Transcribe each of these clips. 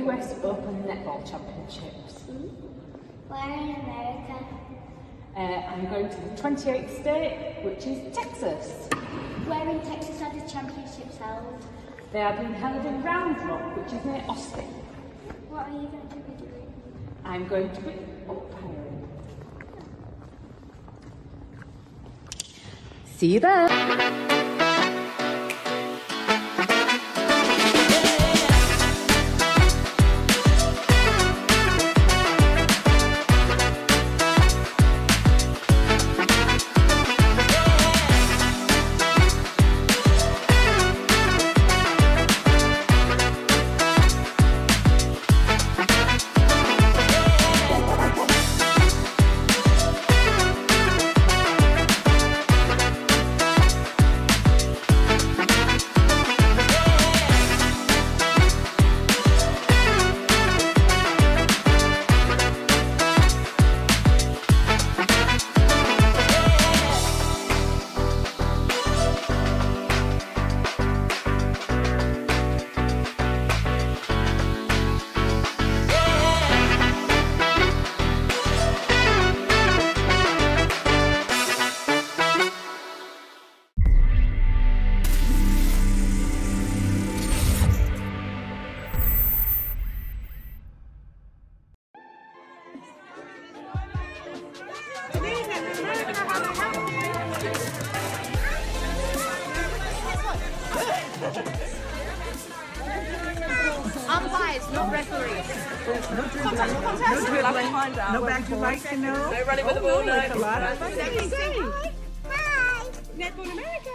US Open Netball Championships. Where in America? I'm going to the 28th state, which is Texas. Where in Texas are the championships held? They are being held in Round Rock, which is near Austin. What are you going to be doing? I'm going to be umpiring. See you there. Umpires, not referees. No back to right to know. No running with the ball, no. It's a lot of fun. Hi! Netball America.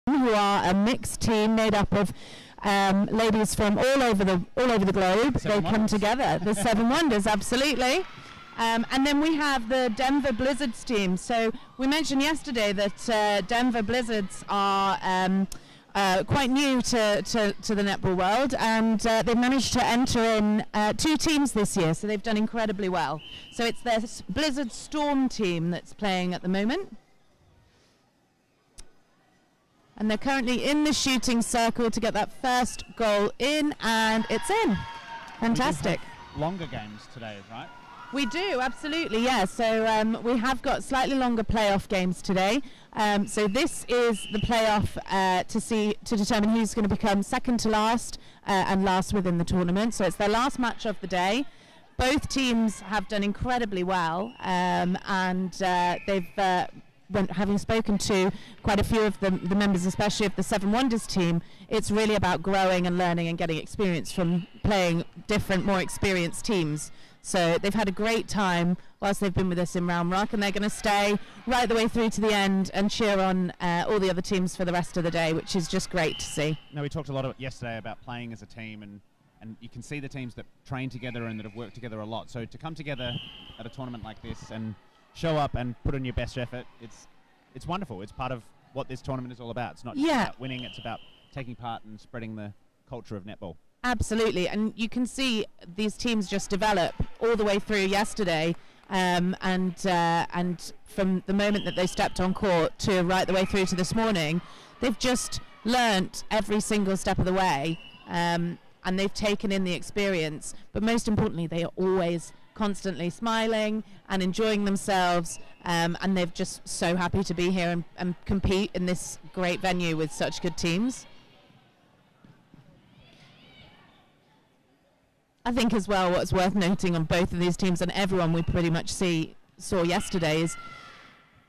Who are a mixed team made up of ladies from all over the globe. They come together. The Seven Wonders, absolutely. And then we have the Denver Blizzards team. So we mentioned yesterday that Denver Blizzards are quite new to the netball world, and they've managed to enter in 2 teams this year, so they've done incredibly well. So it's their Blizzard Storm team that's playing at the moment. And they're currently in the shooting circle to get that first goal in, and it's in. Fantastic. Longer games today, right? We do, absolutely, yeah. So we have got slightly longer playoff games today. So this is the playoff to determine who's going to become second to last and last within the tournament. So it's their last match of the day. Both teams have done incredibly well, and they've, having spoken to quite a few of the members, especially of the Seven Wonders team, it's really about growing and learning and getting experience from playing different, more experienced teams. So they've had a great time whilst they've been with us in Round Rock, and they're going to stay right the way through to the end and cheer on all the other teams for the rest of the day, which is just great to see. Now, we talked a lot yesterday about playing as a team, and you can see the teams that train together and that have worked together a lot. So to come together at a tournament like this and show up and put in your best effort, it's wonderful. It's part of what this tournament is all about. It's not just about winning, it's about taking part and spreading the culture of netball. Absolutely, and you can see these teams just develop all the way through yesterday, and from the moment that they stepped on court to right the way through to this morning, they've just learnt every single step of the way, and they've taken in the experience. But most importantly, they are always constantly smiling and enjoying themselves, and they're just so happy to be here and compete in this great venue with such good teams. I think as well what's worth noting on both of these teams, and everyone we pretty much saw yesterday, is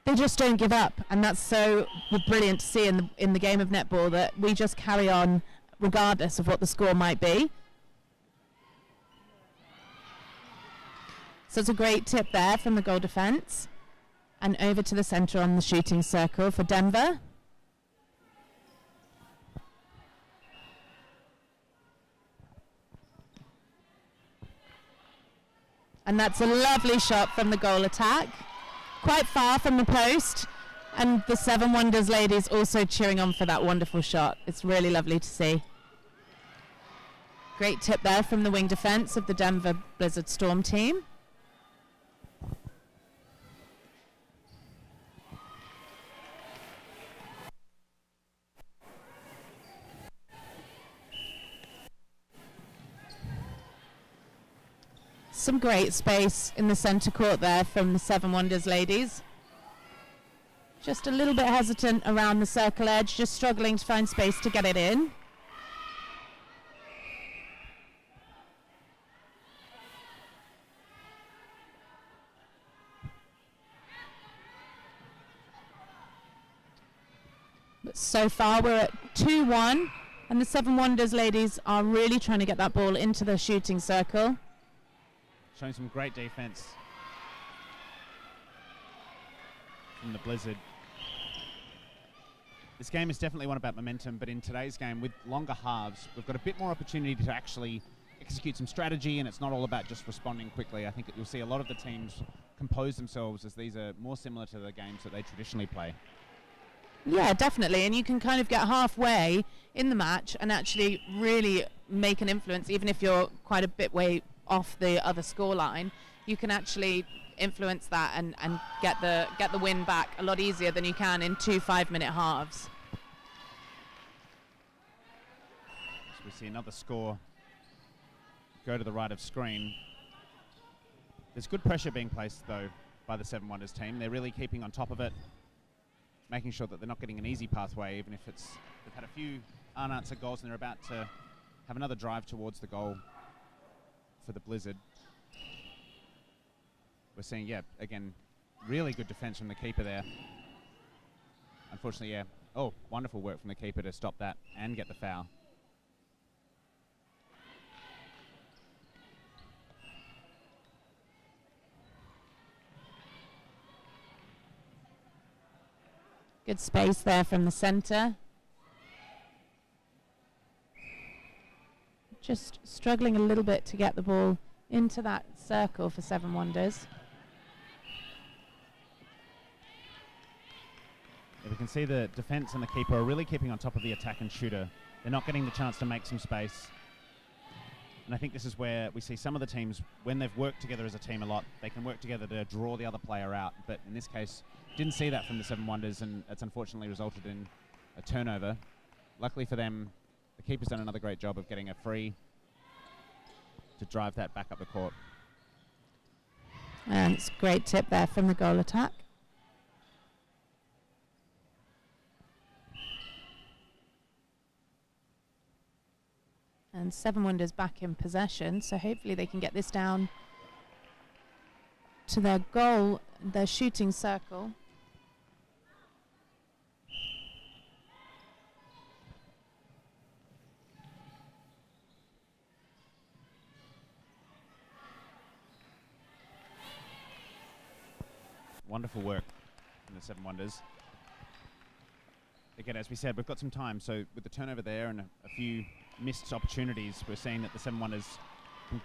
they just don't give up, and that's so brilliant to see in the game of netball, that we just carry on regardless of what the score might be. So it's a great tip there from the goal defense, and over to the center on the shooting circle for Denver. And that's a lovely shot from the goal attack, quite far from the post, and the Seven Wonders ladies also cheering on for that wonderful shot. It's really lovely to see. Great tip there from the wing defense of the Denver Blizzard Storm team. Some great space in the centre court there from the Seven Wonders ladies. Just a little bit hesitant around the circle edge, just struggling to find space to get it in. But so far we're at 2-1, and the Seven Wonders ladies are really trying to get that ball into the shooting circle. Showing some great defense from the Blizzard. This game is definitely one about momentum, but in today's game, with longer halves, we've got a bit more opportunity to actually execute some strategy, and it's not all about just responding quickly. I think that you'll see a lot of the teams compose themselves, as these are more similar to the games that they traditionally play. Yeah, definitely, and you can kind of get halfway in the match and actually really make an influence, even if you're quite a bit way off the other scoreline. You can actually influence that and get the win back a lot easier than you can in 2 5-minute halves. So we see another score go to the right of screen. There's good pressure being placed though by the Seven Wonders team. They're really keeping on top of it, making sure that they're not getting an easy pathway, even if they've had a few unanswered goals and they're about to have another drive towards the goal for the Blizzard. We're seeing, again, really good defense from the keeper there. Unfortunately, wonderful work from the keeper to stop that and get the foul. Good space there from the center. Just struggling a little bit to get the ball into that circle for Seven Wonders. Yeah, we can see the defense and the keeper are really keeping on top of the attack and shooter. They're not getting the chance to make some space. And I think this is where we see some of the teams, when they've worked together as a team a lot, they can work together to draw the other player out. But in this case, didn't see that from the Seven Wonders, and it's unfortunately resulted in a turnover. Luckily for them, the keeper's done another great job of getting a free. to drive that back up the court. And it's a great tip there from the goal attack. And Seven Wonders back in possession, so hopefully they can get this down to their goal, their shooting circle. Wonderful work from the Seven Wonders. Again, as we said, we've got some time, so with the turnover there and a few missed opportunities, we're seeing that the Seven Wonders can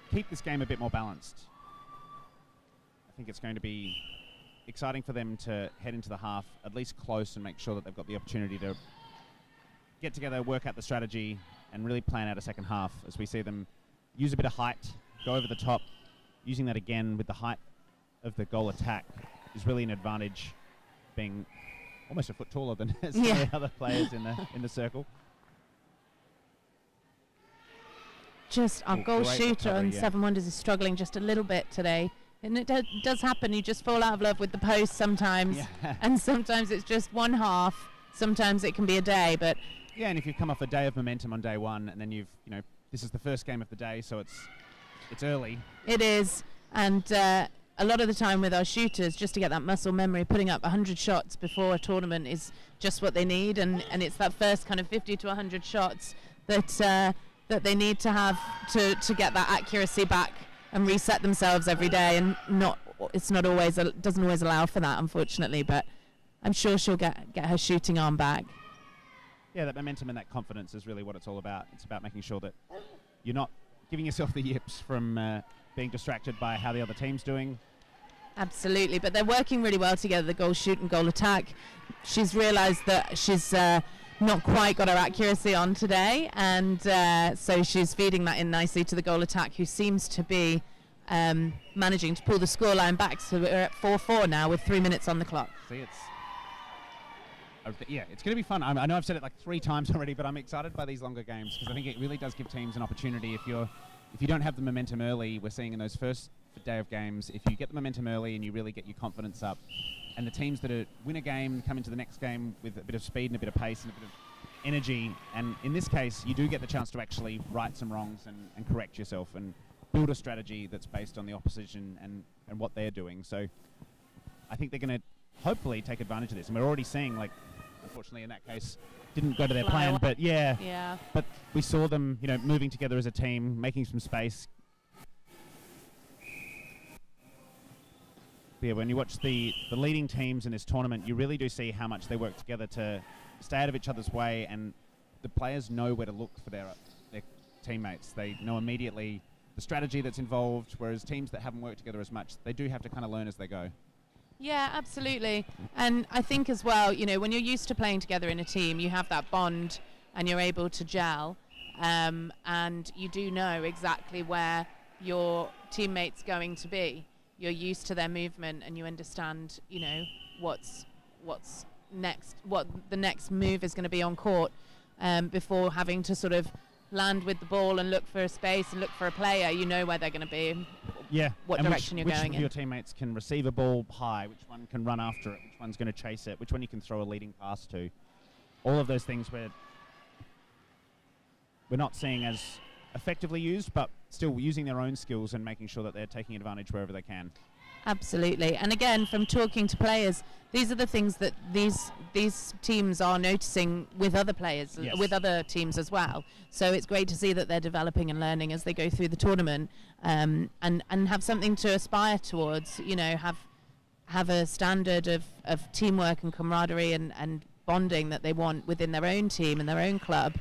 keep this game a bit more balanced. I think it's going to be exciting for them to head into the half at least close and make sure that they've got the opportunity to get together, work out the strategy, and really plan out a second half as we see them use a bit of height, go over the top. Using that again with the height of the goal attack is really an advantage, being almost a foot taller than some of the other players in the circle. Just our goal shooter on Seven Wonders is struggling just a little bit today. And it does happen. You just fall out of love with the post sometimes. Yeah. And sometimes it's just one half. Sometimes it can be a day. But yeah, and if you've come off a day of momentum on day one, and then this is the first game of the day, so it's early. It is. And a lot of the time with our shooters, just to get that muscle memory, putting up 100 shots before a tournament is just what they need. And it's that first kind of 50 to 100 shots that they need to have to get that accuracy back and reset themselves every day. And doesn't always allow for that, unfortunately. But I'm sure she'll get her shooting arm back. Yeah, that momentum and that confidence is really what it's all about. It's about making sure that you're not giving yourself the yips from being distracted by how the other team's doing. Absolutely, but they're working really well together, the goal shoot and goal attack. She's realised that she's not quite got her accuracy on today, and so she's feeding that in nicely to the goal attack, who seems to be managing to pull the scoreline back. So we're at 4-4 now with 3 minutes on the clock. See, it's going to be fun. I know I've said it like 3 times already, but I'm excited by these longer games because I think it really does give teams an opportunity. If you don't have the momentum early, we're seeing in those first day of games, if you get the momentum early and you really get your confidence up, and the teams that win a game come into the next game with a bit of speed and a bit of pace and a bit of energy, and in this case you do get the chance to actually right some wrongs and correct yourself and build a strategy that's based on the opposition and what they're doing. So I think they're going to hopefully take advantage of this, and we're already seeing, like, unfortunately in that case didn't go to their plan, but yeah, but we saw them moving together as a team, making some space. Yeah, when you watch the leading teams in this tournament, you really do see how much they work together to stay out of each other's way, and the players know where to look for their teammates. They know immediately the strategy that's involved, whereas teams that haven't worked together as much, they do have to kind of learn as they go. Yeah, absolutely. And I think as well, when you're used to playing together in a team, you have that bond and you're able to gel, and you do know exactly where your teammate's going to be. You're used to their movement and you understand, what's next, what the next move is going to be on court, before having to sort of land with the ball and look for a space and look for a player. You know where they're going to be. Yeah, what direction you're going in. Which of your teammates can receive a ball high, which one can run after it, which one's going to chase it, which one you can throw a leading pass to. All of those things we're not seeing as effectively used, but still using their own skills and making sure that they're taking advantage wherever they can. Absolutely. And again, from talking to players, these are the things that these teams are noticing with other players, yes, with other teams as well. So it's great to see that they're developing and learning as they go through the tournament, and have something to aspire towards. Have a standard of teamwork and camaraderie and bonding that they want within their own team and their own club.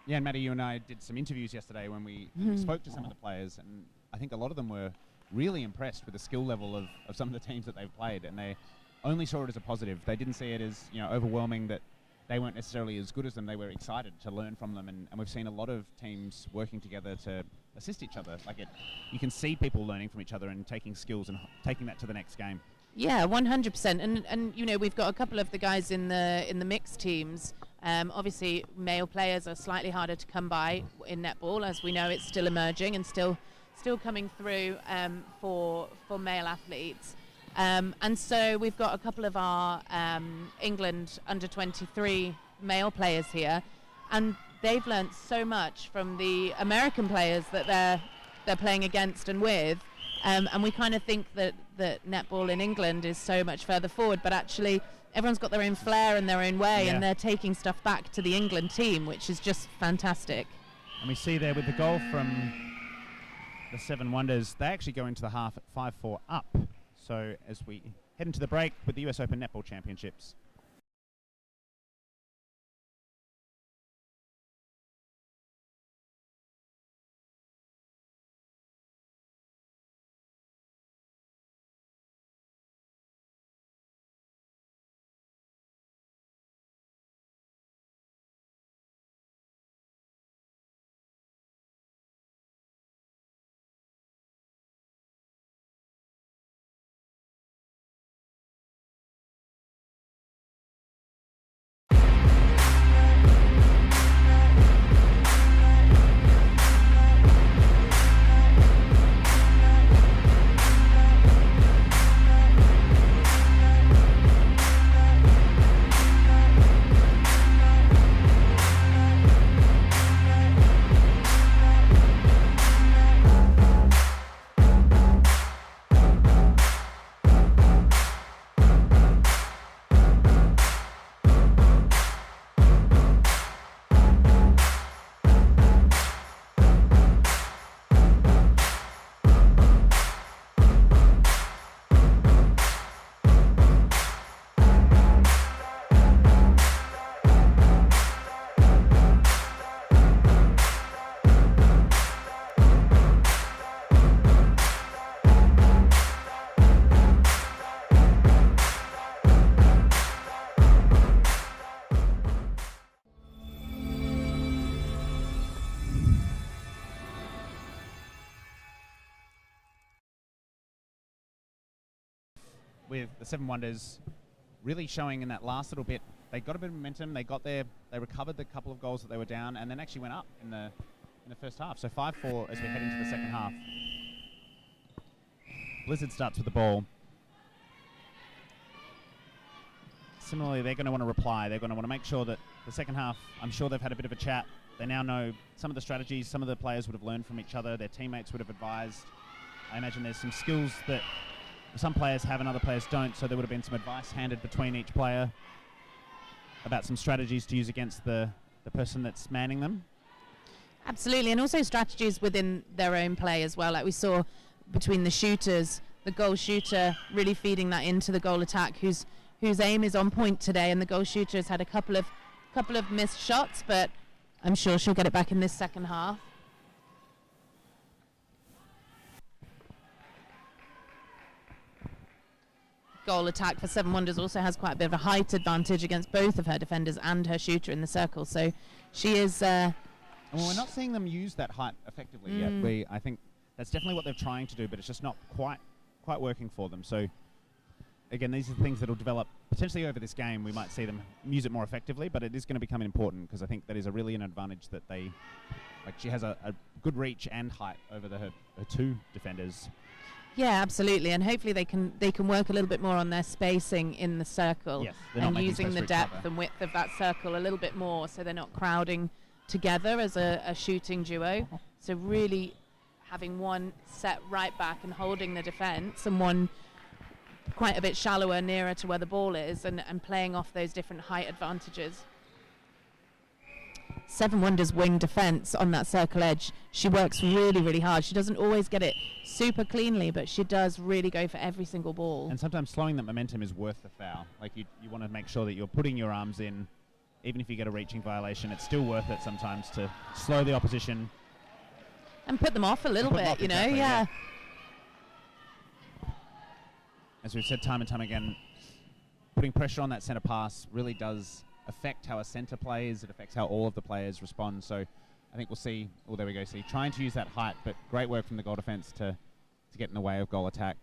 Yeah, and Maddie, you and I did some interviews yesterday when we spoke to some of the players, and I think a lot of them were really impressed with the skill level of some of the teams that they've played, and they only saw it as a positive. They didn't see it as overwhelming, that they weren't necessarily as good as them. They were excited to learn from them, and we've seen a lot of teams working together to assist each other. You can see people learning from each other and taking skills and taking that to the next game. Yeah, 100%. And we've got a couple of the guys in the mixed teams Obviously, male players are slightly harder to come by in netball, as we know it's still emerging and still coming through for male athletes. And so we've got a couple of our England under 23 male players here, and they've learnt so much from the American players that they're playing against and with. And we kind of think that netball in England is so much further forward, but actually everyone's got their own flair and their own way, and they're taking stuff back to the England team, which is just fantastic. And we see there with the goal from the Seven Wonders, they actually go into the half at 5-4 up. So as we head into the break with the US Open Netball Championships. With the Seven Wonders really showing in that last little bit, they got a bit of momentum, they recovered the couple of goals that they were down, and then actually went up in the first half. So 5-4 as we head into the second half. Blizzard starts with the ball. Similarly, they're going to want to reply. They're going to want to make sure that the second half, I'm sure they've had a bit of a chat. They now know some of the strategies, some of the players would have learned from each other, their teammates would have advised. I imagine there's some skills that some players have and other players don't, so there would have been some advice handed between each player about some strategies to use against the person that's manning them. Absolutely, and also strategies within their own play as well, like we saw between the shooters, the goal shooter really feeding that into the goal attack, whose aim is on point today, and the goal shooter has had a couple of missed shots, but I'm sure she'll get it back in this second half. Goal attack for Seven Wonders also has quite a bit of a height advantage against both of her defenders and her shooter in the circle, so she is... well, we're not seeing them use that height effectively yet. I think that's definitely what they're trying to do, but it's just not quite working for them. So again, these are the things that will develop potentially over this game. We might see them use it more effectively, but it is going to become important because I think that is really an advantage that they, like, she has a good reach and height over her two defenders. Yeah, absolutely, and hopefully they can work a little bit more on their spacing in the circle, yes, and using the depth and width of that circle a little bit more, so they're not crowding together as a shooting duo. So really having one set right back and holding the defence, and one quite a bit shallower nearer to where the ball is, and playing off those different height advantages. Seven Wonders wing defence on that circle edge, she works really, really hard. She doesn't always get it super cleanly, but she does really go for every single ball. And sometimes slowing that momentum is worth the foul. Like you want to make sure that you're putting your arms in, even if you get a reaching violation, it's still worth it sometimes to slow the opposition. And put them off a little bit, you know, exactly, yeah. As we've said time and time again, putting pressure on that centre pass really does affect how a centre plays. It affects how all of the players respond. So I think we'll see, oh, there we go, see, trying to use that height, but great work from the goal defence to get in the way of goal attack.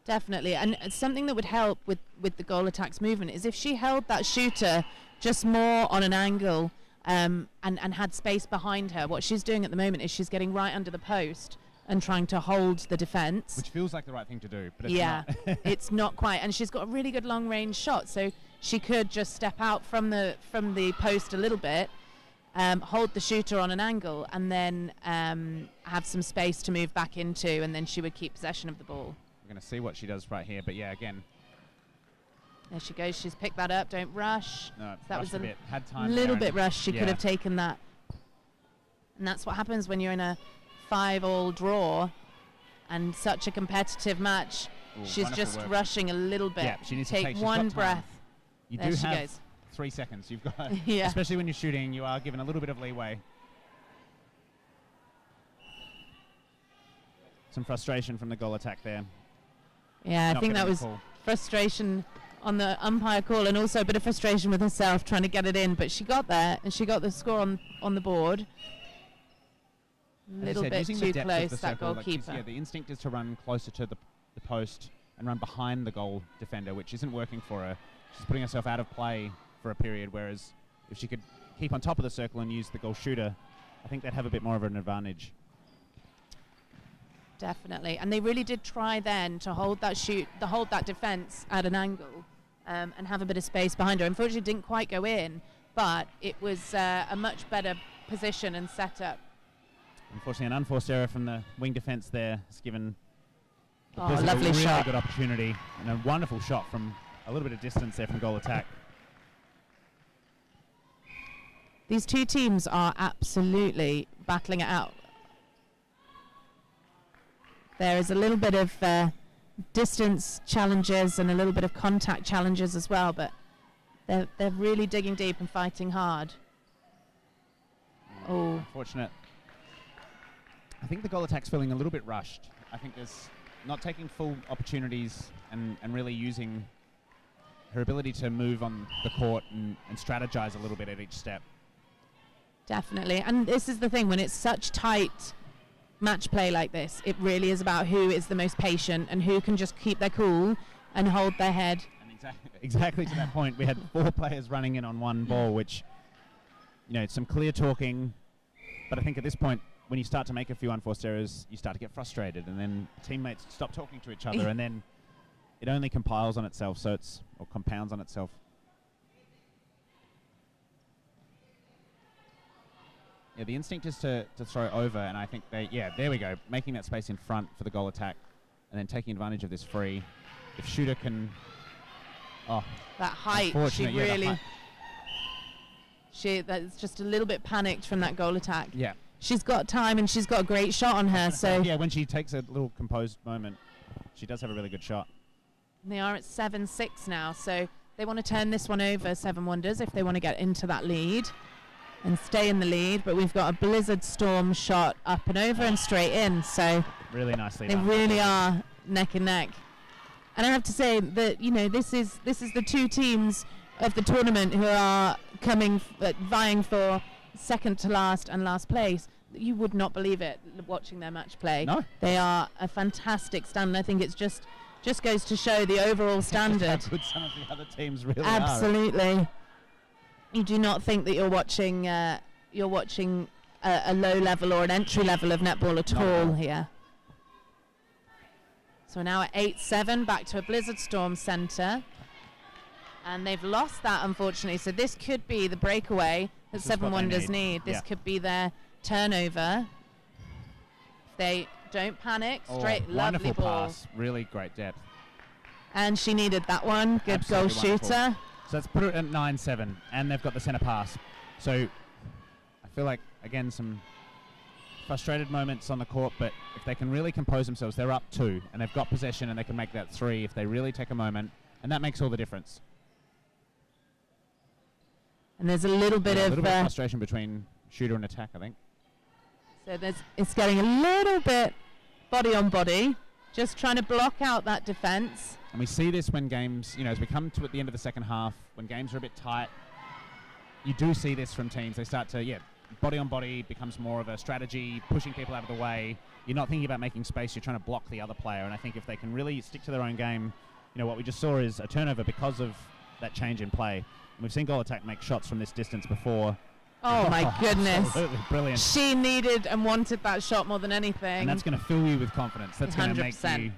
Definitely, and something that would help with the goal attack's movement is if she held that shooter just more on an angle and had space behind her. What she's doing at the moment is she's getting right under the post and trying to hold the defense. Which feels like the right thing to do, but it's not. It's not quite. And she's got a really good long-range shot, so she could just step out from the post a little bit, hold the shooter on an angle, and then have some space to move back into, and then she would keep possession of the ball. We're going to see what she does right here, but yeah, again. There she goes. She's picked that up. Don't rush. No, that was a bit. Had time little there bit rushed. She could have taken that. And that's what happens when you're in a 5-all draw and such a competitive match. Ooh, she's just work. rushing a little bit. Yeah, she needs to take one breath. You there do she have goes. 3 seconds. You've got, yeah. Especially when you're shooting, you are given a little bit of leeway. Some frustration from the goal attack there. Yeah, Not I think that was call. frustration on the umpire call, and also a bit of frustration with herself trying to get it in, but she got there and she got the score on the board. A little bit too close, that goalkeeper. The instinct is to run closer to the post and run behind the goal defender, which isn't working for her. She's putting herself out of play for a period, whereas if she could keep on top of the circle and use the goal shooter, I think they'd have a bit more of an advantage. Definitely, and they really did try then to hold that defense at an angle and have a bit of space behind her. Unfortunately, it didn't quite go in, but it was a much better position and setup. Unfortunately, an unforced error from the wing defense there has given a lovely really shot. Good opportunity and a wonderful shot from a little bit of distance there from goal attack. These two teams are absolutely battling it out. There is a little bit of distance challenges and a little bit of contact challenges as well, but they're really digging deep and fighting hard. Oh, Unfortunate. I think the goal attack's feeling a little bit rushed. I think there's not taking full opportunities and really using her ability to move on the court and strategize a little bit at each step. Definitely, and this is the thing, when it's such tight match play like this, it really is about who is the most patient and who can just keep their cool and hold their head. And exactly to that point, we had 4 players running in on one ball, which, some clear talking, but I think at this point, when you start to make a few unforced errors, you start to get frustrated, and then teammates stop talking to each other, and then it only compounds on itself. Yeah, the instinct is to throw over, and I think there we go, making that space in front for the goal attack, and then taking advantage of this free. If shooter can, that height, she really, that's just a little bit panicked from that goal attack. Yeah. She's got time and she's got a great shot on her, so. Yeah, when she takes a little composed moment, she does have a really good shot. They are at 7-6 now, so they want to turn this one over, Seven Wonders, if they want to get into that lead and stay in the lead. But we've got a Blizzard Storm shot up and over and straight in, so. Really nicely they done. really are neck and neck. And I have to say that, this is the two teams of the tournament who are vying for second to last and last place. You would not believe it watching their match play. No. They are a fantastic stand. I think it's just goes to show the overall standard. How good some of the other teams really Absolutely. You do not think that you're watching a low level or an entry level of netball at all here. So we're now at 8-7, back to a Blizzard Storm center. And they've lost that, unfortunately. So this could be the breakaway that Seven Wonders need. This could be their turnover. If they don't panic, straight, lovely wonderful ball. pass, really great depth. And she needed that one. Good Absolutely goal shooter. wonderful. So let's put it at 9-7, and they've got the center pass. So I feel like, again, some frustrated moments on the court, but if they can really compose themselves, they're up 2, and they've got possession, and they can make that 3 if they really take a moment, and that makes all the difference. And there's a little bit of frustration between shooter and attack, I think. So it's getting a little bit body on body, just trying to block out that defense. And we see this when games, as we come to at the end of the second half, when games are a bit tight, you do see this from teams. They start to, body on body becomes more of a strategy, pushing people out of the way. You're not thinking about making space, you're trying to block the other player. And I think if they can really stick to their own game, what we just saw is a turnover because of that change in play. And we've seen Goal Attack make shots from this distance before. Oh my goodness. Absolutely brilliant. She needed and wanted that shot more than anything. And that's going to fill you with confidence. That's going to make 100%. you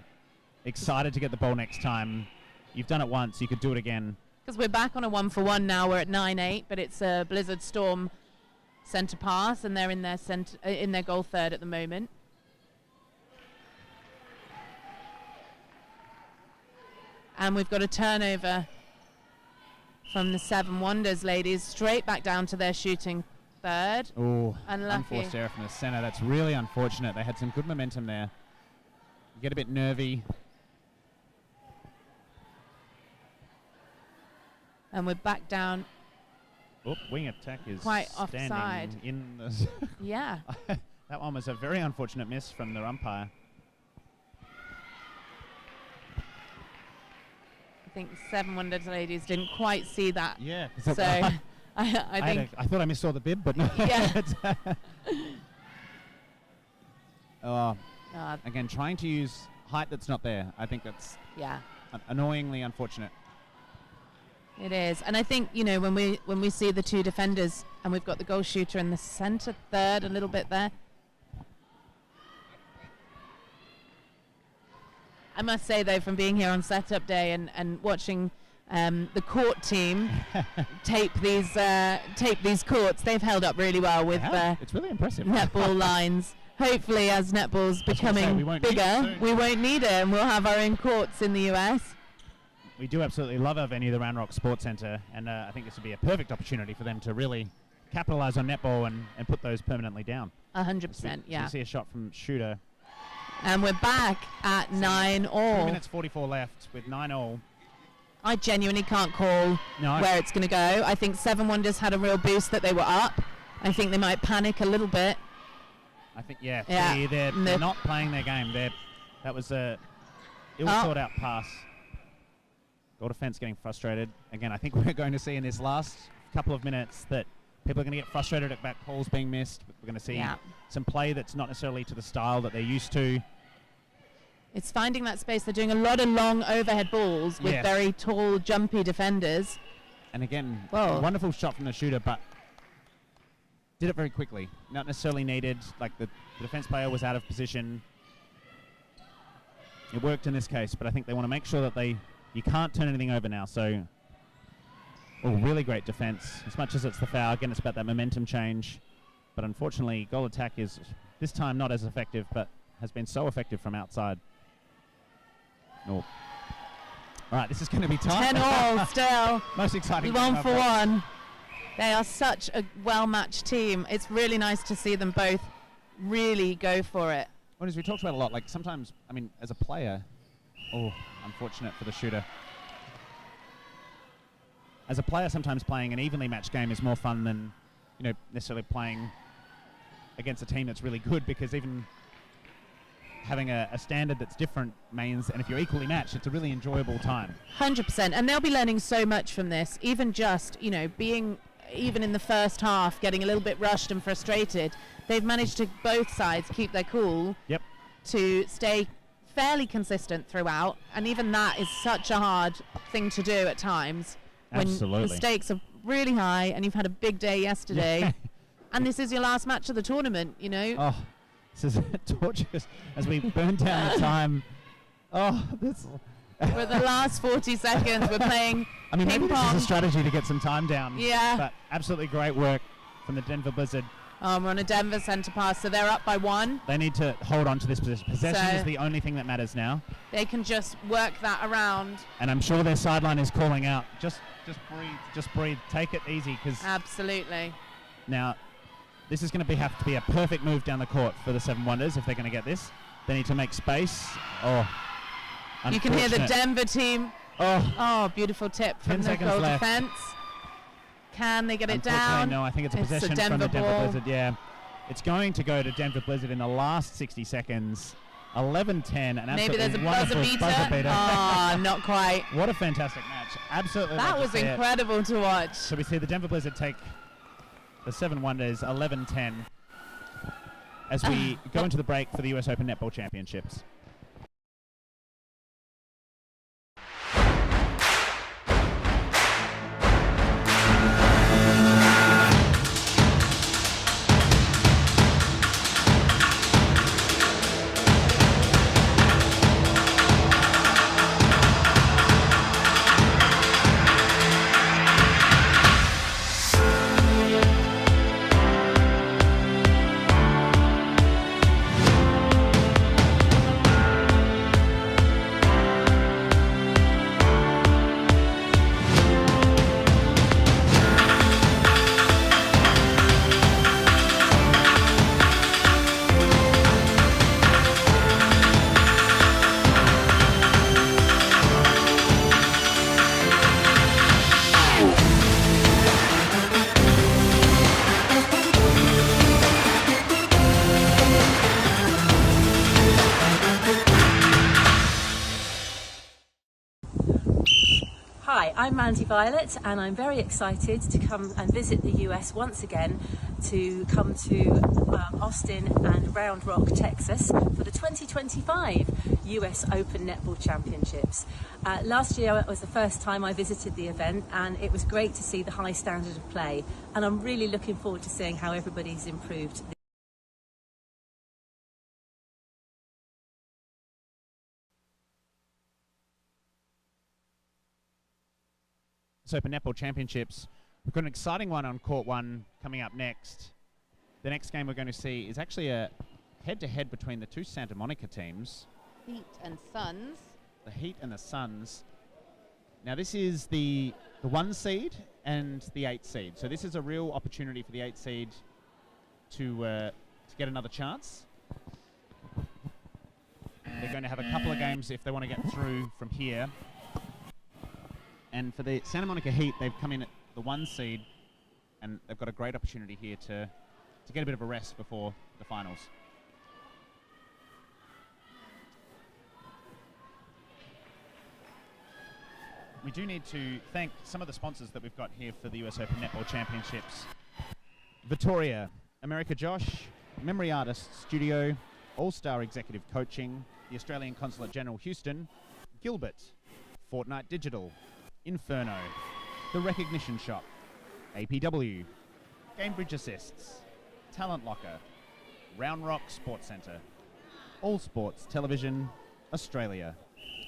excited to get the ball next time. You've done it once, you could do it again. Because we're back on a 1-for-1 now. We're at 9-8, but it's a Blizzard Storm centre pass, and they're in their goal third at the moment. And we've got a turnover from the Seven Wonders ladies, straight back down to their shooting third. Oh, unlucky. Unforced error from the centre. That's really unfortunate. They had some good momentum there. You get a bit nervy. And we're back down. Oh, wing attack is quite standing offside. in the Yeah. That one was a very unfortunate miss from the umpire. I think the Seven Wonders ladies didn't quite see that. Yeah. So I think. I thought I missaw the bib, but no. Yeah. Again, trying to use height that's not there. I think that's annoyingly unfortunate. It is, and I think, you know, when we see the two defenders and we've got the goal shooter in the centre third a little bit there. I must say though, from being here on setup day and watching the court team tape these courts, they've held up really well with it's really impressive. netball lines. Hopefully, as netball's becoming bigger, we won't need it, and we'll have our own courts in the US. We do absolutely love our venue, the Round Rock Sports Centre, and I think this would be a perfect opportunity for them to really capitalise on netball and put those permanently down. 100%, yeah. You see a shot from Shooter. And we're back at 9-all. 2 minutes 44 left with 9-all. I genuinely can't call where it's going to go. I think Seven Wonders had a real boost that they were up. I think they might panic a little bit. I think, they're not playing their game. That was a ill-thought-out pass. Goal defense getting frustrated. Again, I think we're going to see in this last couple of minutes that people are going to get frustrated at back calls being missed. We're going to see some play that's not necessarily to the style that they're used to. It's finding that space. They're doing a lot of long overhead balls with very tall, jumpy defenders. And again, a wonderful shot from the Shooter, but did it very quickly. Not necessarily needed. Like the defense player was out of position. It worked in this case, but I think they want to make sure that you can't turn anything over now. So, really great defense. As much as it's the foul, again, it's about that momentum change. But unfortunately, Goal Attack is this time not as effective, but has been so effective from outside. All right, this is going to be tight. 10-all still. Most exciting. 1-for-1. They are such a well-matched team. It's really nice to see them both really go for it. Well, as we talked about a lot, like sometimes, I mean, as a player, unfortunate for the Shooter. As a player, sometimes playing an evenly matched game is more fun than, necessarily playing against a team that's really good, because even having a standard that's different means, and if you're equally matched, it's a really enjoyable time. 100%, and they'll be learning so much from this, even just, being, even in the first half, getting a little bit rushed and frustrated. They've managed to, both sides, keep their cool to stay fairly consistent throughout, and even that is such a hard thing to do at times when the stakes are really high and you've had a big day yesterday and this is your last match of the tournament. This is torturous as we burn down the time. We're at the last 40 seconds. We're playing maybe this is a strategy to get some time down. Yeah, but absolutely great work from the Denver Blizzard. We're on a Denver centre pass, so they're up by 1. They need to hold on to this position. Possession is the only thing that matters now. They can just work that around. And I'm sure their sideline is calling out, just breathe, take it easy. Absolutely. Now, this is going to have to be a perfect move down the court for the Seven Wonders if they're going to get this. They need to make space. You can hear the Denver team. Beautiful tip from the goal defense. Can they get it down? No, I think it's a possession from the Denver Blizzard. Yeah, it's going to go to Denver Blizzard in the last 60 seconds. 11-10, and maybe there's a buzzer beater. Not quite. What a fantastic match! Absolutely. That was incredible to watch. So we see the Denver Blizzard take the Seven Wonders 11-10 as we go into the break for the US Open Netball Championships. Hi, I'm Mandy Violet, and I'm very excited to come and visit the US once again, to come to Austin and Round Rock, Texas for the 2025 US Open Netball Championships. Last year was the first time I visited the event, and it was great to see the high standard of play, and I'm really looking forward to seeing how everybody's improved. Open Netball Championships. We've got an exciting one on court 1 coming up next. The next game we're going to see is actually a head-to-head between the two Santa Monica teams. Heat and Suns. The Heat and the Suns. Now this is the 1 seed and the 8 seed. So this is a real opportunity for the 8 seed to get another chance. They're going to have a couple of games if they want to get through from here. And for the Santa Monica Heat, they've come in at the 1 seed, and they've got a great opportunity here to get a bit of a rest before the finals. We do need to thank some of the sponsors that we've got here for the US Open Netball Championships. Victoria, America Josh, Memory Artist Studio, All-Star Executive Coaching, the Australian Consulate General Houston, Gilbert, Fortnite Digital, Inferno, The Recognition Shop, APW, Gamebridge Assists, Talent Locker, Round Rock Sports Centre, All Sports Television, Australia,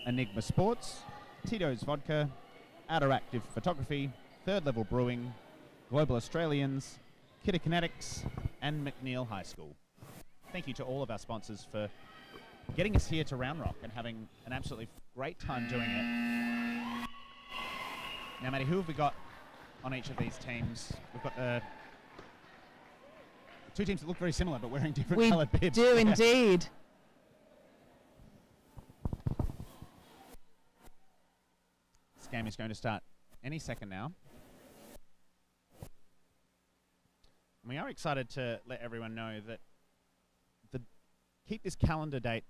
Enigma Sports, Tito's Vodka, Outer Active Photography, Third Level Brewing, Global Australians, Kinetics, and McNeil High School. Thank you to all of our sponsors for getting us here to Round Rock and having an absolutely great time doing it. Now, Maddie, who have we got on each of these teams? We've got two teams that look very similar, but wearing different coloured bibs. We do indeed. This game is going to start any second now. And we are excited to let everyone know that keep this calendar date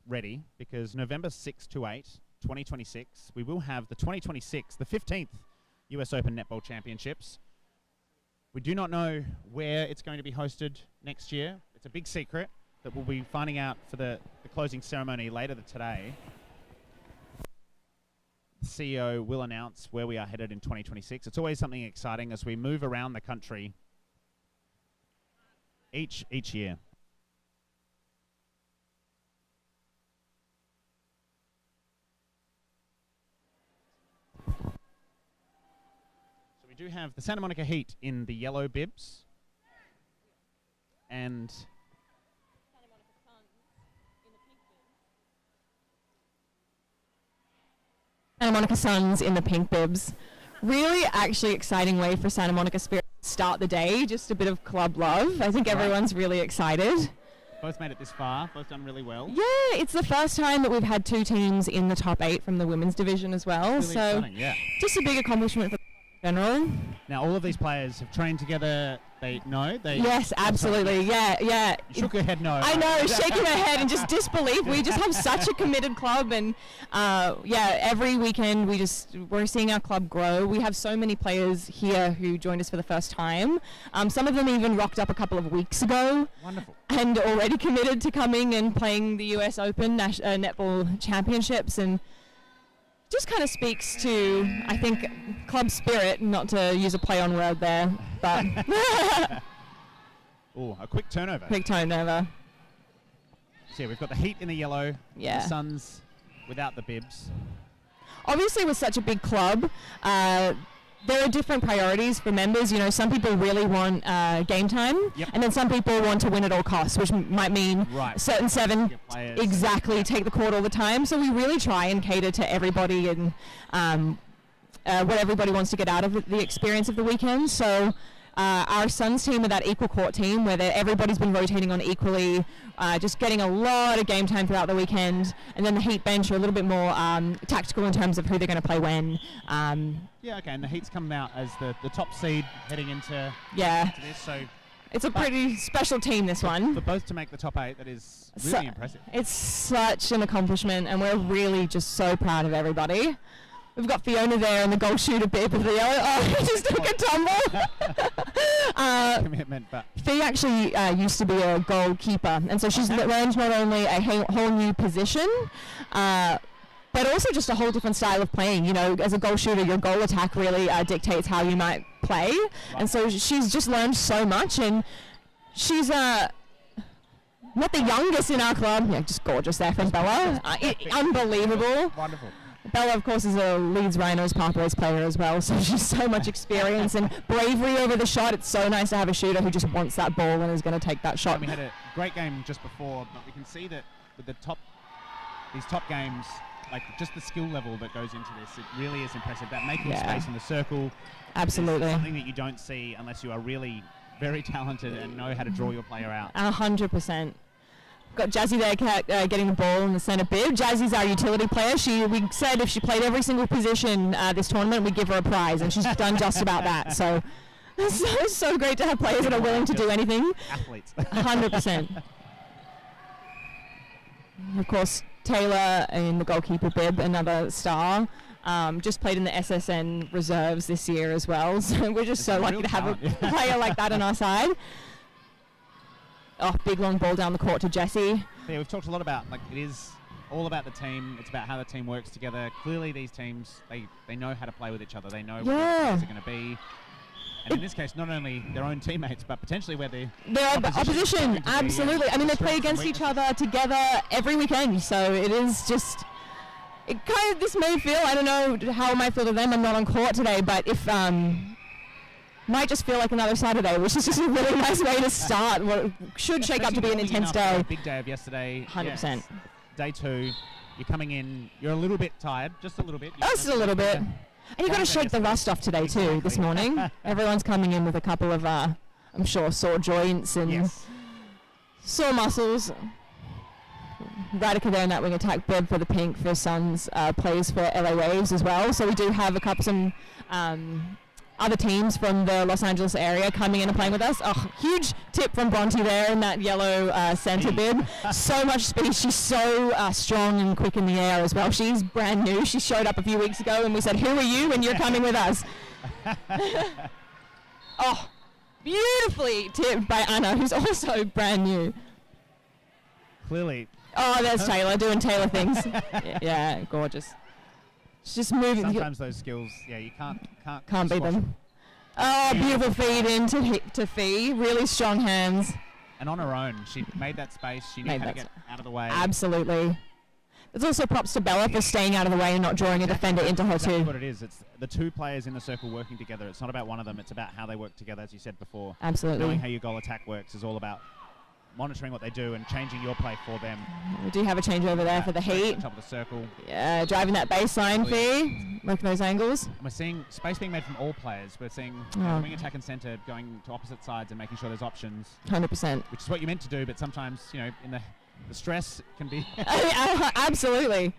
ready, because November 6 to 8, 2026, we will have the 2026, the 15th US Open Netball Championships. We do not know where it's going to be hosted next year. It's a big secret that we'll be finding out for the closing ceremony later today. The CEO will announce where we are headed in 2026. It's always something exciting as we move around the country each year. We do have the Santa Monica Heat in the yellow bibs, and Santa Monica Suns in the pink bibs. Really actually exciting way for Santa Monica Spirit to start the day, just a bit of club love. I think everyone's really excited. Both made it this far, both done really well. Yeah, it's the first time that we've had 2 teams in the top 8 from the women's division as well. Really so exciting, yeah. Just a big accomplishment for general. Now, all of these players have trained together. They know. Yes, absolutely. Yeah. You shook your head no. I know, shaking my head in just disbelief. We just have such a committed club, and every weekend we're seeing our club grow. We have so many players here who joined us for the first time. Some of them even rocked up a couple of weeks ago. Wonderful. And already committed to coming and playing the US Open Netball Championships, and just kind of speaks to, I think, club spirit, not to use a play on word there, but Oh, a quick turnover. Quick turnover. So yeah, we've got the Heat in the yellow, Yeah. the Suns without the bibs. Obviously, with such a big club, there are different priorities for members. You know, some people really want game time, Yep. and then some people want to win at all costs, which might mean Right. a certain 7 Get players. exactly take the court all the time. So we really try and cater to everybody and what everybody wants to get out of the experience of the weekend. So our Suns team are that equal court team where everybody's been rotating on equally, just getting a lot of game time throughout the weekend. And then the Heat bench are a little bit more tactical in terms of who they're going to play when. Yeah, okay, and the Heat's come out as the top seed heading into Yeah. this, so It's a pretty special team, this one. for both to make the top 8, that is really impressive. It's such an accomplishment, and we're really just so proud of everybody. We've got Fiona there in the goal shooter bib of the he just took a tumble. Commitment, but Fee actually used to be a goalkeeper, and so she's learned not only a whole new position, but also just a whole different style of playing. You know, as a goal shooter, your goal attack really dictates how you might play, and so she's just learned so much, and she's not the youngest in our club. Yeah, just gorgeous there from Bella. Unbelievable. wonderful. Bella, of course, is a Leeds Rhinos Pathways player as well, so she's so much experience and bravery over the shot. It's so nice to have a shooter who just wants that ball and is going to take that shot. And we had a great game just before, but we can see that with these top games, like just the skill level that goes into this, it really is impressive. That making space in the circle, absolutely, is something that you don't see unless you are really very talented and know how to draw your player out. 100%. Got Jazzy there getting the ball in the centre bib. Jazzy's our utility player. We said if she played every single position this tournament, we'd give her a prize, and she's done just about that. So it's so great to have players that are willing to do anything. Athletes. 100%. Of course, Taylor in the goalkeeper bib, another star. Just played in the SSN reserves this year as well. So we're just so lucky to have a player like that on our side. Oh, big long ball down the court to Jessie. Yeah, we've talked a lot about, like, it is all about the team. It's about how the team works together. Clearly these teams, they know how to play with each other. They know what their players are going to be. And in this case, not only their own teammates, but potentially where their opposition. Absolutely. I mean, they play against each other together every weekend. So it is just, it kind of, this may feel, I don't know how it might feel to them. I'm not on court today, but if, might just feel like another Saturday, which is just a really nice way to start what should shake up to be an intense day. Big day of yesterday. 100%. Yes. Day 2, you're coming in, you're a little bit tired, just a little bit. Just a little bit. And you've got to shake the rust off today too, this morning. Everyone's coming in with a couple of, I'm sure, sore joints and sore muscles. Radica there in that wing attack bib for the pink for Suns, plays for LA Waves as well. So we do have some other teams from the Los Angeles area coming in and playing with us. Oh, huge tip from Bronte there in that yellow centre bib. So much speed. She's so strong and quick in the air as well. She's brand new. She showed up a few weeks ago and we said, who are you? And you're coming with us. Oh, beautifully tipped by Anna, who's also brand new. Clearly. Oh, there's Taylor doing Taylor things. Yeah, gorgeous. It's just moving. Sometimes those skills, you can't beat them. Oh, beautiful feed into Fee. Really strong hands. And on her own, she made that space. She knew how to get out of the way. Absolutely. There's also props to Bella for staying out of the way and not drawing a defender into her too. That's what it is. It's the two players in the circle working together. It's not about one of them. It's about how they work together, as you said before. Absolutely. Knowing how your goal attack works is all about monitoring what they do and changing your play for them. We do have a change over there for the Heat. Top of the circle. Yeah, driving that baseline Fee, working those angles. And we're seeing space being made from all players. We're seeing wing attack and centre going to opposite sides and making sure there's options. 100%. Which is what you're meant to do, but sometimes, in the stress can be... Absolutely.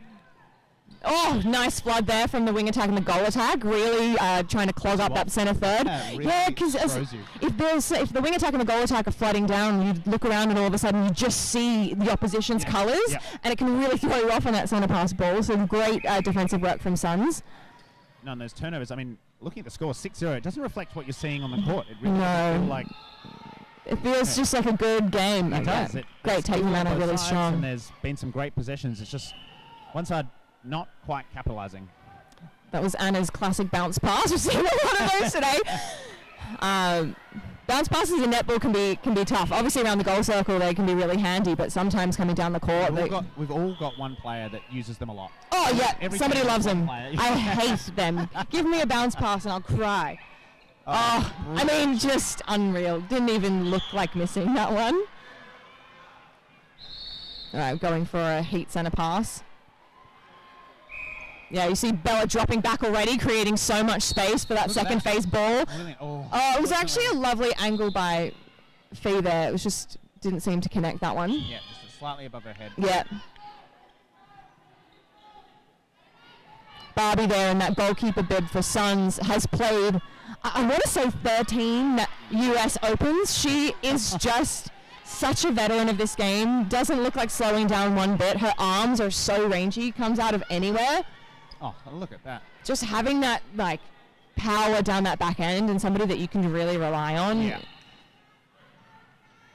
Oh, nice flood there from the wing attack and the goal attack. Really trying to clog up that centre third. Really because if the wing attack and the goal attack are flooding down, you look around and all of a sudden you just see the opposition's colours, and it can really throw you off on that centre pass ball. So great defensive work from Suns. No, and those turnovers, I mean, looking at the score, 6-0, it doesn't reflect what you're seeing on the court. It really doesn't feel like... It feels just like a good game. It does. Great taking manner, really strong. And there's been some great possessions. It's just one side not quite capitalising. That was Anna's classic bounce pass. We've seen a lot of those today. Bounce passes in netball can be tough. Obviously around the goal circle they can be really handy, but sometimes coming down the court... We've all got one player that uses them a lot. Oh yeah, somebody loves them. I hate them. Give me a bounce pass and I'll cry. I mean, just unreal. Didn't even look like missing that one. All right, going for a Heat centre pass. Yeah, you see Bella dropping back already, creating so much space for that second phase ball. Really? It was actually a lovely angle by Fee there. It was just didn't seem to connect that one. Yeah, just slightly above her head. Yeah. Barbie there in that goalkeeper bib for Suns has played, I want to say 13 US Opens. She is just such a veteran of this game. Doesn't look like slowing down one bit. Her arms are so rangy, comes out of anywhere. Oh, look at that. Just having that, like, power down that back end and somebody that you can really rely on. Yeah.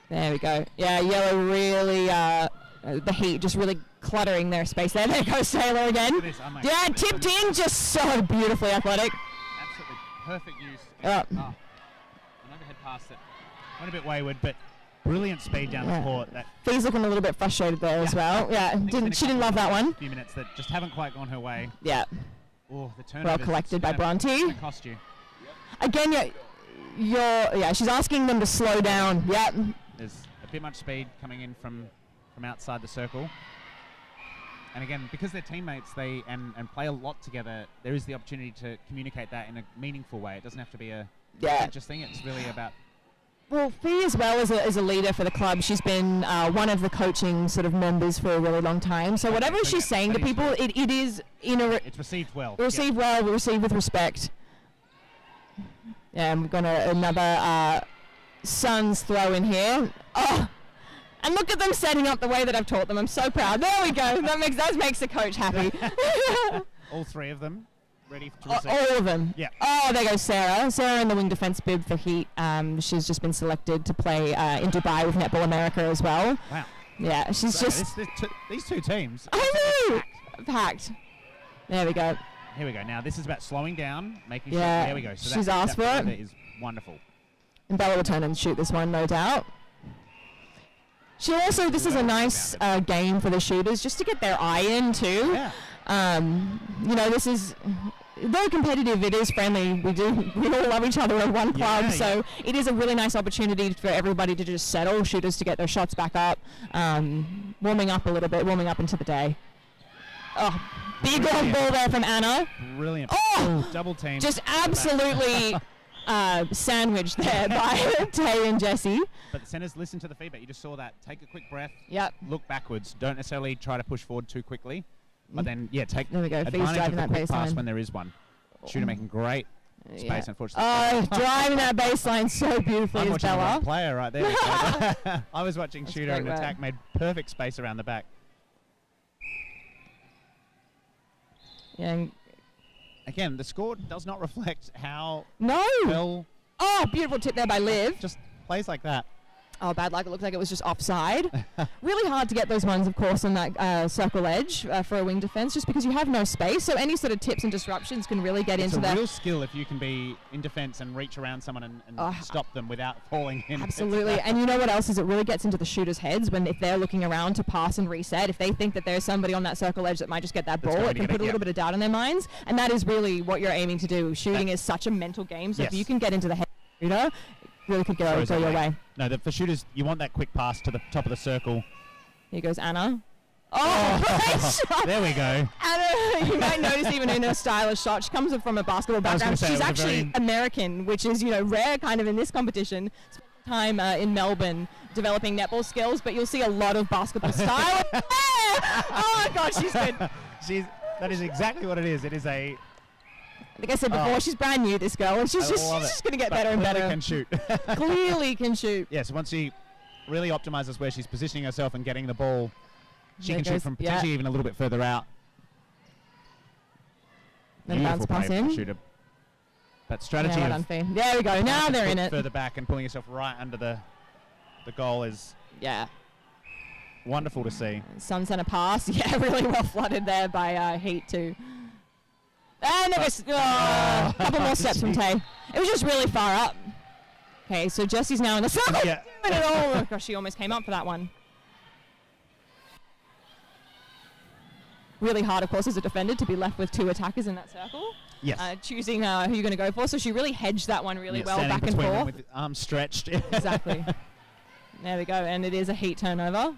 There we go. Yeah, yellow really, the heat just really cluttering their space there. There goes Sailor again. Look at this. Oh my Yeah, goodness. tipped in, just so beautifully athletic. Absolutely perfect use. Yeah. An overhead pass that went a bit wayward, but brilliant speed down Yeah. the court. That Fee's looking a little bit frustrated there as well. Yeah, I think it's been she a didn't love couple that one. Few minutes that just haven't quite gone her way. Yeah, Oh, the turnover. well collected by Bronte. Cost you. Again, she's asking them to slow down. Yep. There's a bit much speed coming in from outside the circle. And again, because they're teammates, they and play a lot together, there is the opportunity to communicate that in a meaningful way. It doesn't have to be a just thing. It's really about Well, Fee as well as a leader for the club, she's been one of the coaching sort of members for a really long time. So whatever she's saying to people, it is it's received well. Received well, received with respect. Yeah, and we've got another Suns throw in here. Oh, and look at them setting up the way that I've taught them. I'm so proud. There we go. That makes the coach happy. All three of them ready to receive. All of them. Yeah. Oh, there goes Sarah. Sarah in the wing defense bib for Heat. She's just been selected to play in Dubai with Netball America as well. Wow. Yeah, she's So just these two teams. I know. Packed. There we go. Here we go. Now this is about slowing down, making Yeah, sure. There we go. So she's asked for it. That is wonderful. And Bella will turn and shoot this one, no doubt. She'll also, this is a nice game for the shooters, just to get their eye in too. Yeah. This is, though competitive, it is friendly. We all love each other in one club, Yeah, so it is a really nice opportunity for everybody to just settle, shooters to get their shots back up, warming up a little bit, warming up into the day. Oh, big long ball there from Anna. Brilliant. Oh! Double team. Just absolutely sandwiched there by Tay and Jesse. But the centers listen to the feedback. You just saw that. Take a quick breath. Yep. Look backwards. Don't necessarily try to push forward too quickly. But then, take There we go. Fee's advantage of driving the that quick pass baseline. when there is one. Shooter making great space, unfortunately. Oh, driving that baseline so beautifully I'm is watching the Bella. wrong player right there. I was watching That's Shooter great and work. attack made perfect space around the back. Yeah. Again, the score does not reflect how No. well Oh, beautiful tip there by Liv. just plays like that. Oh, bad luck. It looked like it was just offside. Really hard to get those ones, of course, on that circle edge for a wing defense, just because you have no space. So any sort of tips and disruptions can really get It's into a that. real skill if you can be in defense and reach around someone and Oh, stop them without falling in. Absolutely. And you know what else is? It really gets into the shooters' heads if they're looking around to pass and reset. If they think that there's somebody on that circle edge that might just get that That's ball, going it to can get put it, a little yeah. bit of doubt in their minds. And that is really what you're aiming to do. Shooting is such a mental game. So if Yes. you can get into the head of the shooter, it really could go Throws your it way. No, for shooters, you want that quick pass to the top of the circle. Here goes Anna. Oh, great shot! There we go. Anna, you might notice even in her stylish shot, she comes from a basketball I was gonna background. say, She's it was a actually very- American, which is, rare kind of in this competition. Spent time in Melbourne developing netball skills, but you'll see a lot of basketball style. Oh, God, she's good. That is exactly what it is. It is a. Like I said before, she's brand new, this girl, and she's just going to get better and better. Can shoot. Clearly can shoot. Yes, once she really optimizes where she's positioning herself and getting the ball, she There can shoot goes- from yeah. potentially even a little bit further out. Then bounce Beautiful pass play from the in. shooter. That strategy Yeah, well of done, Fee. There we go. Now passing they're foot in it. further back and pulling yourself right under the goal is Yeah. wonderful to see. Sun center pass. Yeah, really well flooded there by Heat too. And there was a couple more steps from Tay. It was just really far up. Okay, so Jessie's now in the circle. Yeah. Oh gosh, she almost came up for that one. Really hard, of course, as a defender to be left with two attackers in that circle. Yes. Choosing who you're going to go for. So she really hedged that one really well standing back and between them forth. with arms stretched. Exactly. There we go, and it is a Heat turnover.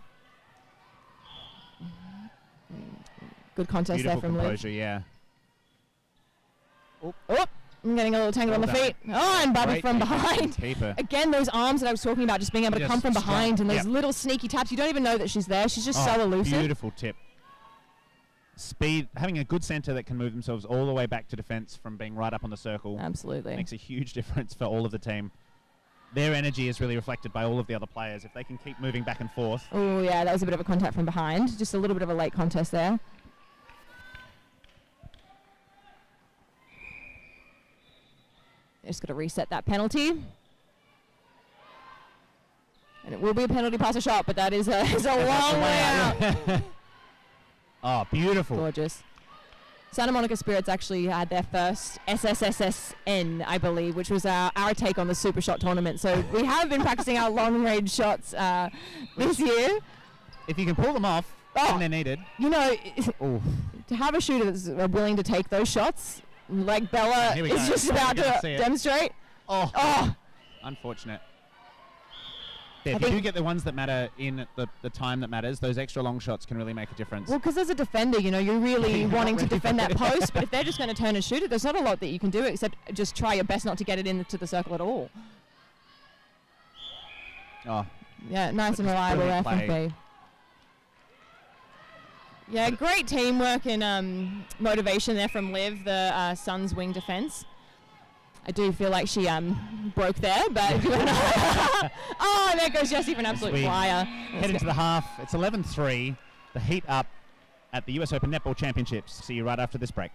Good contest Beautiful there from Liv. composure, yeah. Oh, I'm getting a little tangled on the Well done. feet. Oh, and Bobby Great from keeper, behind. keeper. Again, those arms that I was talking about, just being able to Just come from behind strong. and those Yep. little sneaky taps. You don't even know that she's there. She's just so elusive. Beautiful tip. Speed, having a good center that can move themselves all the way back to defense from being right up on the circle Absolutely. makes a huge difference for all of the team. Their energy is really reflected by all of the other players. If they can keep moving back and forth. Oh, yeah, that was a bit of a contact from behind. Just a little bit of a late contest there. Just got to reset that penalty. And it will be a penalty pass a shot, but that is a long way out. Oh, beautiful. Gorgeous. Santa Monica Spirits actually had their first SSSSN, I believe, which was our take on the Super Shot tournament. So we have been practicing our long-range shots this year. If you can pull them off when they're needed. You know, to have a shooter that's willing to take those shots, like Bella is just about to demonstrate. Oh. Unfortunate. Yeah, if you do get the ones that matter in the time that matters, those extra long shots can really make a difference. Well, because as a defender, you know, you're really wanting to defend that post, but if they're just going to turn and shoot it, there's not a lot that you can do except just try your best not to get it into the circle at all. Oh. Yeah, nice and reliable FFB. Yeah, great teamwork and motivation there from Liv, the Suns wing defense. I do feel like she broke there, but oh, there goes Jessie for an absolute flyer. Head into the half. It's 11-3. The Heat up at the US Open Netball Championships. See you right after this break.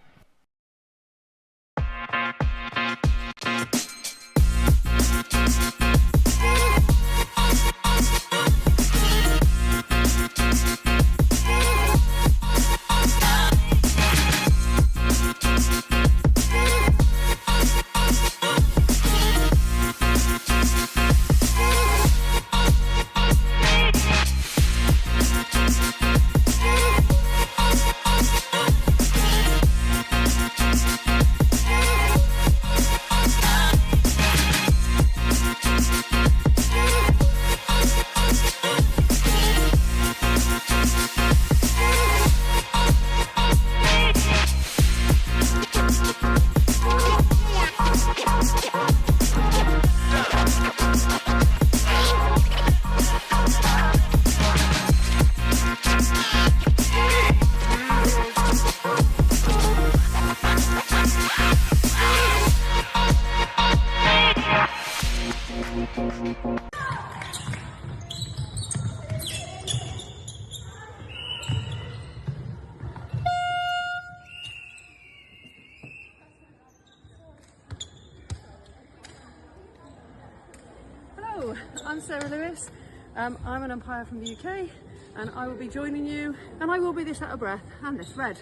Hello, I'm Sarah Lewis. I'm an umpire from the UK, and I will be joining you, and I will be this out of breath and this red.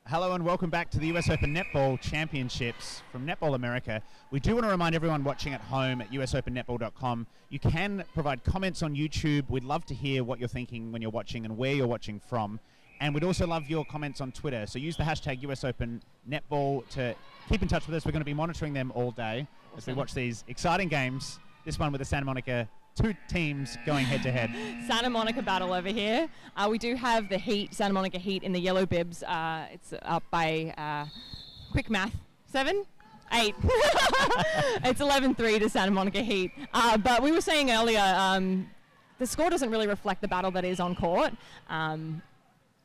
Hello and welcome back to the US Open Netball Championships from Netball America. We do want to remind everyone watching at home at usopennetball.com, you can provide comments on YouTube. We'd love to hear what you're thinking when you're watching and where you're watching from. And we'd also love your comments on Twitter. So use the hashtag US Open Netball to keep in touch with us. We're going to be monitoring them all day as we watch these exciting games. This one with the Santa Monica, two teams going head to head. Santa Monica battle over here. We do have the Heat, Santa Monica Heat in the yellow bibs. It's up by, quick math, 7? 8. It's 11-3 to Santa Monica Heat. But we were saying earlier, the score doesn't really reflect the battle that is on court.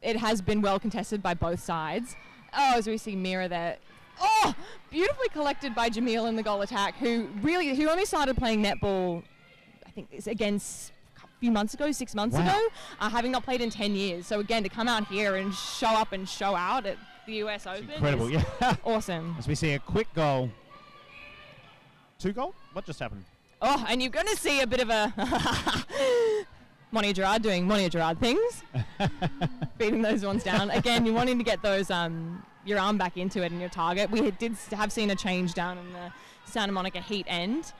It has been well contested by both sides. Oh, as we see Mira there. Oh, beautifully collected by Jamil in the goal attack, who only started playing netball, I think it's again a few months ago, 6 months ago, having not played in 10 years. So again, to come out here and show up and show out at the US Open, incredible, yeah. Awesome. As we see a quick goal. 2 goal? What just happened? Oh, and you're going to see a bit of a Monia Gerard doing Monia Gerard things, beating those ones down. Again, you're wanting to get those your arm back into it and your target. We did have seen a change down in the Santa Monica Heat end.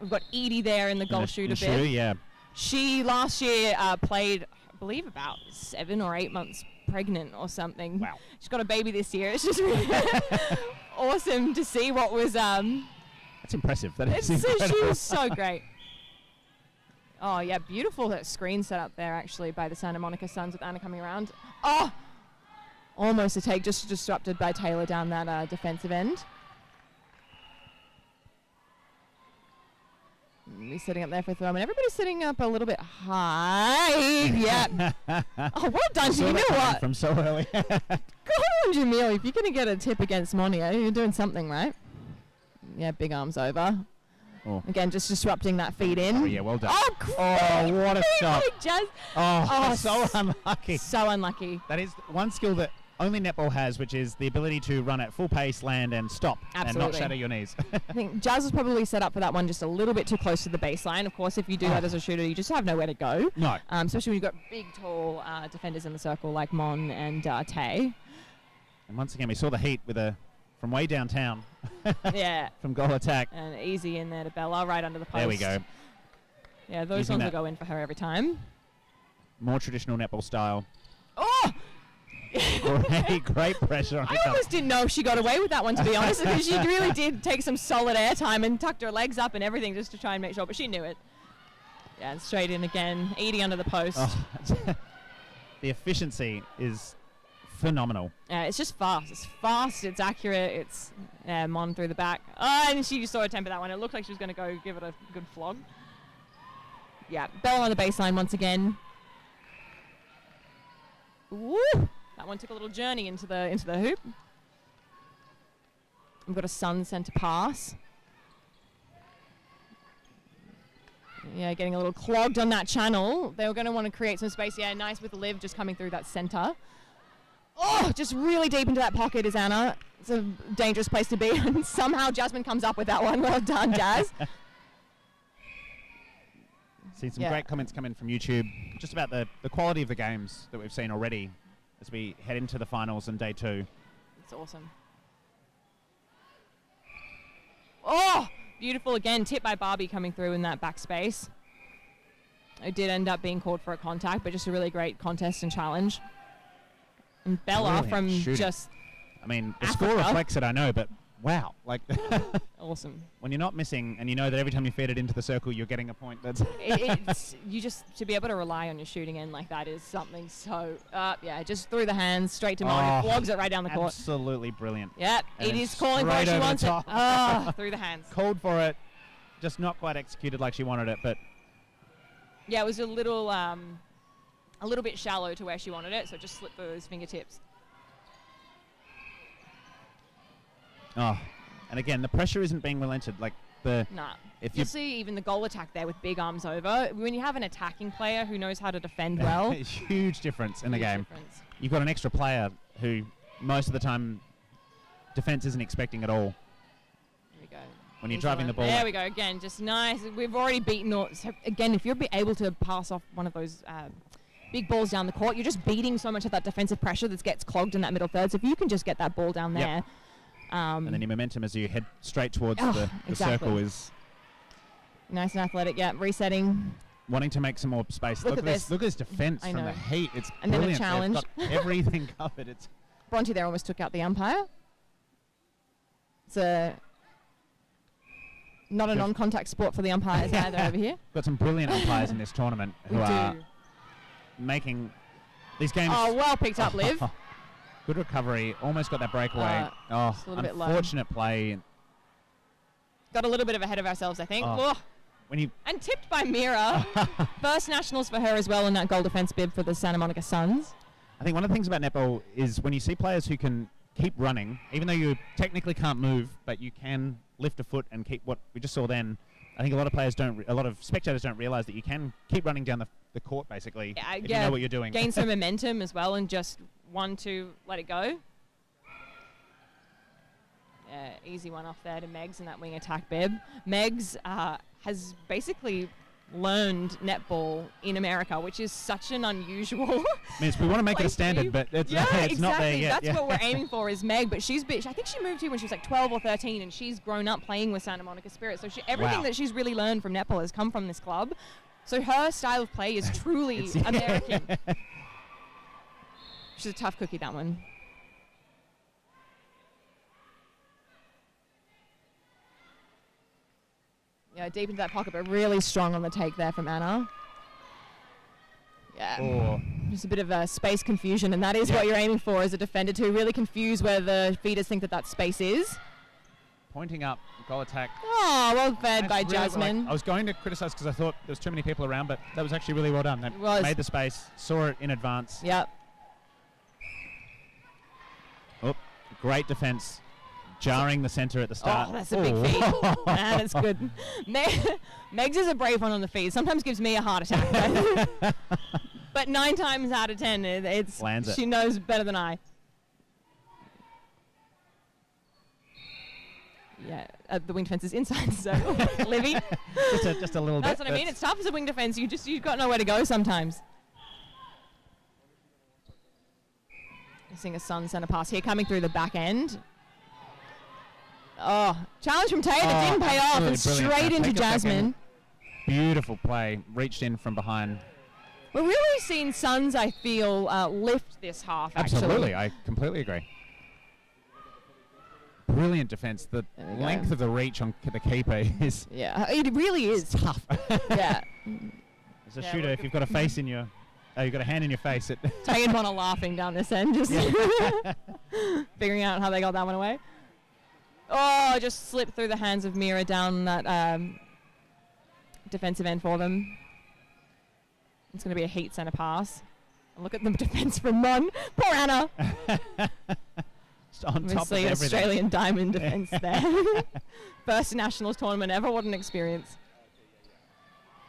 We've got Edie there in the goal shooter bit. Yeah. She last year played, I believe, about 7 or 8 months pregnant or something. Wow. She's got a baby this year. It's just really awesome to see what was. That's impressive. That is incredible. She was so great. Oh, yeah, beautiful that screen set up there, actually, by the Santa Monica Suns with Anna coming around. Oh, almost a take, just disrupted by Taylor down that defensive end. He's sitting up there for throw, and everybody's sitting up a little bit high. Yeah. Oh, well done, Jamil. You know what? From so early. Go on, Jamil. If you're going to get a tip against Monia, you're doing something right. Yeah, big arms over. Oh. Again, just disrupting that feed in. Oh, yeah, well done. Oh, what a shot. Jazz. Oh, so unlucky. So unlucky. That is one skill that only netball has, which is the ability to run at full pace, land, and stop, and not Absolutely. shatter your knees. I think Jazz was probably set up for that one just a little bit too close to the baseline. Of course, if you do that as a shooter, you just have nowhere to go. No. Especially when you've got big, tall defenders in the circle like Mon and Tay. And once again, we saw the heat from way downtown. Yeah. From goal attack. And easy in there to Bella, right under the post. There we go. Yeah, those Using ones will that go in for her every time. More traditional netball style. Oh! Great pressure on I almost didn't know if she got away with that one, to be honest, because she really did take some solid air time and tucked her legs up and everything just to try and make sure, but she knew it. Yeah, and straight in again, Edie under the post. Oh, the efficiency is phenomenal. It's just fast. It's fast, it's accurate, it's Mon through the back. Oh, and she just saw her temper that one. It looked like she was going to go give it a good flog. Yeah, Bella on the baseline once again. Woo! That one took a little journey into the hoop. We've got a Sun centre pass. Yeah, getting a little clogged on that channel. They were going to want to create some space. Yeah, nice with Liv just coming through that centre. Oh, just really deep into that pocket is Anna. It's a dangerous place to be. And somehow Jasmine comes up with that one. Well done, Jazz. Seen some great comments come in from YouTube just about the quality of the games that we've seen already as we head into the finals and day 2. It's awesome. Oh, beautiful again. Tip by Barbie coming through in that back space. It did end up being called for a contact, but just a really great contest and challenge. And Bella from shooting. just I mean, the Africa. score reflects it, I know, but wow. Like awesome. When you're not missing and you know that every time you feed it into the circle, you're getting a point. That's It's you just to be able to rely on your shooting end like that is something so just through the hands straight to Mon. Flogs it right down the court. Absolutely brilliant. Yep, And it then is calling for it. straight She over wants the it. top. Through the hands. Called for it, just not quite executed like she wanted it, but Yeah, it was a little bit shallow to where she wanted it, so it just slipped through his fingertips. And again, the pressure isn't being relented. Like if You see even the goal attack there with big arms over. When you have an attacking player who knows how to defend well, huge difference in the huge game. difference. You've got an extra player who most of the time defense isn't expecting at all. There we go. When you're Easy driving one. the ball. There we go. Again, just nice. We've already beaten. So again, if you're able to pass off one of those big balls down the court, you're just beating so much of that defensive pressure that gets clogged in that middle third. So if you can just get that ball down there. Yep. And then your momentum as you head straight towards the exactly. circle is Nice and athletic. Yeah, resetting. wanting to make some more space. Look at this. this. Look at his defense I from know. the heat. It's And then a brilliant. challenge. They've got everything covered. It's Bronte there almost took out the umpire. It's not a non-contact sport for the umpires either over here. got some brilliant umpires in this tournament who are making these games. Oh, well picked up, Liv. Good recovery. Almost got that breakaway. Just a little bit low. Unfortunate play. Got a little bit of ahead of ourselves, I think. Oh. Oh. When you And tipped by Mira. First nationals for her as well in that goal defense bib for the Santa Monica Suns. I think one of the things about netball is when you see players who can keep running, even though you technically can't move, but you can lift a foot and keep what we just saw then. I think a lot of players a lot of spectators don't realize that you can keep running down the court basically if you know what you're doing. Gain some momentum as well and just 1-2, let it go. Easy one off there to Megs in that wing attack bib. Megs has basically learned netball in America, which is such an unusual we want to make it a standard, but it's not there exactly. yet. That's what we're aiming for is Meg, but I think she moved here when she was like 12 or 13, and she's grown up playing with Santa Monica Spirit. So everything that she's really learned from netball has come from this club. So her style of play is truly American. She's a tough cookie, that one. Yeah, deep into that pocket, but really strong on the take there from Anna. Yeah, just a bit of space confusion, and that is what you're aiming for as a defender, to really confuse where the feeders think that space is. Pointing up, goal attack. Oh, well fed by Jasmine. I was going to criticize because I thought there was too many people around, but that was actually really well done. That made the space, saw it in advance. Yep. Oh, great defense. Jarring the center at the start. Oh, that's a big feed. That's good. Megs is a brave one on the feed. Sometimes gives me a heart attack. But 9 times out of 10, Lands it. she knows better than I. the wing defense is inside. So, Livy. just a little bit. That's what I mean. It's tough as a wing defense. You've got nowhere to go sometimes. Missing a Sun centre pass here, coming through the back end. Oh, challenge from Taylor didn't pay off, and straight into Jasmine. Beautiful play, reached in from behind. We're really seeing Suns, I feel, lift this half. Absolutely, actually. I completely agree. Brilliant defense. The length of the reach on the keeper is it really is tough. Yeah. As a shooter, if you've got a face in your, you've got a hand in your face. Tay and Mona laughing down this end, just figuring out how they got that one away. Oh, just slipped through the hands of Mira down that defensive end for them. It's going to be a Heat centre pass. And look at the defence from Mon. Poor Anna. Just on top of Obviously, everything. Australian diamond defence there. First nationals tournament ever. What an experience.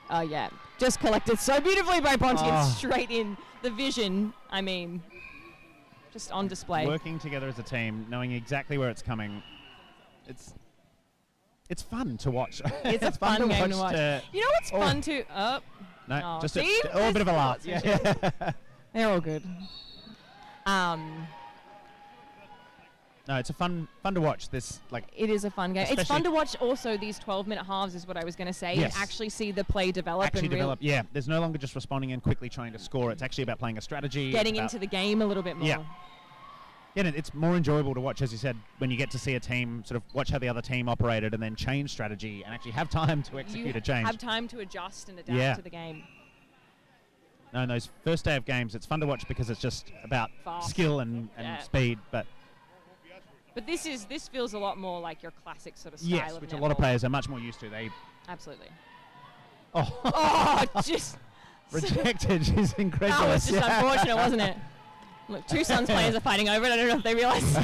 Oh, yeah. Just collected so beautifully by Ponty and straight in. The vision, I mean, just on display. Working together as a team, knowing exactly where it's coming. It's fun to watch. It's a fun game to watch. You know what's fun to... No, just a bit of a laugh. They're all good. No, it's a fun to watch. It is a fun game. It's fun to watch. Also, these 12-minute halves is what I was going to say. Yes. And actually see the play develop. Yeah, there's no longer just responding and quickly trying to score. It's actually about playing a strategy. Getting into the game a little bit more. Yeah. Yeah, and it's more enjoyable to watch, as you said, when you get to see a team sort of watch how the other team operated and then change strategy and actually have time to execute a change. Have time to adjust and adapt to the game. No, in those first day of games, it's fun to watch because it's just about skill and speed. But this feels a lot more like your classic sort of style. Yes, which a lot of players are much more used to. Absolutely. Just rejected. She's incredulous. That was just unfortunate, wasn't it? Look, two Suns players are fighting over it. I don't know if they realise.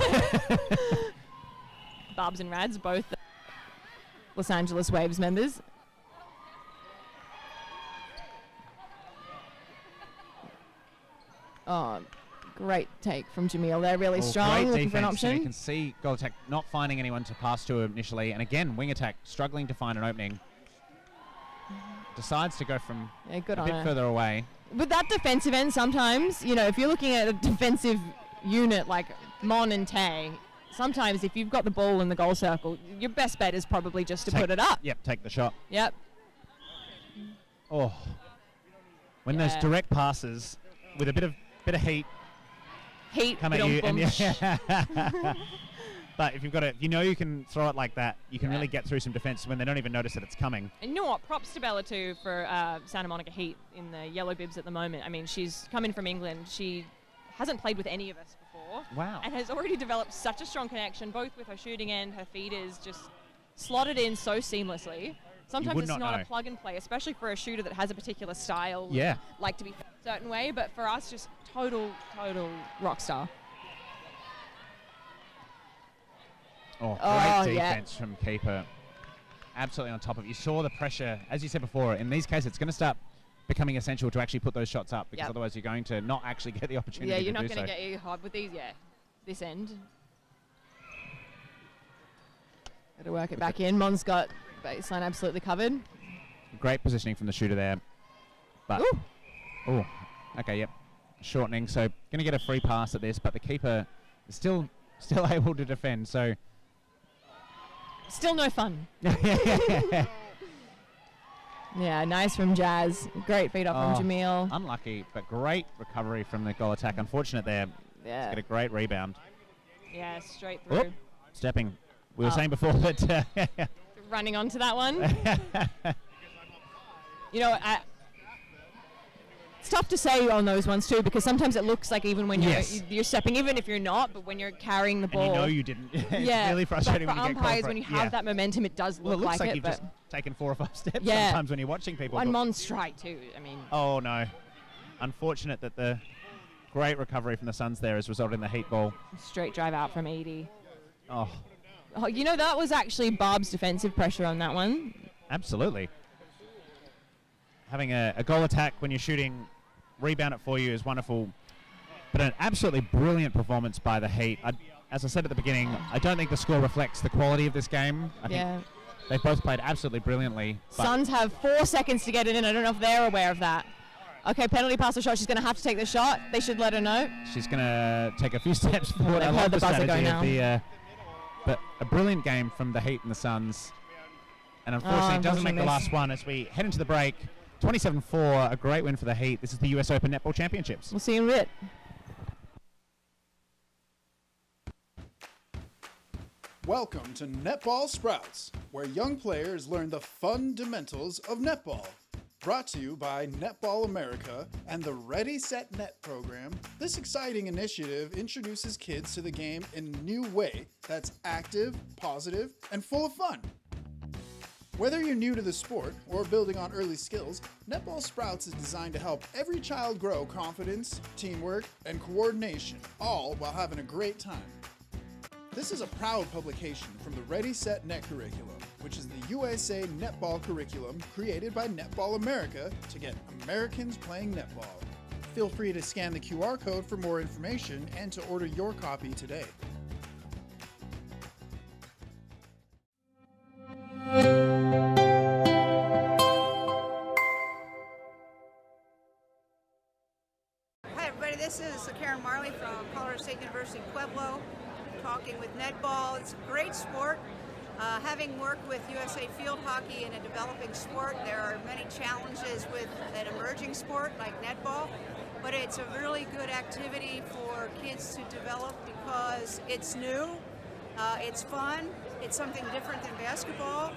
Barbs and Rads, both Los Angeles Waves members. Oh, great take from Jamil. They're really strong, great looking defense. for an option. You can see goal attack not finding anyone to pass to initially, and again, wing attack struggling to find an opening. Decides to go from a bit further away. With that defensive end, sometimes, if you're looking at a defensive unit like Mon and Tay, sometimes if you've got the ball in the goal circle, your best bet is probably just to put it up. Yep, take the shot. Yep. Oh. Those direct passes with a bit of heat come at you. But if you've got you can throw it like that, you can really get through some defense when they don't even notice that it's coming. And you know what? Props to Bella too for Santa Monica Heat in the yellow bibs at the moment. I mean, she's coming from England. She hasn't played with any of us before. Wow. And has already developed such a strong connection, both with her shooting and her feeders, just slotted in so seamlessly. Sometimes it's not a plug and play, especially for a shooter that has a particular style. Yeah. Like to be a certain way, but for us, just total rock star. Great defense from keeper. Absolutely on top of it. You saw the pressure, as you said before, in these cases, it's going to start becoming essential to actually put those shots up because otherwise you're going to not actually get the opportunity to do so. Yeah, you're not going to get your hard with these, this end. Got to work it back in. Mon's got baseline absolutely covered. Great positioning from the shooter there. But, shortening. So, going to get a free pass at this, but the keeper is still able to defend, so... Still no fun. Yeah, nice from Jazz. Great feed off from Jamil. Unlucky, but great recovery from the goal attack. Unfortunate there. Yeah. Get a great rebound. Yeah, straight through. Stepping. We were saying before that... running onto that one. It's tough to say on those ones too, because sometimes it looks like even when you're stepping, even if you're not, but when you're carrying the ball, and you didn't. It's really frustrating but for when you get umpires, when you have that momentum, it does look it looks like it. You've just taken 4 or 5 steps sometimes when you're watching people. One Mon strike too. I mean. Oh no! Unfortunate that the great recovery from the Suns there has resulted in the Heat ball. Straight drive out from Edie. Oh, that was actually Barb's defensive pressure on that one. Absolutely. Having a goal attack when you're shooting, rebound it for you is wonderful. But an absolutely brilliant performance by the Heat. as I said at the beginning, I don't think the score reflects the quality of this game. I think they've both played absolutely brilliantly. Suns have 4 seconds to get it in. I don't know if they're aware of that. Okay, penalty pass or shot. She's going to have to take the shot. They should let her know. She's going to take a few steps forward. I They've love heard the the buzzer go strategy now. of but a brilliant game from the Heat and the Suns. And unfortunately, it doesn't make the last one as we head into the break. 27-4, a great win for the Heat. This is the US Open Netball Championships. We'll see you in a bit. Welcome to Netball Sprouts, where young players learn the fundamentals of netball. Brought to you by Netball America and the Ready Set Net program, this exciting initiative introduces kids to the game in a new way that's active, positive, and full of fun. Whether you're new to the sport or building on early skills, Netball Sprouts is designed to help every child grow confidence, teamwork, and coordination, all while having a great time. This is a proud publication from the Ready Set Net curriculum, which is the USA Netball curriculum created by Netball America to get Americans playing netball. Feel free to scan the QR code for more information and to order your copy today. Hi everybody, this is Karen Marley from Colorado State University Pueblo, talking with netball. It's a great sport. Having worked with USA Field Hockey in a developing sport, there are many challenges with an emerging sport like netball, but it's a really good activity for kids to develop because it's new, it's fun, it's something different than basketball,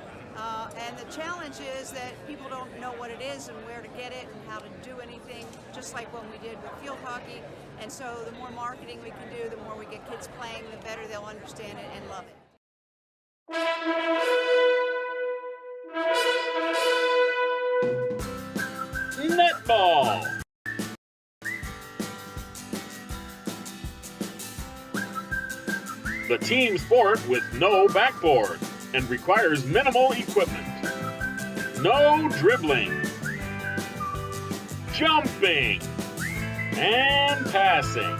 and the challenge is that people don't know what it is and where to get it and how to do anything, just like what we did with field hockey. And so the more marketing we can do, the more we get kids playing, the better they'll understand it and love it. Netball. The team sport with no backboard and requires minimal equipment. No dribbling, jumping, and passing.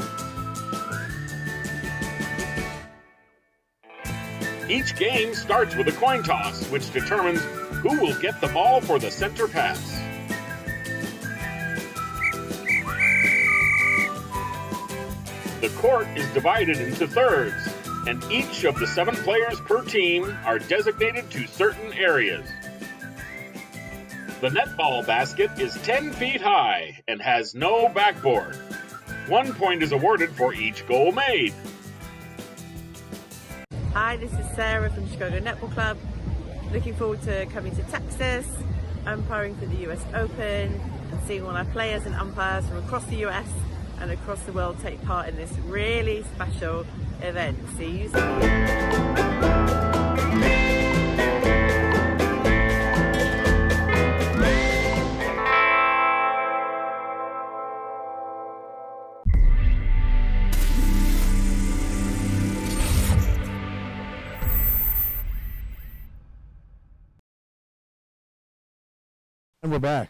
Each game starts with a coin toss, which determines who will get the ball for the center pass. The court is divided into thirds, and each of the 7 players per team are designated to certain areas. The netball basket is 10 feet high and has no backboard. 1 point is awarded for each goal made. Hi, this is Sarah from Chicago Netball Club. Looking forward to coming to Texas, umpiring for the US Open, and seeing all our players and umpires from across the US and across the world take part in this really special event. See you soon. And we're back.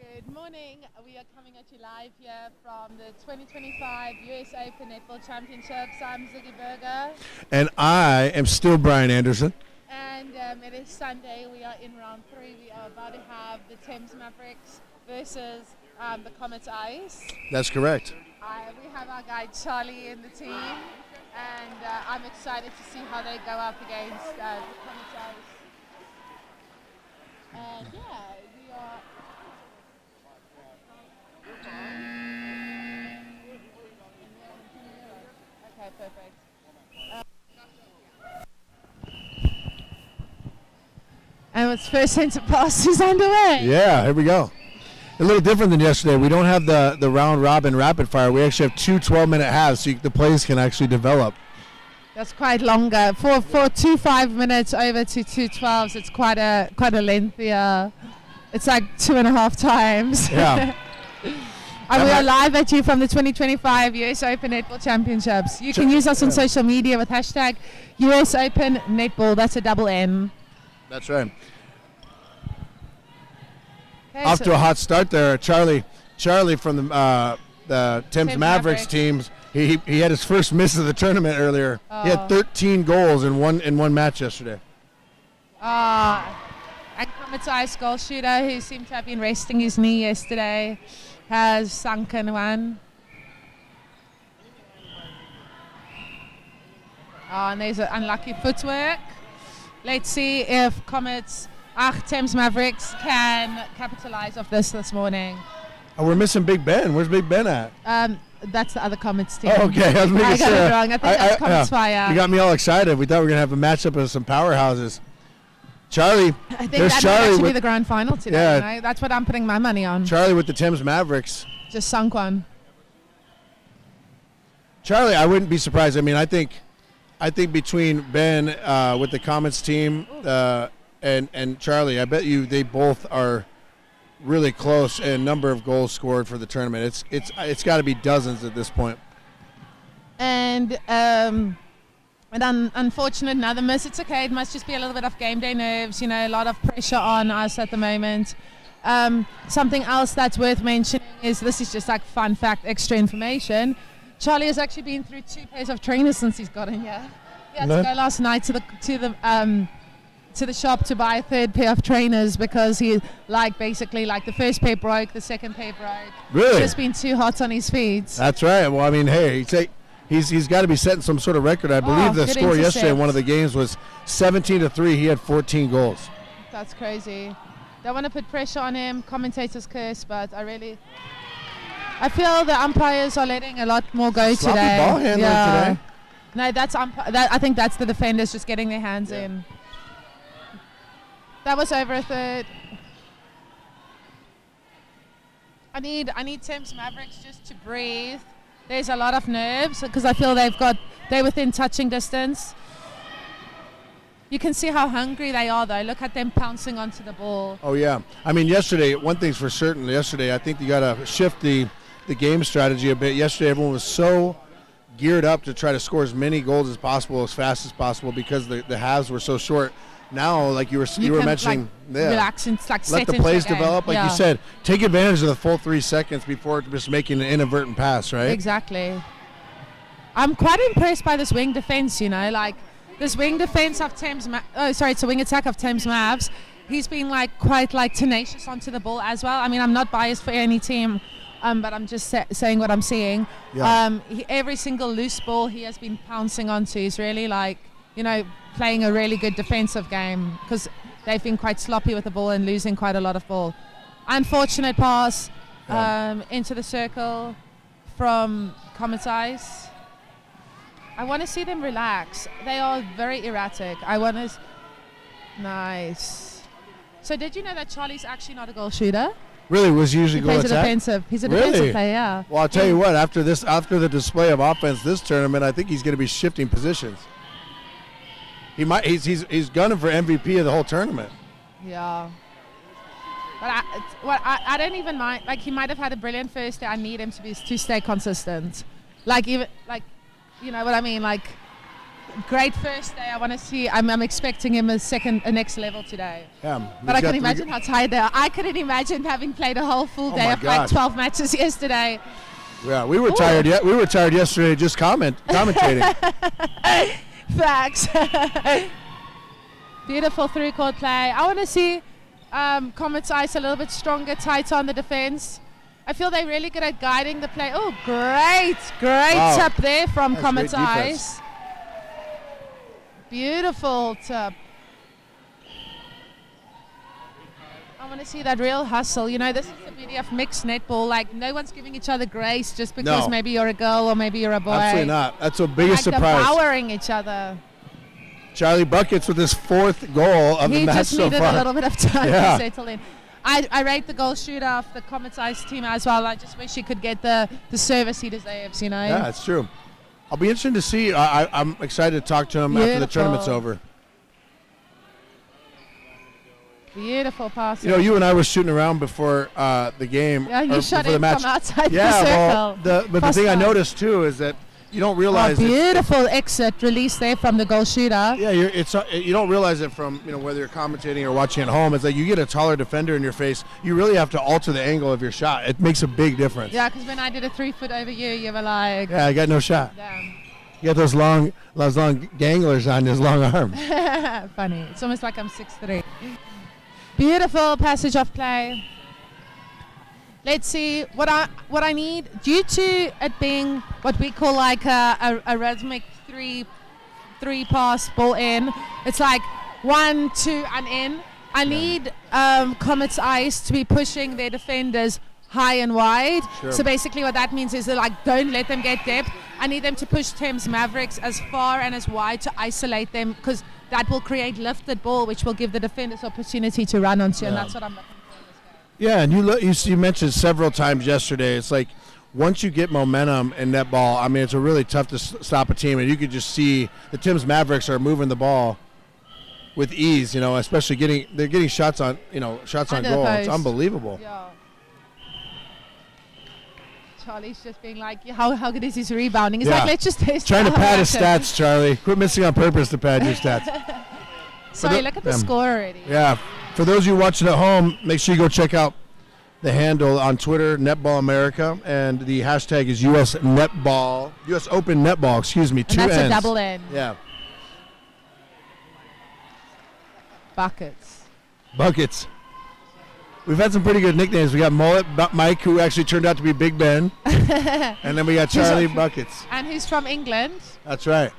Good morning. We are coming at you live here from the 2025 US Open Netball Championships. I'm Ziggy Berger. And I am still Brian Anderson. And it is Sunday. We are in round 3. We are about to have the Thames Mavericks versus the Comets Ice. That's correct. We have our guy Charlie in the team. And I'm excited to see how they go up against the Comets Ice. And yeah, we are. Okay, perfect. And its first center pass is underway. Yeah, here we go. A little different than yesterday. We don't have the round robin rapid fire. We actually have 2 12-minute halves, so the plays can actually develop. That's quite longer. For 2 5 minutes over to 2 12s, it's quite a lengthier. It's like 2.5 times. Yeah. And we are live at you from the 2025 US Open Netball Championships. You can use us on social media with hashtag US Open Netball. That's a double N. That's right. Okay, Off to a hot start there. Charlie from the Thames Mavericks teams He had his first miss of the tournament earlier. He had 13 goals in one match yesterday. And Comets Ice goal shooter, who seemed to have been resting his knee yesterday, has sunken one. And there's an unlucky footwork. Let's see if Comets, Thames Mavericks, can capitalize off this morning. Oh, we're missing Big Ben. Where's Big Ben at? That's the other Comets team. Oh, okay. I got it wrong. I think that's Comets Fire. You got me all excited. We thought we were going to have a matchup of some powerhouses. Charlie. I think that might actually be the grand final today. Yeah. You know? That's what I'm putting my money on. Charlie with the Thames Mavericks. Just sunk one. Charlie, I wouldn't be surprised. I mean, I think between Ben with the Comets team and Charlie, I bet you they both are really close in number of goals scored for the tournament. It's got to be dozens at this point. And unfortunate another miss. It's okay. It must just be a little bit of game day nerves. You know, a lot of pressure on us at the moment. Something else that's worth mentioning is this is just like fun fact, extra information. Charlie has actually been through 2 pairs of trainers since he's got in here. He had to go last night to the shop to buy a 3rd pair of trainers because he basically the first pair broke, the second pair broke. Really? He's just been too hot on his feet. That's right. Well, I mean, hey, he's got to be setting some sort of record. I believe the score yesterday in one of the games was 17-3. He had 14 goals. That's crazy. Don't want to put pressure on him. Commentators curse, but I feel the umpires are letting a lot more go Sloppy today. Ball handling today. No, I think that's the defenders just getting their hands in. That was over a third. I need Thames Mavericks just to breathe. There's a lot of nerves because I feel they're within touching distance. You can see how hungry they are though. Look at them pouncing onto the ball. Oh yeah. I mean, yesterday, one thing's for certain. Yesterday, I think you got to shift the game strategy a bit. Yesterday, everyone was so geared up to try to score as many goals as possible, as fast as possible, because the halves were so short. Now, like you were mentioning, relax and let the plays develop. Like you said, take advantage of the full 3 seconds before just making an inadvertent pass, right? Exactly. I'm quite impressed by this wing defense. You know, this wing defense of Thames. It's a wing attack of Thames Mavs. He's been quite tenacious onto the ball as well. I mean, I'm not biased for any team. But I'm just saying what I'm seeing. Yeah. Every single loose ball he has been pouncing onto is really playing a really good defensive game because they've been quite sloppy with the ball and losing quite a lot of ball. Unfortunate pass into the circle from Comets Ice. I want to see them relax. They are very erratic. Nice. So did you know that Charlie's actually not a goal shooter? Really, was usually goal attack? Defensive. He's a defensive player, yeah. Well, I'll tell you what, after the display of offense this tournament, I think he's going to be shifting positions. He's gunning for MVP of the whole tournament. Yeah. But I don't even mind. He might have had a brilliant first day. I need him to stay consistent. You know what I mean? Great first day. I want to see. I'm expecting him a next level today. Yeah. But I can imagine how tired they are. I couldn't imagine having played a whole full day of 12 matches yesterday. Yeah, we were tired. We were tired yesterday just commentating. Facts. Beautiful 3-court play. I want to see Comets Ice a little bit stronger, tighter on the defense. I feel they're really good at guiding the play. Oh, great tip there from Comets Ice. Beautiful tip. I want to see that real hustle. You know, this is the beauty of mixed netball. No one's giving each other grace just because maybe you're a girl or maybe you're a boy. Absolutely not. That's the biggest surprise. Devouring each other. Charlie Buckets with his 4th goal of the match so far. He just needed a little bit of time to settle in. I rate the goal shooter of the Comets Ice team as well. I just wish he could get the service he deserves, you know. Yeah, it's true. I'll be interested to see. I'm excited to talk to him after the tournament's over. Beautiful pass. You know, you and I were shooting around before the game. Yeah, you shot it from outside the circle. But the thing I noticed too is that you don't realize beautiful exit release there from the goal shooter. Yeah, you don't realize it from whether you're commentating or watching at home. It's like you get a taller defender in your face, you really have to alter the angle of your shot. It makes a big difference. Yeah, because when I did a 3-foot over you were like, yeah, I got no shot. Damn. You got those long ganglers on his long arm. Funny. It's almost like I'm 6'3". Beautiful passage of play. Let's see what I need, due to it being what we call like a rhythmic three pass ball in. It's like 1, 2 and in. I need Comets Ice to be pushing their defenders high and wide. Sure. So basically what that means is they're like, don't let them get depth. I need them to push Thames Mavericks as far and as wide to isolate them, because that will create lifted ball, which will give the defenders opportunity to run onto, and that's what I'm looking for. Yeah, and you mentioned several times yesterday, it's like once you get momentum in netball, I mean, it's really tough to stop a team, and you could just see the Thames Mavericks are moving the ball with ease, especially getting shots on goal. It's unbelievable. Yeah. Charlie's just being like, how good is his rebounding? He's like, let's just test trying to pad his stats, Charlie. Quit missing on purpose to pad your stats. Sorry, look at the score already. Yeah. For those of you watching at home, make sure you go check out the handle on Twitter, Netball America, and the hashtag is US Open Netball, excuse me, 2 and that's N's. a double N. Yeah. Buckets. We've had some pretty good nicknames. We got Mullet Mike, who actually turned out to be Big Ben. And then we got Charlie Buckets. And he's from England. That's right.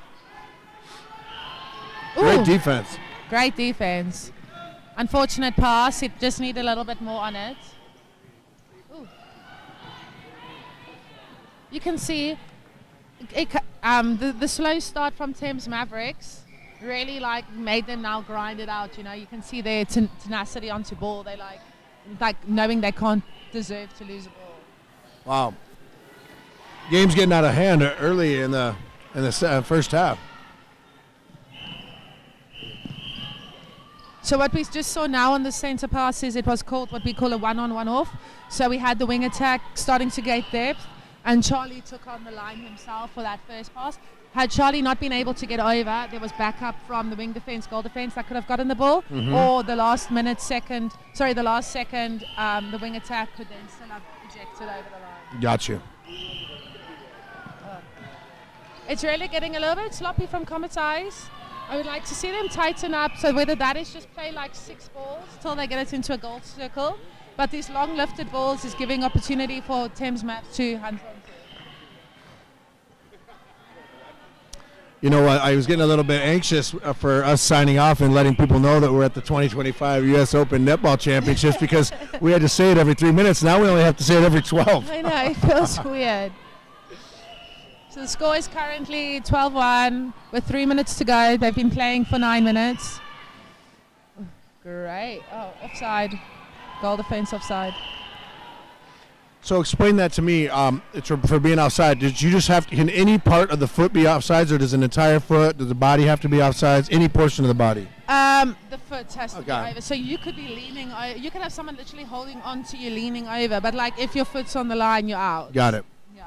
Ooh. Great defense. Unfortunate pass. It just needed a little bit more on it. Ooh. You can see the slow start from Thames Mavericks really made them now grind it out. You can see their tenacity onto ball. They like knowing they can't deserve to lose a ball. Wow. Game's getting out of hand early in the first half. So what we just saw now on the center pass is it was called what we call a one-on, one-off. So we had the wing attack starting to get depth, and Charlie took on the line himself for that first pass. Had Charlie not been able to get over, there was backup from the wing defense, goal defense that could have gotten the ball, or the last second, the wing attack could then still have ejected over the line. Got you. It's really getting a little bit sloppy from Comets Eyes. I would like to see them tighten up, so whether that is just play like 6 balls till they get it into a goal circle, but these long lifted balls is giving opportunity for Thames Maps to hunt on. You know what? I was getting a little bit anxious for us signing off and letting people know that we're at the 2025 U.S. Open Netball Championships because we had to say it every 3 minutes. Now we only have to say it every 12. I know, it feels weird. So the score is currently 12-1 with 3 minutes to go. They've been playing for 9 minutes. Great. Oh, offside. Goal defense offside. So explain that to me. It's for being offside. Did you just have to, can any part of the foot be offsides, or does an entire foot, does the body have to be offsides? Any portion of the body? The foot has to be over. So you could be leaning over. You could have someone literally holding on to you, leaning over. But like if your foot's on the line, you're out. Got it. Yeah.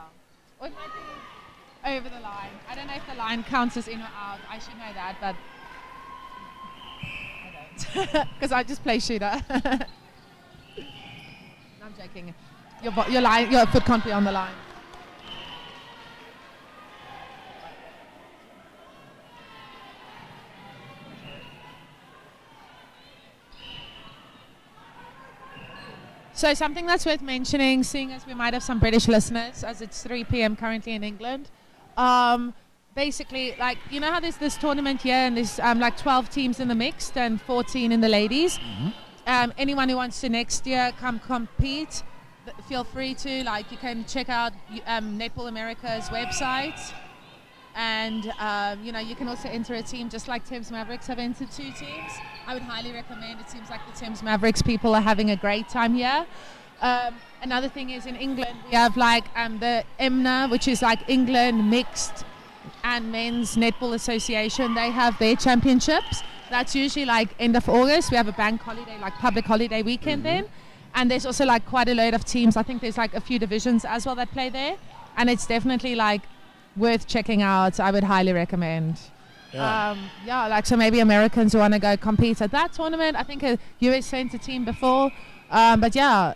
Or it might be over the line. I don't know if the line counts as in or out. I should know that, but I don't. Because I just play shooter. No, I'm joking. Your foot can't be on the line. So something that's worth mentioning, seeing as we might have some British listeners, as it's 3 p.m. currently in England. Basically, like, you know how there's this tournament here and there's like 12 teams in the mixed and 14 in the ladies? Mm-hmm. Anyone who wants to next year come compete, feel free to. Like, you can check out Netball America's website, and you can also enter a team just like Thames Mavericks have entered 2 teams. I would highly recommend. It seems like the Thames Mavericks people are having a great time here. Another thing is in England we have like the EMNA, which is like England Mixed and Men's Netball Association. They have their championships. That's usually like end of August. We have a bank holiday, like public holiday weekend then. And there's also like quite a load of teams. I think there's like a few divisions as well that play there. And it's definitely like worth checking out. I would highly recommend. Yeah. Like so maybe Americans who want to go compete at that tournament. I think a US sent a team before. But yeah,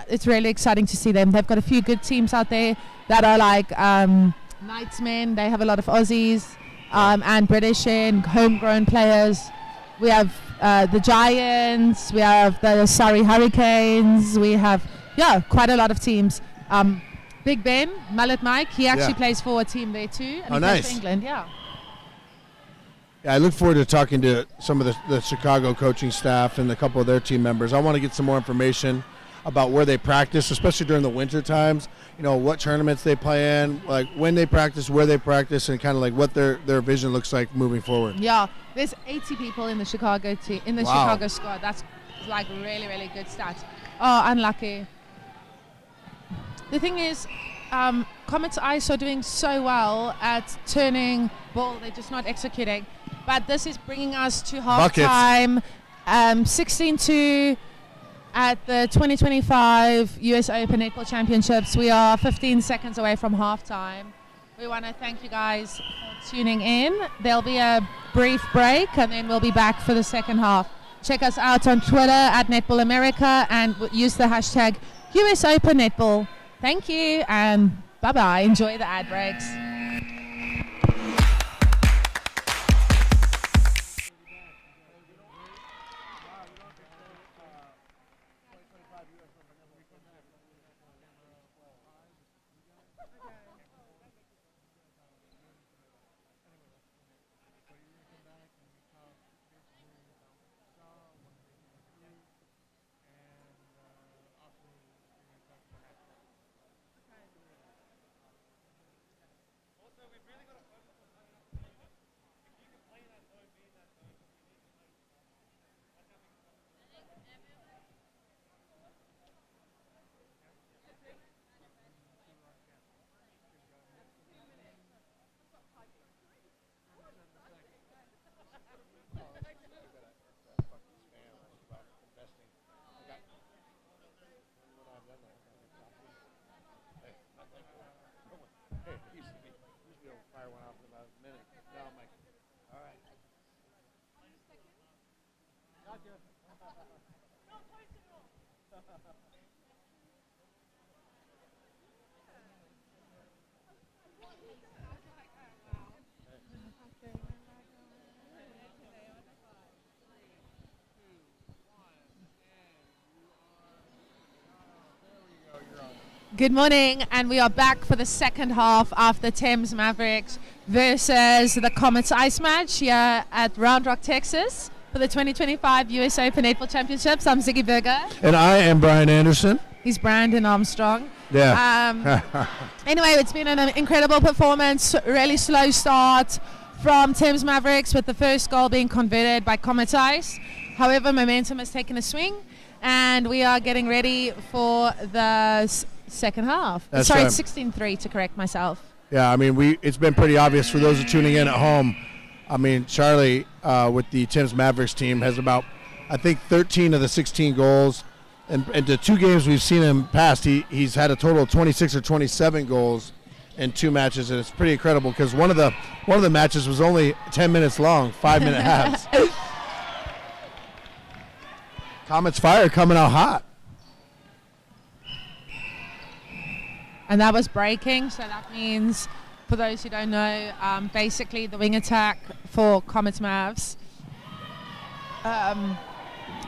it's really exciting to see them. They've got a few good teams out there that are like Knightsmen. They have a lot of Aussies and British and homegrown players. We have the Giants. We have the Surrey Hurricanes. We have, quite a lot of teams. Big Ben, Mullet Mike, he actually plays for a team there too. And he plays for England, Yeah, I look forward to talking to some of the Chicago coaching staff and a couple of their team members. I want to get some more information about where they practice, especially during the winter times. You know, what tournaments they play in, like when they practice, where they practice, and kind of like what their vision looks like moving forward. Yeah, there's 80 people in the Chicago team, in the Chicago squad. That's like really, really good stats. Oh, unlucky. The thing is, Comets Ice are doing so well at turning ball. They're just not executing. But this is bringing us to halftime. 16-2 at the 2025 US Open Netball Championships. We are 15 seconds away from halftime. We want to thank you guys for tuning in. There'll be a brief break and then we'll be back for the second half. Check us out on Twitter at Netball America and use the hashtag US Open Netball. Thank you and bye-bye. Enjoy the ad breaks. Good morning, and we are back for the second half of the Thames Mavericks versus the Comets Ice match here at Round Rock, Texas for the 2025 US Open Netball Championships. I'm Ziggy Berger. And I am Brian Anderson. He's Brandon Armstrong. Yeah. Anyway, it's been an incredible performance, really slow start from Thames Mavericks with the first goal being converted by Comets Ice. However, momentum has taken a swing and we are getting ready for the second half. That's Sorry, right. it's 16-3 to correct myself. Yeah, I mean, it's been pretty obvious for those who are tuning in at home. I mean, Charlie with the Thames Mavericks team has about, I think, 13 of the 16 goals. And the two games we've seen him pass, he's had a total of 26 or 27 goals in two matches, and it's pretty incredible because one of the matches was only 10 minutes long, 5-minute halves. Comets Fire coming out hot. And that was breaking, so that means, for those who don't know, basically the wing attack for Comets Mavs.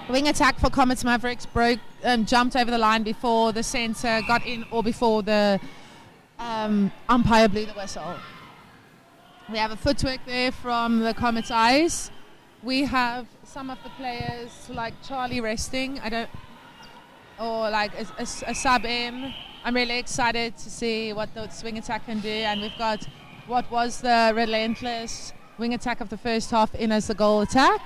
Wing attack for Comets Mavericks jumped over the line before the center got in or before the umpire blew the whistle. We have a footwork there from the Comets Ice. We have some of the players like Charlie resting, or like a sub in. I'm really excited to see what the swing attack can do, and we've got what was the relentless wing attack of the first half in as the goal attack.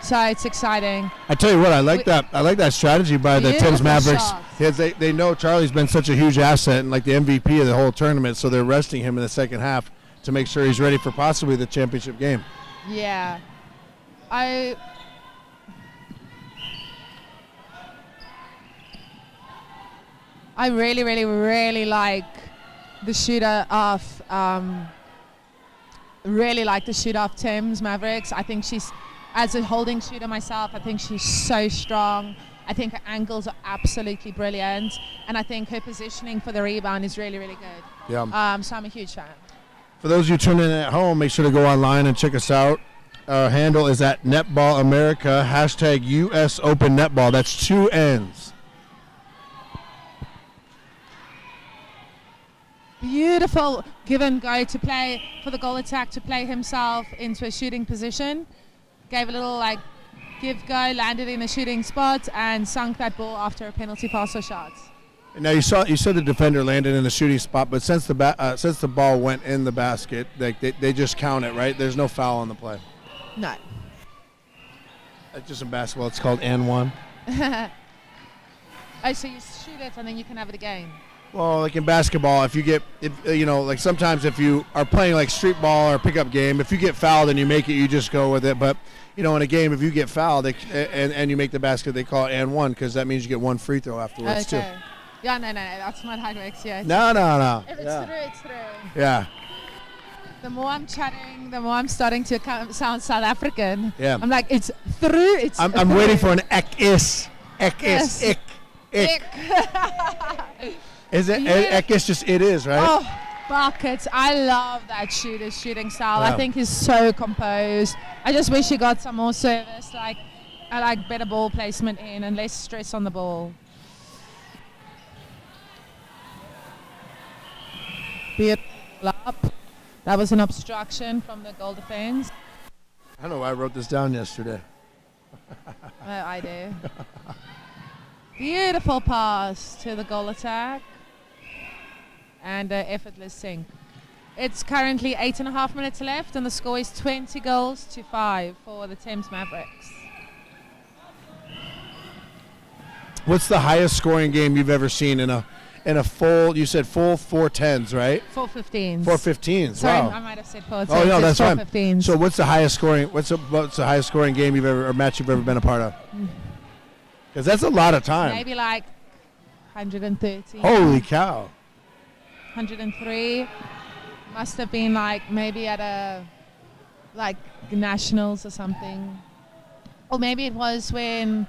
So it's exciting. I tell you what, I like that strategy by the Thames Mavericks. Yes, they know Charlie's been such a huge asset and like the MVP of the whole tournament, so they're resting him in the second half to make sure he's ready for possibly the championship game. Yeah. I really, really, really like the shooter of really like the shooter of Thames Mavericks. I think she's, as a holding shooter myself, I think she's so strong. I think her angles are absolutely brilliant, and I think her positioning for the rebound is really, really good. Yeah. So I'm a huge fan. For those of you tuning in at home, make sure to go online and check us out. Our handle is at Netball America, hashtag US Open Netball. That's 2 N's. Beautiful give and go to play for the goal attack, to play himself into a shooting position. Gave a little like give go, landed in a shooting spot, and sunk that ball after a penalty pass or shot. Now you said the defender landed in the shooting spot, but since the ball went in the basket, they just count it, right? There's no foul on the play. No. It's just in basketball, it's called and one. Oh, so you shoot it and then you can have it again. Well, like in basketball, like sometimes if you are playing like street ball or pickup game, if you get fouled and you make it, you just go with it. But in a game, if you get fouled and you make the basket, they call it and one, because that means you get one free throw afterwards too. Yeah, no, that's not how it works. Yeah. No. If it's through, it's through. Yeah. The more I'm chatting, the more I'm starting to sound South African. Yeah. I'm like, it's through. I'm waiting for an ek is. Ek is. Ik. Is it? Yeah. Ek is just it is, right? Oh, buckets. I love that shooting style. Yeah. I think he's so composed. I just wish he got some more service. I like better ball placement in and less stress on the ball. Up. That was an obstruction from the goal defense. I don't know why I wrote this down yesterday. I do. Beautiful pass to the goal attack. And effortless sink. It's currently 8.5 minutes left, and the score is 20-5 for the Thames Mavericks. What's the highest scoring game you've ever seen in a full? You said full 4-10s, right? 4-15s. 4-15s. Sorry, wow. I might have said 4-10s. Oh no, that's fine. 4-15s. So what's the highest scoring? What's the highest scoring game you've ever, or match you've ever been a part of? Because that's a lot of time. Maybe like 130. Holy cow. 103. Must have been like maybe at a nationals or something. Or maybe it was when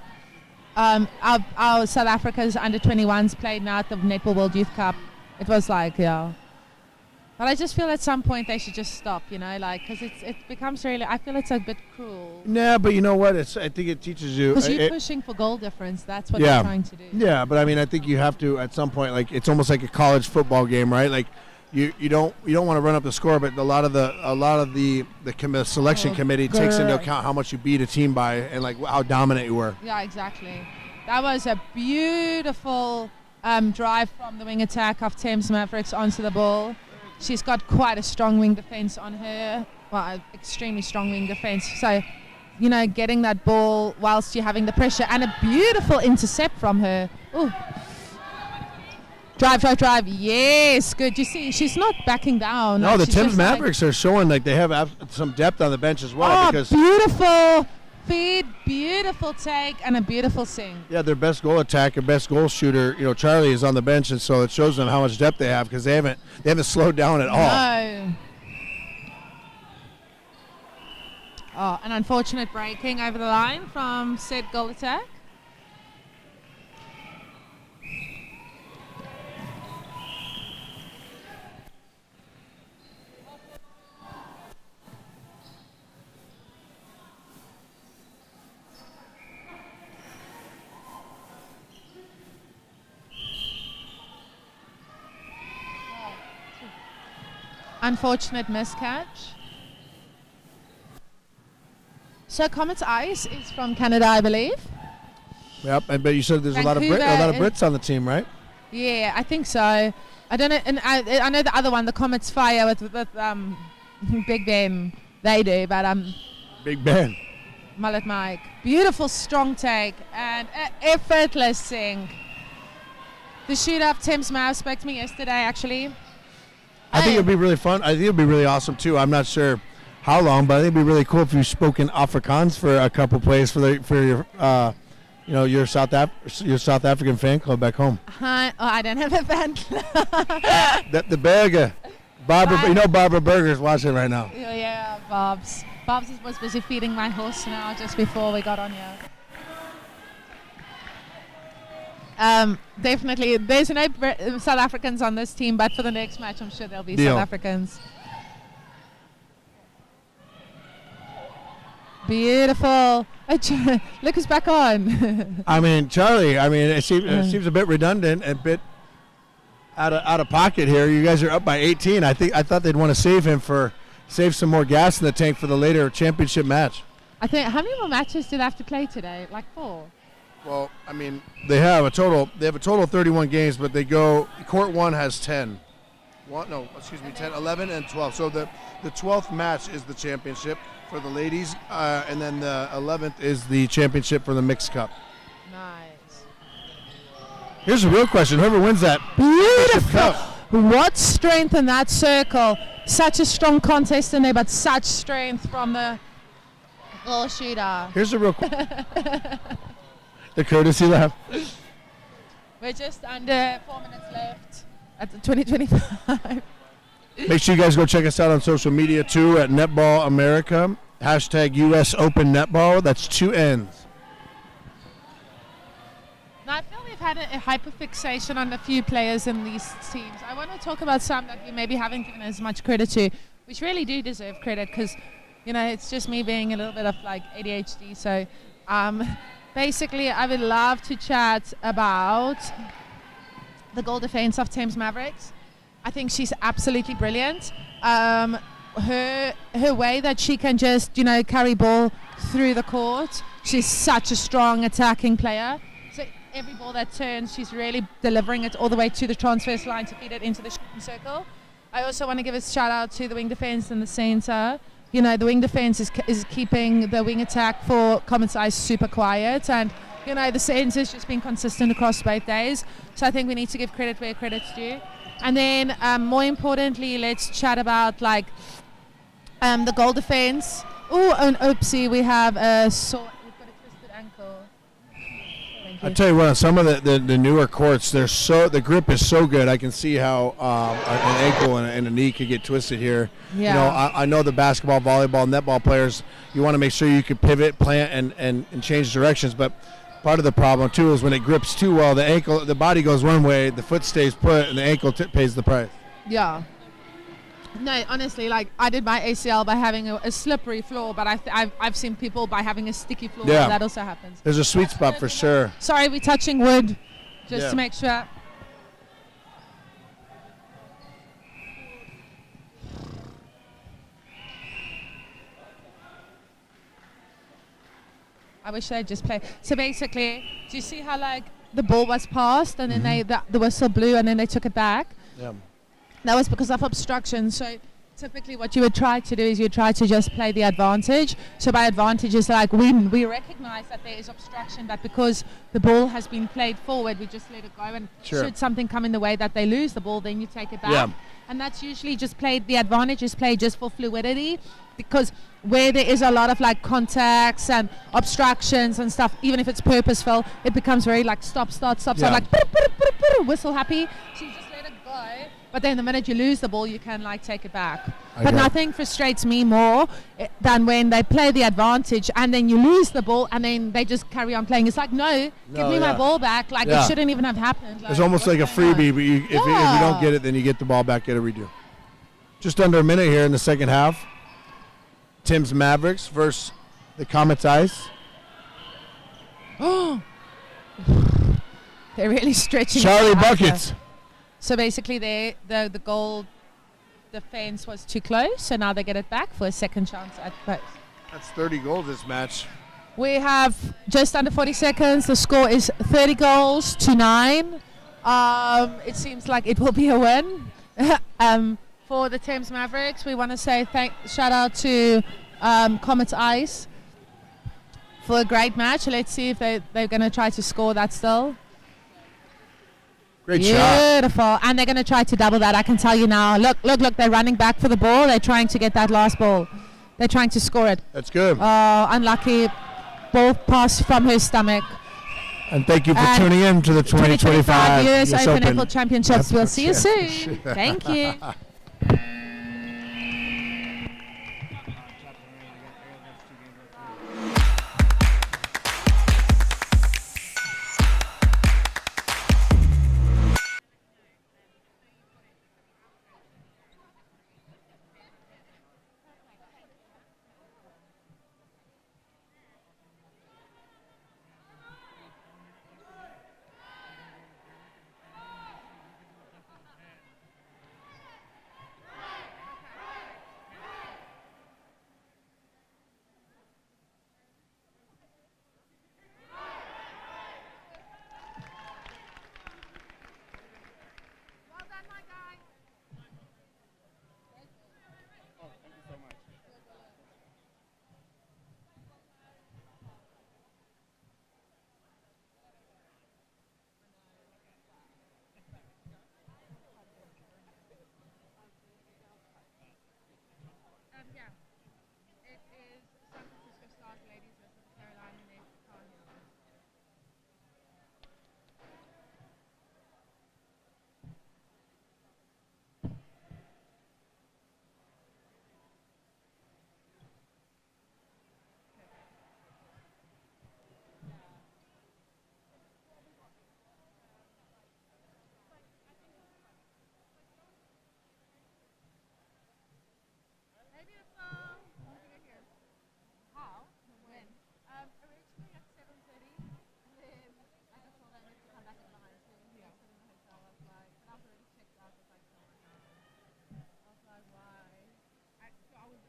our South Africa's under-21s played now at the Netball World Youth Cup. It was yeah. But I just feel at some point they should just stop, because it becomes really, I feel it's a bit cruel. Nah, but you know what? I think it teaches you. Because you're pushing for goal difference. That's what they're trying to do. Yeah, but I mean, I think you have to, at some point, it's almost like a college football game, right? Like, you don't want to run up the score, but a lot of the selection committee takes into account how much you beat a team by and how dominant you were. Yeah, exactly. That was a beautiful drive from the wing attack of Thames Mavericks onto the ball. She's got quite a strong wing defense on her. Well, extremely strong wing defense. So, getting that ball whilst you're having the pressure, and a beautiful intercept from her. Ooh. Drive. Yes, good. You see, she's not backing down. No, the Thames Mavericks are showing they have some depth on the bench as well. Oh, beautiful feed, beautiful take, and a beautiful sing. Yeah, their best goal attacker, best goal shooter, Charlie, is on the bench, and so it shows them how much depth they have, because they haven't slowed down at all. No. Oh, an unfortunate breaking over the line from said goal attack. Unfortunate miscatch. So Comets Ice is from Canada, I believe. Yep, but you said there's a lot of Brits on the team, right? Yeah, I think so. I don't know, and I know the other one, the Comets Fire with Big Ben. They do, but Big Ben. Mullet Mike, beautiful strong take and effortless sink. The shooter of Thames Mav spoke to me yesterday, actually. I think it'd be really fun. I think it'd be really awesome too. I'm not sure how long, but I think it'd be really cool if you spoke in Afrikaans for a couple plays for your South African fan club back home. I don't have a fan club. The Berger, Barbara. Barbara Berger's watching right now. Yeah. Bob's was busy feeding my horse now just before we got on here. Definitely, there's no South Africans on this team, but for the next match, I'm sure there'll be South Africans. Beautiful. Look who's back on. I mean, Charlie, it seems a bit redundant, a bit out of pocket here. You guys are up by 18. I thought they'd want to save some more gas in the tank for the later championship match. I think, how many more matches do they have to play today? Like 4? Well, I mean, they have a total of 31 games, but court 1 has 10. 10, 11, and 12. So the 12th match is the championship for the ladies, and then the 11th is the championship for the mixed cup. Nice. Here's a real question. Whoever wins that Beautiful. cup. What strength in that circle. Such a strong contest in there, but such strength from the goal shooter. Here's a real the courtesy laugh. We're just under 4 minutes left at the 2025. Make sure you guys go check us out on social media too at Netball America. #US Open Netball. That's 2 N's. Now, I feel we've had a hyperfixation on a few players in these teams. I want to talk about some that we maybe haven't given as much credit to, which really do deserve credit because, it's just me being a little bit of like ADHD. So, basically, I would love to chat about the goal defense of Thames Mavericks. I think she's absolutely brilliant. Her way that she can just, carry ball through the court. She's such a strong attacking player. So every ball that turns, she's really delivering it all the way to the transverse line to feed it into the shooting circle. I also want to give a shout out to the wing defense in the center. The wing defense is keeping the wing attack for Comets Ice super quiet, and the center's just been consistent across both days. So I think we need to give credit where credit's due. And then more importantly, let's chat about the goal defense. Oh, and oopsie, we have we've got a twisted ankle. I tell you what, on some of the newer courts, the grip is so good. I can see how an ankle and a knee could get twisted here. Yeah. I know the basketball, volleyball, netball players. You want to make sure you can pivot, plant, and change directions. But part of the problem too is when it grips too well, the body goes one way, the foot stays put, and the ankle pays the price. Yeah. No, honestly, I did my ACL by having a slippery floor, but I've seen people by having a sticky floor. Yeah. That also happens. There's a sweet spot for sure. Sorry, we're touching wood, just to make sure. I wish they'd just play. So basically, do you see how the ball was passed and then the whistle blew and then they took it back? Yeah. That was because of obstruction. So typically what you would try to do is you try to just play the advantage. So by advantage is we recognize that there is obstruction, but because the ball has been played forward, we just let it go. And should something come in the way that they lose the ball, then you take it back. Yeah. And that's usually just played, the advantage is played just for fluidity, because where there is a lot of contacts and obstructions and stuff, even if it's purposeful, it becomes very stop, start, stop, start, whistle happy. So you just let it go. But then the minute you lose the ball, you can take it back. But nothing frustrates me more than when they play the advantage and then you lose the ball and then they just carry on playing. It's give me my ball back. It shouldn't even have happened. It's almost like a freebie, but if you don't get it, then you get the ball back, get a redo. Just under a minute here in the second half. Tim's Mavericks versus the Comets Ice. Oh, they're really stretching. Charlie Buckets. So basically, the goal defense was too close, so now they get it back for a second chance at post. That's 30 goals this match. We have just under 40 seconds. The score is 30 goals to 9. It seems like it will be a win. For the Thames Mavericks, we want to say shout out to Comets Ice for a great match. Let's see if they're going to try to score that still. Great shot. Beautiful. And they're going to try to double that, I can tell you now. Look, they're running back for the ball. They're trying to get that last ball. They're trying to score it. That's good. Unlucky. Ball pass from her stomach. And thank you for tuning in to the 2025 US Open Netball Championships. We'll see you soon. Thank you. Yeah. It is San Francisco Stars ladies versus Carolina Nets Tar Heels. Maybe it's how? When? Originally at 7:30, then I just told them to come back at 9. So we were sitting in the hotel. I was like, and I was already checked out. I was like, oh my god. I was like, why? So I was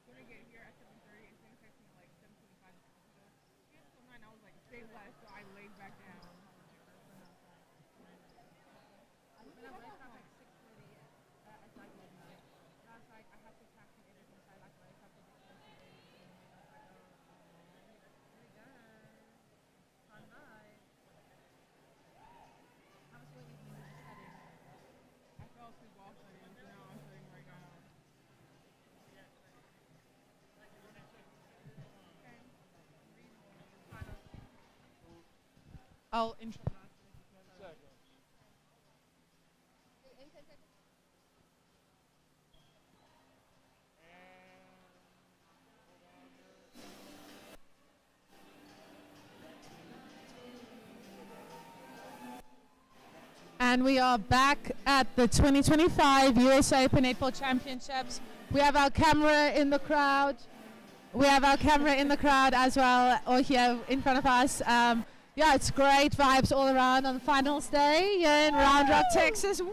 gonna get here at 7:30. It's gonna take me like 7:45 to go. Until 9, I was like, stay less. So I laid back down. Then I woke up at 6:30 at like midnight. And I was like, I have to pack and everything. So I like woke up a bit closer to 8 a.m. And I was like, oh, here we go. Fun night. How was your evening with the studying? I fell asleep while studying, so now I'm studying right now. Okay. I'll intro that. And we are back at the 2025 US Open Netball Championships. We have our camera in the crowd. We have our camera in the crowd as well, or here in front of us. Yeah, it's great vibes all around on the finals day here in Round Rock, Texas. Woo!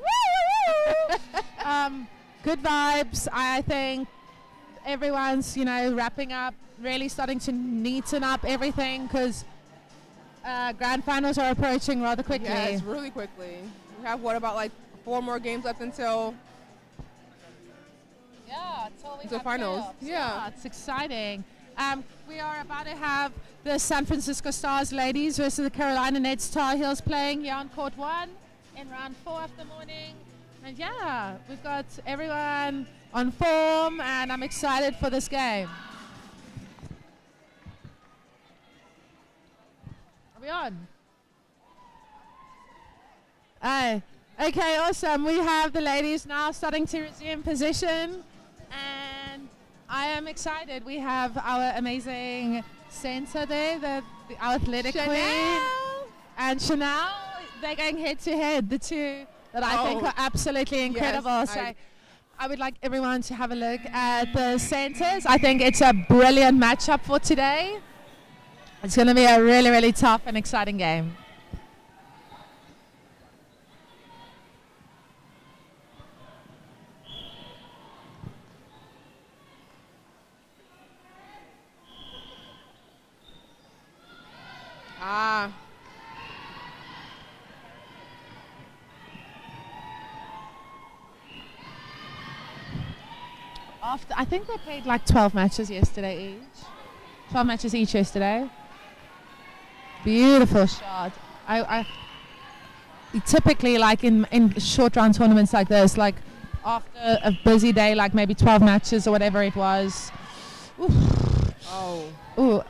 Good vibes. I think everyone's, wrapping up, really starting to neaten up everything because grand finals are approaching rather quickly. Yes, really quickly. We have about like 4 more games left until until finals. Playoffs. Yeah, it's exciting. We are about to have the San Francisco Stars ladies versus the Carolina Nets Tar Heels playing here on court 1 in round 4 of the morning. And yeah, we've got everyone on form, and I'm excited for this game. Are we on? Okay, awesome. We have the ladies now starting to resume position, and I am excited. We have our amazing center there, the athletic queen, and Chanel. They're going head to head, the two that I think are absolutely incredible. Yes, I would like everyone to have a look at the centers. I think it's a brilliant matchup for today. It's going to be a really, really tough and exciting game. I think they played like 12 matches yesterday each. 12 matches each yesterday. Beautiful shot. I typically, like in short round tournaments like this, like after a busy day, like maybe 12 matches or whatever it was. Ooh,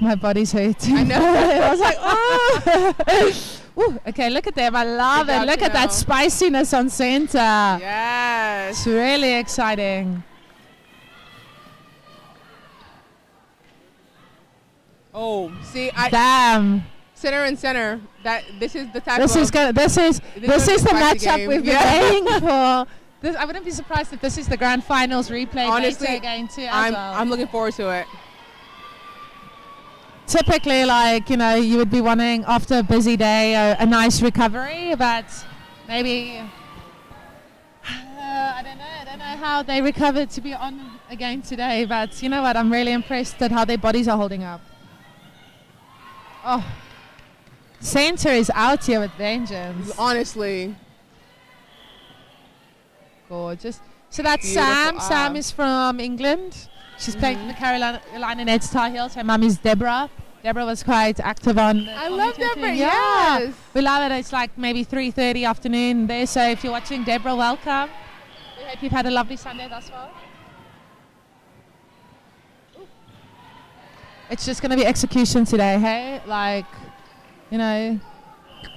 my body's hurting. I know. I was like, oh. Okay, look at them. I love it. Look at that spiciness on center. Yes. It's really exciting. Oh, see, damn. Center and center. This is the type This is the matchup game. we've been waiting for. I wouldn't be surprised if this is the grand finals replay. Honestly, later again too. I'm looking forward to it. Typically, like, you would be wanting after a busy day a nice recovery, but maybe I don't know how they recovered to be on again today. But you know what? I'm really impressed at how their bodies are holding up. Oh, center is out here with vengeance. Honestly. Gorgeous. So that's Beautiful. Sam. Sam is from England. She's playing for the Carolina Nets Tar Heels. Her mum is Deborah. Deborah was quite active on. I love Deborah. Yeah. Yes. We love it. It's like maybe 3:30 afternoon there. So if you're watching, Deborah, welcome. We hope you've had a lovely Sunday thus far. It's just going to be execution today, hey? Like, you know,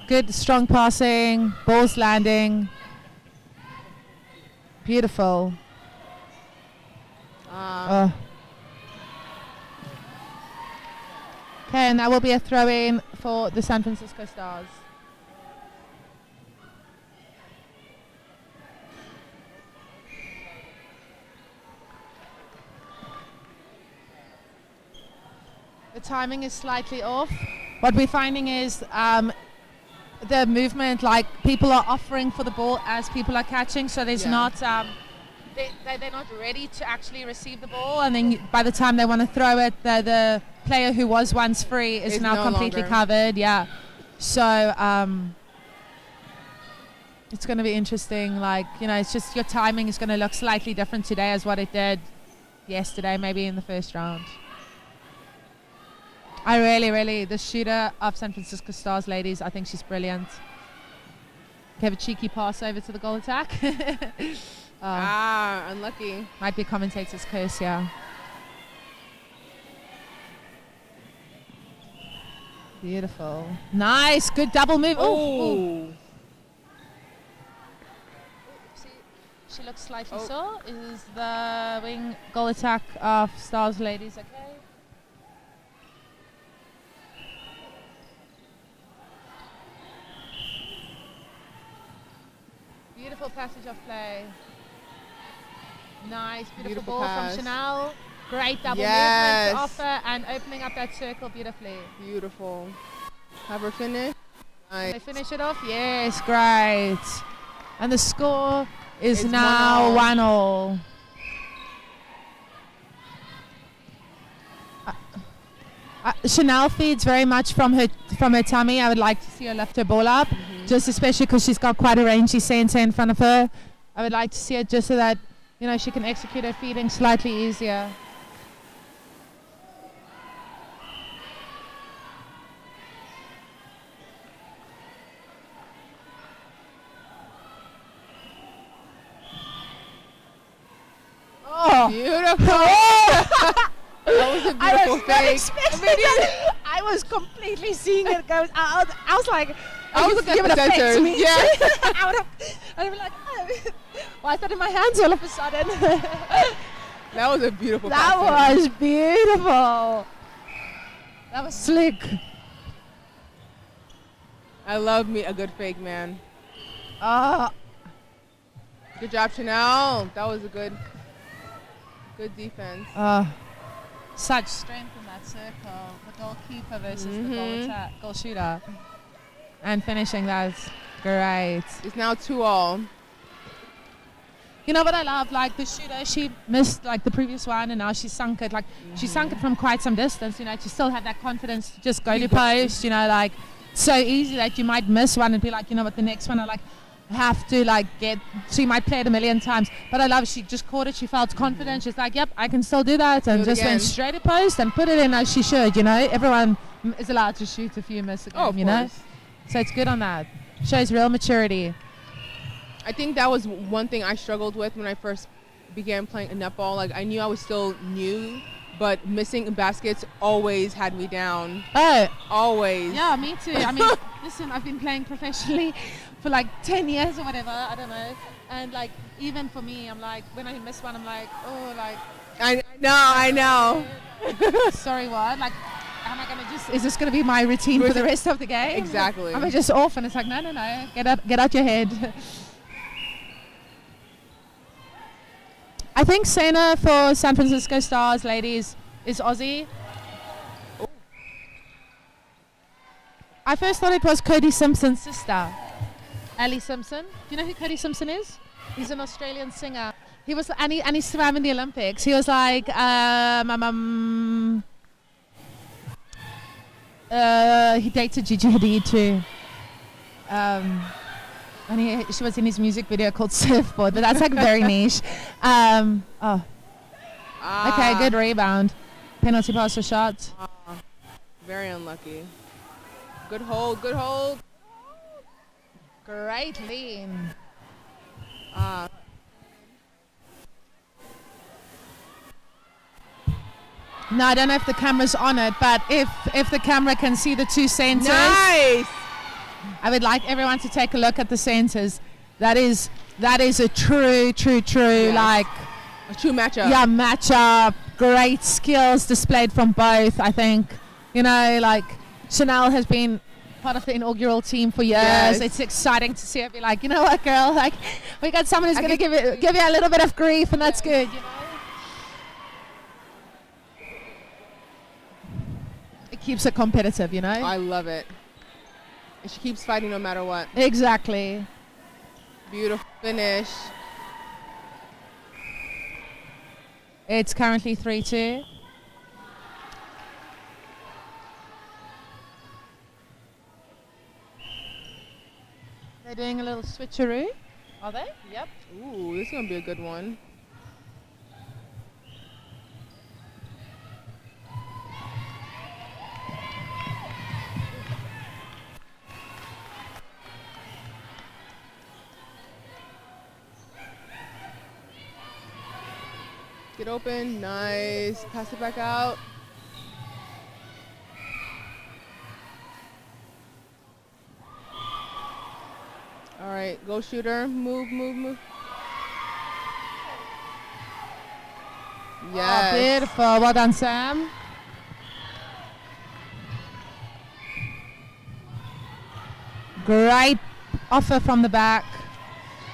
good, strong passing, balls landing. Beautiful. Okay, and that will be a throw-in for the San Francisco Stars. The timing is slightly off. What we're finding is the movement, like people are offering for the ball as people are catching, so there's not they're not ready to actually receive the ball, and then by the time they want to throw it, the player who was once free is now completely covered. Yeah, so it's going to be interesting. Like, you know, it's just your timing is going to look slightly different today as what it did yesterday, maybe in the first round. I really, the shooter of San Francisco Stars, ladies, I think she's brilliant. Have a cheeky pass over to the goal attack. Unlucky. Might be a commentator's curse, yeah. Beautiful. Nice, good double move. Oh. She looks slightly sore. Is the wing goal attack of Stars, ladies, okay? Beautiful passage of play. Nice, beautiful ball pass from Chanel. Great double movement to offer and opening up that circle beautifully. Beautiful. Have her finish. Nice. They finish it off? Yes, great. And the score is now 1-1. Chanel feeds very much from her tummy. I would like to see her lift her ball up, just especially because she's got quite a rangy center in front of her. I would like to see it just so that, you know, she can execute her feeding slightly easier. Oh, beautiful! That was a beautiful fake. I was completely seeing it go out. I was like, I was looking at the sensors. Me. Yeah. I would be like, oh. Why is that in my hands all of a sudden? That was a beautiful That pass. was beautiful. That was slick. I love me a good fake, man. Good job, Chanel. That was a good defense. Such strength in that circle. The goalkeeper versus the goal shooter. And finishing, that's great. It's now 2-2. You know what I love? Like the shooter, she missed like the previous one, and now she sunk it. Like she sunk it from quite some distance. You know, to still have that confidence to just go to post. You know, like so easy that you might miss one and be like, you know what, the next one I like have to like get. She might play it a million times, but I love she just caught it. She felt confident. She's like, yep, I can still do that, and just went straight to post and put it in as she should. You know, everyone is allowed to shoot a few miss a game. You know, so it's good on that. Shows real maturity. I think that was one thing I struggled with when I first began playing netball. Like I knew I was still new, but missing baskets always had me down. Always. Yeah, me too. I mean, listen, I've been playing professionally for like 10 years or whatever, I don't know. And like, even for me, I'm like, when I miss one, I'm like, oh, like. I know. Sorry, what? Like, am I going to is this going to be my routine for the rest of the game? Exactly. Am I just off? And it's like, no, get out your head. I think center for San Francisco Stars, ladies, is Aussie. I first thought it was Cody Simpson's sister, Ali Simpson. Do you know who Cody Simpson is? He's an Australian singer. He was and he swam in the Olympics. He was like he dated Gigi Hadid too. And she was in his music video called Surfboard, but that's like very niche. Okay, good rebound. Penalty pass or shot. Very unlucky. Good hold, good hold. Great lean. No, I don't know if the camera's on it, but if the camera can see the two centers. Nice! I would like everyone to take a look at the centers. That is a true, Yes. like... A true matchup. Yeah, matchup. Great skills displayed from both, I think. You know, like, Chanel has been part of the inaugural team for years. Yes. It's exciting to see her be like, you know what, girl? Like, we got someone who's going to give you a little bit of grief, and that's good, you know? It keeps it competitive, you know? I love it. And she keeps fighting no matter what. Exactly. Beautiful finish. It's currently 3-2. They're doing a little switcheroo. Are they? Yep. Ooh, this is going to be a good one. Get open, nice. Pass it back out. All right, go shooter. Move. Yes. Oh, beautiful. Well done, Sam. Great offer from the back.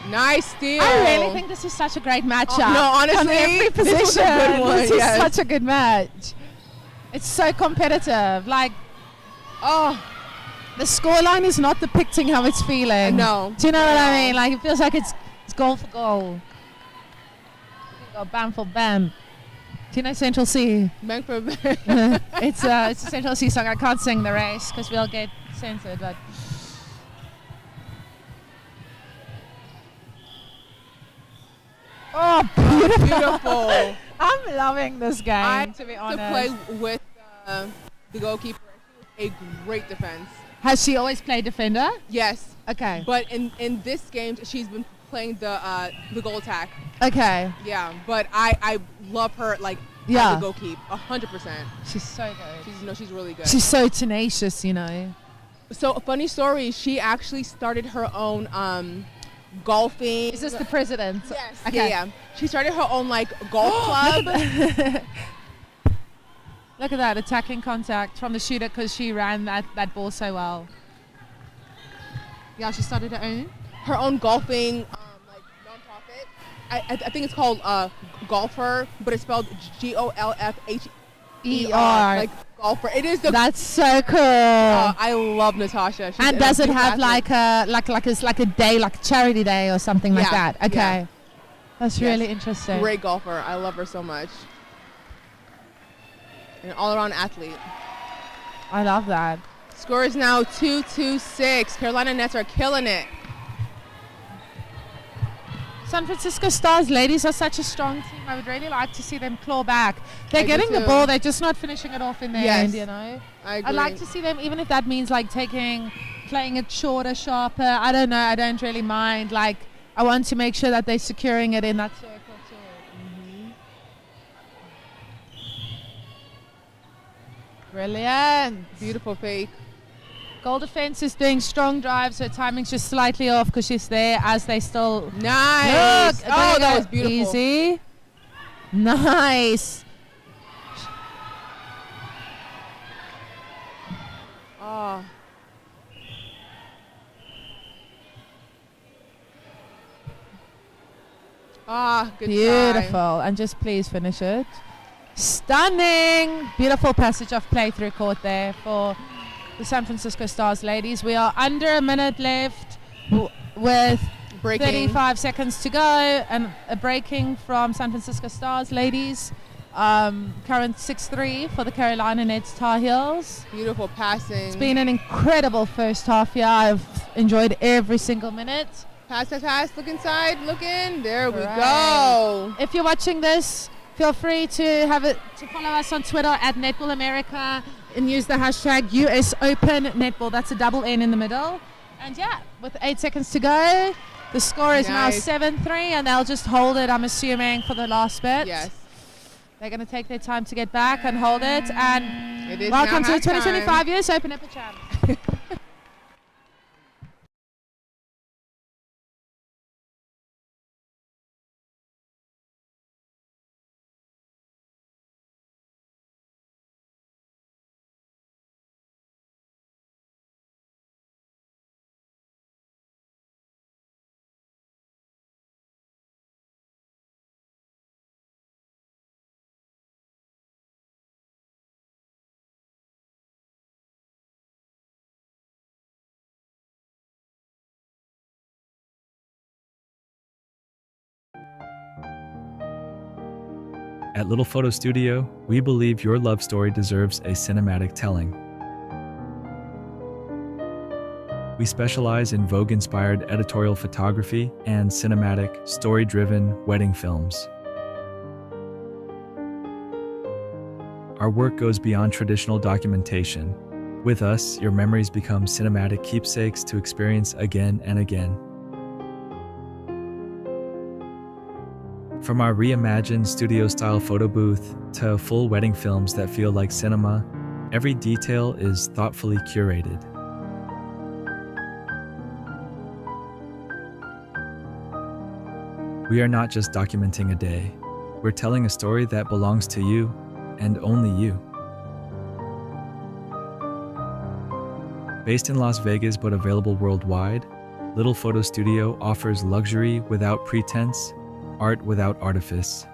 Nice steal. I really think this is such a great matchup. No, honestly, on every position. this was a good one, This yes. is such a good match. It's so competitive. Like, the scoreline is not depicting how it's feeling. No. Do you know what I mean? Like, it feels like it's goal for goal. Or bam for bam. Do you know Central C? Bang for bang. It's a Central C song. I can't sing the race because we'll get censored. But oh, beautiful! I'm loving this game. I to be to honest, play with the goalkeeper. She was a great defense. Has she always played defender? Yes. Okay. But in this game, she's been playing the goal attack. Okay. Yeah, but I love her like Yeah. as a goalkeeper, 100%. She's so good. She's really good. She's so tenacious, you know. So a funny story. She actually started her own golfing. Is this the president? Yes. Okay. Yeah. She started her own like golf club. Look at that, attacking contact from the shooter because she ran that ball so well. Yeah, she started her own golfing like nonprofit. I think it's called Golfer, but it's spelled GOLFHER. Like golfer. It is the. That's so cool. I love Natasha. She's And does it have fantastic. like a day, like a charity day or something like Yeah, that? Okay. yeah. That's Yes. really interesting. Great golfer. I love her so much. An all-around athlete. I love that. Score is now 2-6. Carolina Nets are killing it. San Francisco Stars ladies are such a strong team. I would really like to see them claw back. They're I do getting the too. ball. They're just not finishing it off in the Yes. end, you know. I agree. I'd like to see them, even if that means like playing it shorter, sharper. I don't know. I don't really mind. Like, I want to make sure that they're securing it in that circle too. Brilliant. Beautiful fake. Goal defense is doing strong drives. Her timing's just slightly off because she's there as they still. Nice. Look, Oh, there that you was go. beautiful. Easy. Nice. Oh. Good Beautiful. try. And just please finish it. Stunning. Beautiful passage of play through court there for the San Francisco Stars ladies. We are under a minute left with Breaking. 35 seconds to go, and a breaking from San Francisco Stars ladies. Current 6-3 for the Carolina Nets Tar Heels. Beautiful passing. It's been an incredible first half here. I've enjoyed every single minute. Pass. Look inside. Look in. There we Right. go. If you're watching this, feel free to follow us on Twitter at Netball America and use the hashtag US Open Netball. That's a double N in the middle. And yeah, with 8 seconds to go, the score is now Nice. 7-3, and they'll just hold it, I'm assuming, for the last bit. Yes. They're going to take their time to get back and hold it. And It is welcome now to the halftime. 2025 US Open Netball Champs. At Little Photo Studio, we believe your love story deserves a cinematic telling. We specialize in Vogue-inspired editorial photography and cinematic, story-driven wedding films. Our work goes beyond traditional documentation. With us, your memories become cinematic keepsakes to experience again and again. From our reimagined studio-style photo booth to full wedding films that feel like cinema, every detail is thoughtfully curated. We are not just documenting a day. We're telling a story that belongs to you and only you. Based in Las Vegas but available worldwide, Little Photo Studio offers luxury without pretense, art without artifice.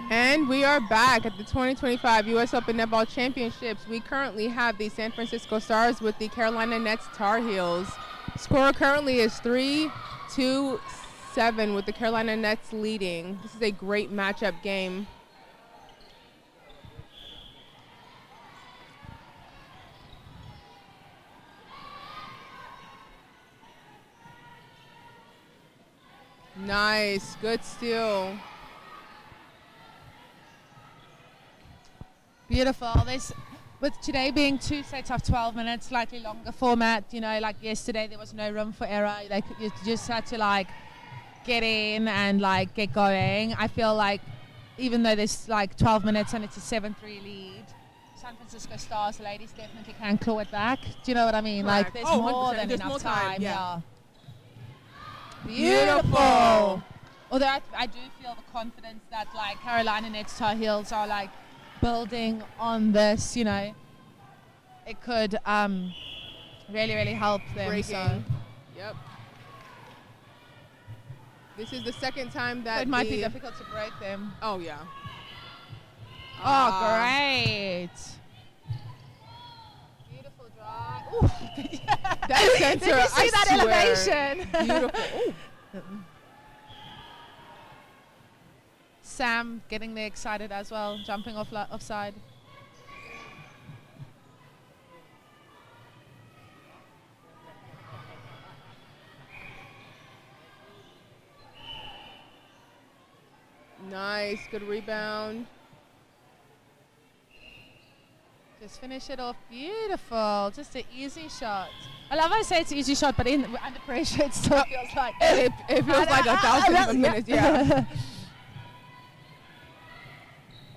And we are back at the 2025 U.S. Open Netball Championships. We currently have the San Francisco Stars with the Carolina Nets Tar Heels. Score currently is 3-2-7 with the Carolina Nets leading. This is a great matchup game. Nice, good steal. Beautiful. With today being 2 sets of 12 minutes, slightly longer format, you know, like yesterday there was no room for error. Like you just had to like get in and like get going. I feel like even though there's like 12 minutes and it's a 7-3 lead, San Francisco Stars ladies definitely can claw it back. Do you know what I mean? Correct. Like there's Oh, more 100%. than There's enough more time, Yeah. Beautiful. Beautiful. Although I do feel the confidence that like Carolina Nets Tar Heels are like building on this, you know, it could really, really help them. Breaking. So. Yep. This is the second time that It might be difficult to break them. Oh, yeah. Oh, great. Beautiful drive. Ooh. That center, Did you see that swear. elevation? Beautiful. Ooh. Sam getting there excited as well, jumping offside. Nice, good rebound. Just finish it off. Beautiful. Just an easy shot. I love how I say it's an easy shot, but under pressure it still feels like it feels like 1,000 minutes. Yeah.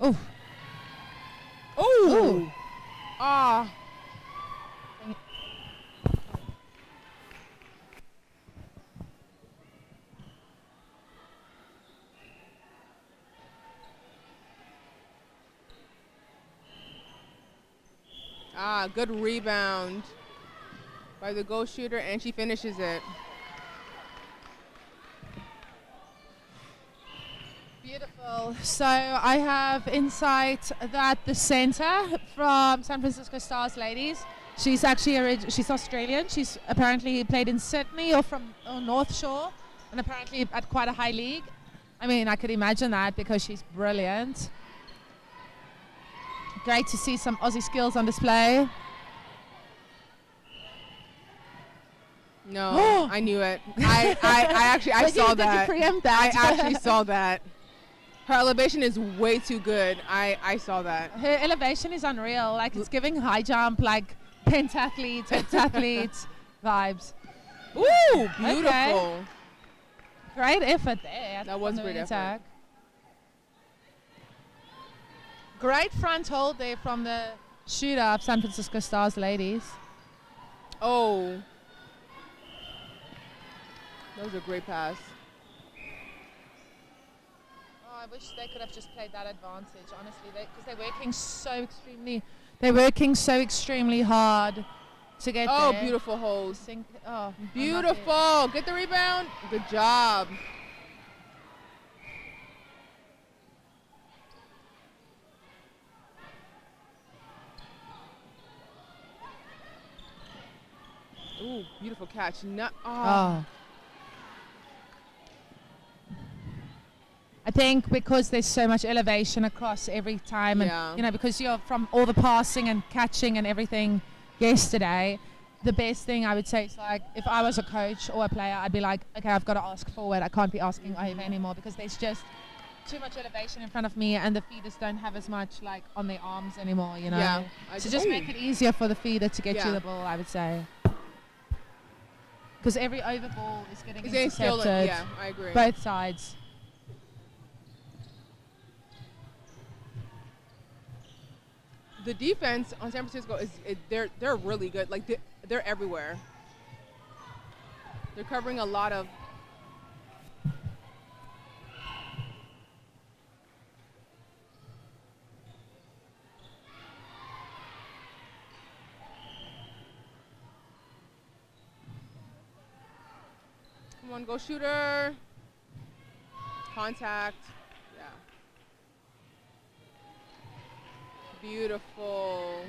Oh. Oh. Ah. Good rebound by the goal shooter, and she finishes it. Beautiful. So I have insight that the center from San Francisco Stars ladies, she's actually she's Australian. She's apparently played in Sydney or from North Shore, and apparently at quite a high league. I mean, I could imagine that because she's brilliant. Great to see some Aussie skills on display. No, I knew it. I saw that. Did you preempt that? I actually saw that. Her elevation is way too good. I saw that. Her elevation is unreal. Like, it's giving high jump, like pentathlete, heptathlete vibes. Ooh, beautiful. Okay. Great effort there. That was great effort. Great front hold there from the shooter of San Francisco Stars ladies. Oh. That was a great pass. Oh, I wish they could have just played that advantage, honestly, because they're working so extremely hard to get there. Oh, beautiful hold. Oh, beautiful. Get the rebound. Good job. Ooh, beautiful catch. Oh. I think because there's so much elevation across every time, and you know, because you're from all the passing and catching and everything yesterday, the best thing I would say is, like, if I was a coach or a player, I'd be like, okay, I've got to ask forward. I can't be asking over anymore because there's just too much elevation in front of me, and the feeders don't have as much like on their arms anymore, you know. Yeah. So just make it easier for the feeder to get you the ball, I would say. Because every over ball is getting intercepted. Yeah, I agree. Both sides. The defense on San Francisco they're really good. Like they're everywhere. They're covering a lot of. Come on, go shooter. Contact. Yeah. Beautiful.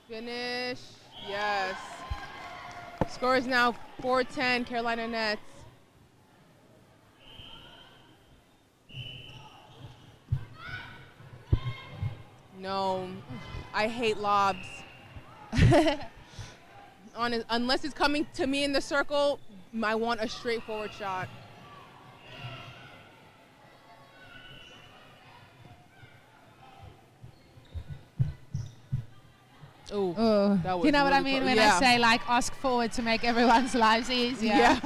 Finish. Yes. Score is now 4-10, Carolina Nets. No, I hate lobs. Unless it's coming to me in the circle, I want a straightforward shot. Oh, that was you know what I really mean close. when I say, like, ask forward to make everyone's lives easier. Yeah.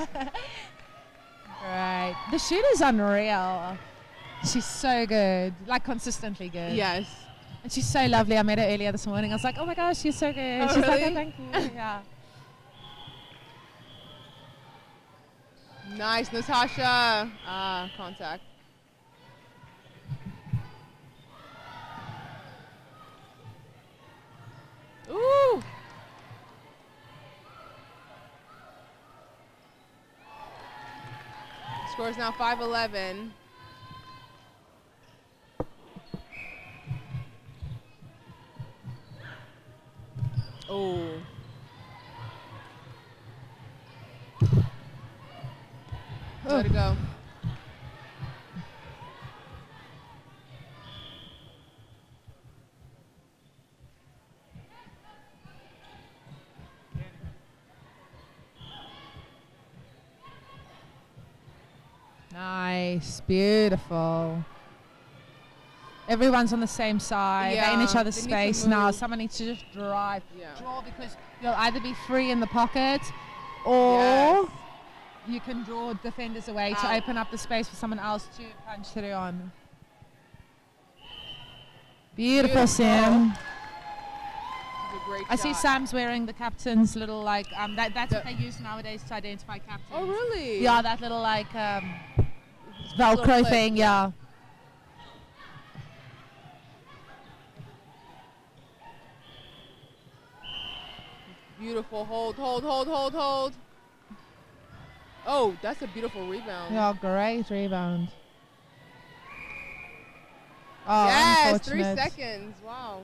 Right. The shooter's unreal. She's so good, like consistently good. Yes. And she's so lovely. I met her earlier this morning. I was like, oh my gosh, she's so good. Oh, She's really? like, oh, thank you. Yeah. Nice, Natasha. Contact. Ooh. Score is now 5-11. Oh. Let it go. Nice, beautiful. Everyone's on the same side. They're in each other's space now. Someone needs to just draw because you'll either be free in the pocket or you can draw defenders away to open up the space for someone else to punch through on. Beautiful, Sam. I see Sam's wearing the captain's little, like, that's what they use nowadays to identify captains. Oh, really? Yeah, that little, like, Velcro thing, yeah. Beautiful. Hold. Oh, that's a beautiful rebound. Yeah, great rebound. Oh, yes, 3 unfortunate. seconds. Wow.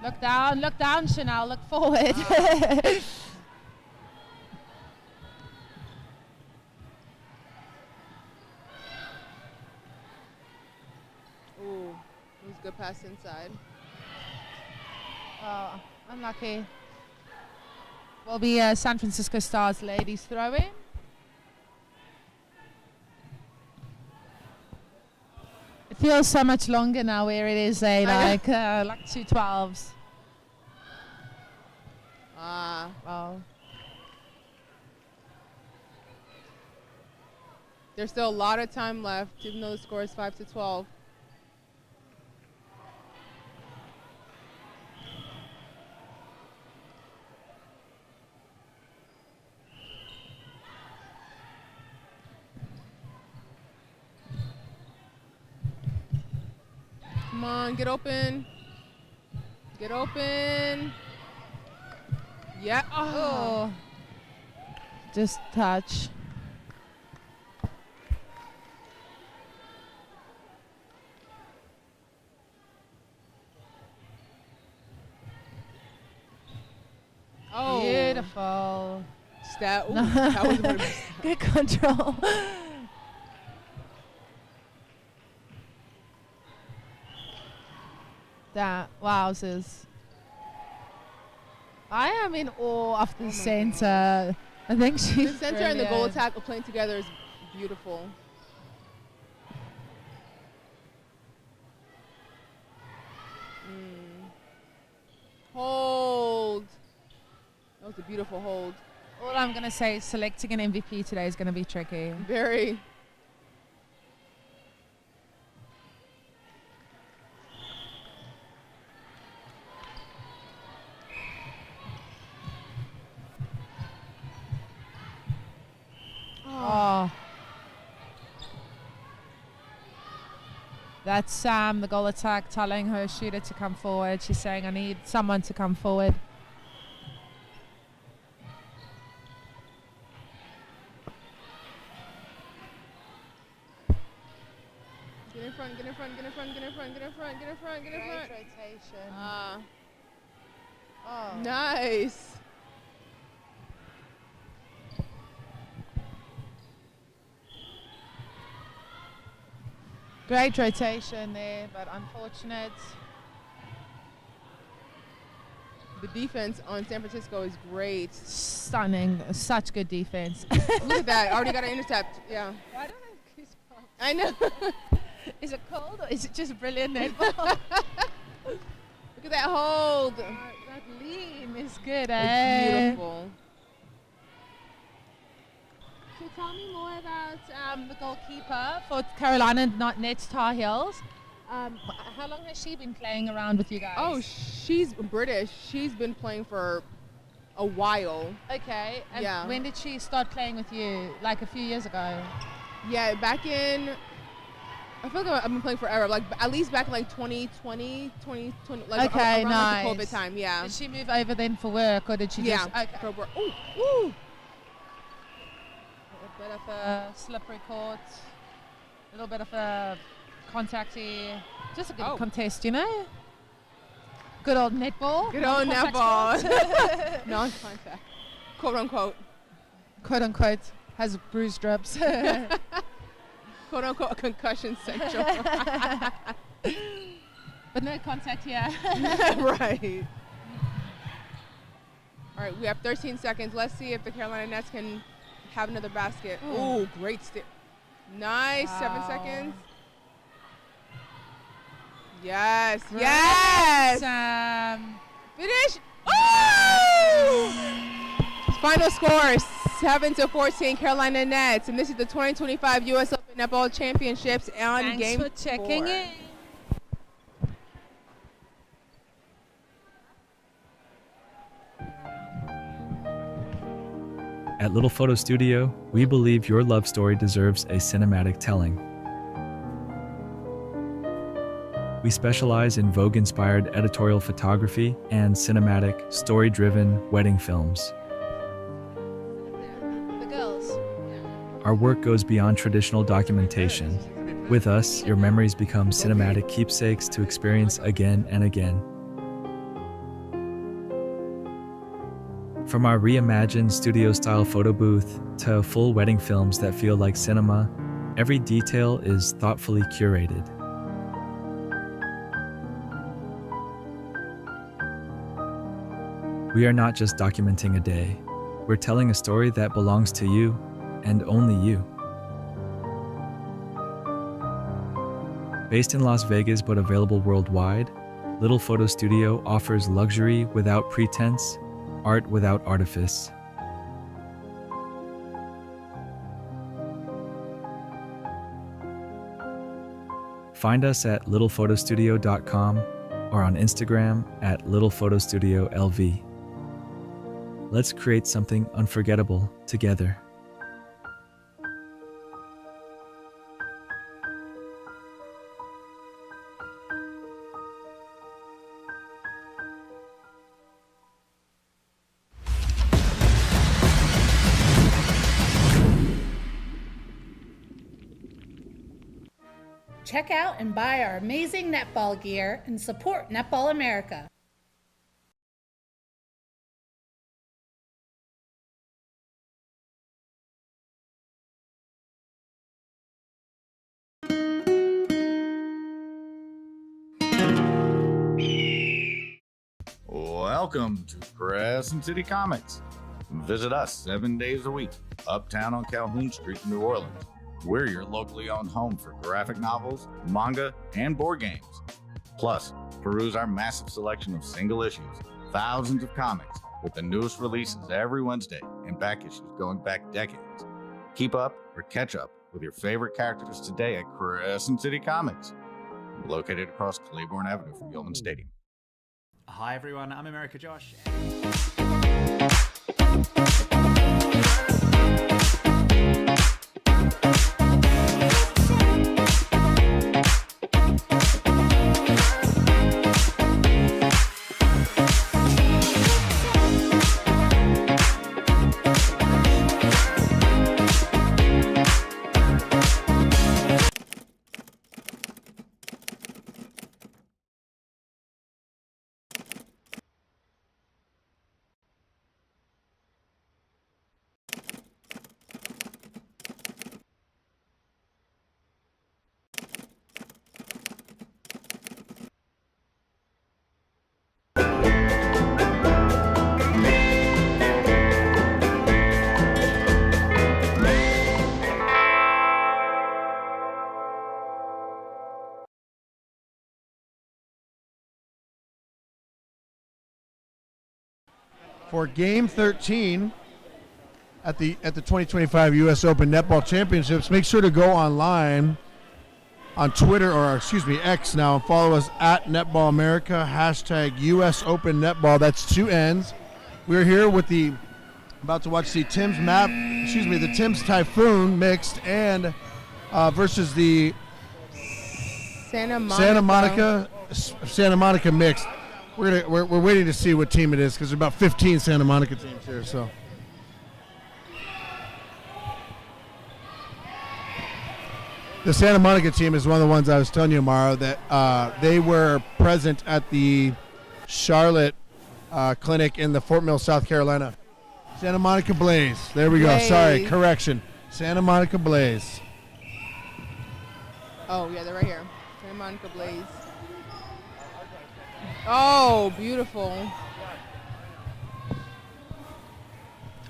Look down, Chanel, look forward. was a good pass inside. Oh, unlucky. Will be San Francisco Stars ladies throw-in. It feels so much longer now where it is like 2-12s. Well. There's still a lot of time left, even though the score is 5-12. Come on, get open. Get open. Yeah. Oh. Just touch. Oh. Beautiful. That was a bit good control. That wowzers. I am in awe of the center. I think she's the center and the goal attack playing together is beautiful. Hold. That was a beautiful hold. All I'm going to say is selecting an MVP today is going to be tricky. Very. Oh. That's the goal attack telling her shooter to come forward. She's saying, I need someone to come forward. Get in front, get in front, get in front, get in front, get in front, get in front, get in front. Great rotation. Oh. Nice. Great rotation there, but unfortunate. The defense on San Francisco is great. Stunning. Such good defense. Look at that. Already got an intercept. Yeah. I don't have goosebumps. I know. Is it cold or is it just brilliant netball? Look at that hold. That lean is good, It's beautiful. So tell me more about the goalkeeper for Carolina Nets Tar Heels. How long has she been playing around with you guys? Oh, she's British. She's been playing for a while. Okay. And yeah. When did she start playing with you? Like a few years ago? Yeah, back in, I feel like I've been playing forever. Like at least back in like 2020, like okay, around nice. like the COVID time, yeah. Did she move over then for work or did she just? Yeah, okay. for work. Ooh, ooh. A bit of a slippery court, a little bit of a contacty, just a good contest, you know? Good old netball. Good old netball. Non-contact. Quote unquote. Quote unquote. Has bruised ribs. Quote unquote concussion central. But no contact here. Right. All right, we have 13 seconds. Let's see if the Carolina Nets can have another basket. Ooh, great stick. Nice. Wow. 7 seconds. Yes. Great. Yes. Finish. Oh! Final score 7-14 Carolina Nets, and this is the 2025 U.S. Open Netball Championships on Thanks game for checking 4. in. At Little Photo Studio, we believe your love story deserves a cinematic telling. We specialize in Vogue-inspired editorial photography and cinematic, story-driven wedding films. The girls. Our work goes beyond traditional documentation. With us, your memories become cinematic keepsakes to experience again and again. From our reimagined studio-style photo booth to full wedding films that feel like cinema, every detail is thoughtfully curated. We are not just documenting a day, we're telling a story that belongs to you and only you. Based in Las Vegas but available worldwide, Little Photo Studio offers luxury without pretense, art without artifice. Find us at littlephotostudio.com or on Instagram at littlephotostudiolv. Let's create something unforgettable together. Check out and buy our amazing netball gear and support Netball America. Welcome to Crescent City Comics. Visit us 7 days a week, uptown on Calhoun Street in New Orleans. We're your locally owned home for graphic novels, manga, and board games. Plus, peruse our massive selection of single issues, thousands of comics, with the newest releases every Wednesday and back issues going back decades. Keep up or catch up with your favorite characters today at Crescent City Comics, located across Claiborne Avenue from Yeoman Stadium. Hi everyone, I'm America Josh. For Game 13 at the 2025 U.S. Open Netball Championships, make sure to go online on Twitter, or excuse me, X now, and follow us at Netball America, hashtag US Open Netball. That's 2 N's. We're here with about to watch the the Tim's Typhoon mixed and versus the Santa Monica mixed. We're waiting to see what team it is because there's about 15 Santa Monica teams here. So the Santa Monica team is one of the ones I was telling you, Amaro, that they were present at the Charlotte clinic in the Fort Mill, South Carolina. Santa Monica Blaze. There we go. Sorry, correction. Santa Monica Blaze. Oh yeah, they're right here. Santa Monica Blaze. Oh, beautiful.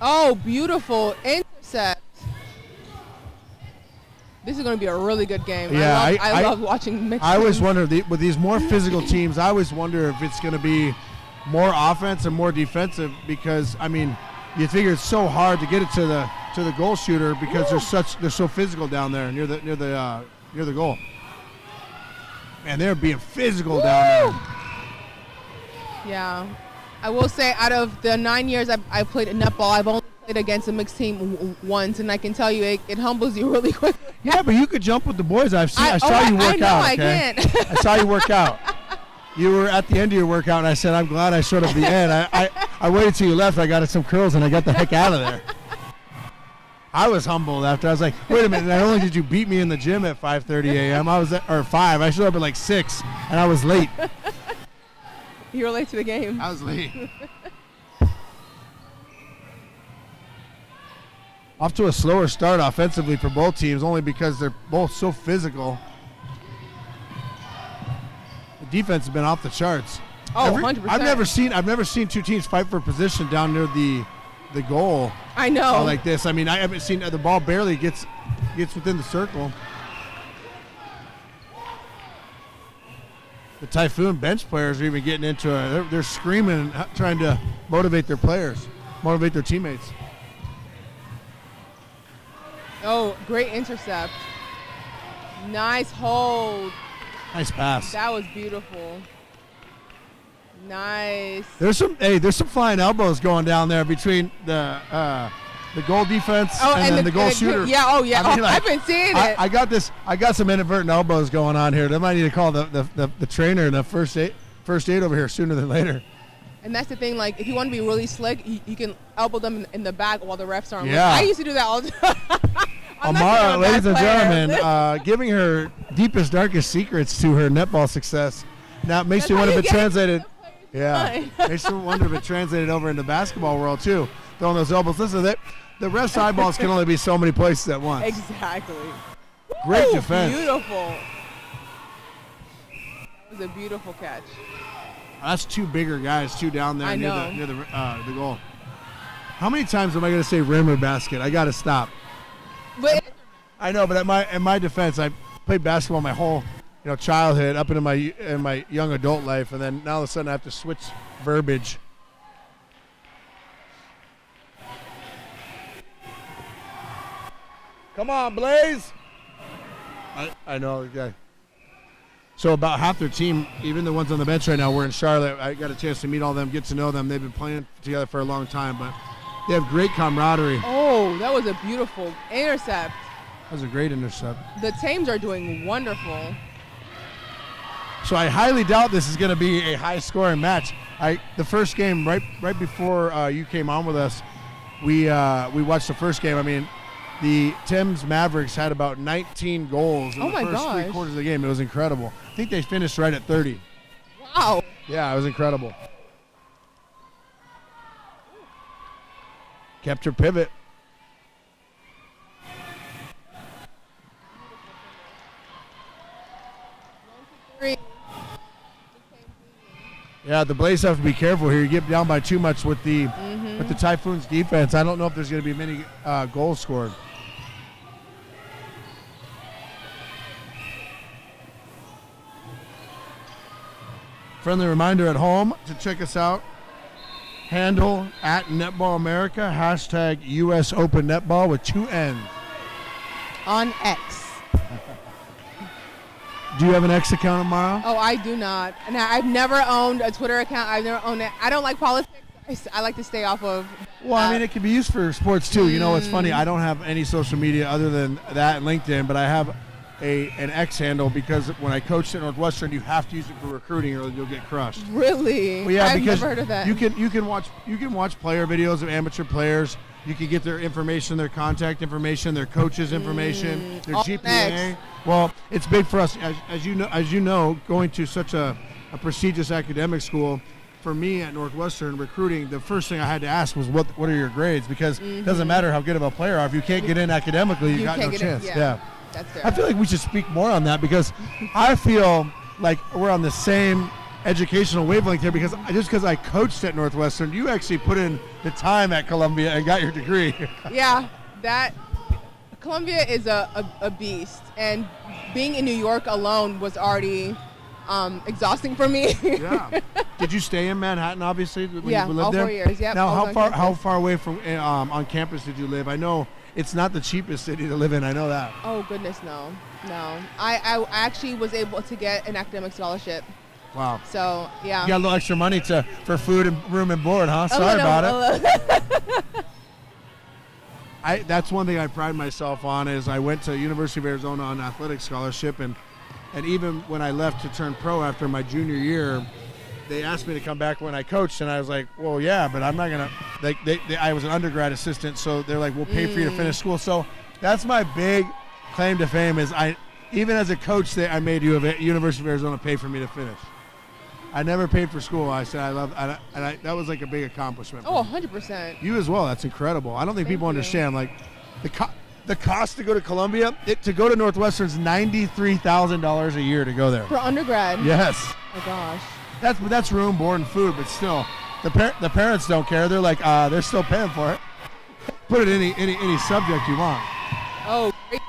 Oh, beautiful intercept. This is going to be a really good game. Yeah, I love watching mixed I always teams. wonder, with these more physical teams, I always wonder if it's going to be more offense and more defensive because, I mean, you figure it's so hard to get it to the goal shooter because they're so physical down there near the goal. And they're being physical down there. Yeah. I will say out of the 9 years I played in netball, I've only played against a mixed team once, and I can tell you it humbles you really quick. Yeah, but you could jump with the boys. I saw you work out. I Okay? can't. I saw you work out. You were at the end of your workout, and I said, I'm glad I showed up at the end. I waited till you left. I got some curls, and I got the heck out of there. I was humbled after. I was like, wait a minute. Not only did you beat me in the gym at 5:30 a.m., or 5. I showed up at like 6, and I was late. You were late to the game. I was late. Off to a slower start offensively for both teams, only because they're both so physical. The defense has been off the charts. Oh, 100%. I've never seen two teams fight for position down near the goal. I know. Like this. I mean, I haven't seen the ball barely gets within the circle. The Typhoon bench players are even getting into it. They're screaming, trying to motivate their players, motivate their teammates. Oh, great intercept. Nice hold. Nice pass. That was beautiful. Nice. There's some flying elbows going down there between the goal defense and then the goal shooter. Yeah, oh yeah. I mean, I've been seeing it. I got some inadvertent elbows going on here. They might need to call the trainer and the first aid over here sooner than later. And that's the thing, like, if you want to be really slick, you can elbow them in the back while the refs aren't. Yeah. I used to do that all the time. Amara, ladies and gentlemen, giving her deepest, darkest secrets to her netball success. Now it makes you wonder if it translated. Yeah, makes you wonder if it translated over into basketball world too. Throwing those elbows. Listen, the refs' eyeballs can only be so many places at once. Exactly. Great Woo, defense. Beautiful. That was a beautiful catch. That's two bigger guys, too, down there near the goal. How many times am I going to say rim or basket? I got to stop. But I know, but in my defense, I played basketball my whole childhood up into my young adult life, and then now all of a sudden I have to switch verbiage. Come on, Blaze! I know, yeah. So about half their team, even the ones on the bench right now, we're in Charlotte. I got a chance to meet all of them, get to know them. They've been playing together for a long time, but they have great camaraderie. Oh, that was a beautiful intercept. That was a great intercept. The teams are doing wonderful. So I highly doubt this is going to be a high-scoring match. The first game, right before you came on with us, we watched the first game. I mean, the Thames Mavericks had about 19 goals in the first 3 quarters of the game. It was incredible. I think they finished right at 30. Wow. Yeah, it was incredible. Kept her pivot. Yeah, the Blaze have to be careful here. You get down by too much with the Typhoons defense. I don't know if there's going to be many goals scored. Friendly reminder at home to check us out. Handle at Netball America, hashtag US Open Netball with 2 N's. On X. Do you have an X account, Amara? Oh, I do not. And I've never owned a Twitter account. I've never owned it. I don't like politics. I like to stay off of. Well, I mean, it can be used for sports too. You know, it's funny. I don't have any social media other than that and LinkedIn, but I have an X handle because when I coached at Northwestern, you have to use it for recruiting or you'll get crushed. Really? Well, yeah, I've because never heard of that. You can watch player videos of amateur players. You can get their information, their contact information, their coaches' information, their GPA. Next. Well, it's big for us, as you know, going to such a prestigious academic school. For me at Northwestern recruiting, the first thing I had to ask was what are your grades? Because it doesn't matter how good of a player you are. If you can't get in academically, you got no chance. Yeah. That's fair. I feel like we should speak more on that because I feel like we're on the same educational wavelength here because I coached at Northwestern, you actually put in the time at Columbia and got your degree. Yeah, that Columbia is a beast, and being in New York alone was already exhausting for me. Yeah. Did you stay in Manhattan, obviously, when you lived all there? 4 years. Yep. Now, how far away from on campus did you live? I know it's not the cheapest city to live in. I know that. Oh goodness, no. I actually was able to get an academic scholarship. Wow. So yeah. You got a little extra money for food and room and board, huh? Sorry about it. That's one thing I pride myself on is I went to University of Arizona on athletic scholarship and even when I left to turn pro after my junior year, they asked me to come back when I coached, and I was like, well, yeah, but I'm not going to, I was an undergrad assistant, so they're like, we'll pay for you to finish school. So that's my big claim to fame is even as a coach, I made University of Arizona pay for me to finish. I never paid for school. I said that was like a big accomplishment. Oh, 100%. You as well. That's incredible. I don't think people understand, like, the cost to go to Columbia, to go to Northwestern's $93,000 a year to go there. For undergrad? Yes. Oh, gosh. That's room, board, and food, but still, the parents don't care. They're like, they're still paying for it. Put it any subject you want. Oh, great.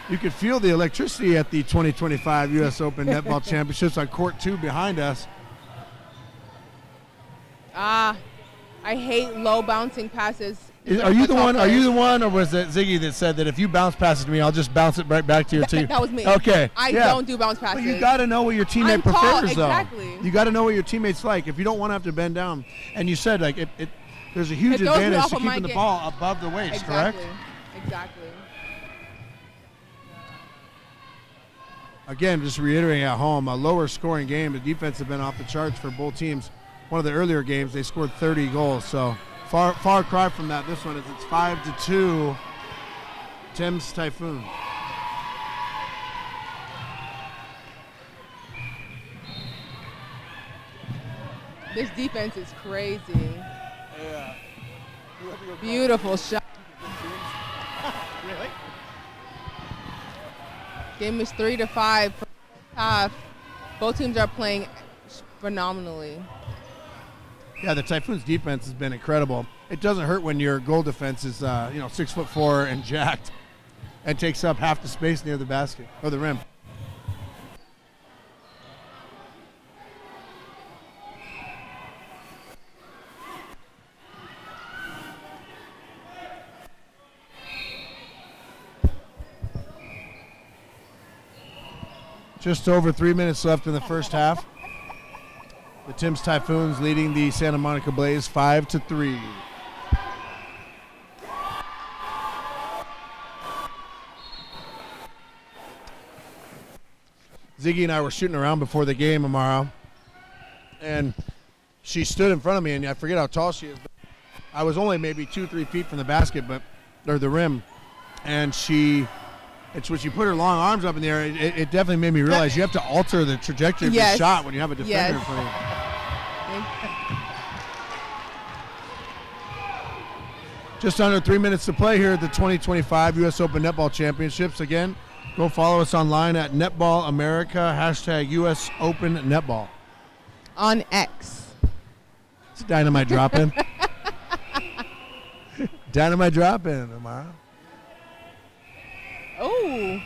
You could feel the electricity at the 2025 U.S. Open Netball Championships on court 2 behind us. I hate low bouncing passes. Are you the one, or was it Ziggy that said that if you bounce passes to me, I'll just bounce it right back to your team? That was me. Okay. I don't do bounce passes. But you got to know what your teammate I'm prefers, tall, though. exactly. You got to know what your teammate's like. If you don't want to have to bend down, and you said like there's a huge advantage to keeping the ball above the waist, correct? Exactly. Again, just reiterating at home, a lower scoring game. The defense have been off the charts for both teams. One of the earlier games, they scored 30 goals. So far cry from that. This one is it's 5-2. Thames Typhoon. This defense is crazy. Yeah. Beautiful shot. Really? Game is 3-5 for half. Both teams are playing phenomenally. Yeah, the Typhoons' defense has been incredible. It doesn't hurt when your goal defense is 6'4" and jacked, and takes up half the space near the basket or the rim. Just over 3 minutes left in the first half. The Thames Typhoons leading the Santa Monica Blaze 5-3. Ziggy and I were shooting around before the game tomorrow, and she stood in front of me, and I forget how tall she is, but I was only maybe 2-3 feet from the basket, or the rim, and it's when she put her long arms up in the air, it definitely made me realize you have to alter the trajectory of your shot when you have a defender in front of you. Just under 3 minutes to play here at the 2025 U.S. Open Netball Championships. Again, go follow us online at Netball America, #US Open Netball. On X. It's dynamite drop-in. Dynamite drop-in tomorrow. Oh.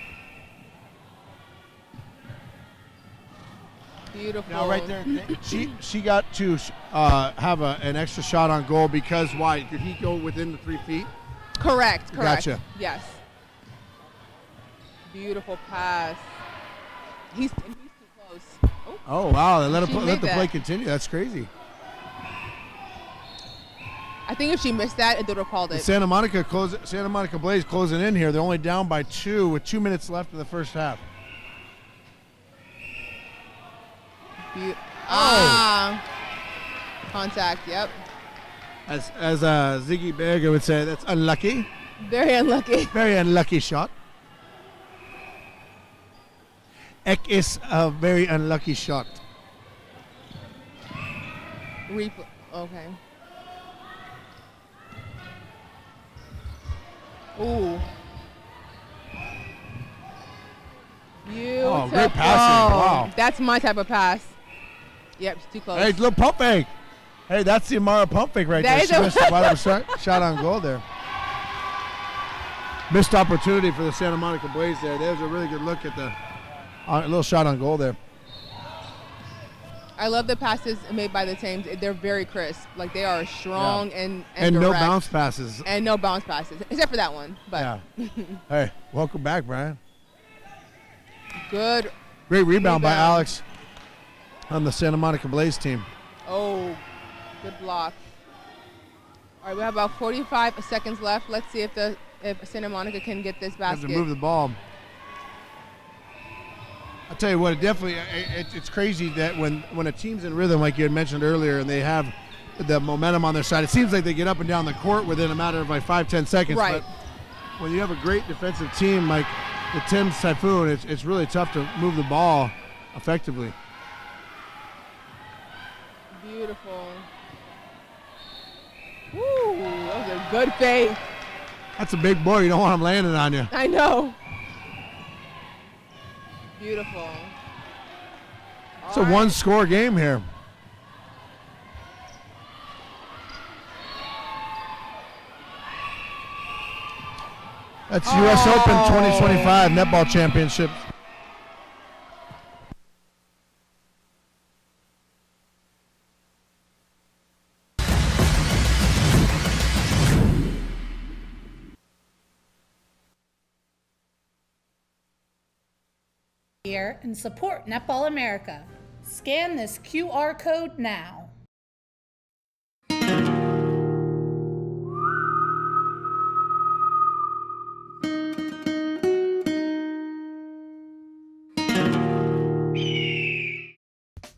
Beautiful. Now right there, she got to have an extra shot on goal because why? Did he go within the 3 feet? Correct. Gotcha. Yes. Beautiful pass. He's too close. Oh wow! They let the play that. continue. That's crazy. I think if she missed that, it would have called it. Santa Monica Blaze closing in here. They're only down by 2 with 2 minutes left in the first half. Contact. Yep. As Ziggy Berger would say, that's unlucky. Very unlucky. Very unlucky shot. Ek is a very unlucky shot. Okay. Ooh. Beautiful. Oh, great passing. Wow. That's my type of pass. Yep, it's too close. Hey, little pump fake. Hey, that's the Amara pump fake right there. She missed the bottom shot on goal there. Missed opportunity for the Santa Monica Blaze there. There's a really good look at the little shot on goal there. I love the passes made by the Thames. They're very crisp. Like they are strong and no direct. bounce passes. And no bounce passes, except for that one. But yeah. Hey, welcome back, Brian. Good. Great rebound by Alex on the Santa Monica Blaze team. Oh, good block. All right, we have about 45 seconds left. Let's see if Santa Monica can get this basket. Have to move the ball. I'll tell you what, it's crazy that when a team's in rhythm, like you had mentioned earlier, and they have the momentum on their side, it seems like they get up and down the court within a matter of like 5-10 seconds. Right. But when you have a great defensive team like the Thames Typhoon, it's really tough to move the ball effectively. Beautiful. Woo, that was a good fake. That's a big boy. You don't want him landing on you. I know. Beautiful. It's a one-score game here. That's U.S. Open 2025 Netball Championships. Here and support Netball America. Scan this QR code now.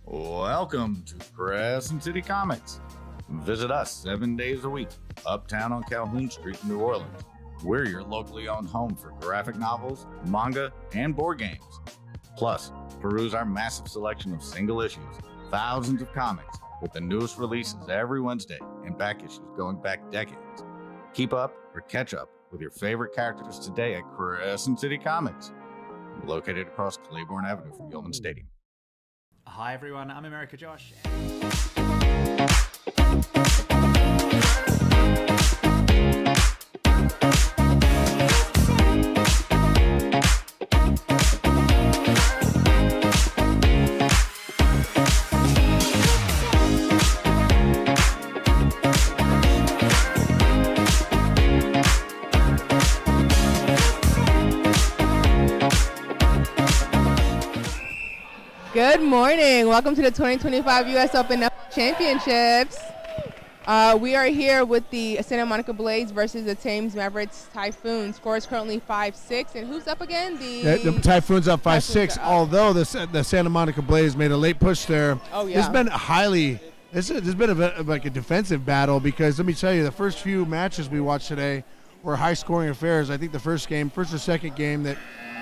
Welcome to Crescent City Comics. Visit us 7 days a week, uptown on Calhoun Street in New Orleans. We're your locally owned home for graphic novels, manga, and board games. Plus, peruse our massive selection of single issues, thousands of comics, with the newest releases every Wednesday and back issues going back decades. Keep up or catch up with your favorite characters today at Crescent City Comics, located across Claiborne Avenue from Yeoman Stadium. Hi everyone, I'm America Josh. Good morning. Welcome to the 2025 U.S. Open Netball Championships. We are here with the Santa Monica Blaze versus the Thames Mavericks Typhoon. Score is currently 5-6. And who's up again? The Typhoon's up 5-6, although the Santa Monica Blaze made a late push there. Oh, yeah. It's been there's been like a defensive battle, because let me tell you, the first few matches we watched today were high-scoring affairs. I think the first or second game that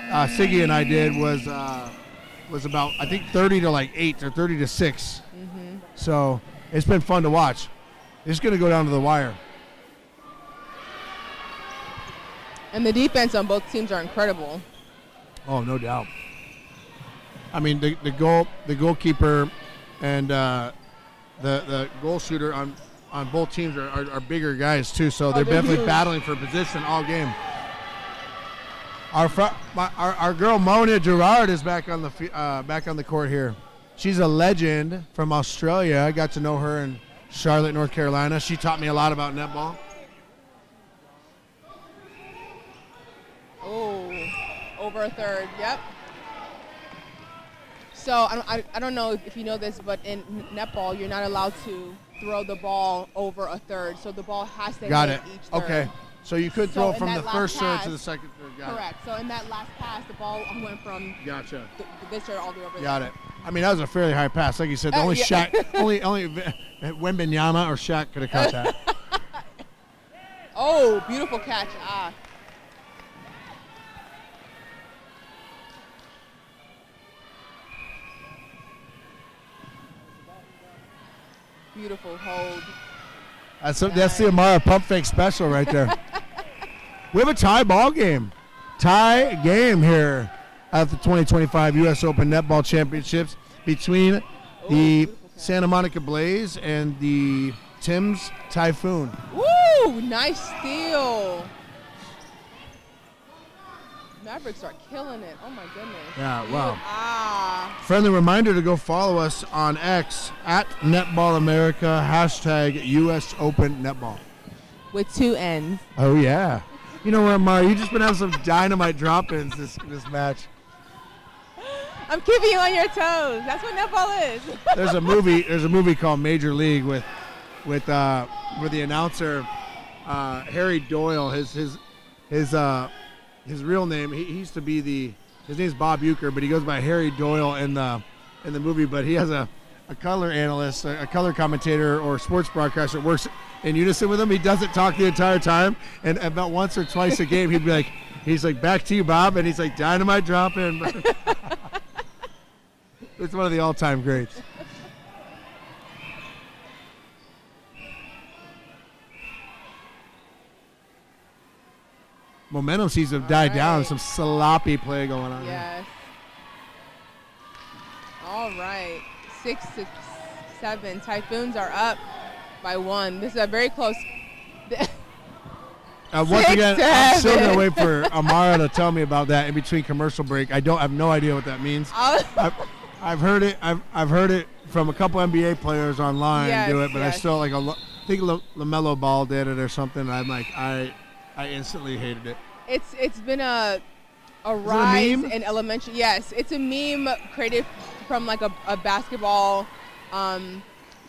Siggy and I did was about, I think, 30 to like 8 or 30 to 6. Mm-hmm. So it's been fun to watch. It's going to go down to the wire. And the defense on both teams are incredible. Oh, no doubt. I mean, the goalkeeper and the goal shooter on both teams are bigger guys too. So they're definitely battling for position all game. Our girl Mona Gerard is back on the court here. She's a legend from Australia. I got to know her in Charlotte, North Carolina. She taught me a lot about netball. Oh, over a third. Yep. So I don't know if you know this, but in netball you're not allowed to throw the ball over a third. So the ball has to hit each third. Okay. So you could throw from the first serve to the second third. Correct. So in that last pass, the ball went from this third all the way over there. Got it. I mean, that was a fairly high pass. Like you said, only Wembenyama or Shaq could have caught that. Oh, beautiful catch. Beautiful hold. That's the Amara pump fake special right there. We have a tie ball game. Tie game here at the 2025 U.S. Open Netball Championships between the Santa Monica Blaze and the Thames Typhoon. Woo! Nice steal. Mavericks are killing it. Oh, my goodness. Yeah, wow. Friendly reminder to go follow us on X at Netball America, hashtag US Open Netball. With 2 N's. Oh, yeah. You know what, Mara? You've just been having some dynamite drop-ins this match. I'm keeping you on your toes. That's what netball is. There's a movie called Major League with the announcer Harry Doyle. His real name, he used to be his name's Bob Euchre, but he goes by Harry Doyle in the movie. But he has a color analyst, a color commentator or sports broadcaster that works in unison with him. He doesn't talk the entire time, and about once or twice a game he'd be like, he's like, back to you, Bob, and he's like, dynamite drop in. It's one of the all-time greats. Momentum seems to have died down. Some sloppy play going on. Yes. All right, 6-7. Typhoons are up by 1. This is a very close. Once again, I'm still gonna wait for Amara to tell me about that in between commercial break. I have no idea what that means. I've heard it. I've heard it from a couple NBA players online do it, but I still I think LaMelo Ball did it or something. I'm like, I instantly hated it. It's been a rise in elementary. Yes, it's a meme created from like a basketball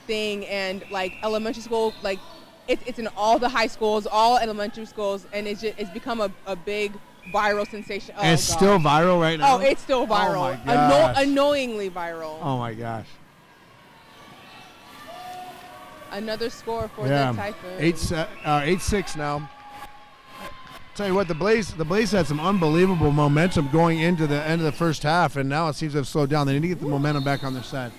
thing, and like elementary school, like it's in all the high schools, all elementary schools, and it's become a big viral sensation. Oh, and it's still viral right now? Oh, it's still viral. Oh my gosh. Annoyingly viral. Oh my gosh. Another score for the Typhoons. 8-6 now. Tell you what, the Blaze had some unbelievable momentum going into the end of the first half, and now it seems to have slowed down. They need to get the momentum back on their side.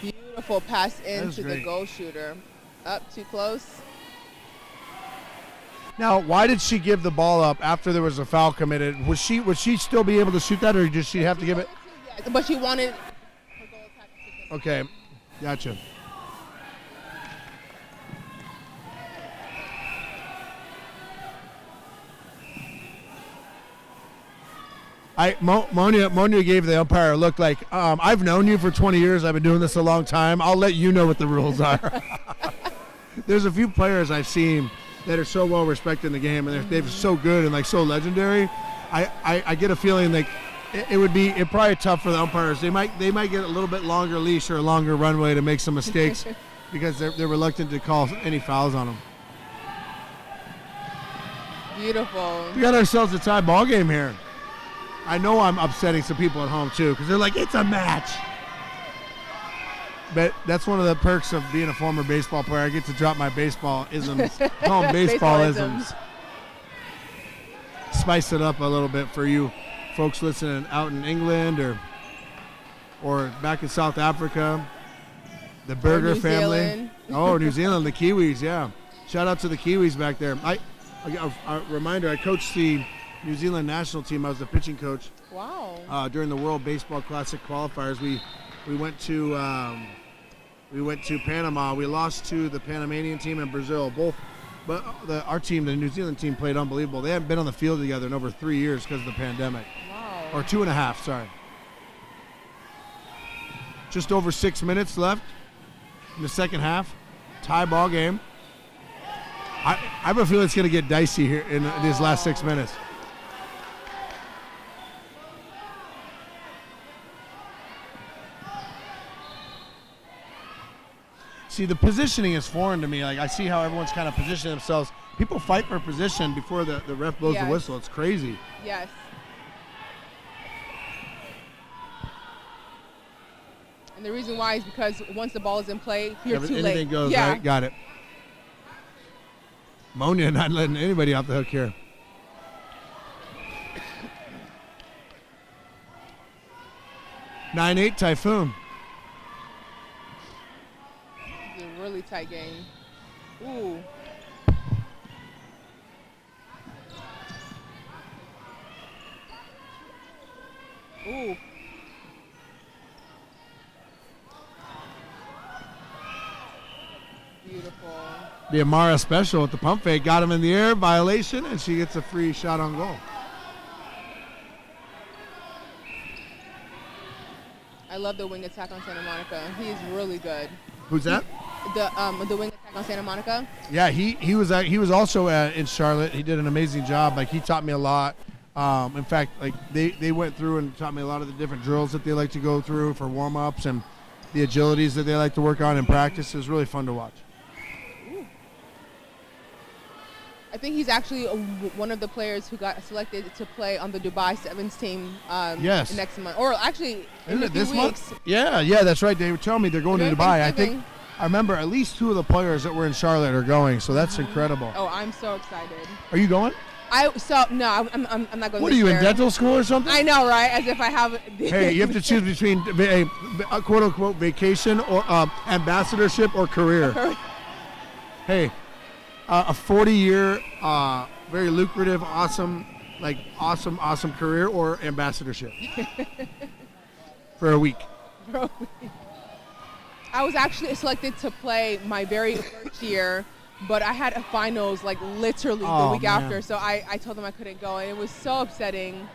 Beautiful pass into the goal shooter. Up too close. Now, why did she give the ball up after there was a foul committed? Would she still be able to shoot that, or did she have to give it? Yes, but she wanted. Okay, gotcha. Monia gave the umpire a look like, I've known you for 20 years. I've been doing this a long time. I'll let you know what the rules are. There's a few players I've seen that are so well respected in the game, and they're so good and like so legendary. I get a feeling like it'd probably tough for the umpires. They might get a little bit longer leash or a longer runway to make some mistakes because they're reluctant to call any fouls on them. Beautiful. We got ourselves a tie ball game here. I know I'm upsetting some people at home too because they're like, it's a match. But that's one of the perks of being a former baseball player. I get to drop my baseball isms, call them baseball isms. Spice it up a little bit for you folks listening out in England or back in South Africa. The Burger family. Zealand. Oh, New Zealand, the Kiwis, yeah. Shout out to the Kiwis back there. A reminder, I coached the New Zealand national team. I was the pitching coach. Wow. During the World Baseball Classic qualifiers, we went to Panama. We lost to the Panamanian team in Brazil. But our team, the New Zealand team, played unbelievable. They haven't been on the field together in over 3 years because of the pandemic. Wow. Or 2.5, sorry. Just over 6 minutes left in the second half. Tie ball game. I have a feeling it's going to get dicey here in these last 6 minutes. See, the positioning is foreign to me. Like, I see how everyone's kind of positioning themselves. People fight for position before the ref blows the whistle. It's crazy. Yes. And the reason why is because once the ball is in play, you're too late. Anything goes, right? Got it. Monia not letting anybody off the hook here. (9-8) Typhoon. It's a really tight game. Ooh. Ooh. Beautiful. The Amara special with the pump fake got him in the air, violation, and she gets a free shot on goal. I love the wing attack on Santa Monica. He is really good. Who's that? The wing attack on Santa Monica. Yeah, he was also in Charlotte. He did an amazing job. Like, he taught me a lot. In fact, like they went through and taught me a lot of the different drills that they like to go through for warm-ups and the agilities that they like to work on in practice. It was really fun to watch. I think he's actually one of the players who got selected to play on the Dubai Sevens team next month. Or actually, in a few weeks. Month? Yeah, that's right. They were telling me they're going to Dubai. I remember at least 2 of the players that were in Charlotte are going, so that's incredible. Oh, I'm so excited. Are you going? I'm not going. What are you, in dental school or something? I know, right? As if I have. Hey, you have to choose between a quote-unquote vacation or ambassadorship or career. Hey, a 40-year, very lucrative, awesome career or ambassadorship. for a week. I was actually selected to play my very first year, but I had a finals like literally the week after, so I told them I couldn't go, and it was so upsetting.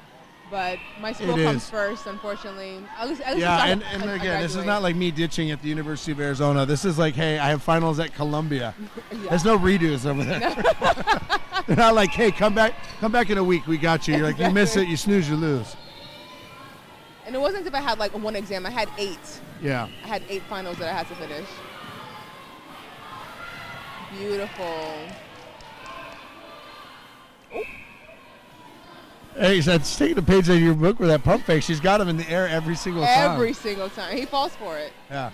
But my school comes first, unfortunately. At least yeah, and again, this is not like me ditching at the University of Arizona. This is like, hey, I have finals at Columbia. Yeah. There's no redos over there. They're not like, hey, come back in a week. We got you. You're like, you miss it, you snooze, you lose. And it wasn't as if I had like one exam. I had 8. Yeah. I had 8 finals that I had to finish. Beautiful. Oh. Hey, she's taking a page out of your book with that pump fake. She's got him in the air every single time. Every single time. He falls for it. Yeah.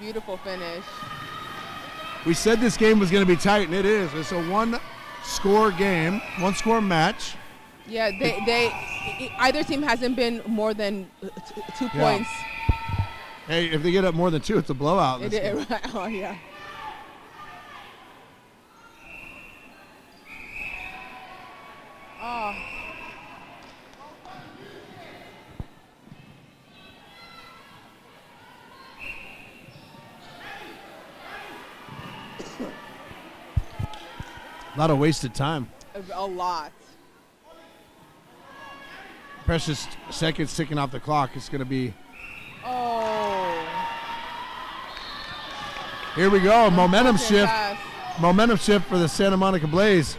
Beautiful finish. We said this game was going to be tight, and it is. It's a one-score game, one-score match. Yeah, either team hasn't been more than 2 points. Hey, if they get up more than 2, it's a blowout. Right. Oh, yeah. Oh. A lot of wasted time. A lot. Precious seconds ticking off the clock. It's going to be. Oh. Here we go. Momentum shift. Momentum shift for the Santa Monica Blaze.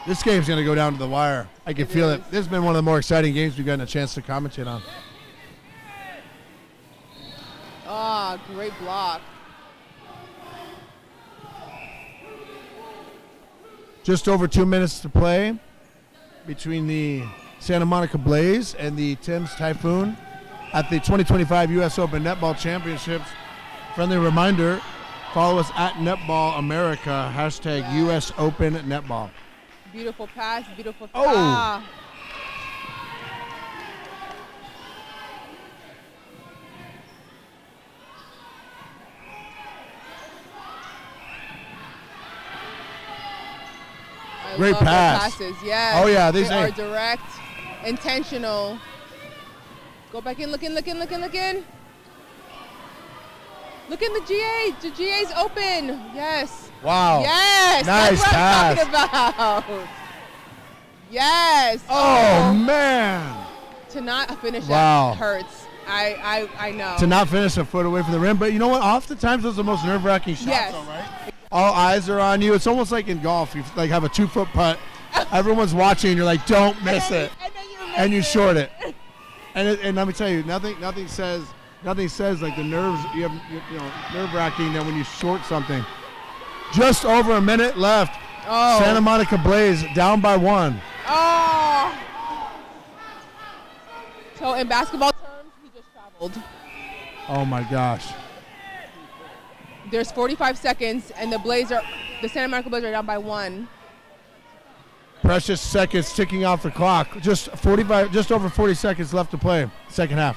This game's going to go down to the wire. I can feel it. This has been one of the more exciting games we've gotten a chance to commentate on. Ah, great block. Just over 2 minutes to play between the Santa Monica Blaze and the Thames Typhoon at the 2025 U.S. Open Netball Championships. Friendly reminder, follow us at Netball America, hashtag US Open Netball. Beautiful pass, beautiful. Oh. Ah. Great pass. Passes, yes. Oh, yeah. They are direct, intentional. Go back in, look in. Look in the GA. The GA's open. Yes. Wow. Yes. Nice That's what I'm talking about. Yes. Oh, man. To not finish that hurts. I know. To not finish a foot away from the rim. But you know what? Oftentimes those are the most nerve-wracking shots, though, right? All eyes are on you. It's almost like in golf. You like have a 2-foot putt. Everyone's watching. And you're like, don't miss it. And you short it. And let me tell you, nothing says like the nerves. You have nerve-wracking than when you short something. Just over a minute left. Oh. Santa Monica Blaze down by 1. Oh. So in basketball terms, he just traveled. Oh my gosh. There's 45 seconds, and the Santa Monica Blaze are down by 1. Precious seconds ticking off the clock. Just over 40 seconds left to play. Second half.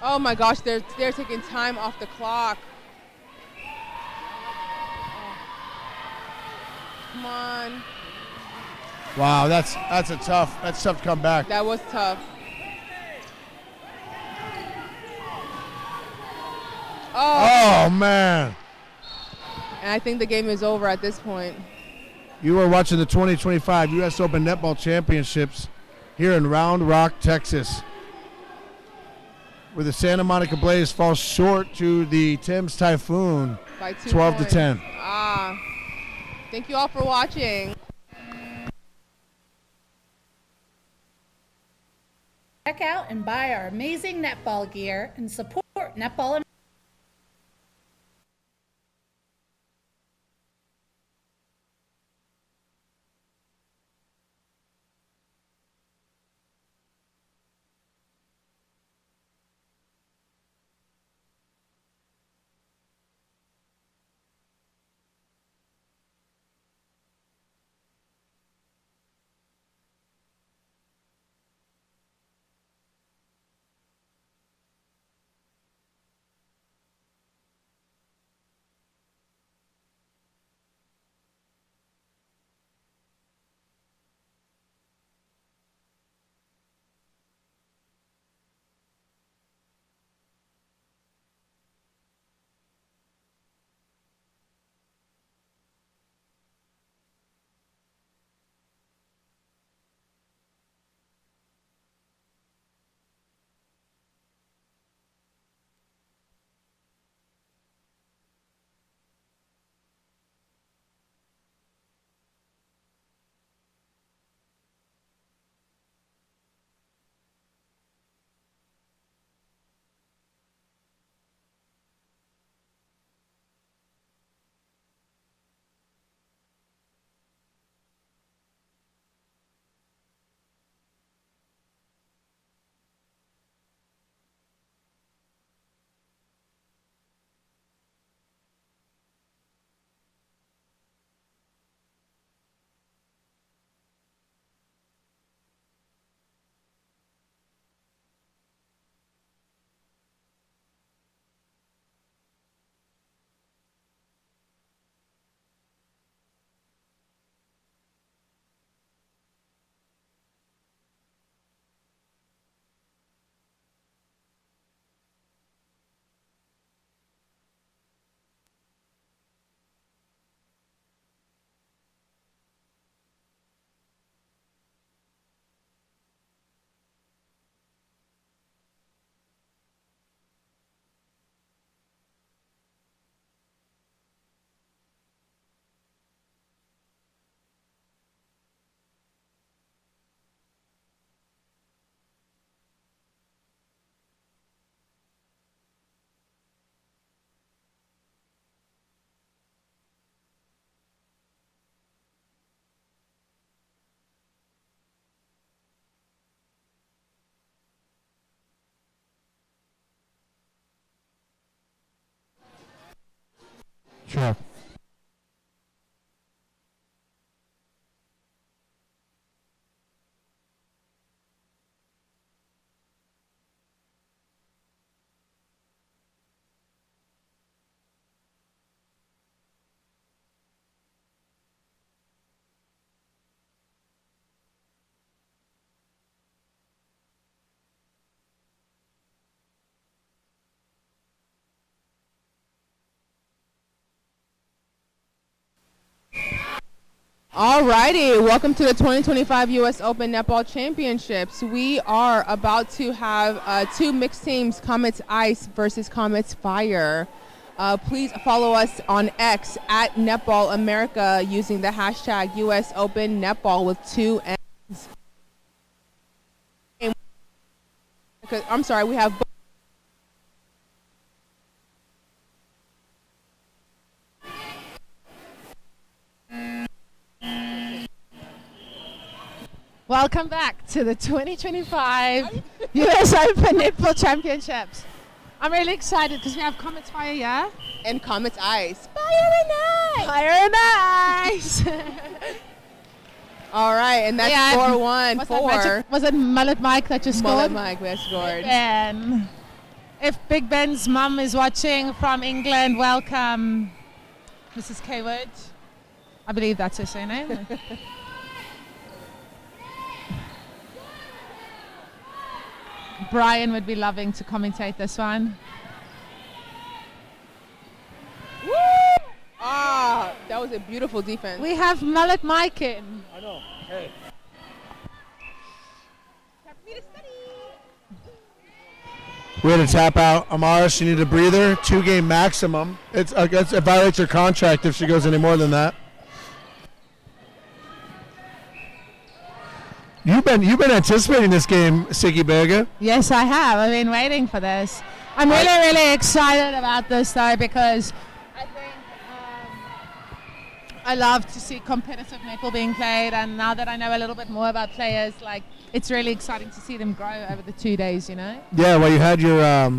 Oh my gosh, they're taking time off the clock. Oh. Come on. Wow, that's tough to come back. That was tough. Oh man. And I think the game is over at this point. You are watching the 2025 U.S. Open Netball Championships here in Round Rock, Texas, where the Santa Monica Blaze falls short to the Thames Typhoon, by 2 12 points. to 10. Thank you all for watching. Check out and buy our amazing netball gear and support Netball. Sure. Alrighty, welcome to the 2025 U.S. Open Netball Championships. We are about to have two mixed teams, Comets Ice versus Comets Fire. Please follow us on X at Netball America using the hashtag US Open Netball with 2 N's. I'm sorry, we have Welcome back to the 2025 US Open Netball Championships. I'm really excited because we have Comets Fire, yeah? And Comets Ice. Fire and Ice! Fire and Ice! All right, and that's 4-1. Was it Mullet Mike that just scored? Mullet Mike that scored. Ben. If Big Ben's mum is watching from England, welcome, Mrs. Kaywood. I believe that's her surname. Brian would be loving to commentate this one. Woo! Ah, that was a beautiful defense. We have Mullet Mike in. I know. Hey. We had to tap out Amara. She needed a breather. 2-game maximum. It violates her contract if she goes any more than that. You've been anticipating this game, Siggy Berger. Yes, I have. I've been waiting for this. I'm really excited about this, though, because I think I love to see competitive netball being played, and now that I know a little bit more about players, like, it's really exciting to see them grow over the 2 days, you know? Yeah, well, you had your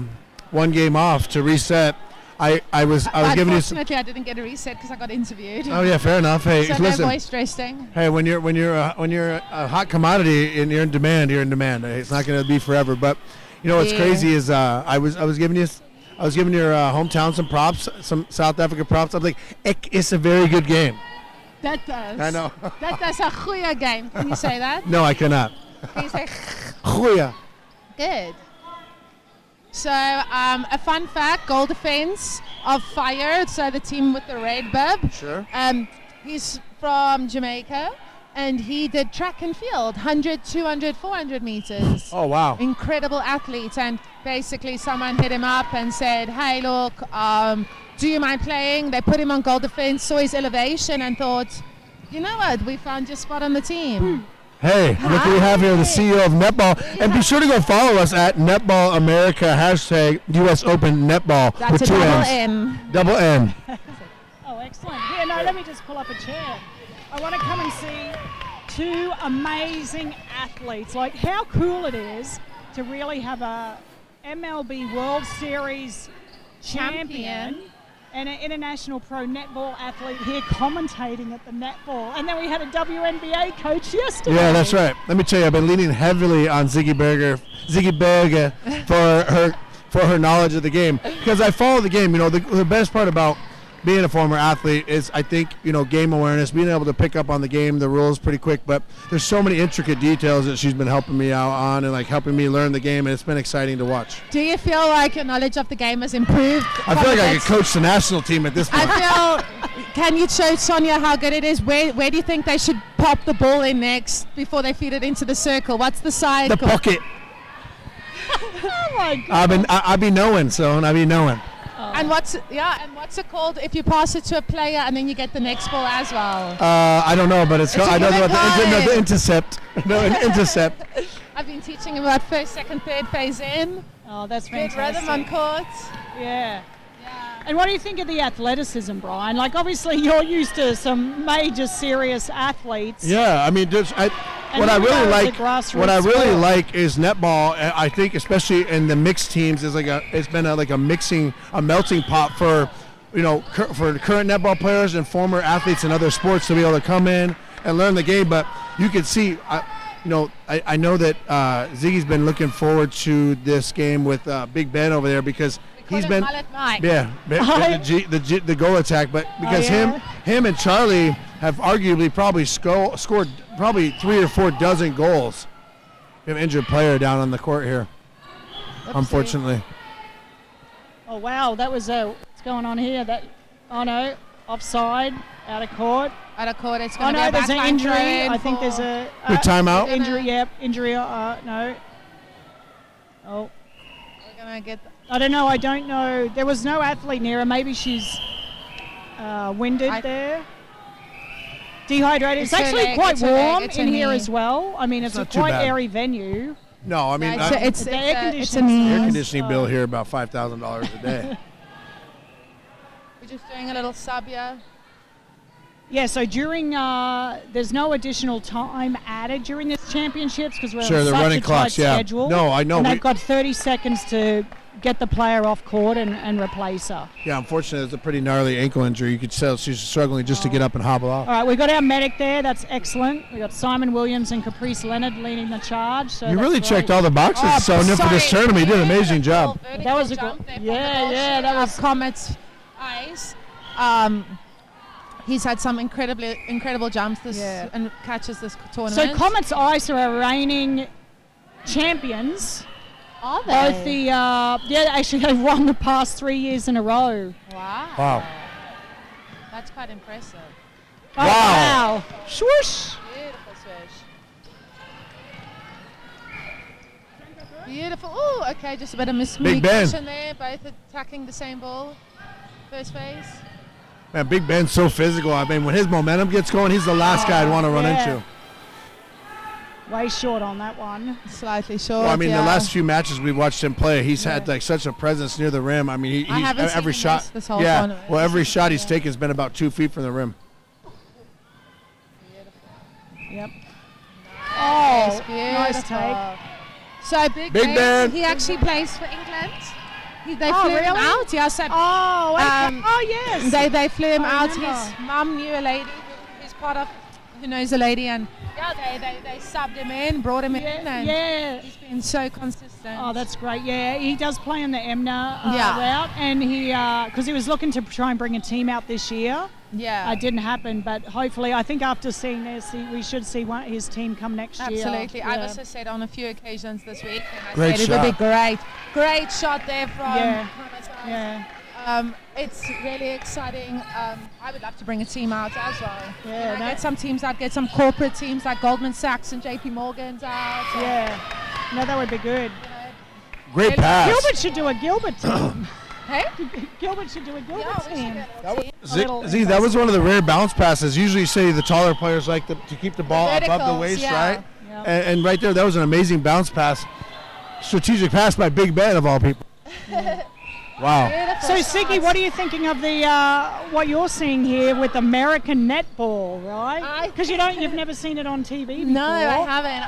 1 game off to reset. I was giving you some. Unfortunately, I didn't get a reset because I got interviewed. Oh yeah, fair enough. Hey, so listen. No voice resting. Hey, when you're a hot commodity and you're in demand, you're in demand. It's not going to be forever. But you know what's crazy is I was giving your hometown some props, some South Africa props. I'm like, it's a very good game. That does. I know. That does a goeie game. Can you say that? No, I cannot. Can you say Goeie. Good. So, a fun fact, goal defense of Fire, so the team with the red bib. Sure. He's from Jamaica, and he did track and field, 100, 200, 400 meters. Oh, wow. Incredible athlete, and basically someone hit him up and said, hey, look, do you mind playing? They put him on goal defense, saw his elevation, and thought, you know what, we found your spot on the team. Hey, look who we have here, the CEO of Netball. And be sure to go follow us at Netball America, hashtag US Open Netball. That's with a 2 double N's. N. Double N. Oh, excellent. Yeah, no, let me just pull up a chair. I want to come and see 2 amazing athletes. Like, how cool it is to really have a MLB World Series champion and an international pro netball athlete here commentating at the netball. And then we had a WNBA coach yesterday. Yeah, that's right. Let me tell you, I've been leaning heavily on Ziggy Berger for her knowledge of the game, because I follow the game. You know, the best part about being a former athlete is, I think, you know, game awareness, being able to pick up on the game, the rules pretty quick, but there's so many intricate details that she's been helping me out on and like helping me learn the game, and it's been exciting to watch. Do you feel like your knowledge of the game has improved? I feel like I could coach the national team at this point. Can you show Sonia how good it is? Where do you think they should pop the ball in next before they feed it into the circle? What's the side? The pocket. Oh my God. I be knowing, so I be knowing. And what's it called if you pass it to a player and then you get the next ball as well? I don't know, but it's called, I don't know about the intercept. No, an intercept. I've been teaching him about first, second, third phase in. Oh, that's good fantastic. rhythm on court. Yeah. And what do you think of the athleticism, Brian? Like, obviously, you're used to some major, serious athletes. Yeah, I mean, what I really like is netball. I think, especially in the mixed teams, is like a melting pot for for current netball players and former athletes in other sports to be able to come in and learn the game. But you can see, I know that Ziggy's been looking forward to this game with Big Ben over there because he's been, the goal attack. But because him and Charlie have arguably probably scored probably 3 or 4 dozen goals. We have an injured player down on the court here, unfortunately. Oh wow, that was what's going on here? Offside, out of court. Out of court, it's going to be a there's an injury. I think there's a timeout. Injury, yep, injury. No. Oh. We're going to get. I don't know. There was no athlete near her. Maybe she's winded there. Dehydrated. It's actually quite warm in here as well. I mean, it's a quite airy venue. No, I mean, it's the air conditioning bill here about $5,000 a day. We're just doing a little sub here. Yeah, so during there's no additional time added during this championships because we're they're on such running a clocks, tight schedule. No, I know. And they've got 30 seconds to get the player off court and replace her. Yeah, unfortunately, it's a pretty gnarly ankle injury. You could tell she's struggling just to get up and hobble off. All right, we've got our medic there. That's excellent. We've got Simon Williams and Caprice Leonard leading the charge. So you really checked all the boxes for this tournament. You did an amazing job. That was a good. That was Comets ice. He's had some incredible jumps and catches this tournament. So Comets Ice are our reigning champions. Are they? Both actually they've won the past 3 years in a row. Wow. That's quite impressive. Oh, wow. Swoosh. Beautiful swish. Beautiful. Oh, okay, just a bit of miscommunication there. Both attacking the same ball. First phase. Man, Big Ben's so physical. I mean, when his momentum gets going, he's the last guy I'd want to run into. Way short on that one. Slightly short. Well, I mean, the last few matches we watched him play, he's had like such a presence near the rim. I mean, I haven't every seen shot. This whole tournament. Well, every shot he's taken has been about 2 feet from the rim. Yep. Nice, nice take. So Big Ben, he actually plays for England. They flew him out. Yeah, so yes. They flew him out. His mum knew a lady who knows a lady, and they subbed him in, brought him in, and he's been so consistent. Oh, that's great. Yeah, he does play on the EMNA route, and because he was looking to try and bring a team out this year. Yeah, it didn't happen, but hopefully, I think after seeing this, we should see his team come next year. Absolutely. Yeah. I've also said on a few occasions this week, and great said shot. It would be great shot there from. Yeah. It's really exciting. I would love to bring a team out as well. Yeah, get some teams out, get some corporate teams like Goldman Sachs and JP Morgan's out. Yeah, no, that would be good. Great pass. Gilbert should do a Gilbert team. Hey? Gilbert should do a Gilbert team. That was one of the rare bounce passes. Usually you say the taller players like to keep the ball above the waist, right? Yep. And right there, that was an amazing bounce pass. Strategic pass by Big Ben, of all people. Wow. So, Siggy, what are you thinking of the what you're seeing here with American netball, right? Because you've never seen it on TV before. No, I haven't.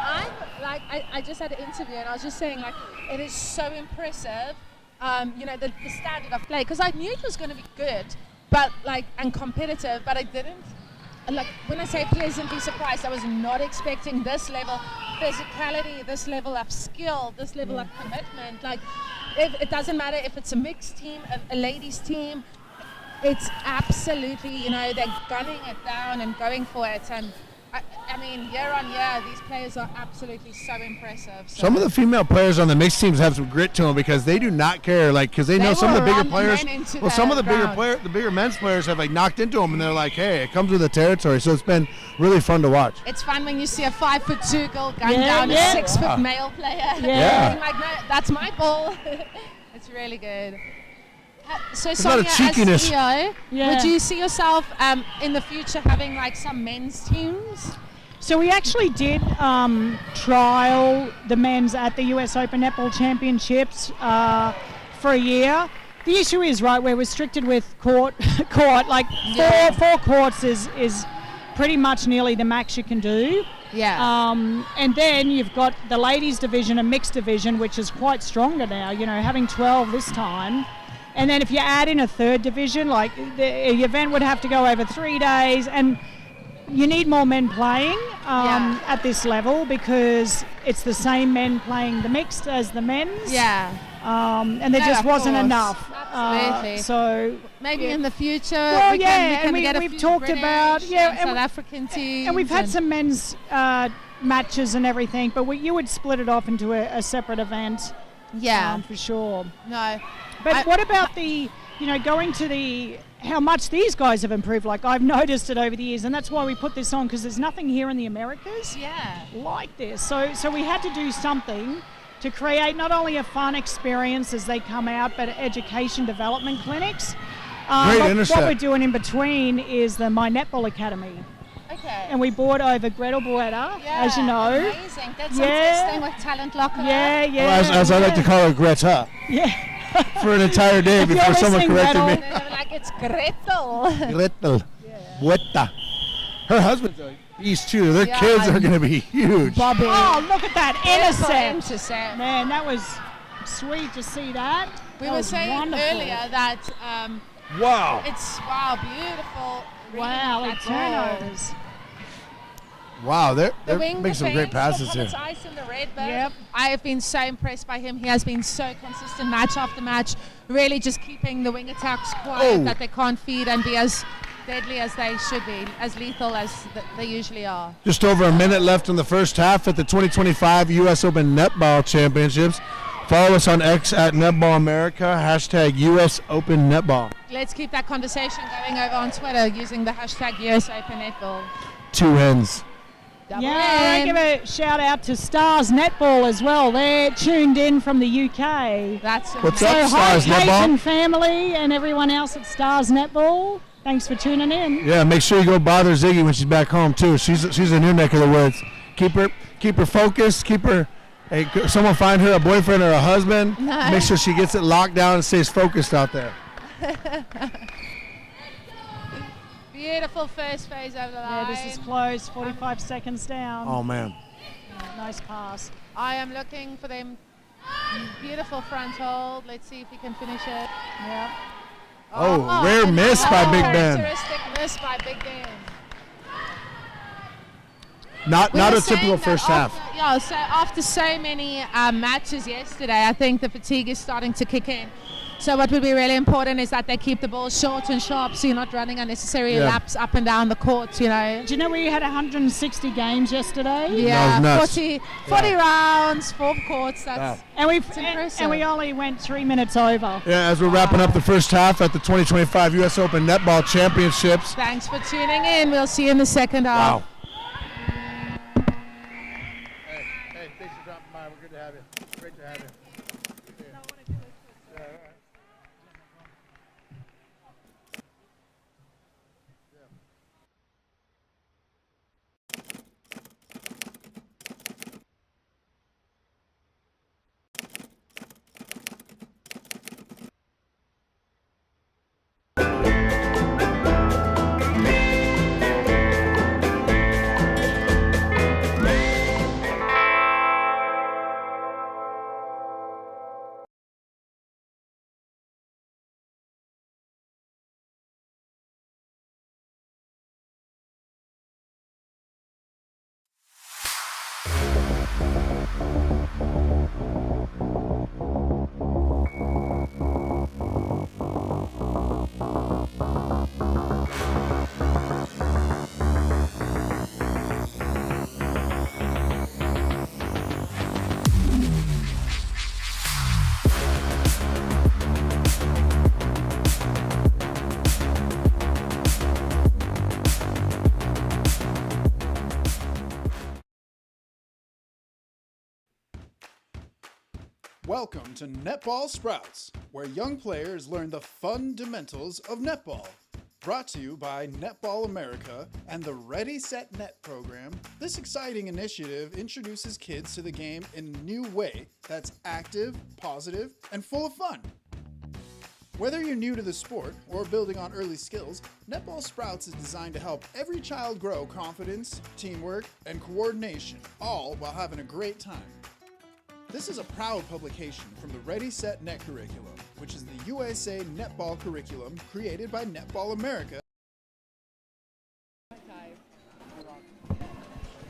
I just had an interview, and I was just saying, like, it is so impressive. The standard of play, because I knew it was going to be good, but and competitive, but I didn't. When I say pleasantly surprised, I was not expecting this level physicality, this level of skill, this level of commitment. It doesn't matter if it's a mixed team, a ladies team. It's absolutely, they're gunning it down and going for it. And I mean, year on year, these players are absolutely so impressive. So some of the female players on the mixed teams have some grit to them because they do not care, because they know some of the bigger players. Well, some of the bigger men's players have knocked into them, and they're like, hey, it comes with the territory. So it's been really fun to watch. It's fun when you see a 5'2" girl gun down a 6' male player. Yeah. Like, no, that's my ball. It's really good. So Sonia, as CEO, would you see yourself in the future having some men's teams? So we actually did trial the men's at the US Open Netball Championships for a year. The issue is, we're restricted with court. Four courts is pretty much nearly the max you can do. Yeah. And then you've got the ladies division and mixed division, which is quite stronger now, having 12 this time. And then if you add in a third division, like the event would have to go over 3 days, and you need more men playing at this level because it's the same men playing the mixed as the men's. Yeah. And there just wasn't enough. Absolutely. So maybe in the future, well, we can get we've talked about South African teams, and we've had some men's matches and everything, but you would split it off into a separate event. Yeah, for sure. No, but what about going to how much these guys have improved? Like I've noticed it over the years, and that's why we put this on, because there's nothing here in the Americas like this. So we had to do something to create not only a fun experience as they come out, but education development clinics. What we're doing in between is the My Netball Academy. Okay. And we brought over Gretel Boretta, as you know. Amazing. That's interesting with Talent Locker. Yeah. Well, as I like to call her, Greta. Yeah. For an entire day before someone corrected me. Like it's Gretel. Gretel. Boretta. Her husband's a beast too. Their kids are going to be huge. Bobby. Oh, look at that intercept. Man, that was sweet to see that. We were saying earlier that it's beautiful. Wow, turnovers. Wow, they're the wing making some great passes here. Ice in the red, but I have been so impressed by him. He has been so consistent match after match, really just keeping the wing attacks quiet, that they can't feed and be as deadly as they should be, as lethal as they usually are. Just over a minute left in the first half at the 2025 U.S. Open Netball Championships. Follow us on X at Netball America, hashtag US Open Netball. Let's keep that conversation going over on Twitter using the hashtag US Open Netball. 2 ends. I give a shout out to Stars Netball as well. They're tuned in from the UK. That's what's up, Stars Netball? Netball? And family and everyone else at Stars Netball. Thanks for tuning in. Yeah, make sure you go bother Ziggy when she's back home too. She's in your neck of the woods. Keep her focused. Keep her. Hey, someone find her a boyfriend or a husband. No. Make sure she gets it locked down and stays focused out there. Beautiful first phase over the line. Yeah, this is close. 45 seconds down. Oh man. Nice pass. I am looking for them. Beautiful front hold. Let's see if he can finish it. Yeah. Oh, rare miss by Big Ben. Characteristic miss by Big Ben. Not a typical first half. So after so many matches yesterday, I think the fatigue is starting to kick in. So what would be really important is that they keep the ball short and sharp, so you're not running unnecessary laps up and down the court, Do you know we had 160 games yesterday? Yeah, that was 40 rounds, 4 courts. That's impressive. And we only went 3 minutes over. Yeah, as we're wrapping up the first half at the 2025 U.S. Open Netball Championships. Thanks for tuning in. We'll see you in the second half. Wow. Hey, thanks for dropping by. We're good to have you. Great to have you. Welcome to Netball Sprouts, where young players learn the fundamentals of netball. Brought to you by Netball America and the Ready Set Net program, this exciting initiative introduces kids to the game in a new way that's active, positive, and full of fun. Whether you're new to the sport or building on early skills, Netball Sprouts is designed to help every child grow confidence, teamwork, and coordination, all while having a great time. This is a proud publication from the Ready Set Net curriculum, which is the USA netball curriculum created by Netball America.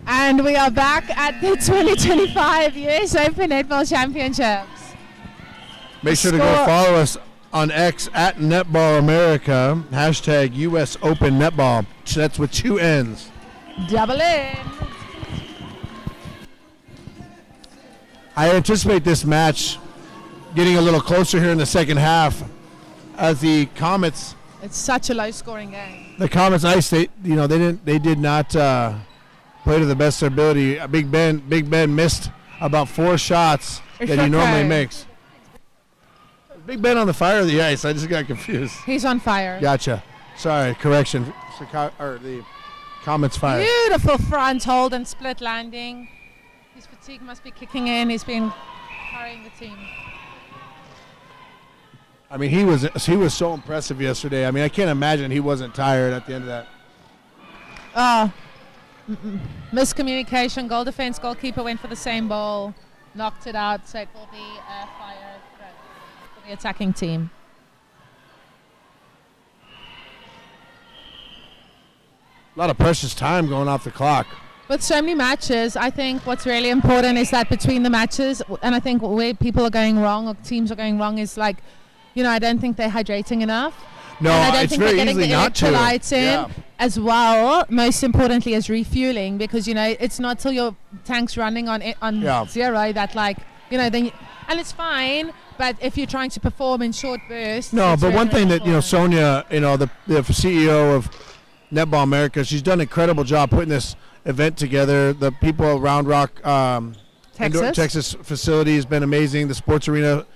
And we are back at the 2025 US Open Netball Championships. Make sure to go follow us on X at Netball America, hashtag US Open Netball. That's with 2 N's. Double in. I anticipate this match getting a little closer here in the second half as the Comets. It's such a low-scoring game. The Comets Ice, they did not play to the best of their ability. Big Ben missed about 4 shots that he normally makes. Big Ben on the fire of the ice. I just got confused. He's on fire. Gotcha. Sorry, correction. The Comets fire. Beautiful front hold and split landing. His fatigue must be kicking in. He's been carrying the team. I mean, he was so impressive yesterday. I mean, I can't imagine he wasn't tired at the end of that. Miscommunication. Goal defense. Goalkeeper went for the same ball. Knocked it out. So it will be a fire for the attacking team. A lot of precious time going off the clock. With so many matches, I think what's really important is that between the matches, and I think where people are going wrong or teams are going wrong is like, I don't think they're hydrating enough. No, and I don't it's think very they're getting easy the not to. electrolytes in Yeah. as well. Most importantly, as refueling, because it's not till your tank's running on zero that then and it's fine. But if you're trying to perform in short bursts, No, it's but really, one thing really that Sonia, the CEO of Netball America, she's done an incredible job putting this event together. The people at Round Rock Texas facility has been amazing. The sports arena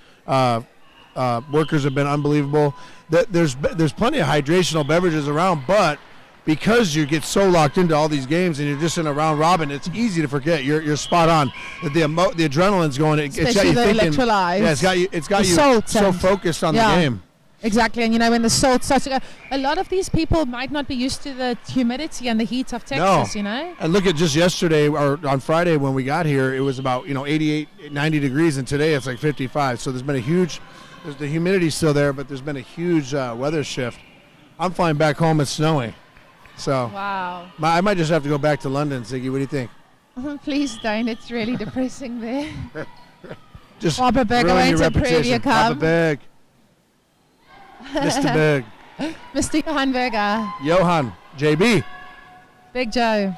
workers have been unbelievable. There's plenty of hydrational beverages around, but because you get so locked into all these games and you're just in a round robin, it's easy to forget. You're spot on. The adrenaline's going. It's got you the thinking. electrolytes. Yeah, it's got you salt so and- focused on the game. Exactly, and when the salt starts to go, a lot of these people might not be used to the humidity and the heat of Texas, And look at just yesterday or on Friday when we got here, it was about 88, 90 degrees, and today it's like 55. So there's been the humidity's still there, but there's been a huge weather shift. I'm flying back home, it's snowing. So wow. I might just have to go back to London, Ziggy. What do you think? Please don't, it's really depressing there. Just Papa Berg, ruin your wait till reputation. preview Papa come. Berg. Mr. Berg. Mr. Johan Berger. Johan. JB. Big Joe.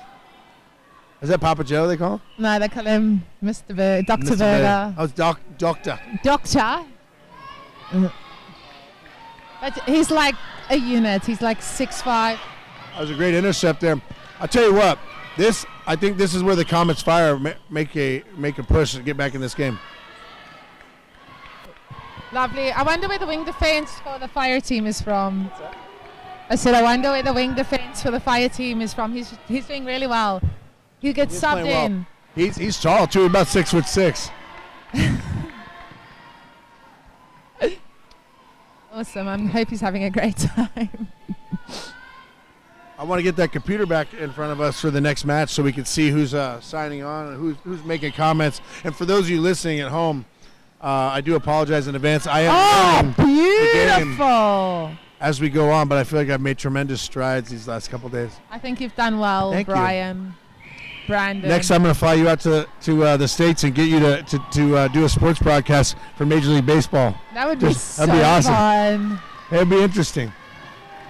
Is that Papa Joe they call him? No, they call him Mr. Berger. Dr. Mr. Berger. Oh, it's Doctor. Doctor. But he's like a unit. He's like 6'5". That was a great intercept there. I'll tell you what. I think this is where the Comets fire make a push to get back in this game. Lovely. I wonder where the wing defense for the fire team is from. I said, I wonder where the wing defense for the fire team is from. He's doing really well. He gets He's subbed playing in. well. He's tall too, about 6'6". Awesome. I hope he's having a great time. I want to get that computer back in front of us for the next match so we can see who's signing on and who's making comments. And for those of you listening at home, I do apologize in advance. I am learning the game beautiful. as we go on, but I feel like I've made tremendous strides these last couple days. I think you've done well, Thank you. Brian. Brandon. Next, I'm going to fly you out to the States and get you to do a sports broadcast for Major League Baseball. That would be That'd be awesome. fun. It'd be interesting.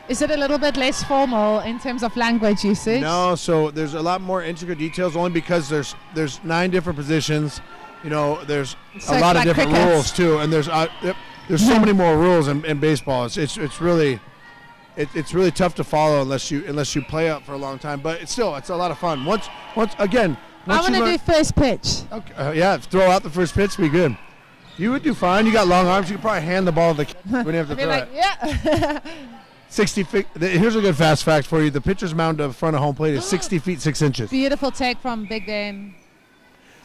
Is it a little bit less formal in terms of language usage? No, so there's a lot more intricate details only because there's 9 different positions. There's So a lot it's of like different cricket. rules too, and there's so many more rules in baseball. It's really tough to follow unless you play up for a long time. But it's a lot of fun. Once I want to do first pitch. Okay, yeah, throw out the first pitch, be good. You would do fine. You got long arms. You could probably hand the ball to the kid when you have to I'd be throw like, it. yeah. 60 feet. Here's a good fast fact for you. The pitcher's mound in front of home plate is 60 feet 6 inches. Beautiful take from Big Ben.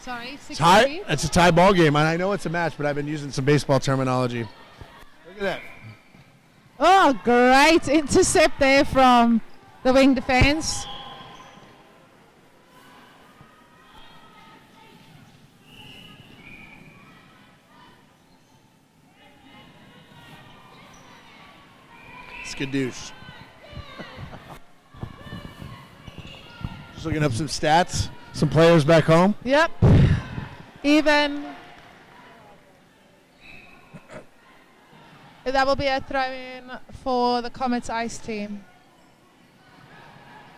Sorry, 60 Tie. feet? It's a tie ball game, and I know it's a match, but I've been using some baseball terminology. Look at that. Oh, great intercept there from the wing defense. skadoosh. Just looking up some stats, some players back home. Yep. Even. That will be a throw-in for the Comets ice team.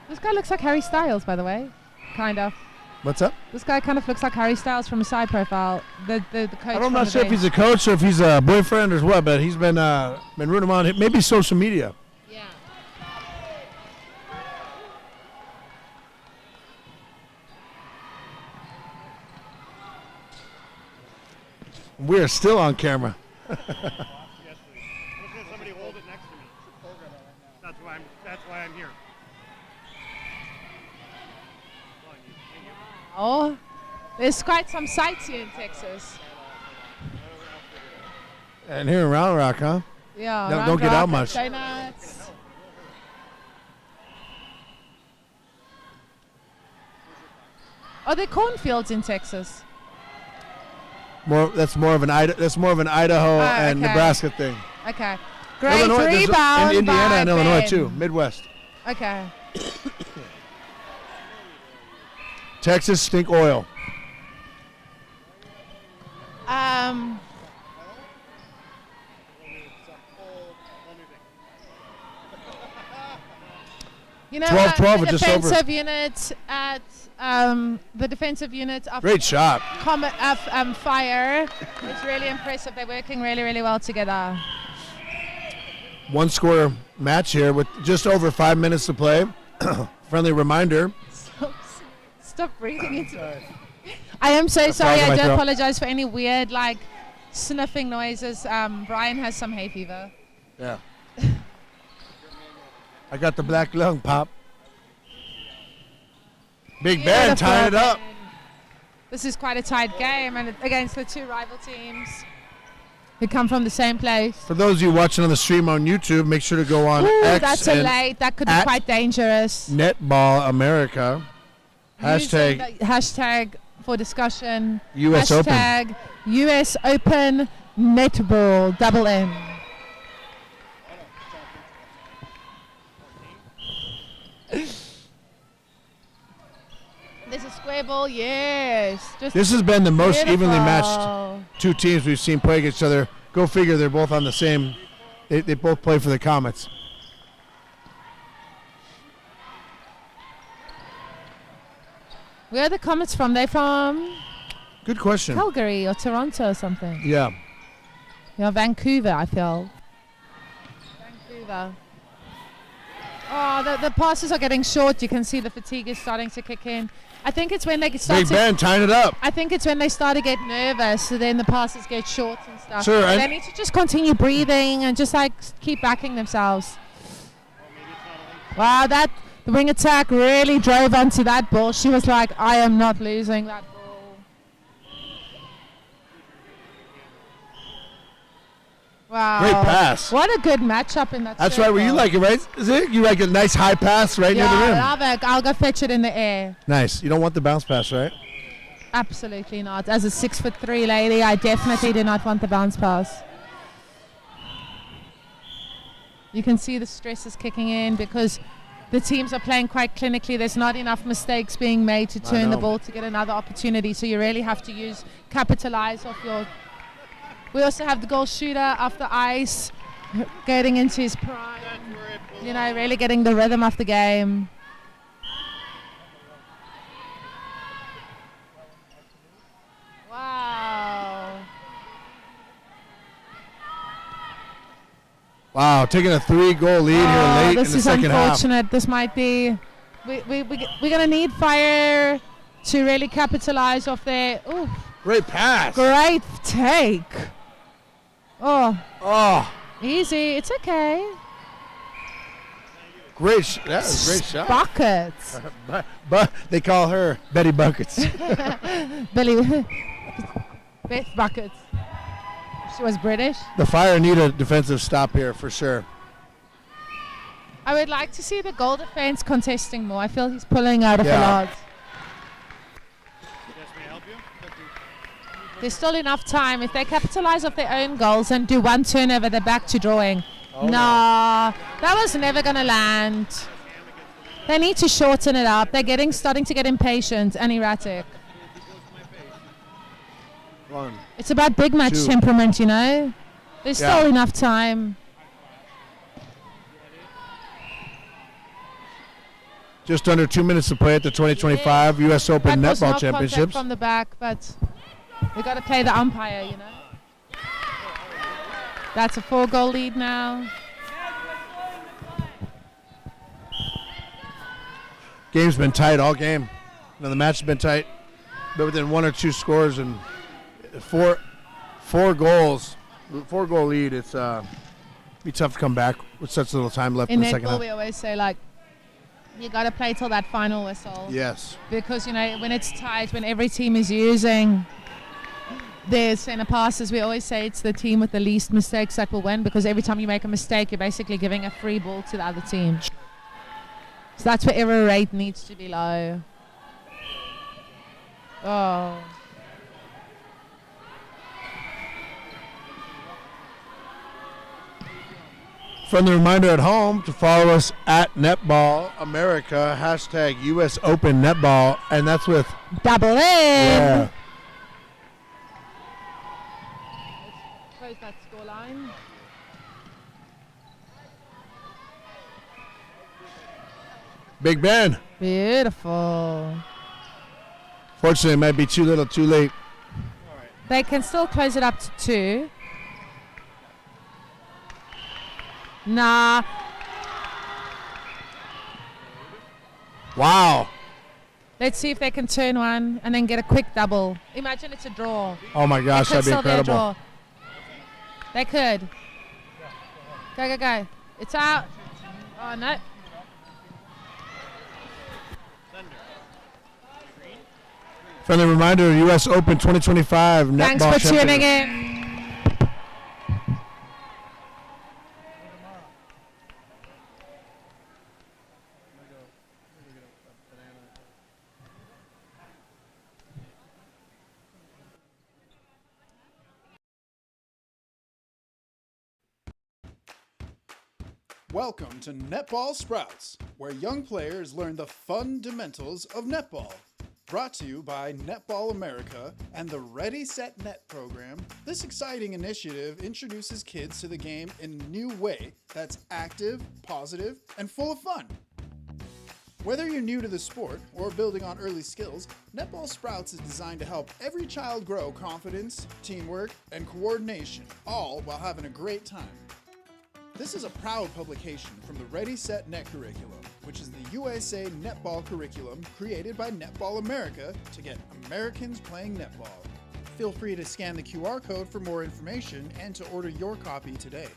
This guy looks like Harry Styles, by the way. Kind of. What's up? This guy kind of looks like Harry Styles from a side profile. The coach. I'm not sure if he's a coach or if he's a boyfriend or what, but he's been rooting him on. Maybe social media. Yeah. We are still on camera. Somebody hold it next to me. That's why I'm here. Oh, there's quite some sights here in Texas. And here in Round Rock, huh? Yeah. No, Round don't get Rock out and much. Donuts. Are there cornfields in Texas? That's more of an Idaho and okay. Nebraska thing. Okay. Great Illinois, rebound in Indiana by and Illinois Ben. too, Midwest. Okay. Texas stink oil. You know, 12-12 or the just over. defensive unit at the defensive unit of Great shot. Comet of Fire is really impressive. They're working really, really well together. One score match here with just over 5 minutes to play. Friendly reminder. Stop breathing into it. I am so sorry. I do apologize for any weird sniffing noises. Brian has some hay fever. Yeah. I got the black lung, Pop. Big Ben tying it up. This is quite a tight game, and against the two rival teams who come from the same place. For those of you watching on the stream on YouTube, make sure to go on X that's a late. That could be quite dangerous. Netball America. Hashtag for discussion. US Open. Hashtag US Open Netball double N. There's a square ball, yes. This has been the most beautiful. evenly matched two teams we've seen play against each other. Go figure, they're both on the same. They both play for the Comets. Where are the Comets from? They're from Good question. Calgary or Toronto or something. Yeah. Yeah, Vancouver, I feel. Vancouver. Oh, the passes are getting short. You can see the fatigue is starting to kick in. I think it's when they start Big Ben tying it up. I think it's when they start to get nervous, so then the passes get short and stuff. Sure, So they need to just continue breathing and just keep backing themselves. Wow, the wing attack really drove onto that ball. She was like, I am not losing that ball. Wow. Great pass. What a good matchup in that That's circle. right, where you like it, right? Is it? You like a nice high pass right near the rim. Yeah, I'll go fetch it in the air. Nice. You don't want the bounce pass, right? Absolutely not. As a 6'3" lady, I definitely do not want the bounce pass. You can see the stress is kicking in because the teams are playing quite clinically. There's not enough mistakes being made to turn the ball to get another opportunity. So you really have to capitalize off your. We also have the goal shooter off the ice, getting into his prime. Really getting the rhythm of the game. Wow. Wow, taking a 3-goal lead here late in the This is second half. unfortunate. This might be. We're going to need Fire to really capitalize off their. Ooh. Great pass. Great take. Oh. Easy. It's okay. That was a great shot. Buckets. But they call her Betty Buckets. Beth Buckets. She was British. The Fire need a defensive stop here for sure. I would like to see the goal defense contesting more. I feel he's pulling out of a lot. There's still enough time. If they capitalize off their own goals and do one turnover, they're back to drawing. That was never going to land. They need to shorten it up. They're starting to get impatient and erratic. It's about big match temperament, you know. There's still enough time. Just under 2 minutes to play at the 2025 U.S. Open Netball Championships. From the back, but we got to play the umpire, you know. That's a 4-goal lead now. Game's been tight all game. The match has been tight, but within 1 or 2 scores and four goals, 4-goal lead. It's be tough to come back with such little time left in the second half. We always say, like, you got to play till that final whistle. Yes. Because, you know, when it's tight, when every team is using their center passes, we always say it's the team with the least mistakes that will win, because every time you make a mistake, you're basically giving a free ball to the other team. So that's where error rate needs to be low. Oh. Friendly reminder at home to follow us at Netball America, hashtag US Open Netball, and that's with Double M. Yeah. Let's close that scoreline. Big Ben. Beautiful. Fortunately, it might be too little, too late. They can still close it up to 2. Nah. Wow. Let's see if they can turn one and then get a quick double. Imagine it's a draw. Oh my gosh, that'd be incredible. They could. Go, go, go. It's out. Oh, no. Friendly reminder, US Open 2025 Netball Thanks for tuning in. Welcome to Netball Sprouts, where young players learn the fundamentals of netball. Brought to you by Netball America and the Ready Set Net program, this exciting initiative introduces kids to the game in a new way that's active, positive, and full of fun. Whether you're new to the sport or building on early skills, Netball Sprouts is designed to help every child grow confidence, teamwork, and coordination, all while having a great time. This is a proud publication from the Ready Set Net curriculum, which is the USA Netball curriculum created by Netball America to get Americans playing netball. Feel free to scan the QR code for more information and to order your copy today.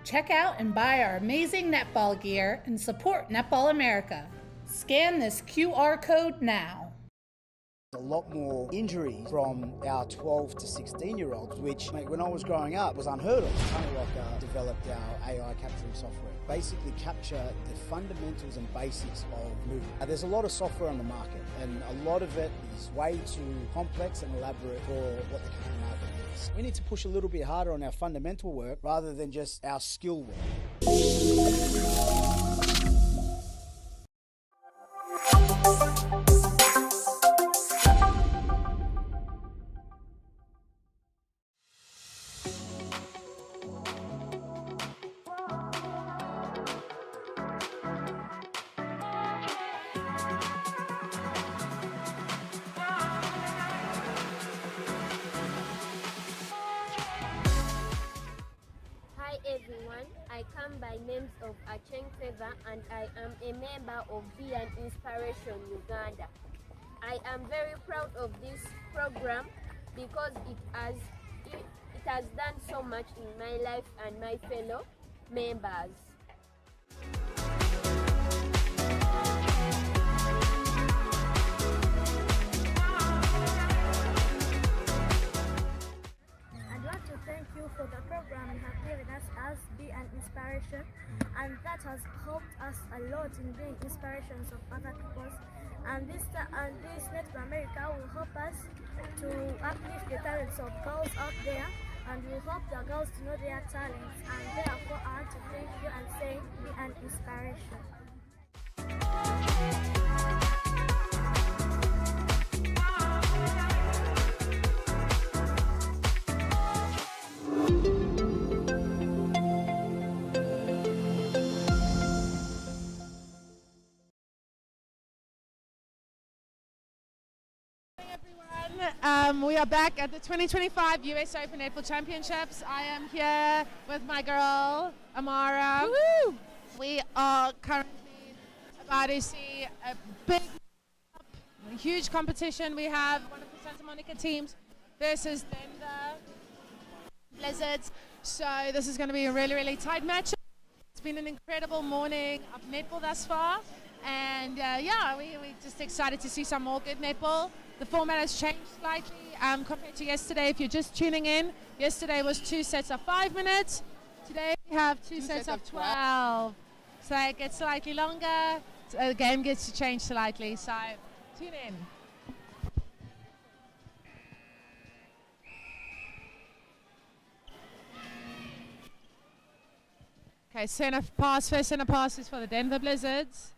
Check out and buy our amazing netball gear and support Netball America. Scan this QR code now. A lot more injury from our 12 to 16-year-olds, which when I was growing up was unheard of. Honeylocker developed our AI capturing software. Basically capture the fundamentals and basics of movement. There's a lot of software on the market, and a lot of it is way too complex and elaborate for what the current market is. We need to push a little bit harder on our fundamental work rather than just our skill work. Everyone, I come by names of Acheng Feva and I am a member of Be an Inspiration Uganda. I am very proud of this program because it has done so much in my life and my fellow members. Thank you for the program you have given us as Be an Inspiration, and that has helped us a lot in being inspirations of other people. And this Netball America will help us to uplift the talents of girls out there and we hope the girls to know their talents, and therefore I want to thank you and say be an inspiration. We are back at the 2025 US Open Netball Championships. I am here with my girl, Amara. Woo-hoo! We are currently about to see a huge competition. We have one of the Santa Monica teams versus Denver Blizzards. So this is going to be a really, really tight match. It's been an incredible morning of netball thus far. And we're just excited to see some more good netball. The format has changed slightly compared to yesterday. If you're just tuning in, yesterday was 2 sets of 5 minutes. Today we have two sets of 12. So it gets slightly longer. So the game gets to change slightly. So tune in. Okay, first center pass is for the Denver Blizzards.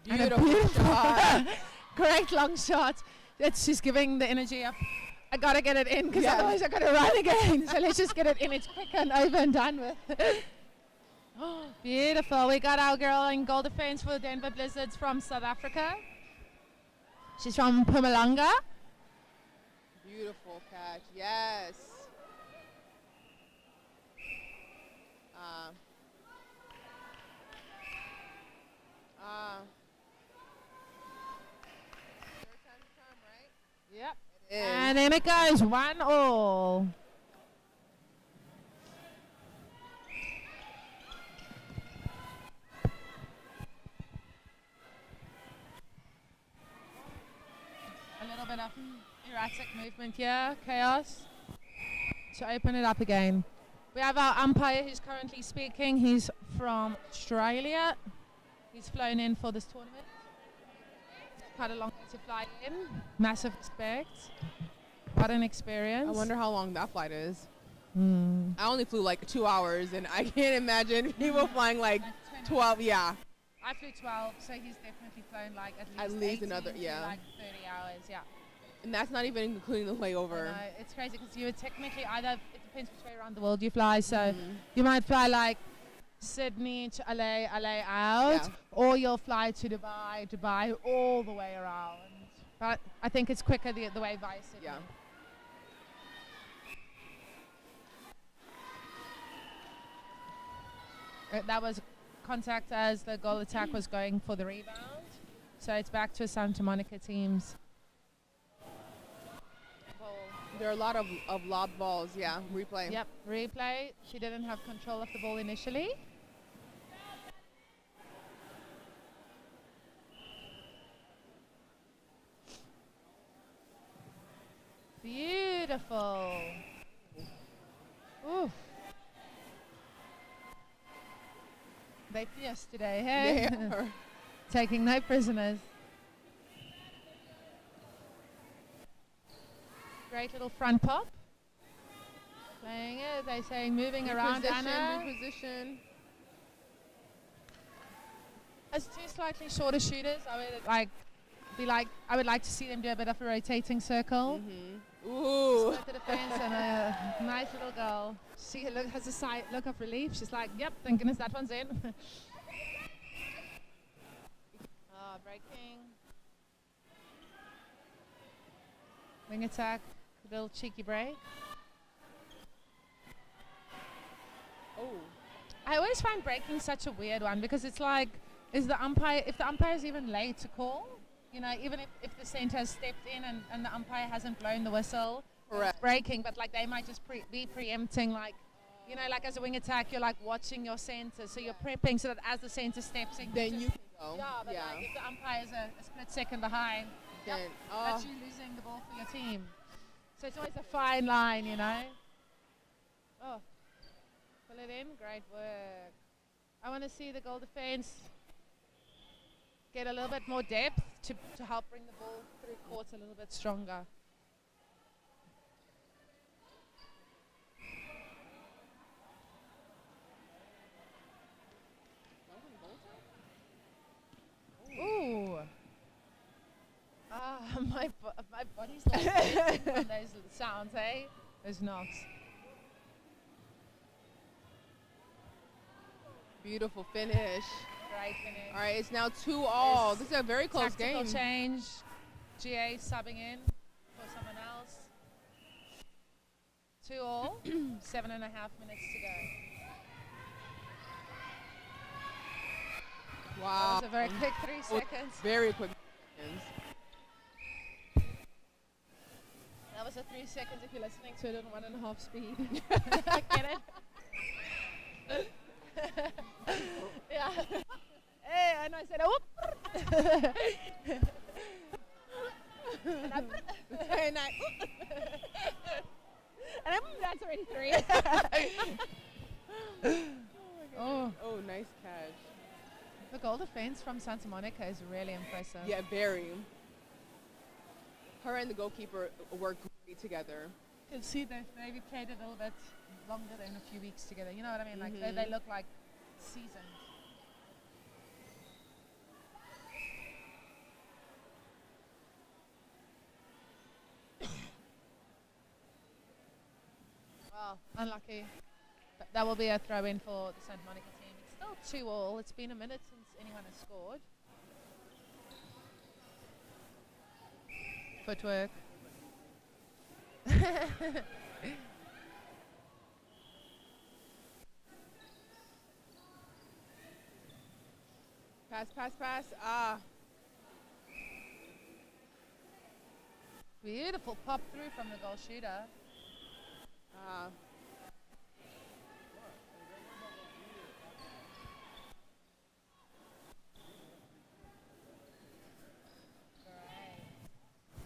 Beautiful shot. Correct long shot. She's giving the energy up. I gotta get it in because otherwise I gotta run again. So let's just get it in. It's quick and over and done with. Beautiful. We got our girl in goal defense for the Denver Blizzards from South Africa. She's from Mpumalanga. Beautiful catch. Yes. Yep. It is. And then it goes 1-1. A little bit of erratic movement here, chaos. To open it up again. We have our umpire who's currently speaking. He's from Australia. He's flown in for this tournament. Quite a long way to fly in. Massive respect. What an experience. I wonder how long that flight is. Mm. I only flew like 2 hours, and I can't imagine people flying like 12. Yeah. I flew 12, so he's definitely flown like at least another, to yeah. like 30 hours, yeah. And that's not even including the layover. No, it's crazy because you would technically either, it depends which way around the world you fly, so you might fly like Sydney to LA out, or you'll fly to Dubai all the way around. But I think it's quicker the way via Sydney. Yeah. That was contact as the goal attack was going for the rebound. So it's back to Santa Monica teams. There are a lot of lob balls, yeah, replay. Yep, replay. She didn't have control of the ball initially. Beautiful. Oof. They fierce today, hey? They are. Taking no prisoners. Great little front pop. Playing it, they say moving around Anna. Reposition. As two slightly shorter shooters, I would like to see them do a bit of a rotating circle. Mm-hmm. Ooh. Split the defense and a nice little goal. She has a side look of relief. She's like, yep, thank goodness that one's in. Breaking. Wing attack, little cheeky break. Oh. I always find breaking such a weird one because it's like, if the umpire is even late to call, you know, even if the center has stepped in and the umpire hasn't blown the whistle, it's breaking, but like they might just be preempting, like, you know, like as a wing attack, you're like watching your center, so you're prepping so that as the center steps in, then you can go. Yeah, but like if the umpire is a split second behind, then that's you losing the ball for your team. So it's always a fine line, you know. Oh, Pull it in. Great work. I want to see the goal defense get a little bit more depth to help bring the ball through court a little bit stronger. Ooh. My body's like from those sounds, eh? Those knocks. Beautiful finish. Great finish. All right, it's now 2-2. This is a very close Tactical game. change. GA subbing in for someone else. 2-2. 7.5 minutes to go. Wow. That was a very quick 3 seconds. Very quick seconds. That was a 3 seconds if you're listening to it on 1.5 speed. Get it? Yeah. Hey, and I said, oh. That's already 3. Oh, nice catch. The goal defense from Santa Monica is really impressive. Yeah, very. Her and the goalkeeper work great together. You can see they've maybe played a little bit longer than a few weeks together. You know what I mean? Like they look like seasoned. Well, unlucky. But that will be a throw-in for the Santa Monica team. It's still 2-2. It's been a minute since anyone has scored. Footwork. Pass. Ah. Beautiful pop through from the goal shooter. Ah.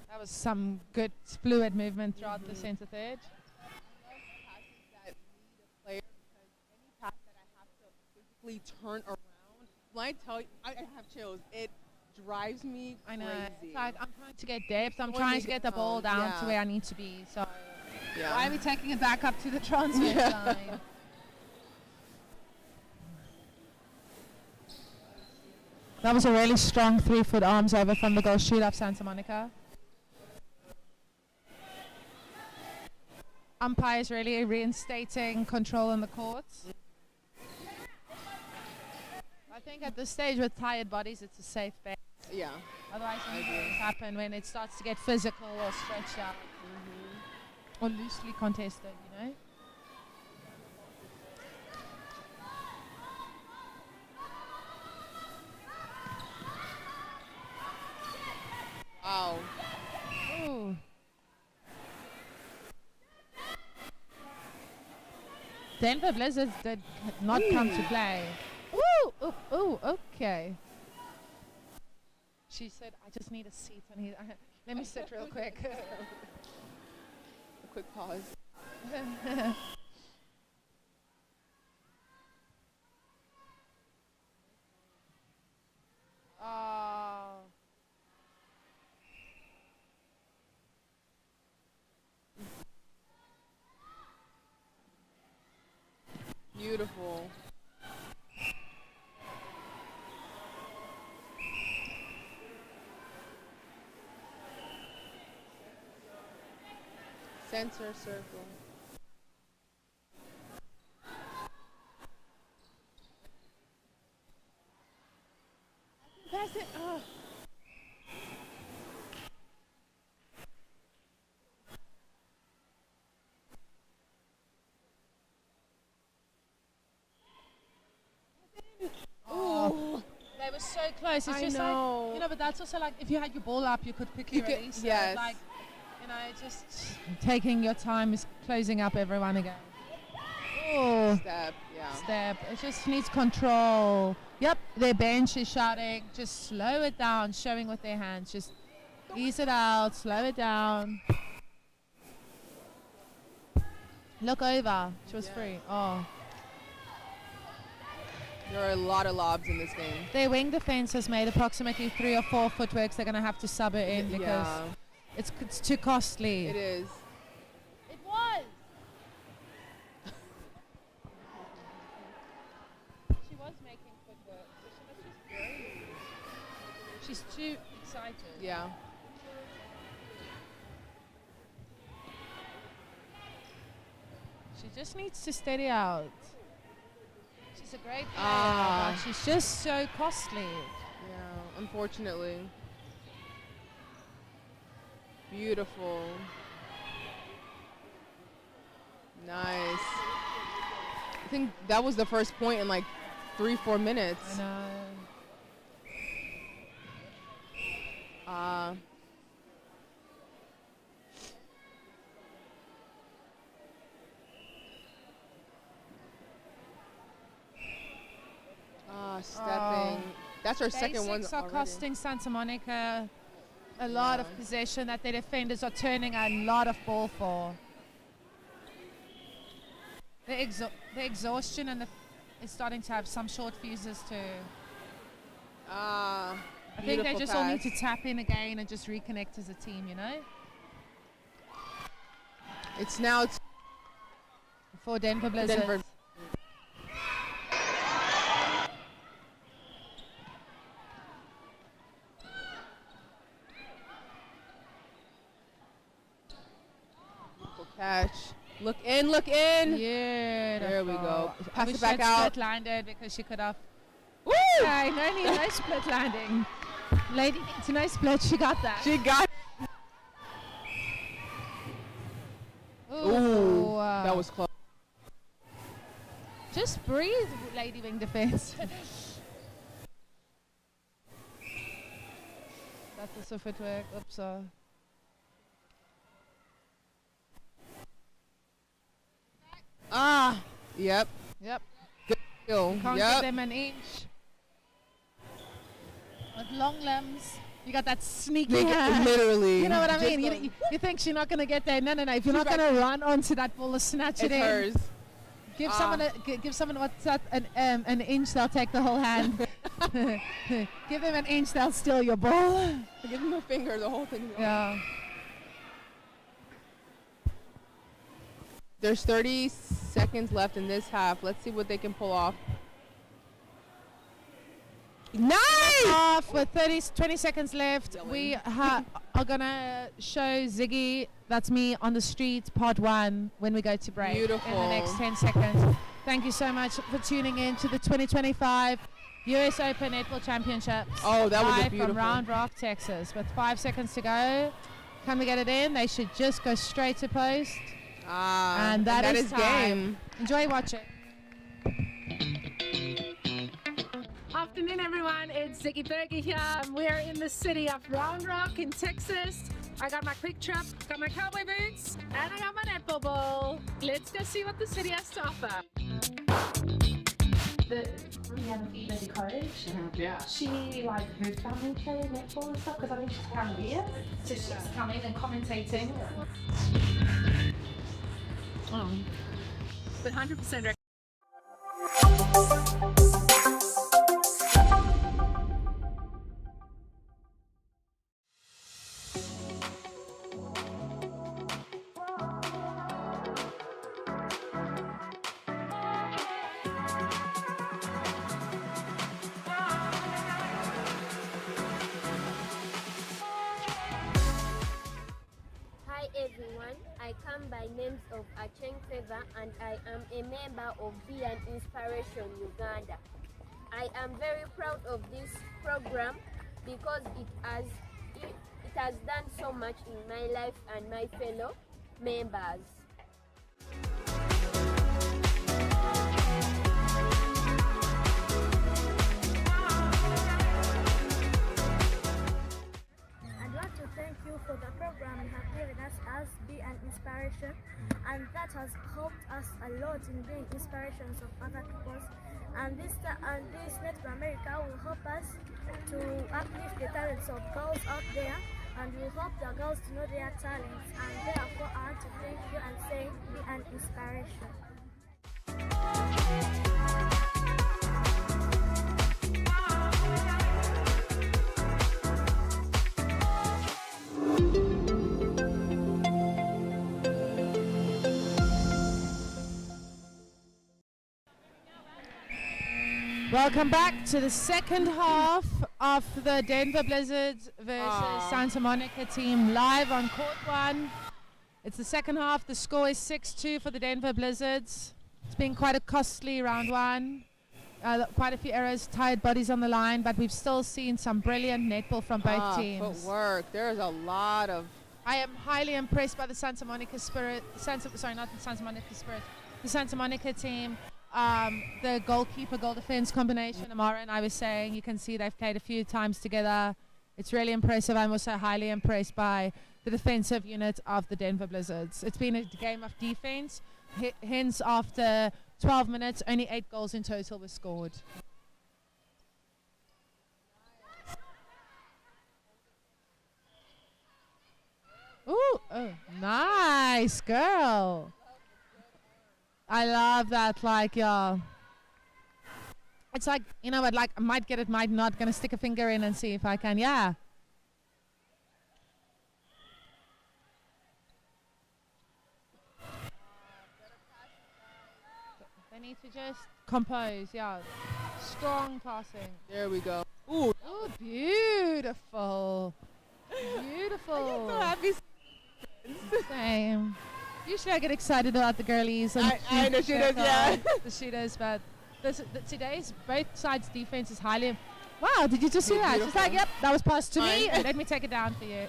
That was some good fluid movement throughout the centre third. Physically turn around. When I tell you, I have chills. It drives me I know. crazy. It's like I'm trying to get depth. I'm When trying they to get the ball get- down yeah. to where I need to be. So Yeah. why are we taking it back up to the transfer line? That was a really strong 3-foot arms over from the goal shooter of Santa Monica. Umpires really reinstating control on the court. I think at this stage with tired bodies, it's a safe bet. Yeah. Otherwise, things happen when it starts to get physical or stretched out or loosely contested, you know? Wow. Ooh. Denver Blizzards did not come to play. Ooh, ooh, okay. She said, I just need a seat. Let me sit real quick. A quick pause. Oh. Beautiful. Center circle. Pass it. Oh. Oh. They were so close. It's I just know. like, you know, but that's also like if you had your ball up, you could quickly You could- release it. yes. Like, you know, just taking your time is closing up everyone again. Oh. Step, yeah. Step. It just needs control. Yep, their bench is shouting, just slow it down, showing with their hands. Just ease it out, slow it down. Look over. She was free. Oh. There are a lot of lobs in this game. Their wing defense has made approximately 3 or 4 footworks. They're going to have to sub it in because it's too costly. It is. It was. She was making footwork. She's too excited. Yeah. She just needs to steady out. She's a great player, but she's just so costly. Yeah, unfortunately. Beautiful. Nice. I think that was the first point in like 3-4 minutes. I know. Stepping. That's her second one. Basics are costing Santa Monica a lot of possession that their defenders are turning a lot of ball for. The exhaustion and is starting to have some short fuses too. I think they just all need to tap in again and just reconnect as a team, you know? It's now for Denver Blizzard. Catch. Look in, look in. Yeah. There we go. Pass it back out. Split landed because she could have. Woo! Okay, no split landing. Lady needs no split. She got that. She got. Ooh. That was close. Just breathe, Lady Wing defense. That's also footwork. Oops. Yep. Good skill. Can't give them an inch. With long limbs. You got that sneaky hand. Literally. You know what I mean? You think she's not going to get there. No. If you're not going to run onto that ball or snatch it in. Hers. Give someone what's that, an inch, they'll take the whole hand. Give them an inch, they'll steal your ball. Give them a finger, the whole thing. Yeah. There's 30 seconds left in this half. Let's see what they can pull off. Nice! Off with 20 seconds left. We are going to show Ziggy, that's me, on the street, part 1, when we go to break. Beautiful. In the next 10 seconds. Thank you so much for tuning in to the 2025 US Open Netball Championships. Oh, that was live beautiful. from Round Rock, Texas. With 5 seconds to go. Can we get it in? They should just go straight to post. And that is time. Game. Enjoy watching. Afternoon, everyone. It's Ziggy Berger here. We're in the city of Round Rock in Texas. I got my quick trip, got my cowboy boots, and I got my netball ball. Let's go see what the city has to offer. We have a female coach. Yeah. She, like, her family play netball and stuff, because I think she's Caribbean. So she's coming and commentating. But 100% Hi everyone, I come by names of Acheng Favor and I am a member of Be an Inspiration Uganda. I am very proud of this program because it has done so much in my life and my fellow members. I'd like to thank you for the program you have given us as Be an Inspiration, and that has helped us a lot in being inspirations of other people. And this Netball America will help us to uplift the talents of girls out there, and will help the girls to know their talents. And therefore, I want to thank you and say Be an Inspiration. Welcome back to the second half of the Denver Blizzards versus Santa Monica team live on court 1. It's the second half. The score is 6-2 for the Denver Blizzards. It's been quite a costly round 1. Quite a few errors, tired bodies on the line, but we've still seen some brilliant netball from both teams. Footwork. There's a lot of... I am highly impressed by the Santa Monica Spirit. The Santa Monica team. The goalkeeper, goal defense combination, Amara and I were saying, you can see they've played a few times together. It's really impressive. I'm also highly impressed by the defensive unit of the Denver Blizzards. It's been a game of defense. Hence, after 12 minutes, only 8 goals in total were scored. Ooh, oh, nice girl. I love that, like, yeah. It's like, you know what, like, I might get it, might not. Gonna stick a finger in and see if I can, yeah. They need to just compose, yeah. Strong passing. There we go. Ooh, oh, beautiful. Beautiful. I get so happy. Same. Usually I get excited about the girlies and the shooters, yeah. the shooters, but today's both sides defense is highly. Wow, did you just see that? Just like, yep, that was passed to me, and let me take it down for you.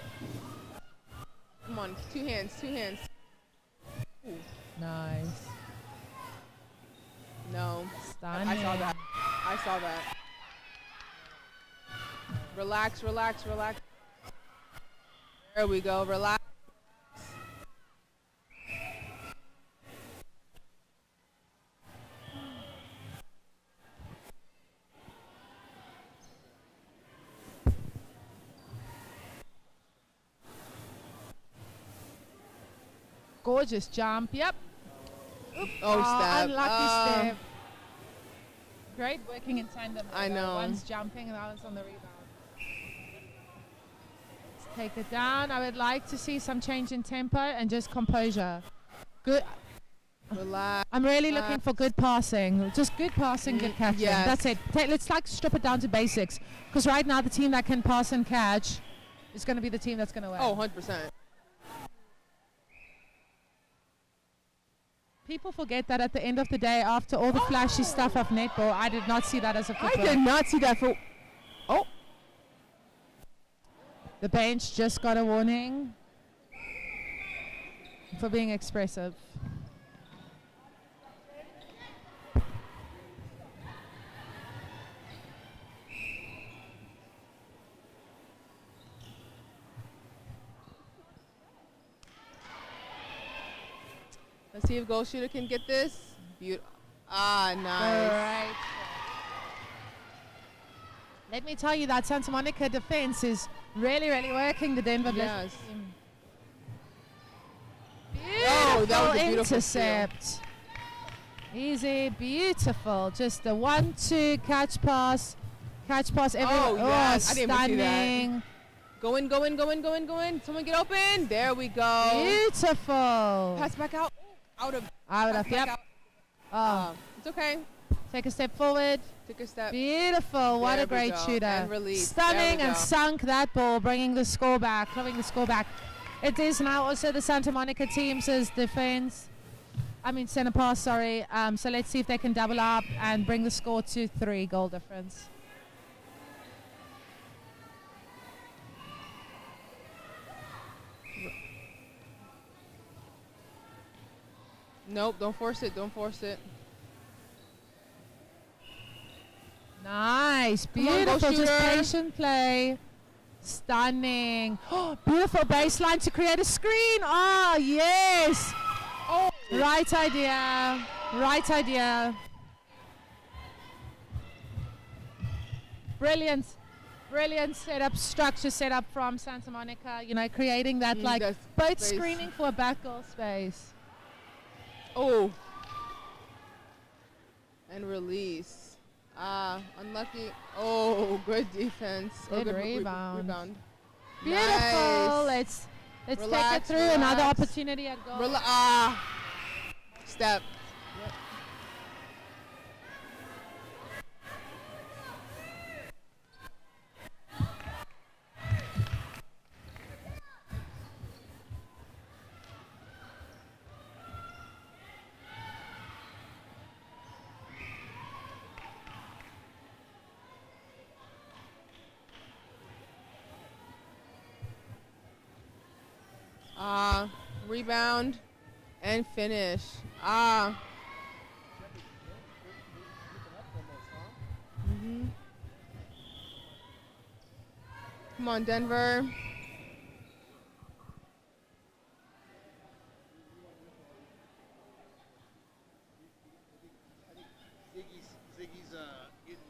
Come on, two hands. Ooh. Nice. No. Stunning. I saw that. Relax. There we go, relax. Gorgeous jump, yep. Oop. Step. Unlucky step. Great working in tandem. I know. One's jumping and the other's on the rebound. Let's take it down. I would like to see some change in tempo and just composure. Good. Relax. I'm really looking for good passing. Just good passing, good catching. Yes. That's it. Let's like strip it down to basics. Because right now the team that can pass and catch is going to be the team that's going to win. Oh, 100%. People forget that at the end of the day, after all the flashy stuff of netball, I did not see that as a football. I did not see that for... Oh. The bench just got a warning for being expressive. Let's see if goal shooter can get this. Beautiful. Ah, nice. All right. Let me tell you that Santa Monica defense is really, really working the Denver Blizzards team. Beautiful that was a beautiful intercept. Easy, beautiful. Just the 1-2 catch pass. Yes. I didn't even see that. Stunning. Go in. Someone get open. There we go. Beautiful. Pass back out. Out of, yep. It's okay. Take a step forward. Take a step. Beautiful. What a great shooter. And release. Stunning and sunk that ball, bringing the score back, clawing the score back. It is now also the Santa Monica team's defense. Center pass, sorry. So let's see if they can double up and bring the score to 3 goal difference. Nope, don't force it. Nice, beautiful, just patient play. Stunning. Oh, beautiful baseline to create a screen. Oh, yes. Oh, right idea. Brilliant structure setup from Santa Monica. Creating that both space. screening for a back goal space. Oh. And release. Unlucky. Oh, good defense. Good rebound. Beautiful. Nice. Let's take it through. Another opportunity at goal. Step. Rebound and finish. Ah. Come on, Denver. Ziggy's getting.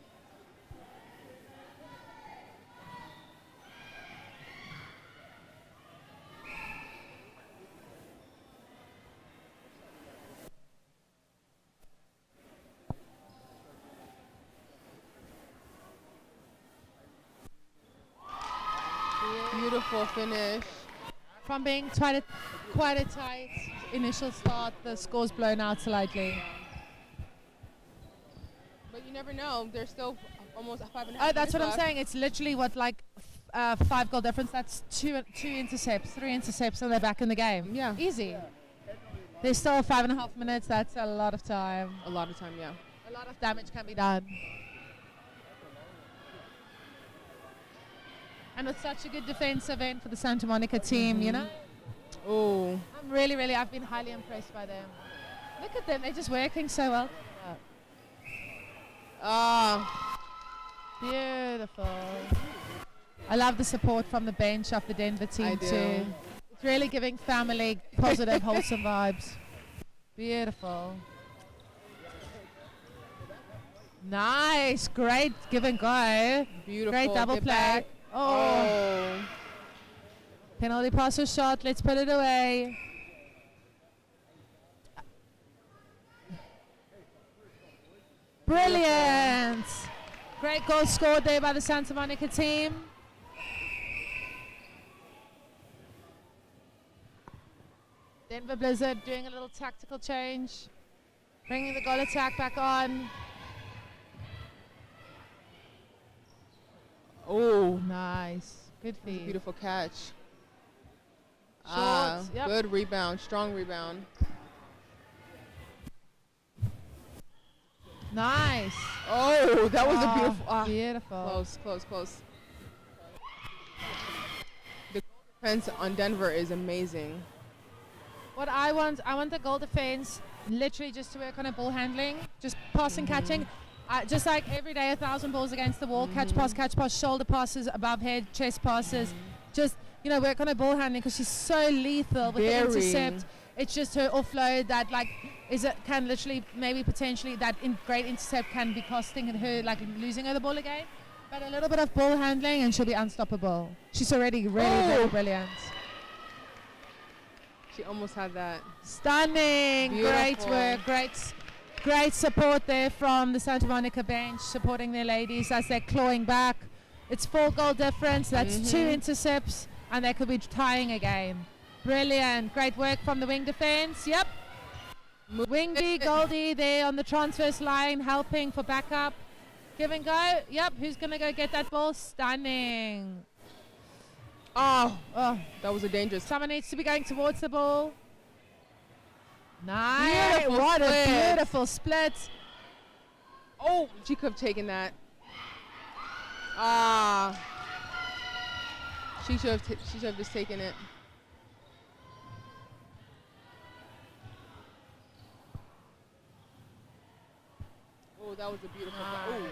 Beautiful finish. From being quite a tight initial start, the score's blown out slightly. But you never know. There's still almost 5.5 Oh, that's what I'm left. saying. It's literally what, like 5 goal difference. That's two intercepts, 3 intercepts, and they're back in the game. Yeah. Easy. There's still 5.5 minutes. That's a lot of time. A lot of time, yeah. A lot of damage can be done. And it's such a good defensive end for the Santa Monica team, you know? Oh. I've been highly impressed by them. Look at them, they're just working so well. Ah. Beautiful. I love the support from the bench of the Denver team I do. too. It's really giving family positive, wholesome vibes. Beautiful. Nice, great give and go. Beautiful. Great double Get play. back. Oh. Penalty pass or shot. Let's put it away. Brilliant. Great goal scored there by the Santa Monica team. Denver Blizzard doing a little tactical change. Bringing the goal attack back on. Oh, nice. Good feed. Beautiful catch. Short, yep. Good rebound. Strong rebound. Nice. Oh, that was a Ah, beautiful. beautiful. Close. The defense on Denver is amazing. What I want the goal defense literally just to work on a ball handling, just passing, catching. Just like every day, 1,000 balls against the wall, catch, pass, shoulder passes, above head, chest passes. Just, work on her ball handling because she's so lethal with the intercept. It's just her offload that, can literally, maybe potentially, that great intercept can be costing her, losing her the ball again. But a little bit of ball handling and she'll be unstoppable. She's already really, really brilliant. She almost had that. Stunning. Great Beautiful. work. Great support there from the Santa Monica bench, supporting their ladies as they're clawing back. It's 4 goal difference. That's 2 intercepts, and they could be tying a game. Brilliant. Great work from the wing defense. Yep. Wingby, Goldie there on the transverse line, helping for backup. Give and go. Yep. Who's going to go get that ball? Stunning. Oh, that was a dangerous. Someone needs to be going towards the ball. Nice. Beautiful What split. a beautiful split. Oh, she could have taken that. Ah. She should have just taken it. Oh, that was a beautiful. Ooh.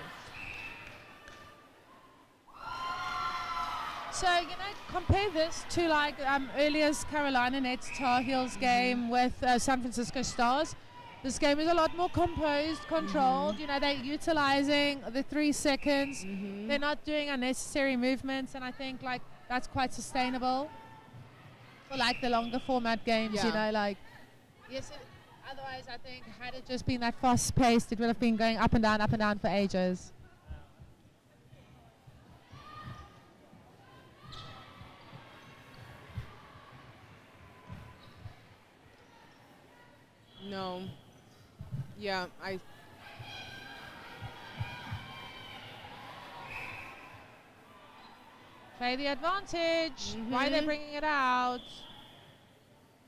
So, compare this to earlier's Carolina Nets Tar Heels game with San Francisco Stars. This game is a lot more composed, controlled. They're utilizing the 3 seconds. They're not doing unnecessary movements, and I think that's quite sustainable for the longer format games. Yeah. Yes. Otherwise, I think had it just been that fast paced, it would have been going up and down for ages. No. Yeah, Play the advantage. Why are they bringing it out?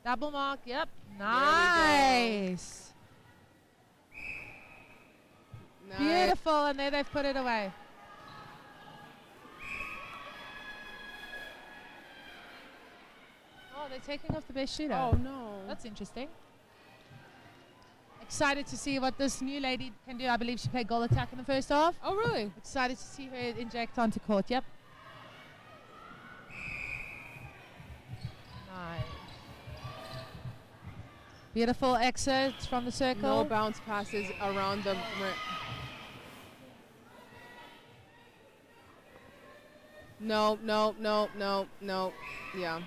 Double mark. Yep. Nice. Beautiful. And there they've put it away. they're taking off the best shooter. Oh, no. That's interesting. Excited to see what this new lady can do. I believe she played goal attack in the first half. Oh, really? Excited to see her inject onto court. Yep. Nice. Beautiful exit from the circle. No bounce passes around the rim. No. Yeah.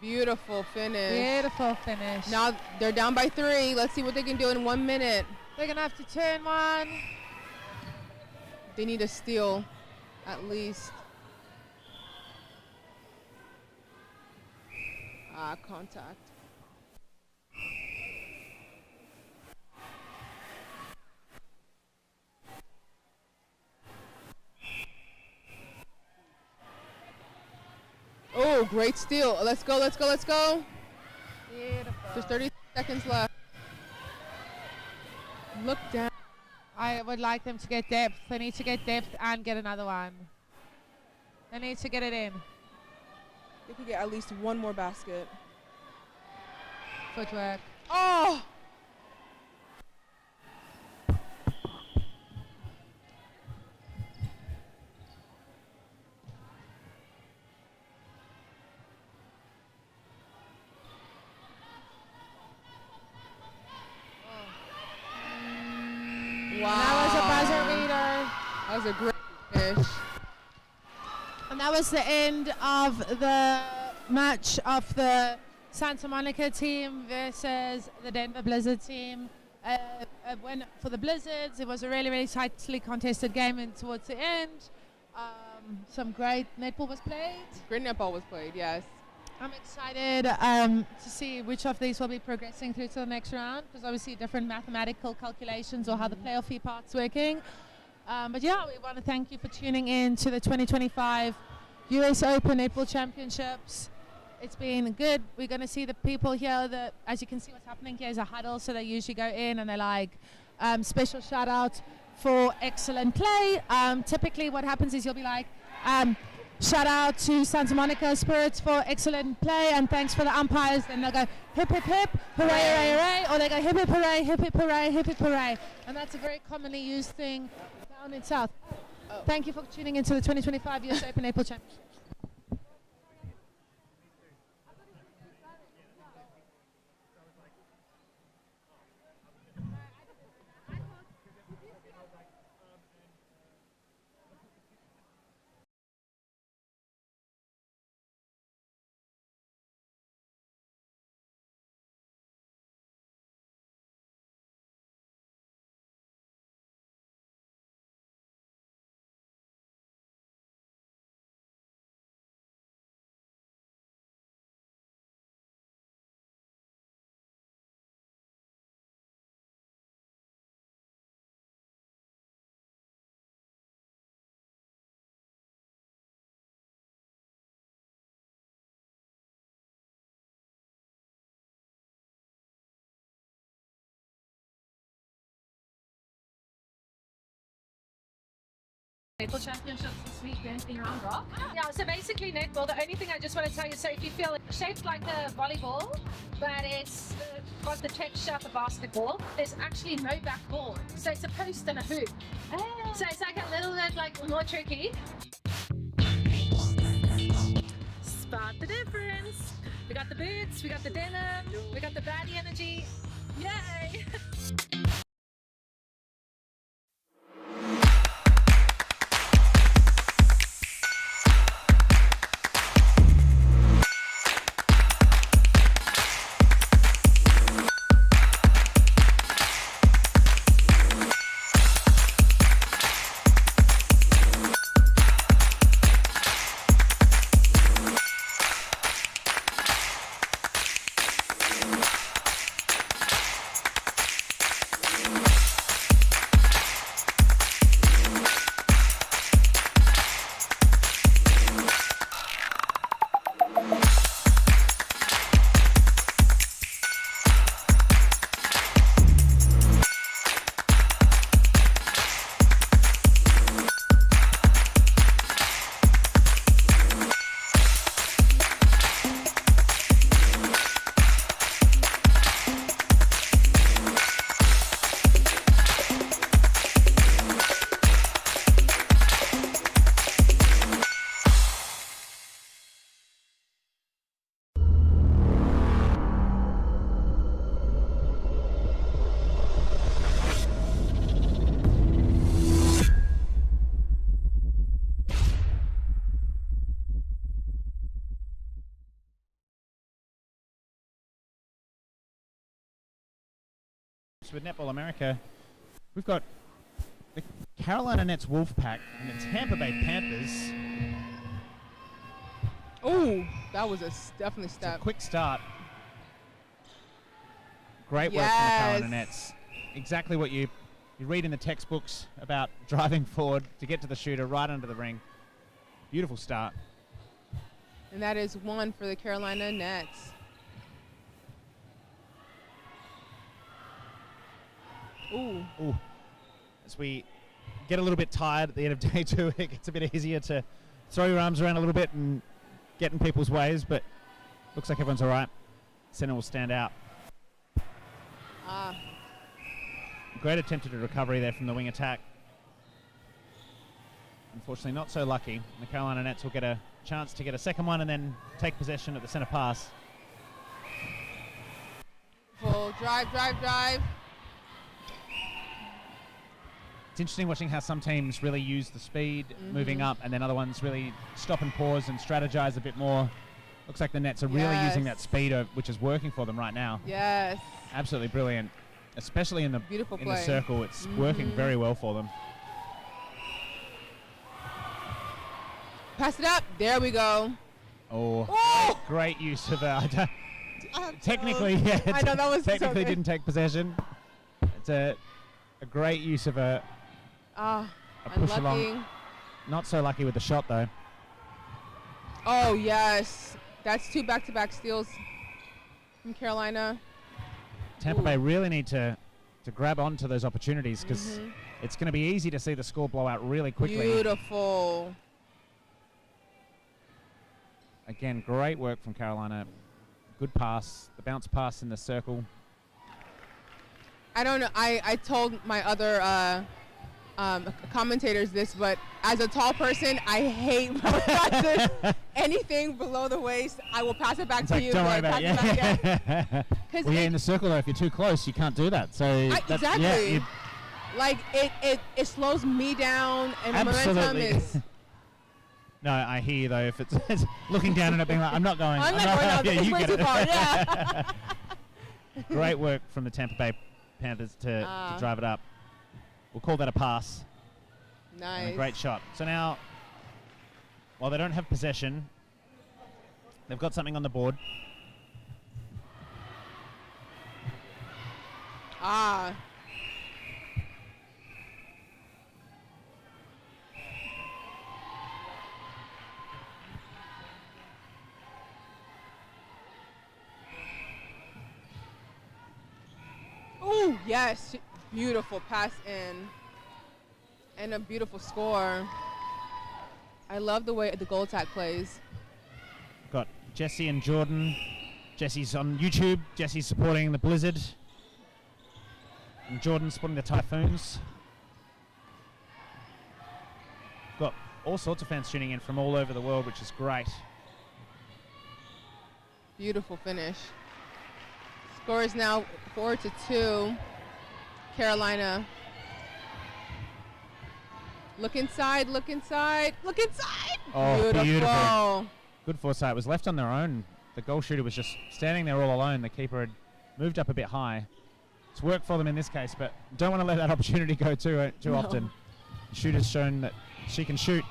Beautiful finish. Beautiful finish. Now they're down by 3. Let's see what they can do in 1 minute. They're going to have to turn one. They need a steal, at least. Contact. Oh, great steal. Let's go. Beautiful. There's 30 seconds left. Look down. I would like them to get depth. They need to get depth and get another one. They need to get it in. They could get at least one more basket. Footwork. Oh! Wow. That was a buzzer beater. That was a great finish. And that was the end of the match of the Santa Monica team versus the Denver Blizzard team. A win for the Blizzards. It was a really, really tightly contested game, and towards the end, some great netball was played. Great netball was played, yes. I'm excited to see which of these will be progressing through to the next round, because obviously different mathematical calculations or how the playoff fee part's working. But yeah, we want to thank you for tuning in to the 2025 US Open Netball Championships. It's been good. We're going to see the people here that, as you can see, what's happening here is a huddle, so they usually go in and they're like, special shout out for excellent play. Typically what happens is you'll be like, shout out to Santa Monica Spirits for excellent play and thanks for the umpires. Then they'll go hip hip hip, hooray hooray hooray, or they go hip hip hooray, hip hip hooray, hip hip hooray. And that's a very commonly used thing down in South. Thank you for tuning into the 2025 US Open Netball Championships. Netball Championships this weekend in Round Rock. Yeah, so basically netball, the only thing I just want to tell you, so if you feel it's shaped like a volleyball, but it's got the texture of a basketball, there's actually no backboard. So it's a post and a hoop. So it's like a little bit like more tricky. Spot the difference. We got the boots, we got the denim, we got the body energy. Yay! with Netball America. We've got the Carolina Nets Wolfpack and the Tampa Bay Panthers. Oh, that was definitely It's step. a quick start. Great work from the Carolina Nets. Exactly what you read in the textbooks about driving forward to get to the shooter right under the ring. Beautiful start. And that is 1 for the Carolina Nets. Ooh. Ooh. As we get a little bit tired at the end of day 2, it gets a bit easier to throw your arms around a little bit and get in people's ways, but looks like everyone's all right. Center will stand out. Great attempted recovery there from the wing attack. Unfortunately, not so lucky. The Carolina Nets will get a chance to get a second one and then take possession of the center pass. Full drive. It's interesting watching how some teams really use the speed moving up, and then other ones really stop and pause and strategize a bit more. Looks like the Nets are really using that speed, which is working for them right now. Yes. Absolutely brilliant, especially in the circle. It's working very well for them. Pass it up. There we go. Oh, great use of technically, yeah. I know, that was technically so didn't take possession. It's a great use of a push along. Not so lucky with the shot though. Oh yes, that's 2 back-to-back steals from Carolina. Tampa Bay really need to grab onto those opportunities because it's going to be easy to see the score blow out really quickly. Beautiful. Again, great work from Carolina. Good pass, the bounce pass in the circle. I don't know. I told my other commentators this, but as a tall person, I hate passes. Anything below the waist, I will pass it back to you. Don't worry about it. Well, in the circle, though, if you're too close, you can't do that. So exactly. Like it slows me down, and momentum is. No, I hear you, though. If it's looking down and it being like, I'm not going. I'm not going out. It's way too far. Yeah. Great work from the Tampa Bay Panthers to drive it up. We'll call that a pass. Nice. And a great shot. So now, while they don't have possession, they've got something on the board. Oh, yes. Beautiful pass in. And a beautiful score. I love the way the goal attack plays. Got Jesse and Jordan. Jesse's on YouTube. Jesse's supporting the Blizzard. And Jordan supporting the Typhoons. Got all sorts of fans tuning in from all over the world, which is great. Beautiful finish. Score is now 4-2. Carolina. Look inside, look inside, look inside! Oh, beautiful. Good foresight. It was left on their own. The goal shooter was just standing there all alone. The keeper had moved up a bit high. It's worked for them in this case, but don't want to let that opportunity go too often. The shooter's shown that she can shoot.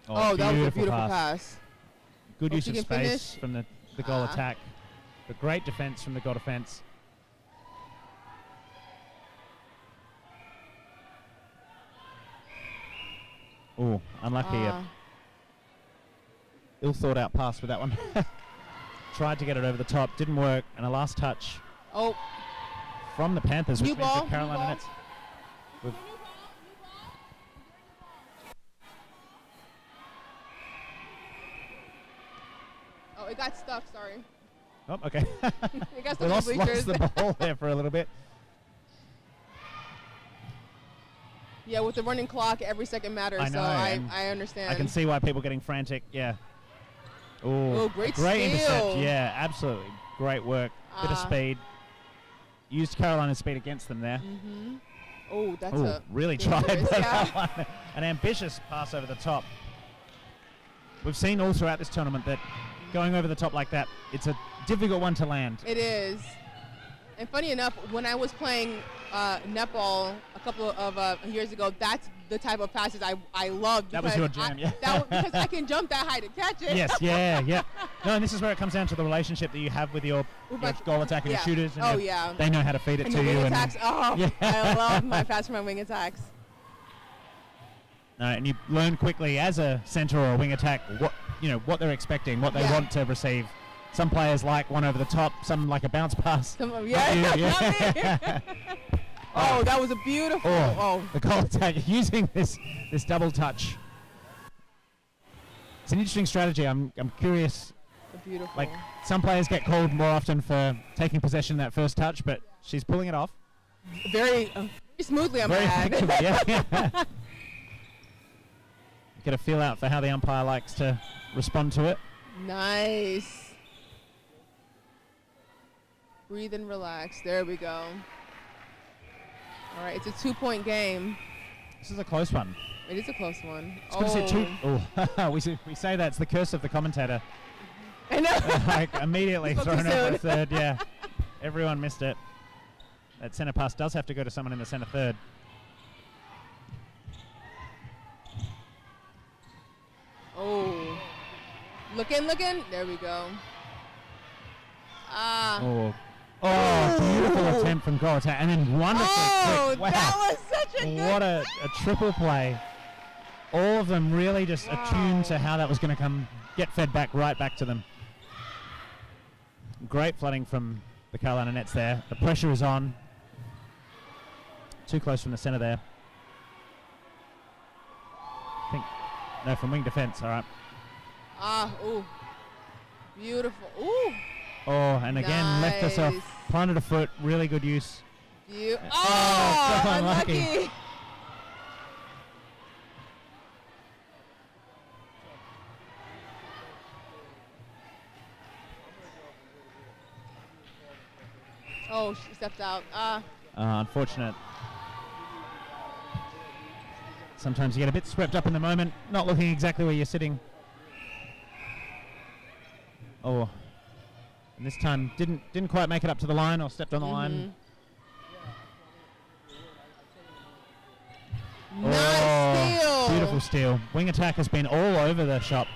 Oh, that was a beautiful pass. Good use of space from the goal attack. But great defense from the goal defense. Oh, unlucky. Ill thought out pass with that one. Tried to get it over the top, didn't work, and a last touch. Oh. From the Panthers, which New means ball, the Carolina new Nets. Oh, it got stuck, sorry. Oh, okay. It got We stuck in bleachers. lost the ball there for a little bit. Yeah, with the running clock, every second matters, I know, so I understand. I can see why people are getting frantic, yeah. Oh, great intercept, steal. yeah, absolutely. Great work. Bit of speed. Used Carolina's speed against them there. Oh, that's Oh, really tried dangerous, that yeah. one. An ambitious pass over the top. We've seen all throughout this tournament that going over the top like that, it's a difficult one to land. It is. And funny enough, when I was playing netball a couple of years ago, that's the type of passes I loved. That was your jam, yeah. Because I can jump that high to catch it. Yes, yeah. No, and this is where it comes down to the relationship that you have with your goal attacking yeah. shooters. And Oh, yeah. They know how to feed it And to the you. wing attacks. Yeah. I love my pass from my wing attacks. No, and you learn quickly as a center or a wing attack what they're expecting, what they want to receive. Some players like one over the top, some like a bounce pass. Not me. Oh, that was a beautiful. The goal attack using this double touch. It's an interesting strategy. I'm curious. Beautiful. Like some players get called more often for taking possession of that first touch, but she's pulling it off. Very smoothly, I'm Very mad. effectively, yeah. Get a feel out for how the umpire likes to respond to it. Nice. Breathe and relax. There we go. All right, it's a 2-point game. This is a close one. It is a close one. It's good to see two. Oh, we say that's the curse of the commentator. I know. Like immediately Spoke thrown too over soon. the third. Yeah, everyone missed it. That center pass does have to go to someone in the center third. Oh, looking. There we go. Oh, beautiful attempt from goal attack, and then wonderful quick. Wow. That was such a good What a triple play. All of them really just attuned to how that was going to get fed right back to them. Great flooding from the Carolina Nets there. The pressure is on. Too close from the center there. From wing defense, all right. Ooh. Beautiful. Ooh. Oh, and again, left us off. Nice. Planted a foot. Really good use. Oh, so unlucky. Oh, she stepped out. Unfortunate. Sometimes you get a bit swept up in the moment, not looking exactly where you're sitting. Oh, and this time didn't quite make it up to the line or stepped on the line. Nice steal. Beautiful steal. Wing attack has been all over the shop,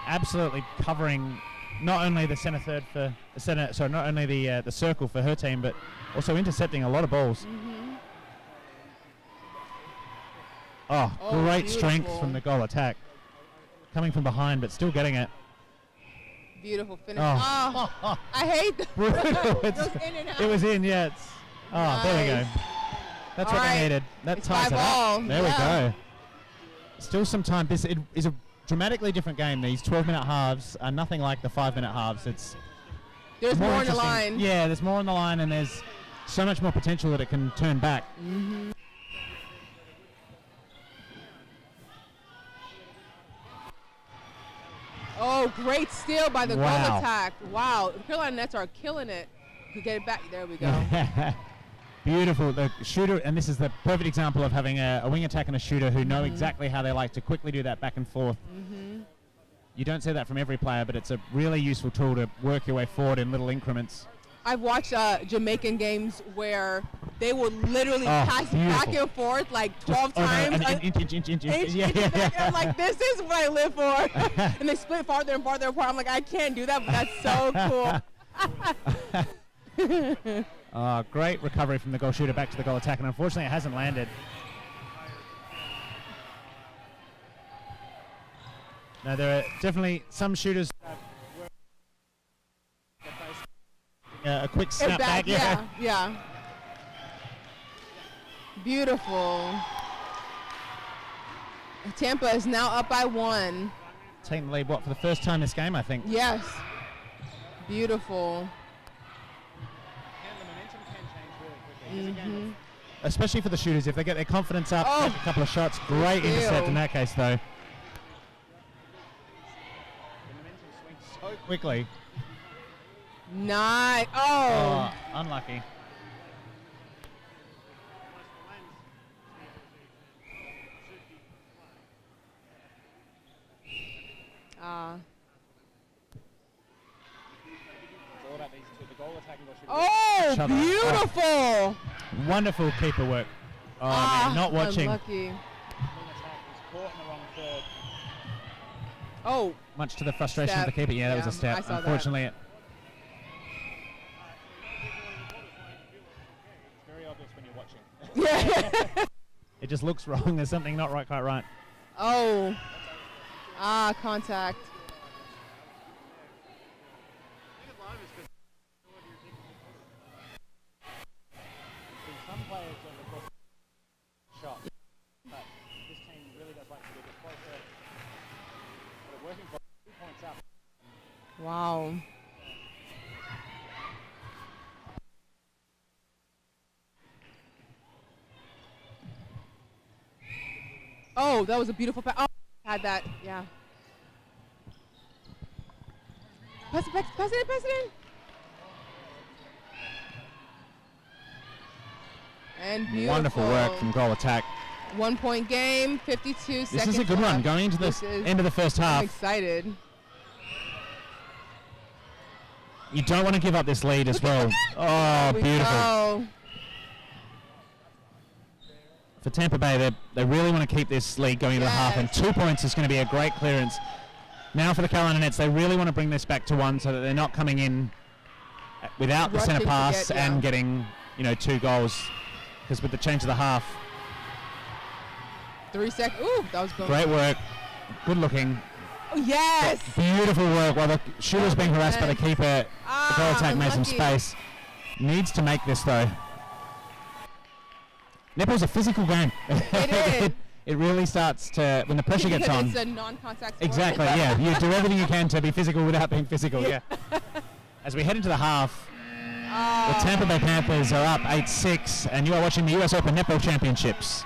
absolutely covering not only the center third for the center, sorry, not only the circle for her team, but also intercepting a lot of balls. Oh, great beautiful. strength from the goal attack. Coming from behind, but still getting it. Beautiful finish. Oh. I hate that. Brutal. It goes in and out. It was in, yeah. There we go. That's All what right. they needed. That It's ties it 5-all. up. There we Yeah. go. Still some time. This is a dramatically different game. These 12-minute halves are nothing like the 5-minute halves. There's more on the interesting. line. Yeah, there's more on the line, and there's so much more potential that it can turn back. Oh, great steal by the goal Wow. attack. Wow. The Carolina Nets are killing it. To get it back. There we go. Beautiful. The shooter, and this is the perfect example of having a wing attack and a shooter who know exactly how they like to quickly do that back and forth. You don't see that from every player, but it's a really useful tool to work your way forward in little increments. I've watched Jamaican games where they will literally Oh, pass back beautiful. and forth like 12 times. Inch. Yeah. I'm like, this is what I live for. And they split farther and farther apart. I'm like, I can't do that, but that's so cool. Great recovery from the goal shooter back to the goal attack, and unfortunately it hasn't landed. No, there are definitely some shooters a quick snap back. Yeah. Beautiful. Tampa is now up by 1. Taking the lead, for the first time this game, I think. Yes. Beautiful. Especially for the shooters, if they get their confidence up, take a couple of shots. Great Steal. intercept in that case, though. So quickly. Nice. Oh. Unlucky. each other. Beautiful. Wonderful keeper work. Oh, man, not watching. Unlucky. Oh. Much to the frustration of the keeper. Yeah, that was a step. I saw Unfortunately, that. It's very obvious when you're watching. Yeah. It just looks wrong. There's something not quite right. Oh. Contact. Some players are the shot, but this team really does like to get this closer. But working for 2 points up. Wow. Oh, that was a beautiful pass. Oh, had that. Yeah. Pass it in. And beautiful. Wonderful work from goal attack. 1 point game, 52 seconds. This is a good run going into the end of the first half. I'm excited. You don't want to give up this lead as well. Oh, beautiful. For Tampa Bay, they really want to keep this lead going into the half, and 2 points is going to be a great clearance. Now for the Carolina Nets, they really want to bring this back to 1 so that they're not coming in without the center pass and getting, 2 goals. Because with the change of the half. 3 seconds. Ooh, that was good. Great work. Good looking. Oh, yes. Beautiful work while the shooter's being harassed by the keeper. The goal attack made some space. Needs to make this though. Netball's a physical game. It is. It really starts to, when the pressure gets on. It's a non-contact sport. Exactly, yeah. You do everything you can to be physical without being physical, yeah. As we head into the half, the Tampa Bay Panthers are up 8-6, and you are watching the US Open Netball Championships.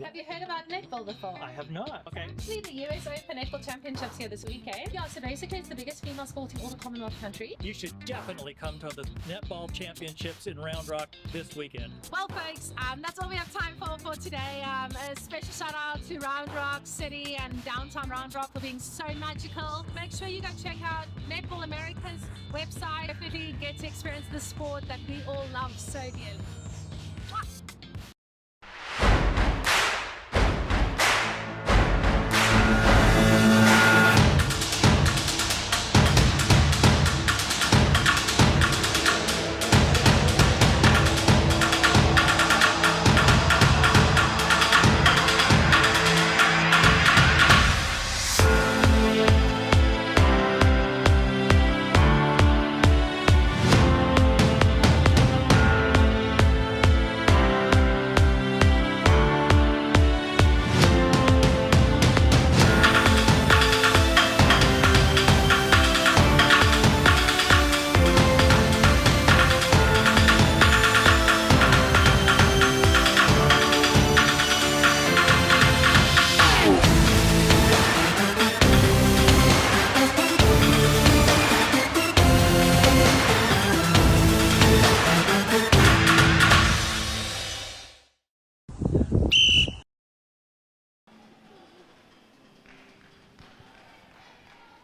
Have you heard about netball before? I have not. Okay. Actually, the US Open Netball Championships here this weekend. Yeah, so basically it's the biggest female sport in all the Commonwealth country. You should definitely come to the Netball Championships in Round Rock this weekend. Well, folks, that's all we have time for today. A special shout out to Round Rock City and downtown Round Rock for being so magical. Make sure you go check out Netball America's website. Definitely get to experience the sport that we all love so dearly.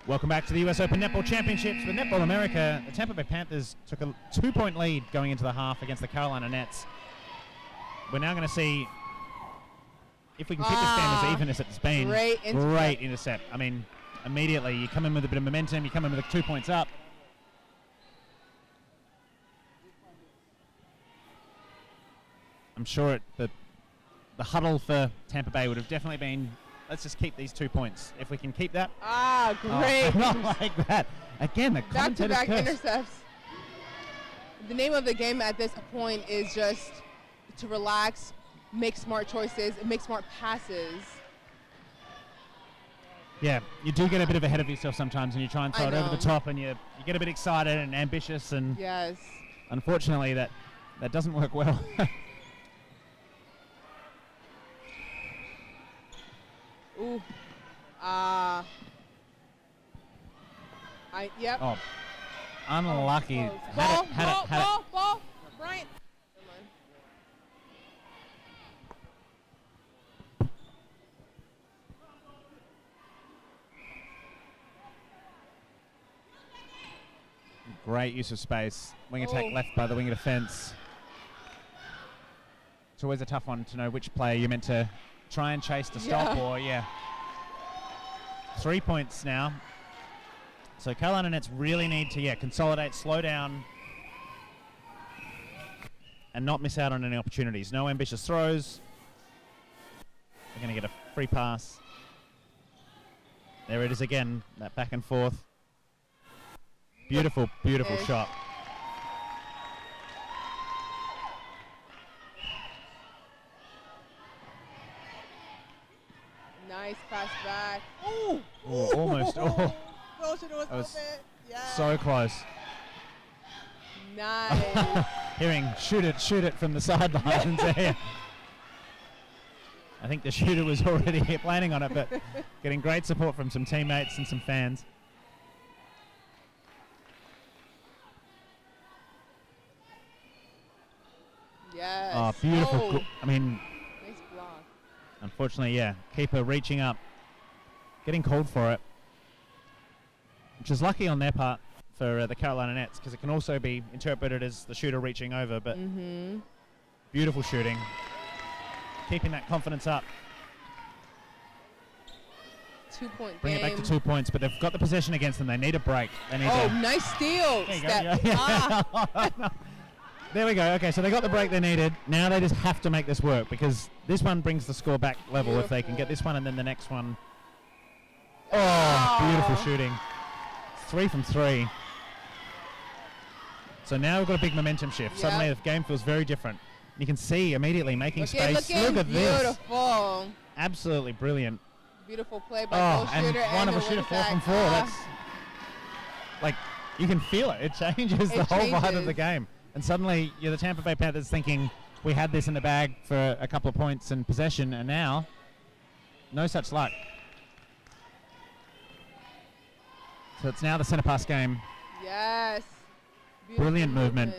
Welcome back to the US Open Netball Championships with Netball America. The Tampa Bay Panthers took a 2-point lead going into the half against the Carolina Nets. We're now going to see if we can keep this game as even as it's been. Great intercept. I mean, immediately you come in with a bit of momentum, you come in with 2 points up. I'm sure the huddle for Tampa Bay would have definitely been, let's just keep these 2 points. If we can keep that. Great. Oh, not like that. Again, the commentator's back-to-back curse. intercepts. The name of the game at this point is just to relax, make smart choices, and make smart passes. Yeah, you do get a bit of ahead of yourself sometimes, and you try and throw it over the top, and you get a bit excited and ambitious, and yes, unfortunately that doesn't work well. Ooh. Yep. Oh, unlucky. Ball. Bryant. Great use of space. Wing attack left by the wing of defense. It's always a tough one to know which player you're meant to try and chase to stop or, 3 points now. So Carolina Nets really need to, consolidate, slow down, and not miss out on any opportunities. No ambitious throws. They're going to get a free pass. There it is again, that back and forth. Beautiful, beautiful shot. Nice pass back. Ooh, almost. That was so close. Nice. Hearing shoot it from the sidelines. I think the shooter was already planning on it, but getting great support from some teammates and some fans. Yes. Oh, beautiful. I mean, nice block. Unfortunately, keeper reaching up, getting called for it, which is lucky on their part for the Carolina Nets, because it can also be interpreted as the shooter reaching over, but beautiful shooting. Keeping that confidence up. 2 point Bring game. it back to 2 points, but they've got the possession against them. They need a break. They need nice steal. There we go. Okay, so they got the break they needed. Now they just have to make this work, because this one brings the score back level if they can get this one and then the next one. Oh, beautiful shooting. 3 from 3. So now we've got a big momentum shift. Suddenly the game feels very different. You can see immediately making space. Look at this. Beautiful. Absolutely brilliant. Beautiful play by both shooter and one of a shooter 4 from 4. That's like, you can feel it. It changes the whole vibe of the game. And suddenly you're the Tampa Bay Panthers thinking we had this in the bag for a couple of points and possession, and now no such luck. So it's now the center pass game. Yes. Beautiful Brilliant movement.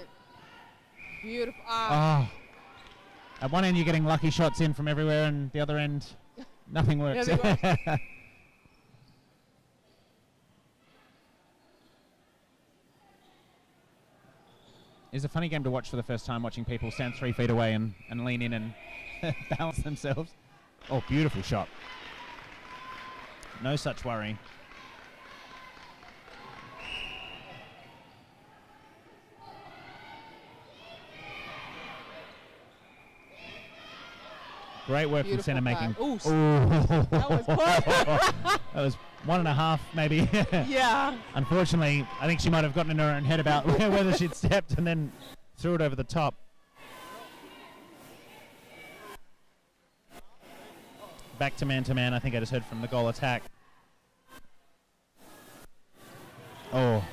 Beautiful. Oh. At one end you're getting lucky shots in from everywhere, and the other end nothing works. It's a funny game to watch for the first time, watching people stand 3 feet away and lean in and balance themselves. Oh, beautiful shot. No such worry. Great work from center making. Ooh. That was that was 1.5 maybe. Yeah. Unfortunately, I think she might have gotten in her own head about whether she'd stepped and then threw it over the top. Back to man, I think I just heard from the goal attack. Oh,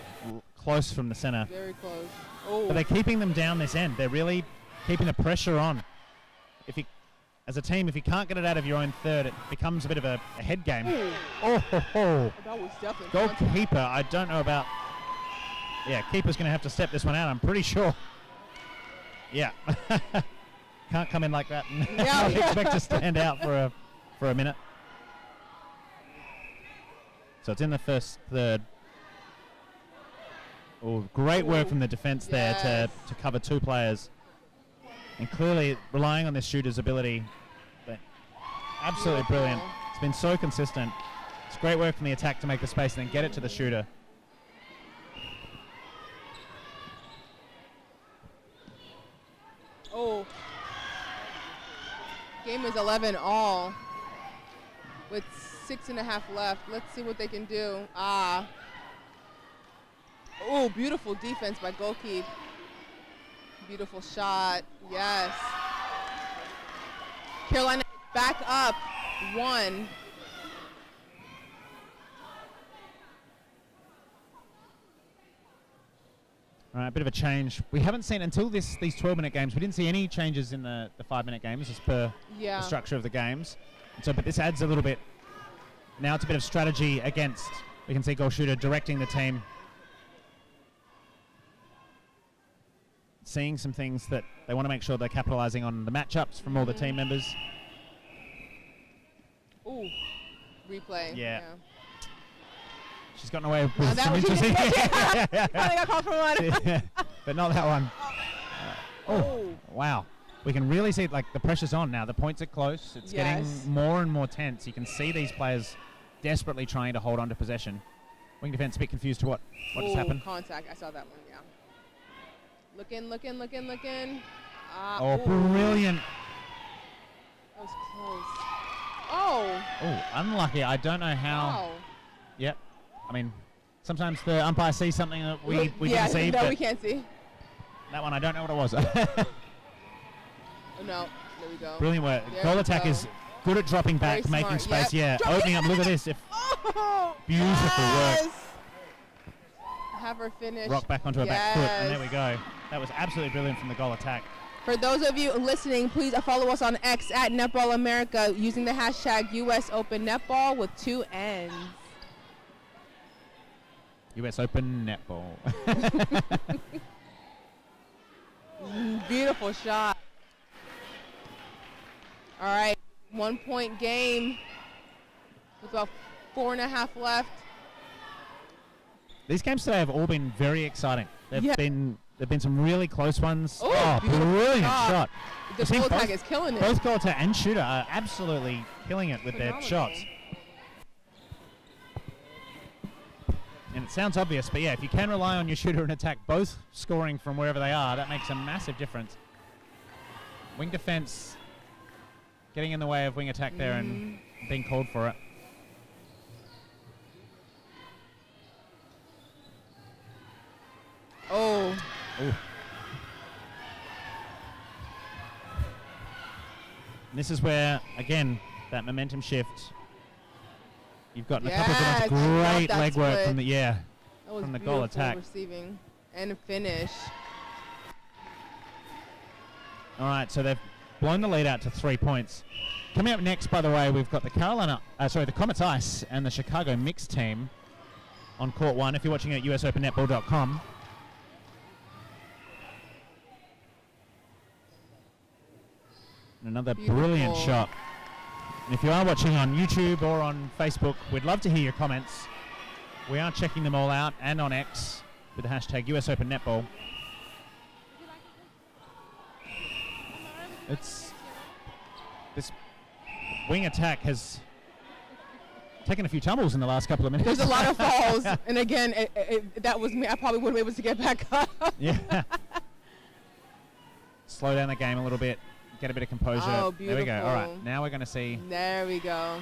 close from the center. Very close. Oh. But they're keeping them down this end. They're really keeping the pressure on. As a team, if you can't get it out of your own third, it becomes a bit of a head game. That was definitely goalkeeper. I don't know about. Yeah, keeper's going to have to step this one out, I'm pretty sure. Yeah. Can't come in like that and expect to stand out for a minute. So it's in the first third. Oh, great work from the defense there to cover 2 players. And clearly relying on this shooter's ability. But absolutely brilliant. It's been so consistent. It's great work from the attack to make the space and then get it to the shooter. Oh. Game is 11 all. With 6.5 left. Let's see what they can do. Oh, beautiful defense by goalkeeper. Beautiful shot. Yes. Carolina back up 1. All right, a bit of a change. We haven't seen until these 12-minute games. We didn't see any changes in the 5-minute games as per the structure of the games. So, but this adds a little bit. Now it's a bit of strategy against We can see goal shooter directing the team, seeing some things that they want to make sure they're capitalizing on the matchups from all the team members. Ooh, replay. Yeah. She's gotten away with that some was interesting. I got called for one. Yeah, but not that one. Oh, wow. We can really see like the pressure's on now. The points are close. It's getting more and more tense. You can see these players desperately trying to hold on to possession. Wing defense a bit confused to what just happened. Contact. I saw that one, yeah. Looking. Oh, brilliant. That was close. Oh. Oh, unlucky. I don't know how. Wow. Yep. I mean, sometimes the umpire sees something that we yeah, didn't see. no, but we can't see. That one, I don't know what it was. Oh, no. There we go. Brilliant work. There Goal we attack go. is good at dropping back, Very making smart. space. Yep. Yeah, opening up. Look at this. Beautiful work. Have her finish. Rock back onto her back foot, and there we go. That was absolutely brilliant from the goal attack. For those of you listening, please follow us on X at Netball America using the hashtag US Open Netball with 2 N's. US Open Netball. Beautiful shot. All right, 1 point game with about 4.5 left. These games today have all been very exciting. There've been some really close ones. Ooh, Oh, brilliant shot. The I've seen goal attack both- is killing it. Both goal attack and shooter are absolutely killing it with their shots. And it sounds obvious, but yeah, if you can rely on your shooter and attack both scoring from wherever they are, that makes a massive difference. Wing defense getting in the way of wing attack there and being called for it. Oh. Ooh. And this is where, again, that momentum shift. You've gotten a couple of Yes, great that leg work split. from the That was from the goal beautiful attack. receiving and finish. All right, so they've blown the lead out to 3 points. Coming up next, by the way, we've got the the Comets Ice and the Chicago Mixed team on court 1. If you're watching at usopennetball.com. Another brilliant shot. And if you are watching on YouTube or on Facebook, we'd love to hear your comments. We are checking them all out and on X with the hashtag US Open Netball. This wing attack has taken a few tumbles in the last couple of minutes. There's a lot of falls, and again, that was me. I probably wouldn't be able to get back up. Yeah. Slow down the game a little bit. Get a bit of composure. Oh, there we go. All right, beautiful. now we're going to see There we go.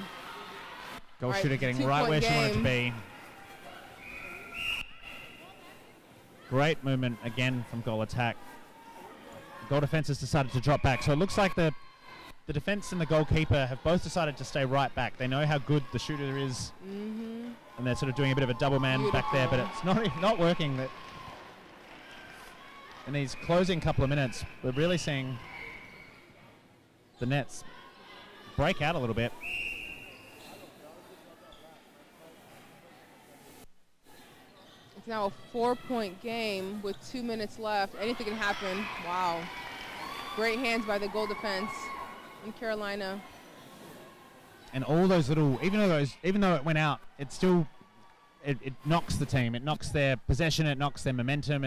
goal All right, shooter getting 2 right point where she wanted to game. be. Great movement again from goal attack. Goal defense has decided to drop back, so it looks like the defense and the goalkeeper have both decided to stay right back. They know how good the shooter is, and they're sort of doing a bit of a double man back there, but it's not working. That in these closing couple of minutes, we're really seeing the Nets break out a little bit. It's now a 4-point game with 2 minutes left. Anything can happen. Wow. Great hands by the goal defense in Carolina. And all those little, even though it went out, it still it knocks the team. It knocks their possession. It knocks their momentum.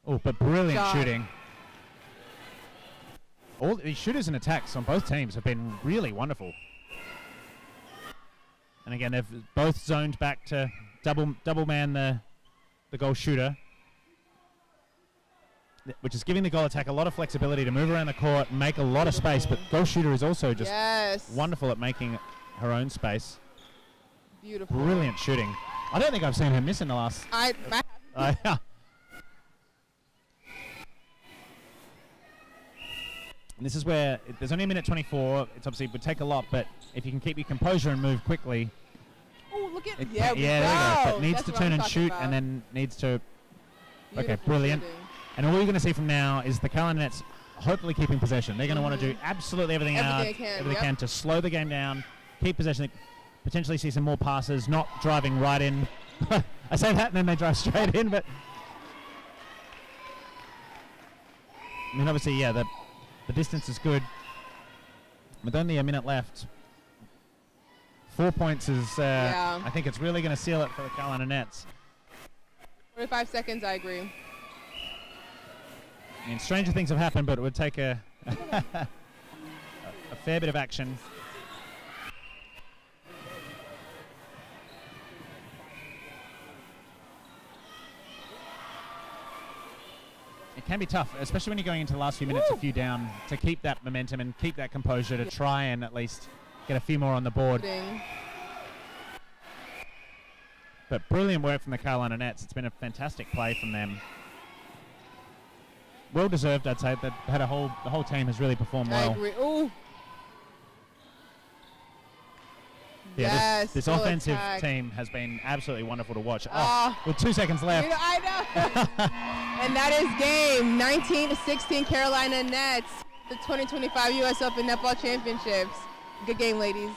Oh, but brilliant Shot. shooting. All these shooters and attacks on both teams have been really wonderful. And again, they've both zoned back to double man the goal shooter, which is giving the goal attack a lot of flexibility to move around the court and make a lot of space. But goal shooter is also just wonderful at making her own space. Beautiful. Brilliant shooting. I don't think I've seen her miss in the last. And this is where there's only a minute 24. It's obviously would take a lot, but if you can keep your composure and move quickly. Oh, look at There we go. go. But needs That's to what turn I'm and talking shoot, about. and then needs to. Okay, Beautiful brilliant. shooting. And all you're going to see from now is the Carolina Nets hopefully keeping possession. They're going to want to do absolutely everything Everything they can, they can to slow the game down, keep possession. potentially see some more passes, not driving right in. I say that and then they drive straight in, but I mean, obviously, yeah, the distance is good. With only a minute left, 4 points is, I think it's really going to seal it for the Carolina Nets. 45 seconds, I agree. I mean, stranger things have happened, but it would take a fair bit of action. It can be tough, especially when you're going into the last few minutes, a few down, to keep that momentum and keep that composure to try and at least get a few more on the board. But brilliant work from the Carolina Nets. It's been a fantastic play from them. Well deserved, I'd say. That had the whole team has really performed well. I agree. Ooh. Yeah, Yes, this full offensive attack. team has been absolutely wonderful to watch. Ah. With 2 seconds left. I know. And that is game 19-16 Carolina Nets, the 2025 U.S. Open Netball Championships. Good game, ladies.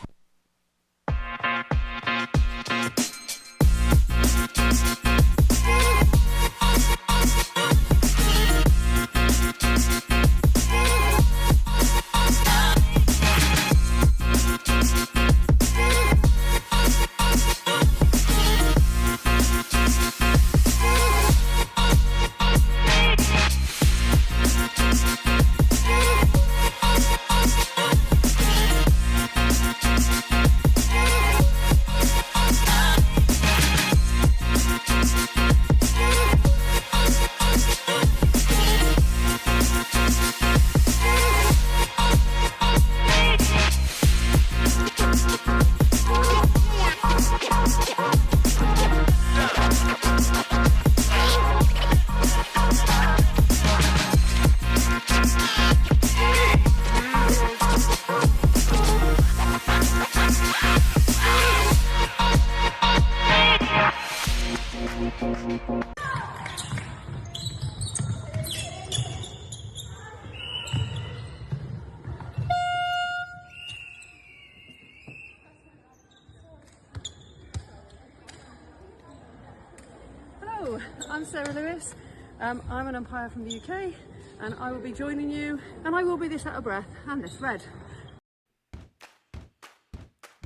Hello, I'm Sarah Lewis. I'm an umpire from the UK, and I will be joining you, and I will be this out of breath and this red.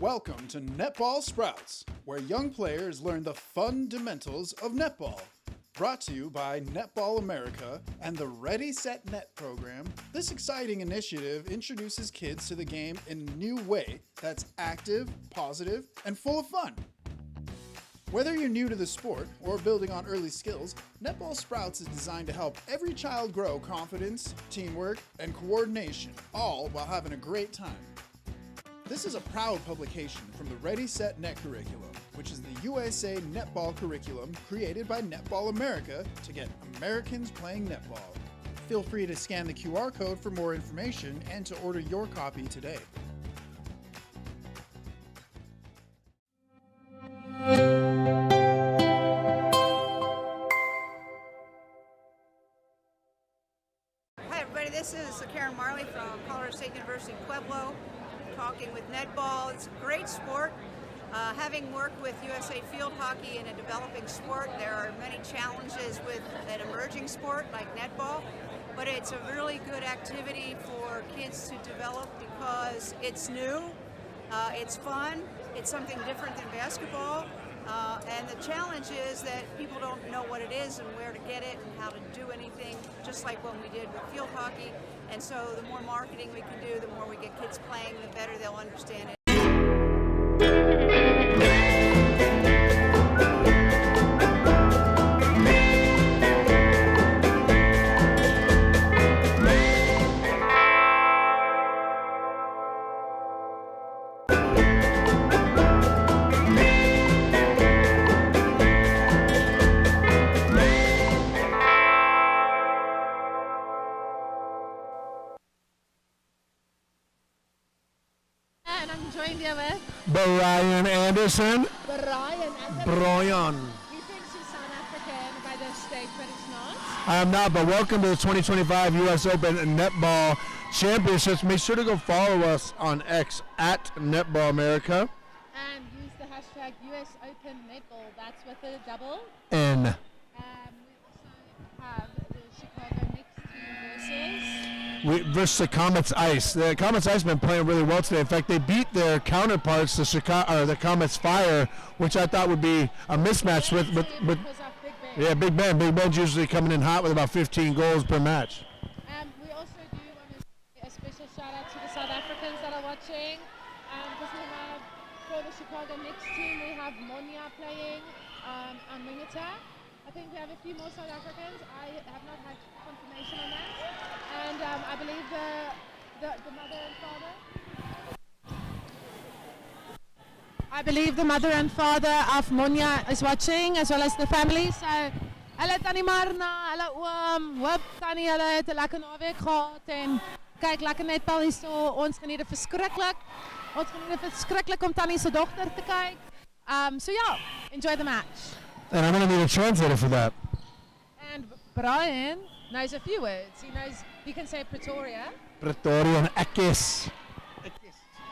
Welcome to Netball Sprouts, where young players learn the fundamentals of netball. Brought to you by Netball America and the Ready Set Net program, this exciting initiative introduces kids to the game in a new way that's active, positive, and full of fun. Whether you're new to the sport or building on early skills, Netball Sprouts is designed to help every child grow confidence, teamwork, and coordination, all while having a great time. This is a proud publication from the Ready Set Net curriculum, which is the USA netball curriculum created by Netball America to get Americans playing netball. Feel free to scan the QR code for more information and to order your copy today. Hi everybody, this is Karen Marley from Colorado State University Pueblo, talking with netball. It's a great sport. Having worked with USA Field Hockey in a developing sport, there are many challenges with an emerging sport like netball, but it's a really good activity for kids to develop because it's new, it's fun, it's something different than basketball, and the challenge is that people don't know what it is and where to get it and how to do anything, just like when we did with field hockey. And so the more marketing we can do, the more we get kids playing, the better they'll understand it. And I'm joined here with Brian Anderson. Brian. Brian. You think she's South African by the state, but it's not. I am not, but welcome to the 2025 U.S. Open Netball Championships. Make sure to go follow us on X at Netball America. And like US Open netball. That's with a double. And We also have the Chicago mixed team versus the Comets Ice. The Comets Ice have been playing really well today. In fact, they beat their counterparts, the Comets Fire, which I thought would be a mismatch with Big Ben. Big Ben's usually coming in hot with about 15 goals per match. We also do want to say a special shout out to the South Africans that are watching. Because we have, for the Chicago mixed team, we have Monya playing on wing attack. I think we have a few more South Africans. I have not had confirmation on that. And I believe the mother and father. I believe the mother and father of Monya is watching, as well as the family. So, hulle tannie Marna, hulle oom, hoop tannie, hulle het 'n lekker naweek gehad en kyk lekker netbal hier so. Ons geniet dit verskriklik. Ons geniet dit verskriklik om tannie se dogter te kyk. So yeah, enjoy the match. And I'm going to need a translator for that. And Brian knows a few words. He can say Pretoria. Pretoria and Ekis.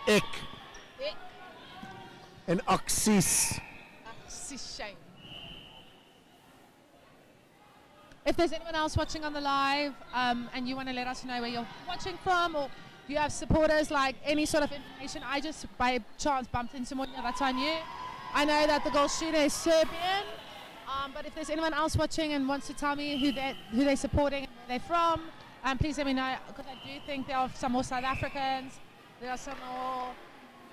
Ik. And Oxys. Shame. If there's anyone else watching on the live and you want to let us know where you're watching from, or you have supporters, like any sort of information, I just by chance bumped into Monya, that's I knew. I know that the goal shooter is Serbian, but if there's anyone else watching and wants to tell me who they're supporting and where they're from, please let me know, because I do think there are some more South Africans, there are some more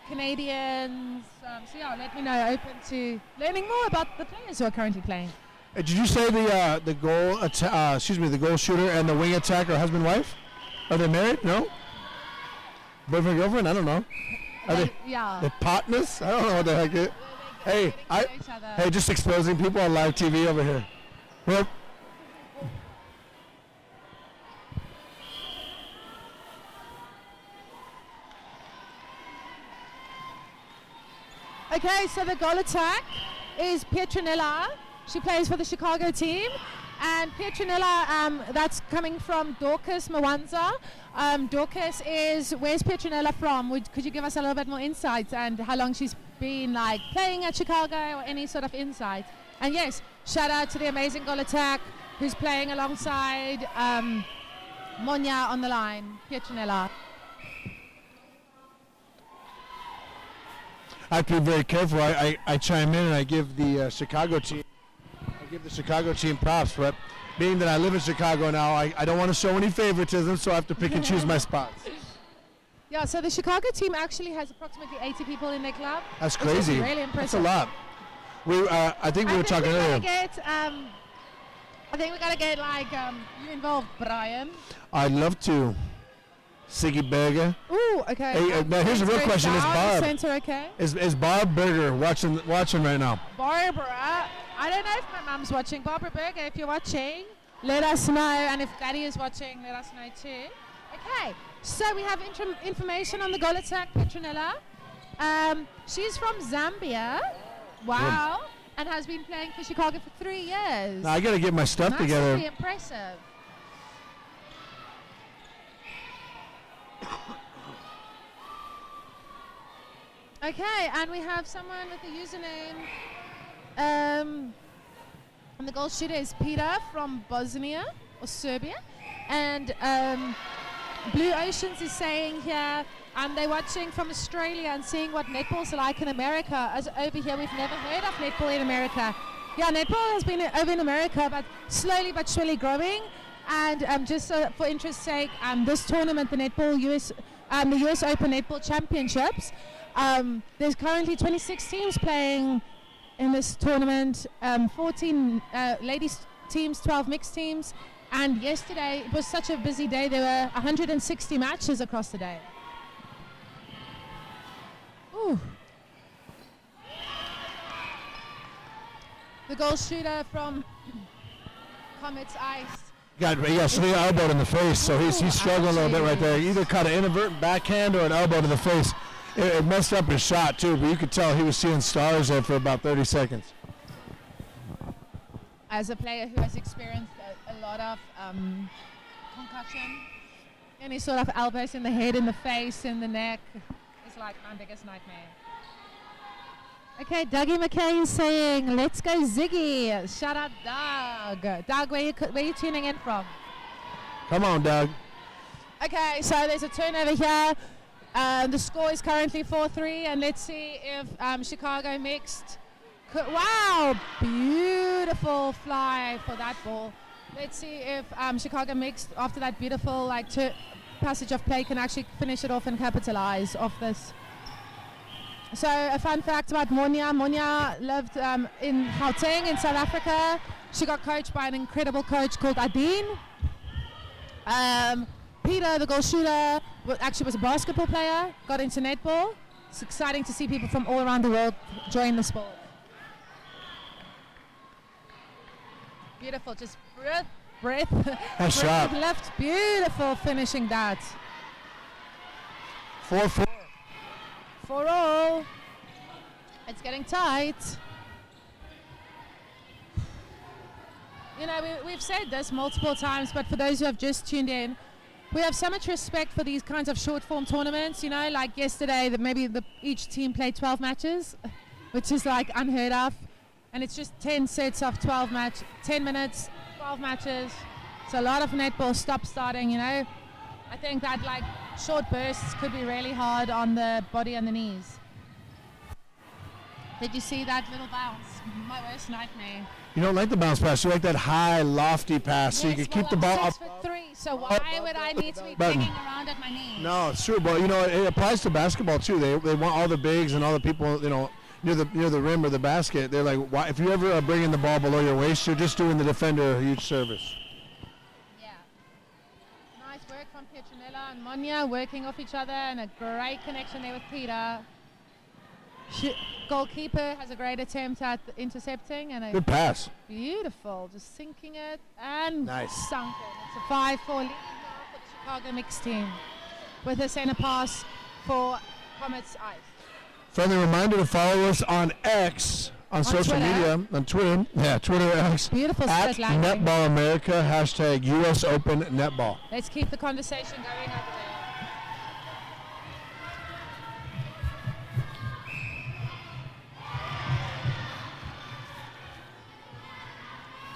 Canadians, so yeah, let me know, open to learning more about the players who are currently playing. Did you say the goal shooter and the wing attack are husband wife? Are they married? No. Boyfriend girlfriend? I don't know. Are they? Yeah. The partners? I don't know what the heck it. Hey, just exposing people on live TV over here. Well, okay, so the goal attack is Pietronella. She plays for the Chicago team. And Pietronella, that's coming from Dorcas Mwanza. Dorcas where's Pietronella from? Could you give us a little bit more insight and how long she's been playing at Chicago, or any sort of insight? And yes, shout out to the amazing goal attack who's playing alongside Monya on the line, Pietronella. I have to be very careful. I chime in and I give the Chicago team. Give the Chicago team props, but being that I live in Chicago now, I don't want to show any favoritism, so I have to pick and choose my spots. Yeah, so the Chicago team actually has approximately 80 people in their club. That's crazy. Really impressive. That's a lot. I think we were talking earlier. I think we gotta get you involved, Brian. I'd love to. Siggy Berger. Ooh, okay. Hey, now here's a real question: is Barb? Center, okay? Is Barb Berger watching right now? Barbara. I don't know if my mum's watching. Barbara Berger, if you're watching, let us know. And if Daddy is watching, let us know too. Okay, so we have information on the goal attack, Pietronella. She's from Zambia. Wow. Good. And has been playing for Chicago for 3 years. Now I got to get my stuff together. That's really impressive. Okay, and we have someone with the username. And the goal shooter is Peter from Bosnia or Serbia. And Blue Oceans is saying here, they're watching from Australia and seeing what netball's like in America. As over here, we've never heard of netball in America. Yeah, netball has been over in America, but slowly but surely growing. And just for interest's sake, this tournament, the US Open Netball Championships, there's currently 26 teams playing in this tournament, 14 ladies teams, 12 mixed teams, and yesterday it was such a busy day. There were 160 matches across the day. Ooh. The goal shooter from Comets Ice. Somebody elbowed in the face, so he's struggling a little bit right there. He either caught an inadvertent backhand or an elbow to the face. It messed up his shot too, but you could tell he was seeing stars there for about 30 seconds. As a player who has experienced a lot of concussion, any sort of elbows in the head, in the face, in the neck, is like my biggest nightmare. Okay, Dougie McKay is saying, let's go Ziggy. Shout out Doug. Doug, where you tuning in from? Come on, Doug. Okay, so there's a turnover here. The score is currently 4-3, and let's see if Chicago mixed. Wow, beautiful fly for that ball. Let's see if Chicago mixed, after that beautiful passage of play, can actually finish it off and capitalize off this. So a fun fact about Monia. Monia lived in Gauteng in South Africa. She got coached by an incredible coach called Adine. Peter, the goal shooter, actually was a basketball player, got into netball. It's exciting to see people from all around the world join the sport. Beautiful, just breath. Nice shot. Left, beautiful finishing that. 4-4. 4-all. It's getting tight. You know, we've said this multiple times, but for those who have just tuned in, we have so much respect for these kinds of short form tournaments, you know, like yesterday that maybe each team played 12 matches, which is like unheard of. And it's just 10 sets of 10 minutes, 12 matches. So a lot of netball stop-starting, you know. I think that like short bursts could be really hard on the body and the knees. Did you see that little bounce? My worst nightmare. You don't like the bounce pass. You like that high, lofty pass, so you can keep the ball up. 6'3", so why would I need to be Button. digging around at my knees? No, it's true, but you know it applies to basketball too. They want all the bigs and all the people, you know, near the rim or the basket. They're like, why? If you ever are bringing the ball below your waist, you're just doing the defender a huge service. Yeah. Nice work from Pietronella and Monia working off each other, and a great connection there with Peter. Goalkeeper has a great attempt at intercepting and a Good pass. Beautiful, just sinking it and Nice. sunk it. It's a 5-4 lead now for the Chicago mixed team with a center pass for Comets Ice. Friendly reminder to follow us on X, on social Twitter. media, on Twitter. Yeah, Twitter X. Beautiful at split landing. Netball America, hashtag US Open Netball. Let's keep the conversation going over there.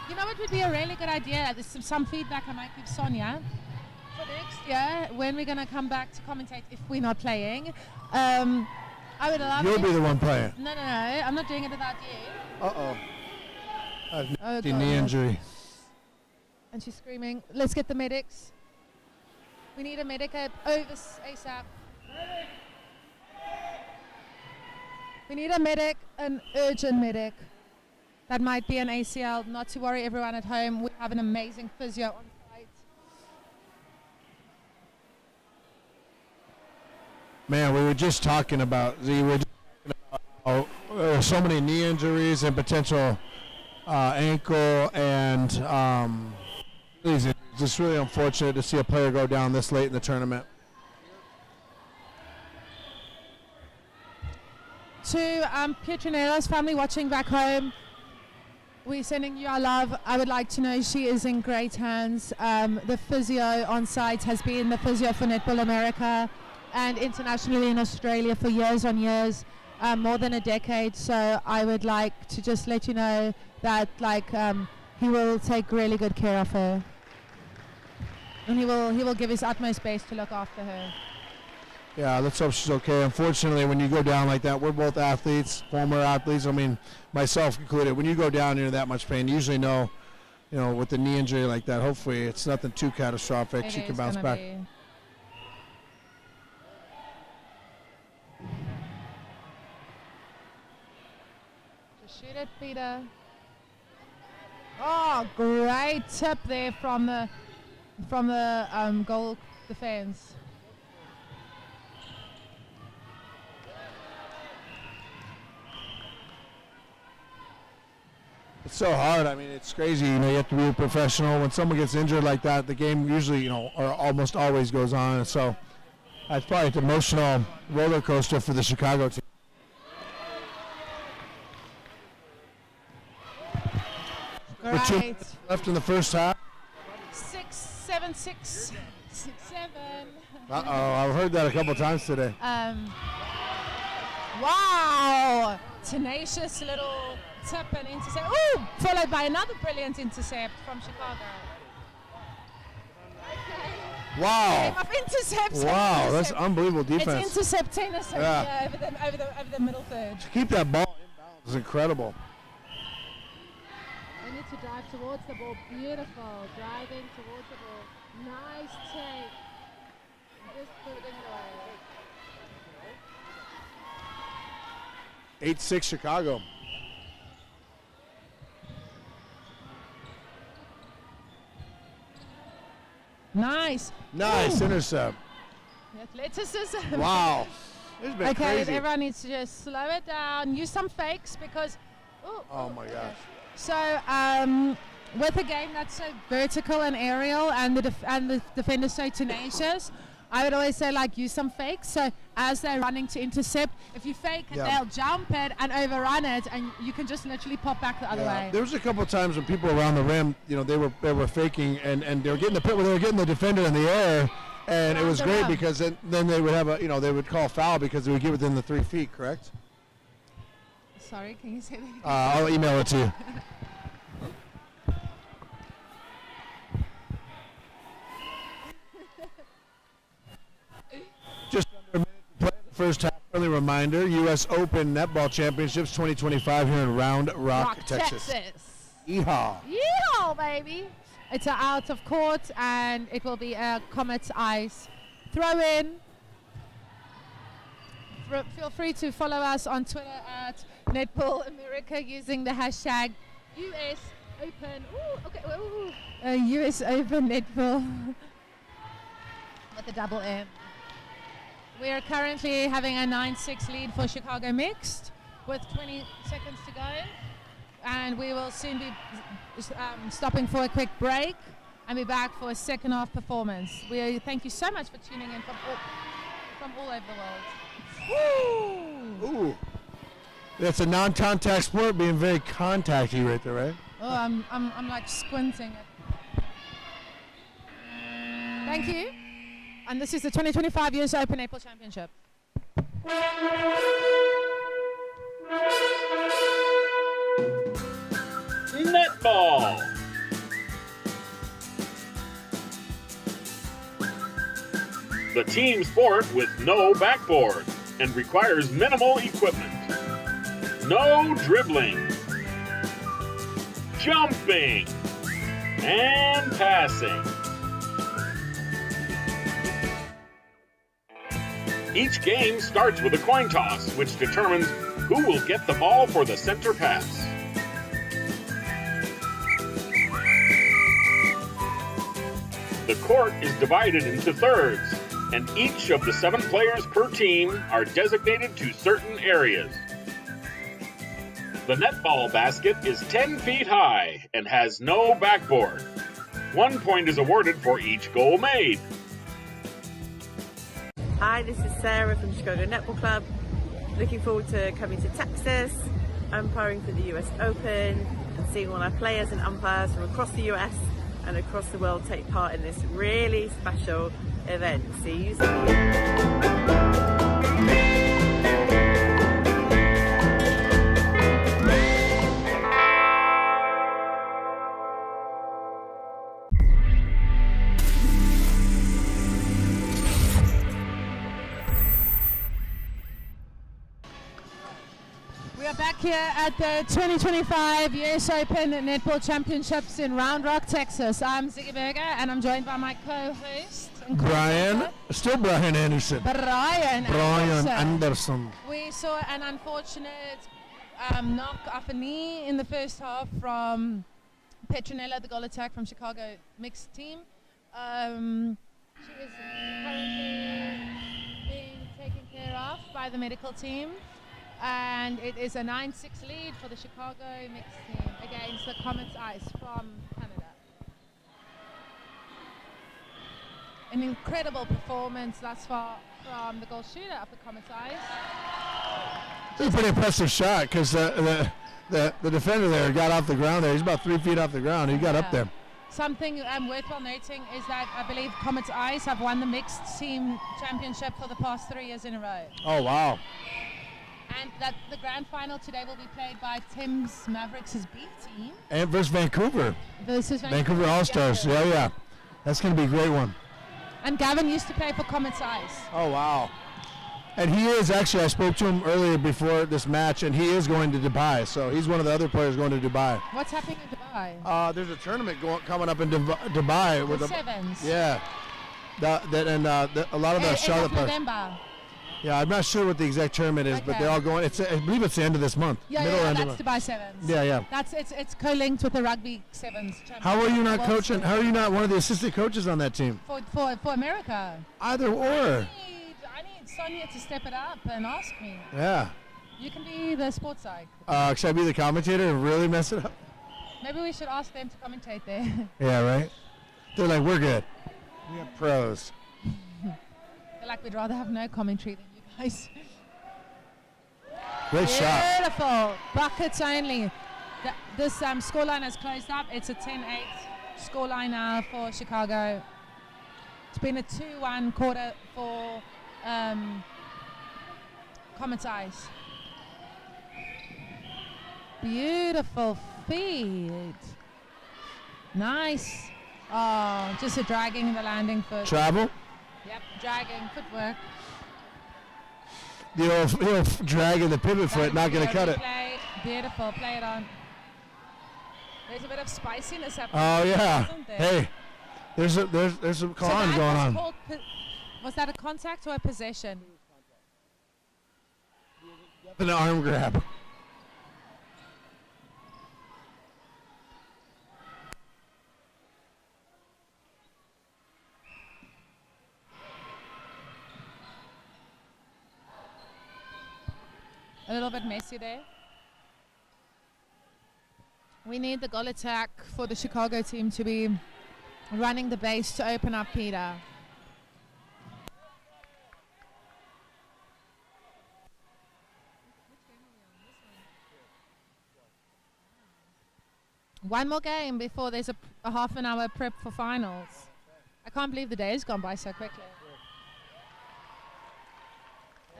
You know what would be a really good idea? There's some feedback I might give Sonia for next year when we're going to come back to commentate if we're not playing. I would love You'll it. be the one playing. No, I'm not doing it without you. Uh-oh. Oh, Knee God. injury. And she's screaming, let's get the medics. We need a medic over ASAP. We need a medic, an urgent medic. That might be an ACL. Not to worry, everyone at home. We have an amazing physio on site. Man, we were just talking about so many knee injuries and potential ankle and it's just really unfortunate to see a player go down this late in the tournament. To Pietronella's family watching back home, we're sending you our love. I would like to know she is in great hands. The physio on site has been the physio for Netball America and internationally in Australia for years on years, more than a decade. So I would like to just let you know that he will take really good care of her. And he will give his utmost best to look after her. Yeah, let's hope she's okay. Unfortunately, when you go down like that, we're both athletes, former athletes. I mean, myself included. When you go down into that much pain, you usually know, with the knee injury like that, hopefully it's nothing too catastrophic. She can bounce back. Just shoot it, Peter. Oh, great tip there from the goal defense. It's so hard. I mean, it's crazy. You have to be a professional. When someone gets injured like that, the game usually, or almost always goes on. So that's probably an emotional roller coaster for the Chicago team. With 2 minutes left in the first half. 6-7. Uh-oh, I've heard that a couple times today. Wow! Tenacious little tip and intercept. Ooh! Followed by another brilliant intercept from Chicago. Wow. Game of intercepts. Wow, that's unbelievable defense. It's intercept tennis Yeah. over the middle third. To keep that ball inbounds is incredible. They need to drive towards the ball. Beautiful. Driving towards the ball. Nice take. Just putting it away. 8-6 Chicago. Nice. Nice intercept. Athleticism. Wow. This has been Okay, crazy. everyone needs to just slow it down. Use some fakes because. Oh my gosh. So with a game that's so vertical and aerial, and the defender's so tenacious, I would always say like use some fakes. So as they're running to intercept, if you fake it, they'll jump it and overrun it, and you can just literally pop back the other way. There was a couple of times when people around the rim, you know, they were faking and they were getting the pit where they were getting the defender in the air, and it was great because then they would have they would call foul because they would get within the 3 feet, correct? Sorry, can you say that again? I'll email it to you. Just under a minute to play the first half. Friendly reminder: U.S. Open Netball Championships 2025 here in Round Rock, Texas. Yeehaw! Yeehaw, baby! It's an out of court, and it will be a Comets ice throw in. Feel free to follow us on Twitter at Netball America using the hashtag US Open. Ooh, okay. Ooh. US Open Netball with a double M. We are currently having a 9-6 lead for Chicago Mixed with 20 seconds to go. And we will soon be stopping for a quick break and be back for a second half performance. We thank you so much for tuning in from all over the world. Woo! Ooh. That's a non-contact sport being very contacty right there, right? Oh, I'm like squinting. Thank you. And this is the 2025 US Open Netball Championship. Netball. The team sport with no backboard and requires minimal equipment. No dribbling, jumping, and passing. Each game starts with a coin toss, which determines who will get the ball for the center pass. The court is divided into thirds, and each of the 7 players per team are designated to certain areas. The netball basket is 10 feet high and has no backboard. 1 point is awarded for each goal made. Hi, this is Sarah from Chicago Netball Club. Looking forward to coming to Texas, umpiring for the US Open, and seeing all our players and umpires from across the US and across the world take part in this really special event. See you soon. Back here at the 2025 US Open Netball Championships in Round Rock, Texas. I'm Ziggy Berger, and I'm joined by my co-host. Brian Anderson. Brian Anderson. We saw an unfortunate knock off a knee in the first half from Petronella, the goal attack from Chicago mixed team. She is currently being taken care of by the medical team. And it is a 9-6 lead for the Chicago mixed team against the Comets Ice from Canada. An incredible performance thus far from the goal shooter of the Comets Ice. It's a pretty impressive shot because the defender there got off the ground there. He's about 3 feet off the ground. He got up there. Something worthwhile noting is that I believe Comets Ice have won the mixed team championship for the past 3 years in a row. Oh, wow. And that the grand final today will be played by Tim's Mavericks' B team. And versus Vancouver. Versus Vancouver All-Stars. Yeah. That's going to be a great one. And Gavin used to play for Comets Ice. Oh, wow. And he is actually, I spoke to him earlier before this match, and he is going to Dubai. So he's one of the other players going to Dubai. What's happening in Dubai? There's a tournament coming up in Dubai. The sevens. Yeah. A lot of the Charlotte players. November. Yeah, I'm not sure what the exact tournament is, but they're all going. I believe it's the end of this month. That's Dubai Sevens. Yeah. It's co-linked with the Rugby Sevens. How are you not coaching? How are you not one of the assistant coaches on that team? For America. Either or. I need Sonia to step it up and ask me. Yeah. You can be the sports psych. Should I be the commentator and really mess it up? Maybe we should ask them to commentate there. Yeah, right. They're like, we're good. We have pros. They're like, we'd rather have no commentary than you guys. Great shot. Beautiful. Buckets only. This scoreline has closed up. It's a 10-8 scoreline now for Chicago. It's been a 2-1 quarter for Comets Ice. Beautiful feed. Nice. Oh, just a dragging the landing foot. Travel? Yep, dragging, footwork. The old dragging the pivot foot, not going to cut it. Beautiful, play it on. There's a bit of spiciness happening. Oh, yeah. Isn't there? Hey, there's some con going on. Was that a contact or a possession? An arm grab. A little bit messy there. We need the goal attack for the Chicago team to be running the base to open up Peter. One more game before there's a half an hour prep for finals. I can't believe the day has gone by so quickly.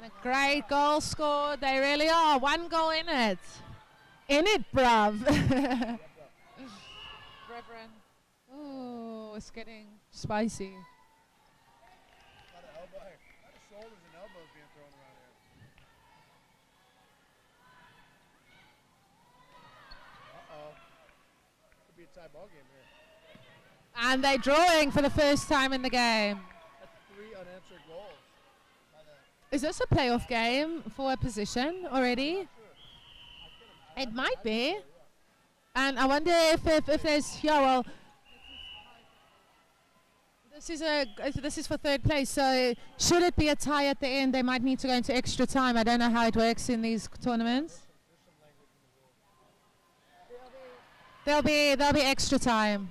And a great goal scored. They really are. One goal in it. In it, bruv. Reverend. Ooh, it's getting spicy. Ball game here. And they're drawing for the first time in the game. That's 3 unanswered goals. Is this a playoff game for a position already? It might be. And I wonder if there's this is for third place. So should it be a tie at the end, they might need to go into extra time. I don't know how it works in these tournaments. There'll be extra time.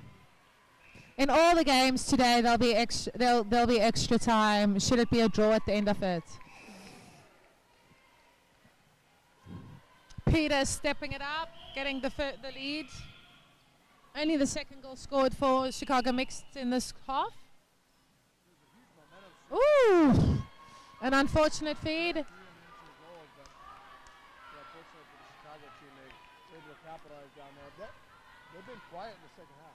In all the games today, there'll be extra time. Should it be a draw at the end of it? Peter stepping it up, getting the lead. Only the second goal scored for Chicago Mixed in this half. Ooh, an unfortunate feed. They've been quiet in the second half.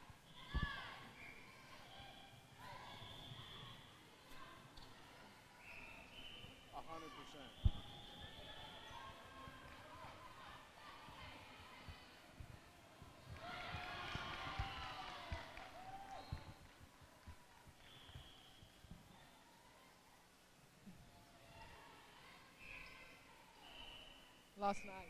Last night.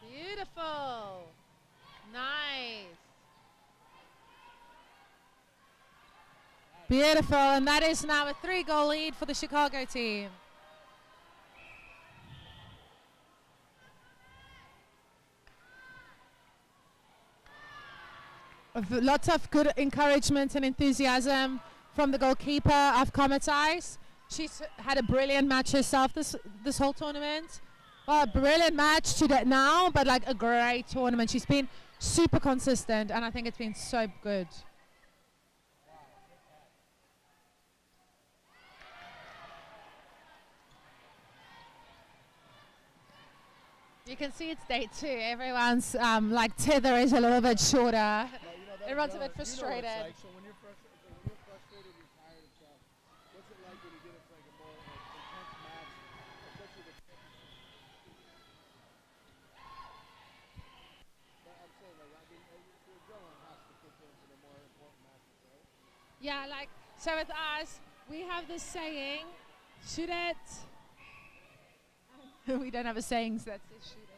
Beautiful. Nice. Beautiful. And that is now a 3-goal lead for the Chicago team. Lots of good encouragement and enthusiasm from the goalkeeper of Comets Ice. She's had a brilliant match herself this whole tournament. Well, a brilliant match today now, but like a great tournament. She's been super consistent, and I think it's been so good. You can see it's day 2. Everyone's like tether is a little bit shorter. Everyone's a bit frustrated. So when you're frustrated, you're tired and stuff. What's it like when you get into like a more intense match, especially the? But I'm saying like I mean, your adrenaline has to kick in for the more important matches, right? Yeah, like so with us, we have this saying, shoot it. We don't have a saying that says shoot it.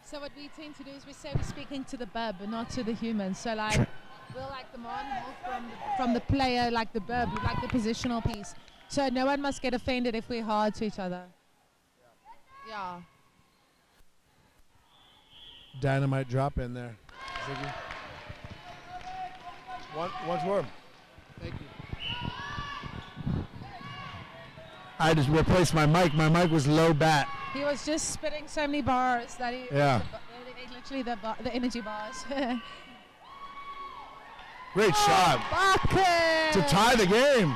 So what we tend to do is we say we're speaking to the bub and not to the human. So like we'll like the mon from the player, like the bub, like the positional piece. So no one must get offended if we're hard to each other. Yeah. Dynamite drop in there, Ziggy. Once more. Thank you. I just replaced my mic. My mic was low bat. He was just spitting so many bars that he literally the energy bars. Great shot. Bucket. To tie the game.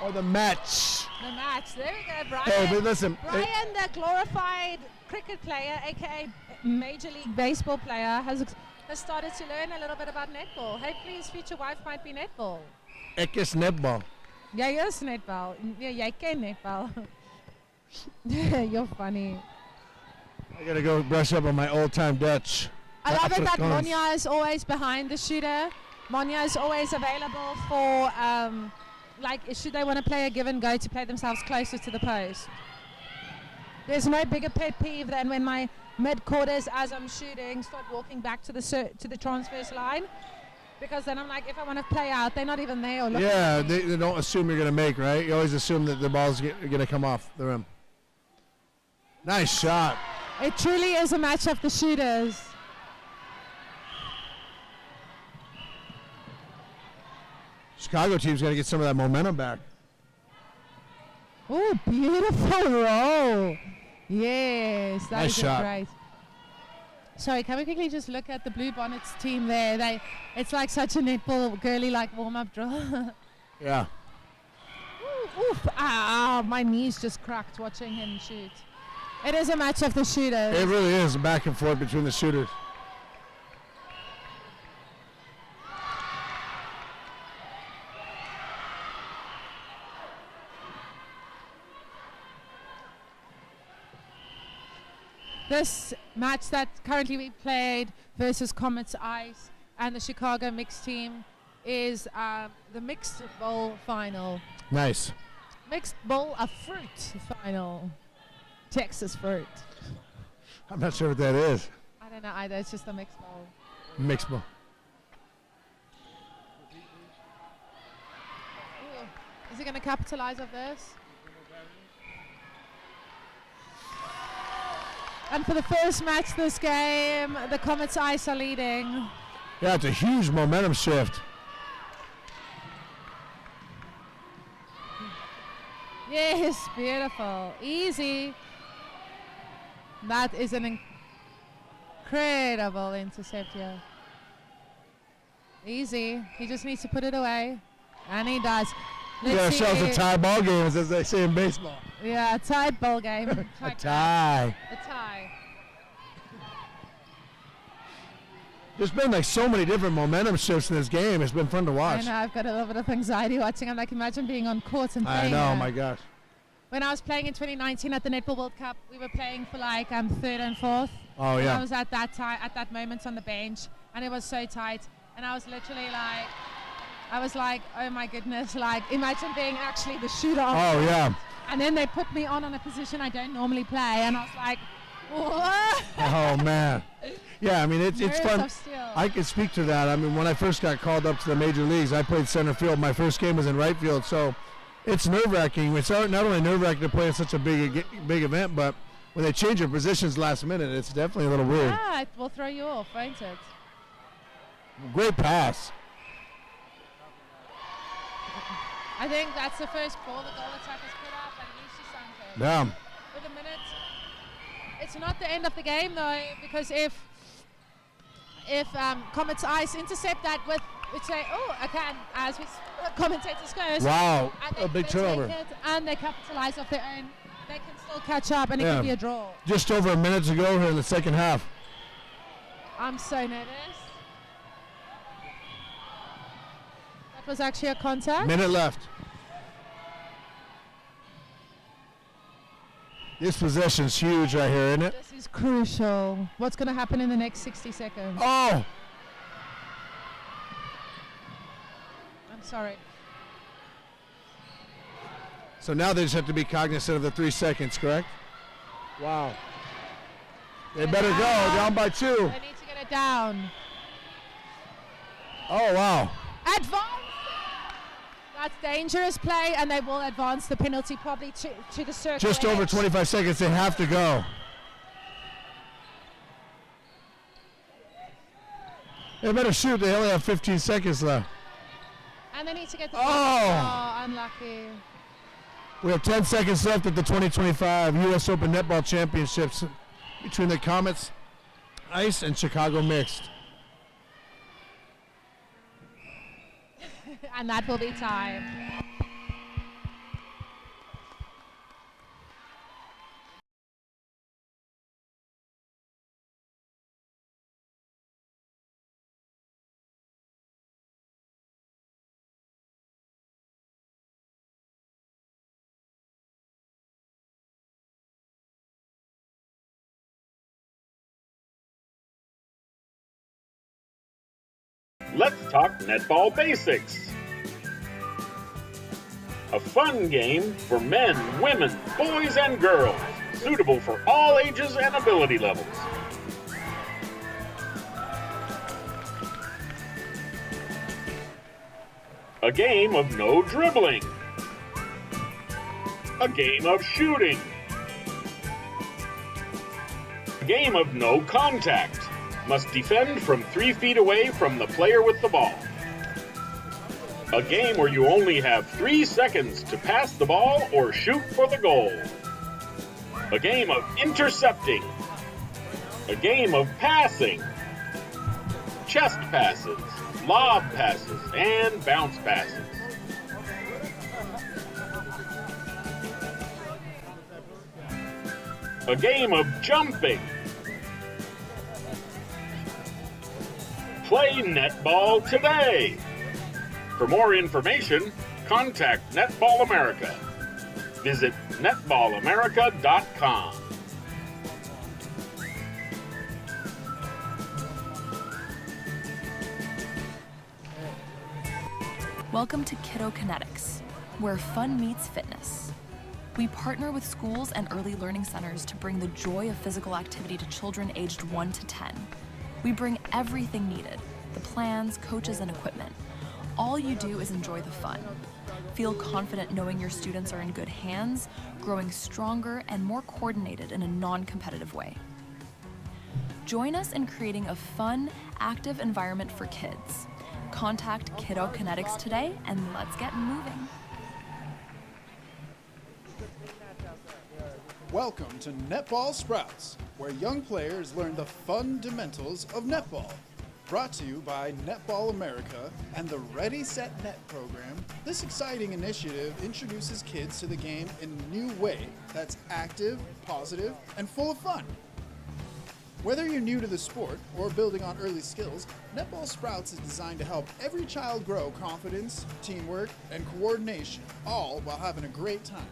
Or the match. The match. There we go, Brian. Oh, but listen. Brian, the glorified cricket player, aka Major League Baseball player, has started to learn a little bit about netball. Hopefully his future wife might be netball. Ek is netball. Jy is netbal. Ja, jy ken netbal. You're funny. I gotta go brush up on my old-time Dutch. I love it that Monia is always behind the shooter. Monia is always available for, like, should they want to play a give and go, to play themselves closer to the post. There's no bigger pet peeve than when my mid-quarters, as I'm shooting, start walking back to the transverse line. Because then I'm like, if I want to play out, they're not even there. Or yeah, they don't assume you're going to make, right? You always assume that the ball's going to come off the rim. Nice shot. It truly is a match of the shooters. Chicago team's got to get some of that momentum back. Oh, beautiful roll. Yes, that nice is shot. Great. Sorry, can we quickly just look at the Blue Bonnets team there? It's like such a netball girly like warm-up drill. Yeah. Oof, my knees just cracked watching him shoot. It is a match of the shooters. It really is, back and forth between the shooters. This match that currently we played versus Comets Ice and the Chicago mixed team is the mixed bowl final. Nice. Mixed bowl of fruit final. Texas fruit. I'm not sure what that is. I don't know either. It's just a mixed bowl. Mixed bowl. Ooh. Is he going to capitalize off this? And for the first match this game, the Comets Ice are leading. Yeah, it's a huge momentum shift. Yes, beautiful. Easy. That is an incredible intercept here. Easy. He just needs to put it away. And he does. We got ourselves a tie ball game, as they say in baseball. Yeah, a tie ball game. A tie. A tie. There's been like so many different momentum shifts in this game. It's been fun to watch. I know, I've got a little bit of anxiety watching. I'm like, imagine being on court and I playing. know, my gosh. When I was playing in 2019 at the Netball World Cup, we were playing for like third and fourth. Oh, and yeah. I was at that moment on the bench, and it was so tight. And I was literally like, oh my goodness, like imagine being actually the shooter. Oh, yeah. And then they put me on a position I don't normally play, and I was like, what? Oh, man. Yeah, I mean, it's Nerves fun. of steel. I can speak to that. I mean, when I first got called up to the major leagues, I played center field. My first game was in right field, so it's nerve-wracking. It's not only nerve-wracking to play in such a big event, but when they change your positions last minute, it's definitely a little weird. Yeah, it will throw you off, won't it? Great pass. I think that's the first ball the goal attackers put up, and he's just sunk it. Damn. With a minute. It's not the end of the game though, because if Comets Ice intercept that with, we'd say, oh, again, as we commentators goes. Wow, and a big turnover. And they capitalize off their own. They can still catch up, and it can be a draw. Just over a minute to go here in the second half. I'm so nervous. That was actually a contact. Minute left. This possession's huge right here, isn't it? This is crucial. What's going to happen in the next 60 seconds? Oh! I'm sorry. So now they just have to be cognizant of the 3 seconds, correct? Wow. They better go, down by 2. They need to get it down. Oh, wow. Advance! That's dangerous play, and they will advance the penalty probably to the circle. Just over 25 seconds, they have to go. They better shoot, they only have 15 seconds left. And they need to get the unlucky. We have 10 seconds left at the 2025 U.S. Open Netball Championships between the Comets Ice and Chicago Mixed. And that will be time. Let's talk netball basics. A fun game for men, women, boys, and girls, suitable for all ages and ability levels. A game of no dribbling. A game of shooting. A game of no contact. Must defend from 3 feet away from the player with the ball. A game where you only have 3 seconds to pass the ball or shoot for the goal. A game of intercepting. A game of passing. Chest passes, lob passes, and bounce passes. A game of jumping. Play netball today. For more information, contact Netball America. Visit netballamerica.com. Welcome to Kiddo Kinetics, where fun meets fitness. We partner with schools and early learning centers to bring the joy of physical activity to children aged 1 to 10. We bring everything needed, the plans, coaches, and equipment. All you do is enjoy the fun. Feel confident knowing your students are in good hands, growing stronger and more coordinated in a non-competitive way. Join us in creating a fun, active environment for kids. Contact Kiddo Kinetics today and let's get moving. Welcome to Netball Sprouts, where young players learn the fundamentals of netball. Brought to you by Netball America and the Ready Set Net program, this exciting initiative introduces kids to the game in a new way that's active, positive, and full of fun. Whether you're new to the sport or building on early skills, Netball Sprouts is designed to help every child grow confidence, teamwork, and coordination, all while having a great time.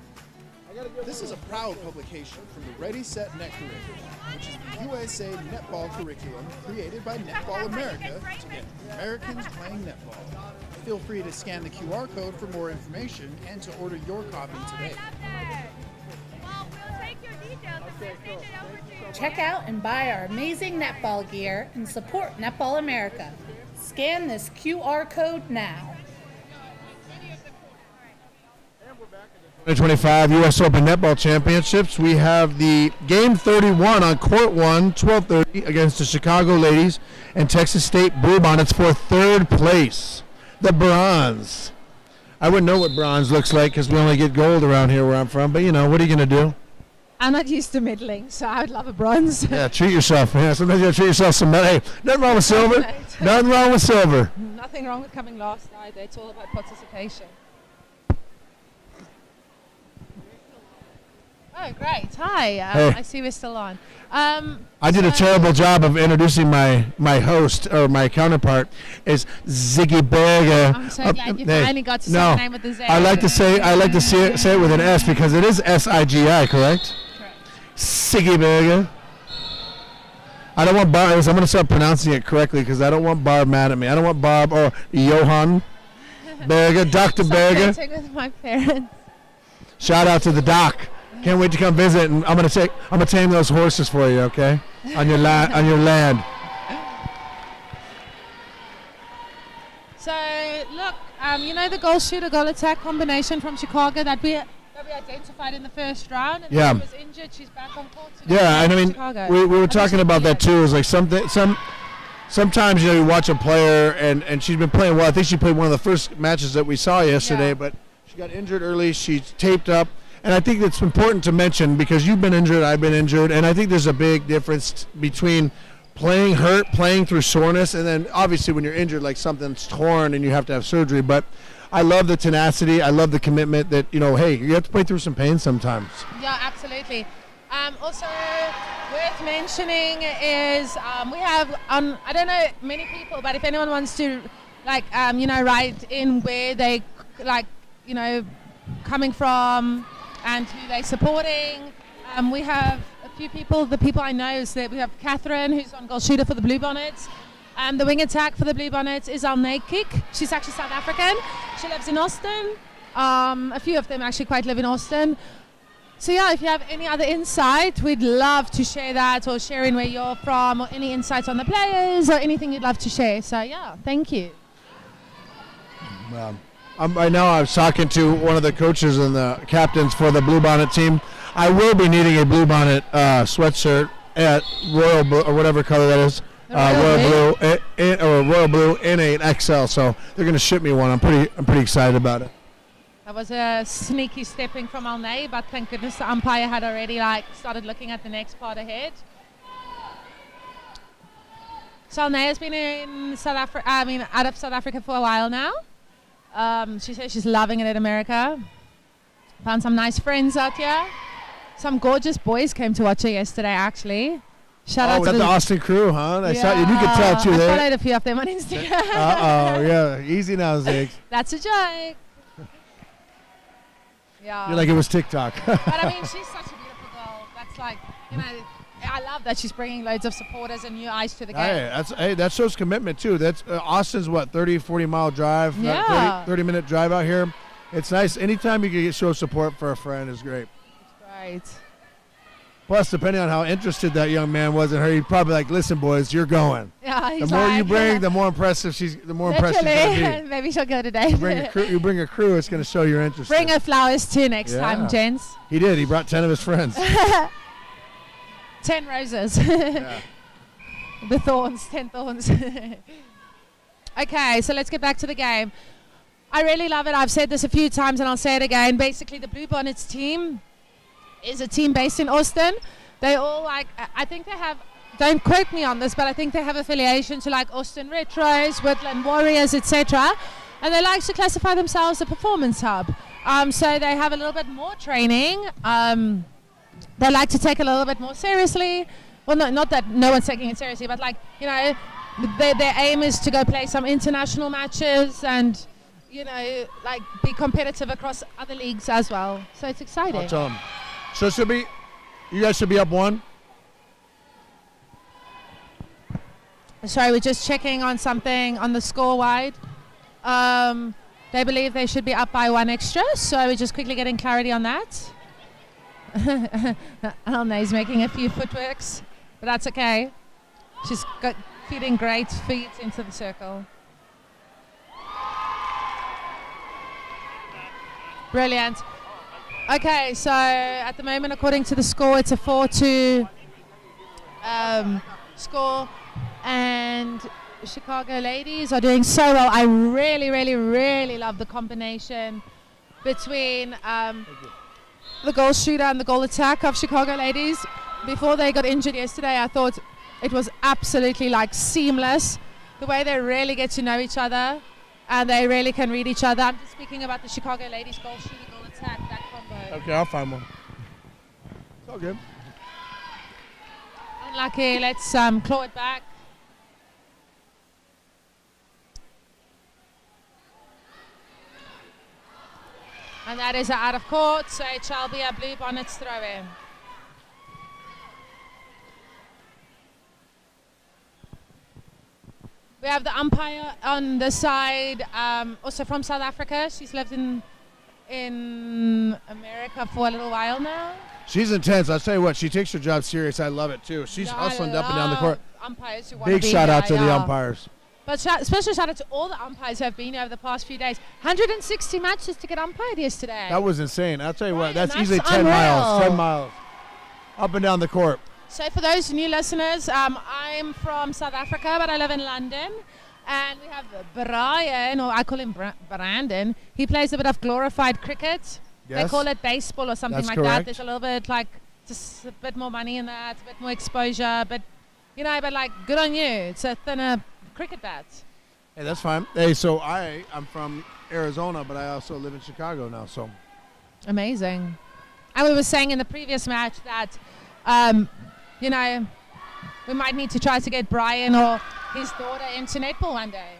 This is a proud publication from the Ready Set Net curriculum, which is the USA Netball curriculum created by Netball America to get Americans playing netball. Feel free to scan the QR code for more information and to order your copy today. Check out and buy our amazing netball gear and support Netball America. Scan this QR code now. 2025 U.S. Open Netball Championships. We have the game 31 on court 1, 12:30 against the Chicago Ladies and Texas State Bluebonnets for third place. The Bronze. I wouldn't know what bronze looks like because we only get gold around here where I'm from. But, what are you going to do? I'm not used to medaling, so I would love a bronze. Yeah, treat yourself. Yeah, sometimes you got to treat yourself some medal. Hey, nothing wrong with silver. Nothing wrong with silver. Nothing wrong with coming last either. It's all about participation. Oh, great. Hi. Hey. I see we're still on. I did a terrible job of introducing my host or my counterpart is Ziggy Berger. I'm so glad you finally got to say the name with the Z. I like to say it with an S because it is S-I-G-I, correct? Ziggy Berger. I don't want Barb. I'm going to start pronouncing it correctly because I don't want Barb mad at me. I don't want Barb or Johan Berger, Dr. Berger. With my parents. Shout out to the doc. Can't wait to come visit, and I'm gonna tame those horses for you, okay? On your land. So look, the goal shooter goal attack combination from Chicago that we identified in the first round. And Yeah. she was injured. She's back on court. Yeah, and I mean, Chicago. we were talking about that too. It's like sometimes you watch a player and she's been playing well. I think she played one of the first matches that we saw yesterday, but she got injured early. She's taped up. And I think it's important to mention because you've been injured, I've been injured, and I think there's a big difference between playing hurt, playing through soreness, and then obviously when you're injured, like something's torn and you have to have surgery. But I love the tenacity. I love the commitment that, hey, you have to play through some pain sometimes. Yeah, absolutely. Also, worth mentioning is we have, I don't know many people, but if anyone wants to, write in where they, coming from, and who they're supporting. We have a few people. The people I know is that we have Catherine, who's on goal shooter for the Blue Bonnets. The wing attack for the Blue Bonnets is Alnekik. She's actually South African. She lives in Austin. A few of them actually quite live in Austin. So yeah, if you have any other insight, we'd love to share that, or sharing where you're from, or any insights on the players, or anything you'd love to share. So yeah, thank you. Right now I was talking to one of the coaches and the captains for the Blue Bonnet team. I will be needing a Blue Bonnet sweatshirt at Royal Blue, or whatever color that is. Royal Blue in 8XL. So they're going to ship me one. I'm pretty excited about it. That was a sneaky stepping from Alnay, but thank goodness the umpire had already started looking at the next part ahead. So Alnay has been in out of South Africa for a while now. She says she's loving it in America. Found some nice friends out here. Some gorgeous boys came to watch her yesterday, actually. Shout out to the Austin crew, huh? Yeah. You could tell too. I followed a few of them on Instagram. Yeah. Easy now, Ziggs. That's a joke. Yeah. You're like, it was TikTok. But I mean, she's such a beautiful girl. That's I love that she's bringing loads of supporters and new eyes to the game. That shows commitment too. That's Austin's 30-40 mile drive, yeah. 30-minute drive out here. It's nice. Anytime you can show support for a friend is great. Right. Plus, depending on how interested that young man was in her, he'd probably like, "Listen, boys, you're going. Yeah, the more you bring, the more impressive she's going to be. Maybe she'll go today. You bring a crew. It's going to show your interest. Bring her flowers too next time, gents. He did. He brought 10 of his friends. 10 roses. Yeah. The thorns, 10 thorns. Okay, so let's get back to the game. I really love it. I've said this a few times and I'll say it again. Basically, the Blue Bonnets team is a team based in Austin. They all I think they have, don't quote me on this, but I think they have affiliation to Austin Retros, Woodland Warriors, etc. And they like to classify themselves a performance hub. So they have a little bit more training. They like to take it a little bit more seriously. Well, not that no one's taking it seriously, but their aim is to go play some international matches and, be competitive across other leagues as well. So it's exciting. So you guys should be up 1. Sorry, we're just checking on something on the score wide. They believe they should be up by 1 extra, so we're just quickly getting clarity on that. Alna's making a few footworks, but that's okay. She's feeding great feet into the circle. Brilliant. Okay, so at the moment, according to the score, it's a 4-2 score, and Chicago ladies are doing so well. I really, really, really love the combination between the goal shooter and the goal attack of Chicago ladies. Before they got injured yesterday, I thought it was absolutely like seamless. The way they really get to know each other and they really can read each other. I'm just speaking about the Chicago ladies goal shooter, goal attack, that combo. Okay, I'll find one. It's all good. Unlucky, let's claw it back. And that is out of court, so it shall be a Blue Bonnets throw in. We have the umpire on the side, also from South Africa. She's lived in America for a little while now. She's intense. I'll tell you what, she takes her job serious. I love it too. She's hustling up and down the court. Umpires who Big shout out to the umpires. But special shout out to all the umpires who have been here over the past few days. 160 matches to get umpired yesterday. That was insane. I'll tell you what, that's that's easily 10 unreal. miles. 10 miles. Up and down the court. So for those new listeners, I'm from South Africa, but I live in London. And we have Brian, or I call him Brandon. He plays a bit of glorified cricket. Yes. They call it baseball or something That's like correct. that. There's a little bit like just a bit more money in that, a bit more exposure. But, you know, but like good on you. It's a thinner cricket bat. Hey, that's fine. Hey, so I'm from Arizona, but I also live in Chicago now, so. Amazing. And we were saying in the previous match that, you know, we might need to try to get Brian or his daughter into netball one day.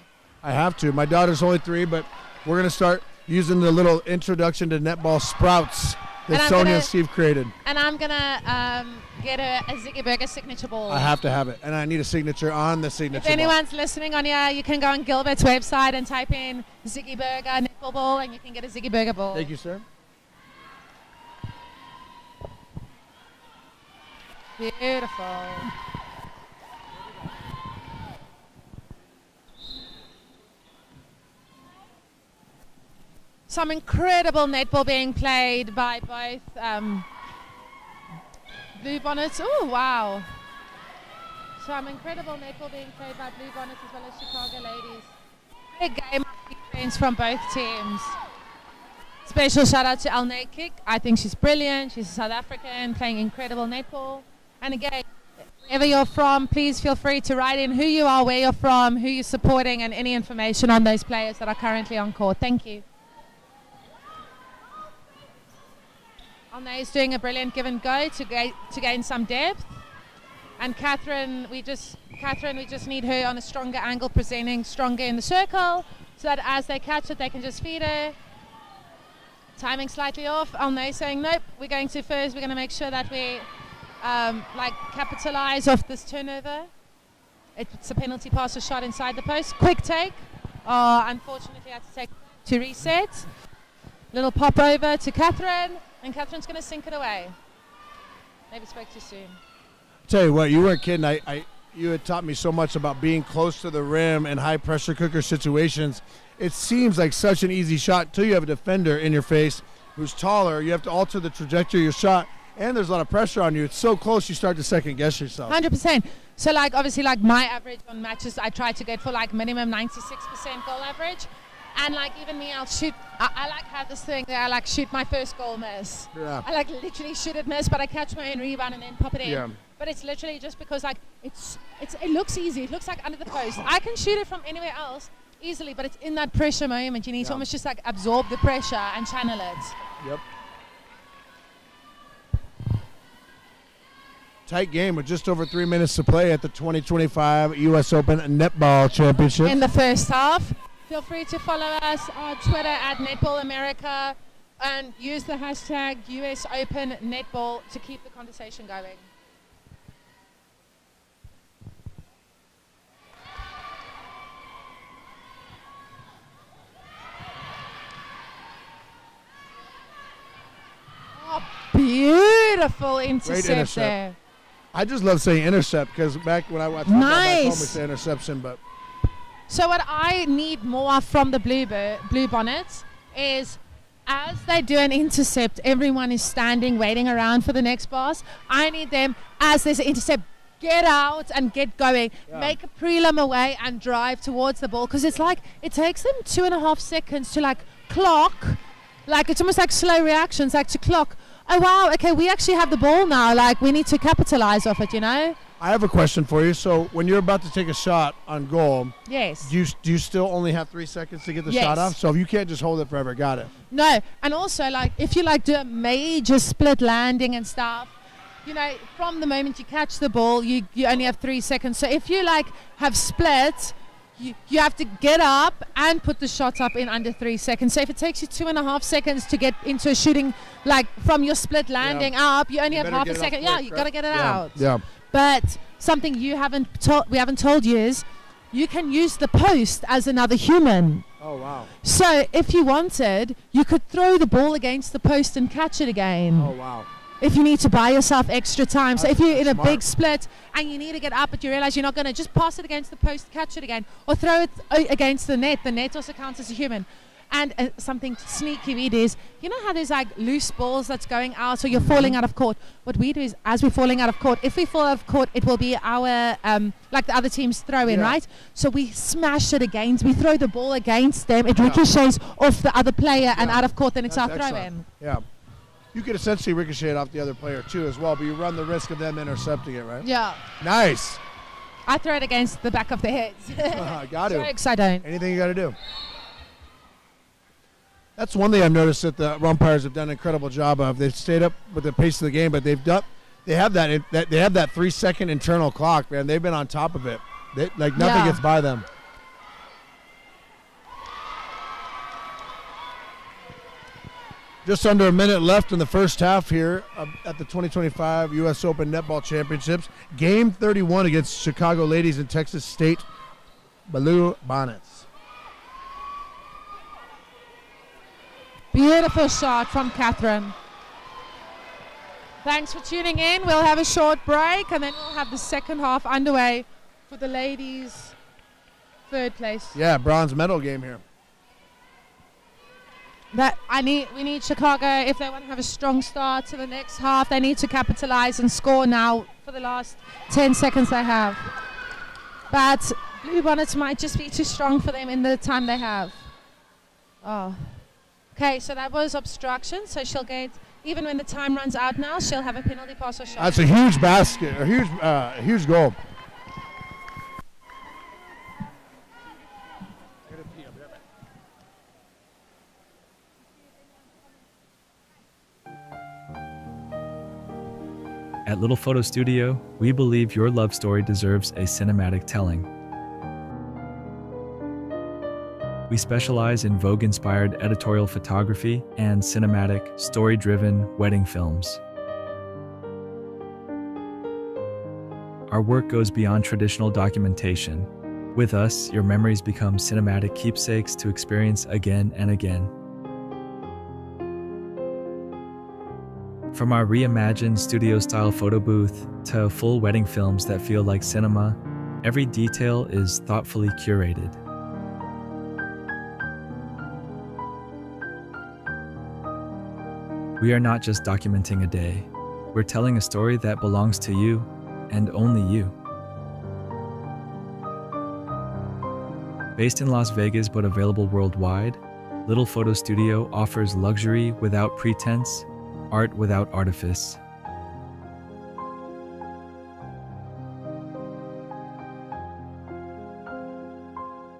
I have to. My daughter's only 3, but we're going to start using the little introduction to netball sprouts that Sonia and Steve created. And I'm going to get a Ziggy Burger signature ball. I have to have it, and I need a signature on the signature If anyone's listening on here, you can go on Gilbert's website and type in Ziggy Burger netball ball, and you can get a Ziggy Burger ball. Thank you, sir. Beautiful. Some incredible netball being played by both Blue Bonnets. Oh, wow. Some incredible netball being played by Blue Bonnets as well as Chicago ladies. Big game of defense from both teams. Special shout out to Alnay Kick. I think she's brilliant. She's a South African playing incredible netball. And again, wherever you're from, please feel free to write in who you are, where you're from, who you're supporting, and any information on those players that are currently on court. Thank you. Alnay is doing a brilliant give and go to gain some depth. And Catherine, we just need her on a stronger angle, presenting stronger in the circle, so that as they catch it, they can just feed her. Timing slightly off. Alnay saying, nope, we're going to make sure that we capitalize off this turnover. It's a penalty pass, a shot inside the post. Quick take. Unfortunately, I had to take to reset. Little pop over to Catherine, and Catherine's going to sink it away. Maybe spoke too soon. Tell you what, you weren't kidding. You had taught me so much about being close to the rim in high pressure cooker situations. It seems like such an easy shot until you have a defender in your face who's taller. You have to alter the trajectory of your shot, and there's a lot of pressure on you. It's so close you start to second guess yourself. 100%. So obviously my average on matches, I try to get for minimum 96% goal average. And even me, I'll shoot. I have this thing that I shoot my first goal miss. Yeah. I literally shoot it miss, but I catch my own rebound and then pop it in. Yeah. But it's literally just because it looks easy. It looks like under the post. I can shoot it from anywhere else easily, but it's in that pressure moment. You need to almost just absorb the pressure and channel it. Yep. Tight game with just over 3 minutes to play at the 2025 U.S. Open Netball Championships. In the first half. Feel free to follow us on Twitter at Netball America and use the hashtag US Open Netball to keep the conversation going. Oh, beautiful intercept there. I just love saying intercept because back when I watched football back home, we say interception, but. So what I need more from the Blue Bonnets is, as they do an intercept, everyone is standing, waiting around for the next pass. I need them, as there's an intercept, get out and get going. Yeah. Make a prelim away and drive towards the ball, because it's like it takes them 2.5 seconds to like clock. Like it's almost like slow reactions, like to clock. Oh wow, okay, we actually have the ball now. Like we need to capitalize off it, you know. I have a question for you. So when you're about to take a shot on goal, yes, do you still only have 3 seconds to get the Yes. shot off? So you can't just hold it forever. Got it. No, and also like if you like do a major split landing and stuff, you know, from the moment you catch the ball, you only have 3 seconds. So if you like have split, you have to get up and put the shot up in under 3 seconds. So if it takes you 2.5 seconds to get into a shooting, like from your split landing up, you only have half a second. Yeah, you got to get it out. Yeah. But something we haven't told you is you can use the post as another human. Oh, wow. So if you wanted, you could throw the ball against the post and catch it again. Oh, wow. If you need to buy yourself extra time. So if you're in a smart. big split and you need to get up, but you realize you're not going to, just pass it against the post, catch it again, or throw it against the net. The net also counts as a human. And something sneaky we do is, you know how there's like loose balls that's going out, or you're falling out of court. What we do is, as we're falling out of court, if we fall out of court, it will be our, like the other team's throw in, right? So we smash it against, we throw the ball against them, it ricochets off the other player and out of court, then it's our throw in. Yeah. You could essentially ricochet it off the other player too as well, but you run the risk of them intercepting it, right? Yeah. Nice. I throw it against the back of the head. Got to. Jokes, I don't. Anything you got to do. That's one thing I've noticed that the umpires have done an incredible job of. They've stayed up with the pace of the game, but they have that 3 second internal clock, man. They've been on top of it. Nothing gets by them. Just under a minute left in the first half here at the 2025 U.S. Open Netball Championships. Game 31 against Chicago Ladies and Texas State Blue Bonnets. Beautiful shot from Catherine. Thanks for tuning in. We'll have a short break and then we'll have the second half underway for the ladies' third place. Yeah, bronze medal game here. We need Chicago, if they want to have a strong start to the next half, they need to capitalize and score now for the last 10 seconds they have. But Blue Bonnets might just be too strong for them in the time they have. Oh. Okay, so that was obstruction, so she'll get, even when the time runs out now, she'll have a penalty pass or shot. That's a huge basket, a huge goal. At Little Photo Studio, we believe your love story deserves a cinematic telling. We specialize in Vogue-inspired editorial photography and cinematic, story-driven wedding films. Our work goes beyond traditional documentation. With us, your memories become cinematic keepsakes to experience again and again. From our reimagined studio-style photo booth to full wedding films that feel like cinema, every detail is thoughtfully curated. We are not just documenting a day. We're telling a story that belongs to you, and only you. Based in Las Vegas but available worldwide, Little Photo Studio offers luxury without pretense, art without artifice.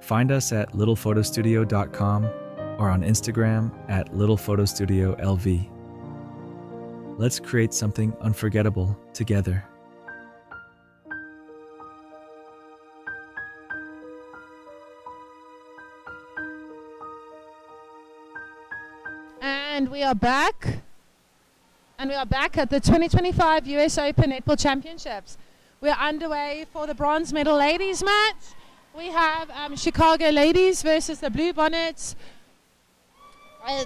Find us at littlephotostudio.com or on Instagram at littlephotostudiolv. Let's create something unforgettable together. And we are back. And we are back at the 2025 US Open Netball Championships. We're underway for the bronze medal ladies match. We have Chicago Ladies versus the Blue Bonnets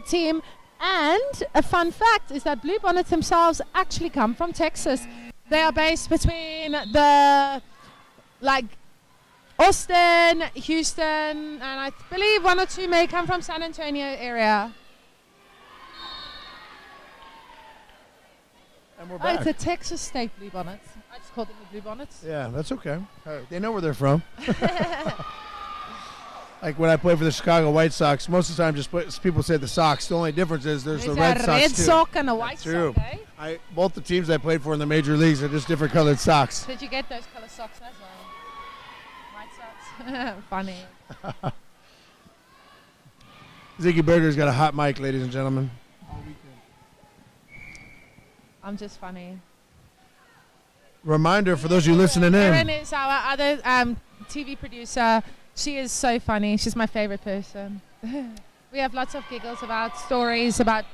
team. And a fun fact is that Blue Bonnets themselves actually come from Texas. They are based between Austin, Houston, and I believe one or two may come from San Antonio area. And we're Oh, back. it's a Texas State Bluebonnets. I just called them the Bluebonnets. Yeah, that's okay. They know where they're from. Like when I play for the Chicago White Sox, most of the time people say the Sox. The only difference is there's the Red Sox Red too. sock and a white That's true. sock, eh? Both the teams I played for in the major leagues are just different colored socks. Did you get those color socks as well? White socks. Funny. Ziggy Berger's got a hot mic, ladies and gentlemen. I'm just funny. Reminder for those of you listening Erin in. is our other TV producer. She is so funny. She's my favorite person. We have lots of giggles about stories about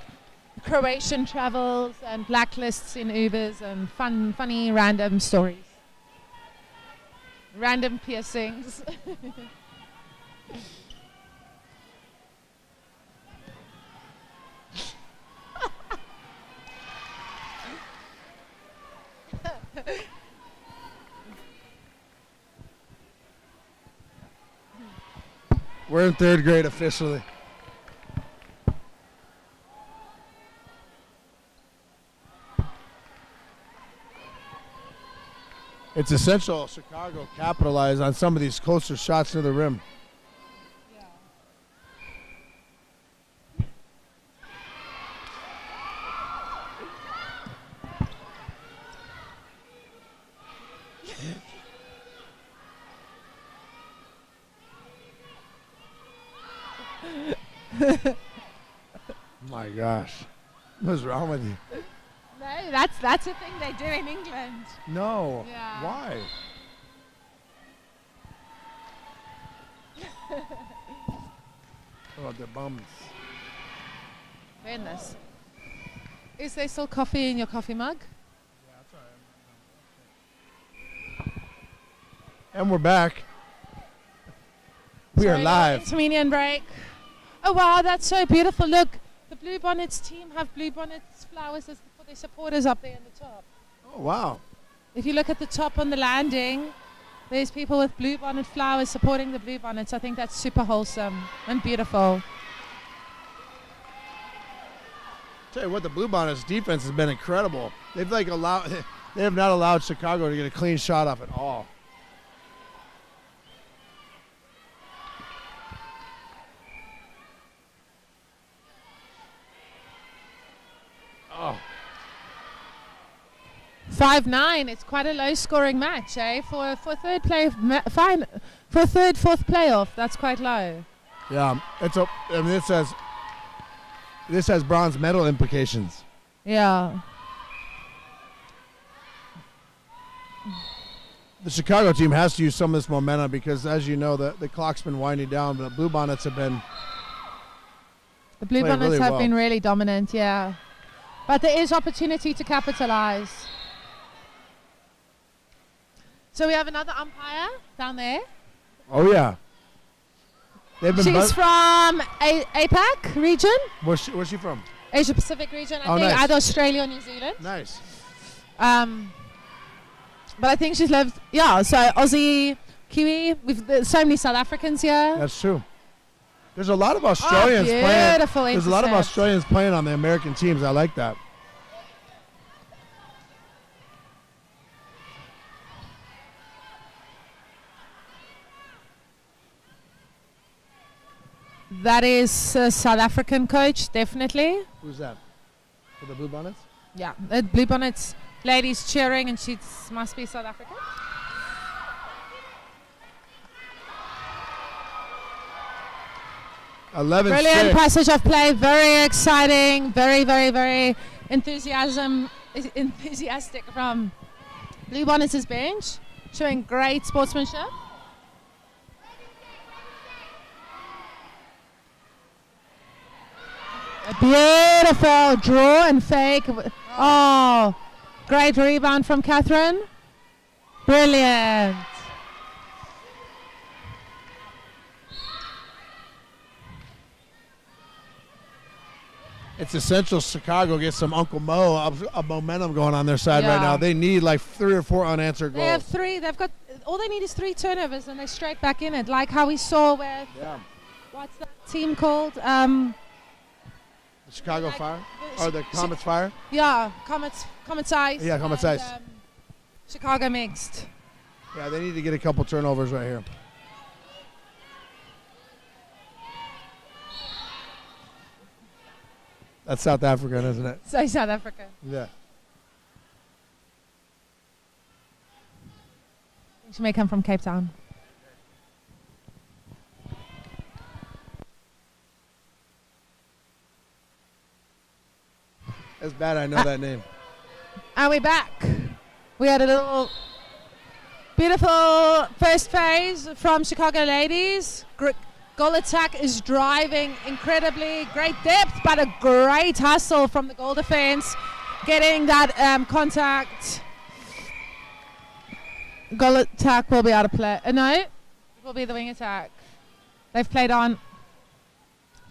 Croatian travels and blacklists in Ubers and funny random stories. Random piercings. We're in third grade officially. It's essential Chicago capitalize on some of these closer shots to the rim. My gosh. What's wrong with you? No, that's a thing they do in England. No. Yeah. Why? Oh, the bums. Goodness. Is there still coffee in your coffee mug? And we're back. We are Sorry, live. Intermediate break. Oh wow, that's so beautiful. Look, the Bluebonnets team have Bluebonnets flowers for their supporters up there in the top. Oh, wow. If you look at the top on the landing, there's people with Bluebonnet flowers supporting the Bluebonnets. I think that's super wholesome and beautiful. Tell you what, the Bluebonnets defense has been incredible. They have not allowed Chicago to get a clean shot off at all. Oh. 5-9. It's quite a low-scoring match, eh? For third play, fine. For a fourth playoff, that's quite low. Yeah, this has bronze medal implications. Yeah. The Chicago team has to use some of this momentum because, as you know, the clock's been winding down. But the Bluebonnets have been. The Bluebonnets really have well. been really dominant, yeah. But there is opportunity to capitalize. So we have another umpire down there. Oh yeah. They've been She's from APAC region, Where's she from? Asia Pacific region. I Oh, think nice. either Australia or New Zealand. Nice. But I think she's lived, yeah, so Aussie, Kiwi. There's so many South Africans here. That's true. There's a lot of Australians playing. beautiful There's a lot of intercept. Australians playing on the American teams. I like that. That is a South African coach, definitely. Who's that? For the Bluebonnets? Yeah, Bluebonnets ladies cheering, and she must be South African. Brilliant passage of play, very exciting, very, very, very enthusiastic from Bluebonnets' bench, showing great sportsmanship. A beautiful draw and fake. Oh, great rebound from Catherine. Brilliant. It's essential Chicago gets some Uncle Mo of momentum going on their side right Yeah. now. They need like 3 or 4 unanswered They have goals. 3. They've got all they need is 3 turnovers, and they're straight back in it. Like how we saw with Yeah. what's that team called? The Chicago Fire? Or the Comets Fire? Yeah, Comets Ice. Yeah, Comets and, Ice. Chicago mixed. Yeah, they need to get a couple turnovers right here. That's South African, isn't it? So South Africa. Yeah. She may come from Cape Town. That's bad I know that name. And we're back. We had a little beautiful first phase from Chicago ladies. Goal attack is driving incredibly. Great depth, but a great hustle from the goal defense. Getting that contact. Goal attack will be out of play. No, it will be the wing attack. They've played on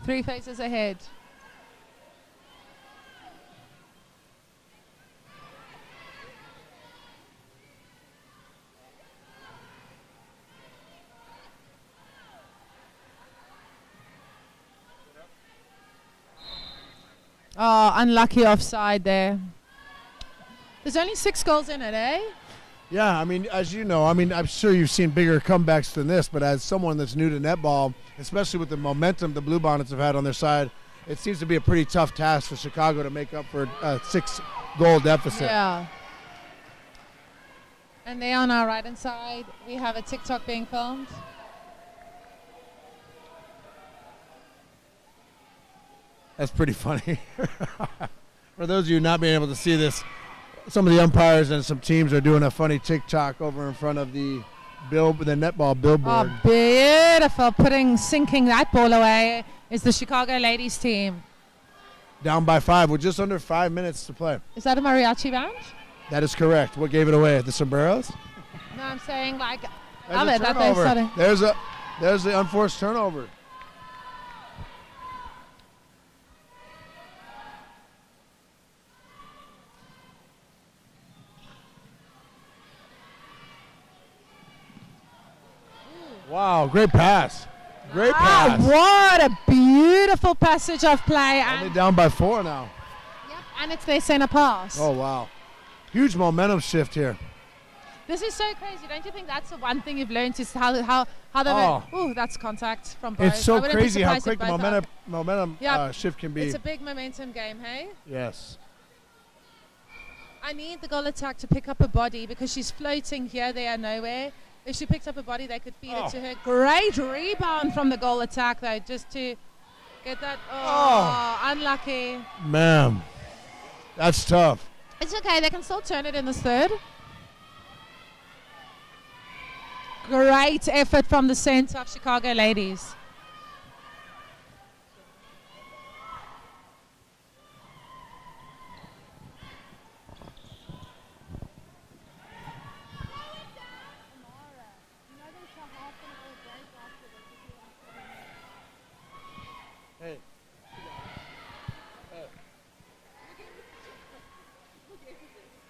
3 phases ahead. Oh, unlucky offside there. There's only 6 goals in it, eh? Yeah, I mean, as you know, I'm sure you've seen bigger comebacks than this, but as someone that's new to netball, especially with the momentum the Blue Bonnets have had on their side, it seems to be a pretty tough task for Chicago to make up for a 6-goal deficit. Yeah. And there on our right-hand side, we have a TikTok being filmed. That's pretty funny. For those of you not being able to see this, some of the umpires and some teams are doing a funny TikTok over in front of the netball billboard. Oh, beautiful. Sinking that ball away is the Chicago ladies team. Down by 5 with just under 5 minutes to play. Is that a mariachi band? That is correct. What gave it away? The sombreros? No, I'm saying like, There's love a it that they're turnover. starting. There's the unforced turnover. Wow, great pass. Great pass. What a beautiful passage of play. Only down by 4 now. Yep, and it's their center pass. Oh, wow. Huge momentum shift here. This is so crazy. Don't you think that's the one thing you've learned is how they Oh. that's contact from both. It's so I wouldn't be crazy how surprised if quick the both momentum Yep. shift can be. It's a big momentum game, hey? Yes. I need the goal attack to pick up a body because she's floating here, there, nowhere. If she picks up a body, they could feed it to her. Great rebound from the goal attack, though, just to get that. Oh, unlucky. Man, that's tough. It's okay. They can still turn it in the third. Great effort from the center of Chicago ladies.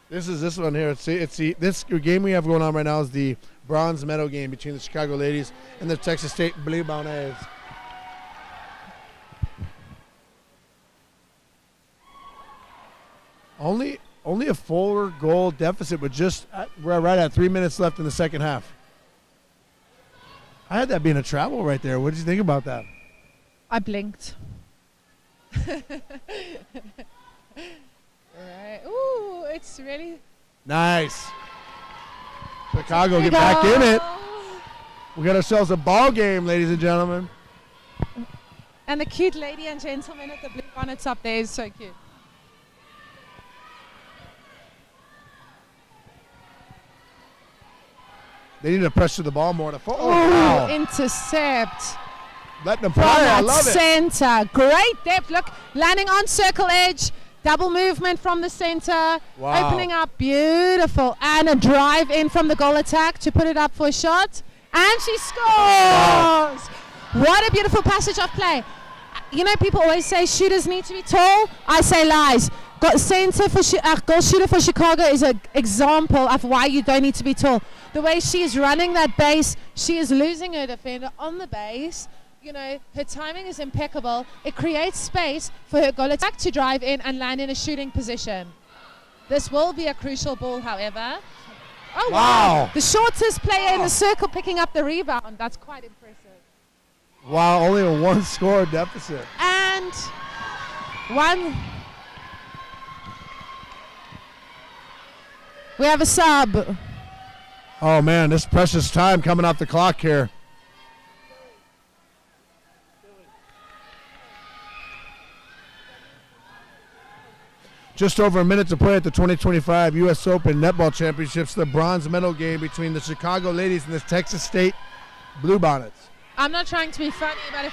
This one here. This game we have going on right now is the bronze medal game between the Chicago ladies and the Texas State Blue Bonnets. Only a 4-goal deficit, but we're right at 3 minutes left in the second half. I had that being a travel right there. What did you think about that? I blinked. Right. Ooh, it's really Nice. Chicago, get back in it. We got ourselves a ball game, ladies and gentlemen. And the cute lady and gentleman at the Blue Bonnets up there is so cute. They need to pressure the ball more to wow. Intercept. Let them From play. I that love it. center. Great depth. Look, landing on circle edge. Double movement from the center. Wow. Opening up. Beautiful. And a drive in from the goal attack to put it up for a shot. And she scores. Wow. What a beautiful passage of play. You know, people always say shooters need to be tall. I say lies. Goal shooter for Chicago is an example of why you don't need to be tall. The way she is running that base, she is losing her defender on the base. You know, her timing is impeccable. It creates space for her goal attack to drive in and land in a shooting position. This will be a crucial ball, however. Oh, wow. The shortest player in the circle picking up the rebound. That's quite impressive. Wow, only a 1-score deficit. And one. We have a sub. Oh, man, this precious time coming off the clock here. Just over a minute to play at the 2025 U.S. Open Netball Championships, the bronze medal game between the Chicago ladies and the Texas State Bluebonnets. I'm not trying to be funny, but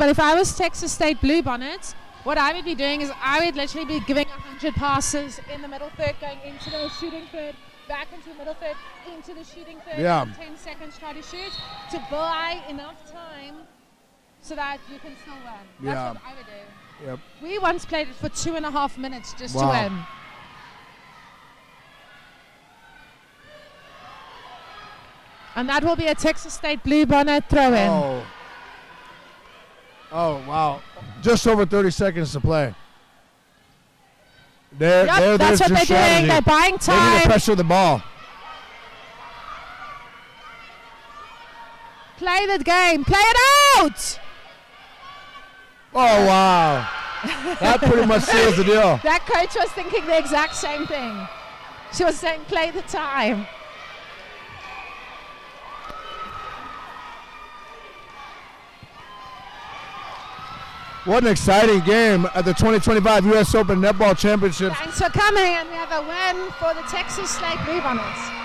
if I was Texas State Bluebonnets, what I would be doing is I would literally be giving 100 passes in the middle third, going into the shooting third, back into the middle third, into the shooting third, yeah. 10 seconds try to shoot, to buy enough time so that you can still win. That's what I would do. Yep. We once played it for 2.5 minutes just to win. And that will be a Texas State Bluebonnet throw-in. Oh, wow. Just over 30 seconds to play. That's what they're doing. They're buying time. They need to pressure the ball. Play the game. Play it out! Oh, wow. That pretty much seals the deal. That coach was thinking the exact same thing. She was saying, play the time. What an exciting game at the 2025 U.S. Open Netball Championships. Thanks for coming, and we have a win for the Texas State Bluebonnets.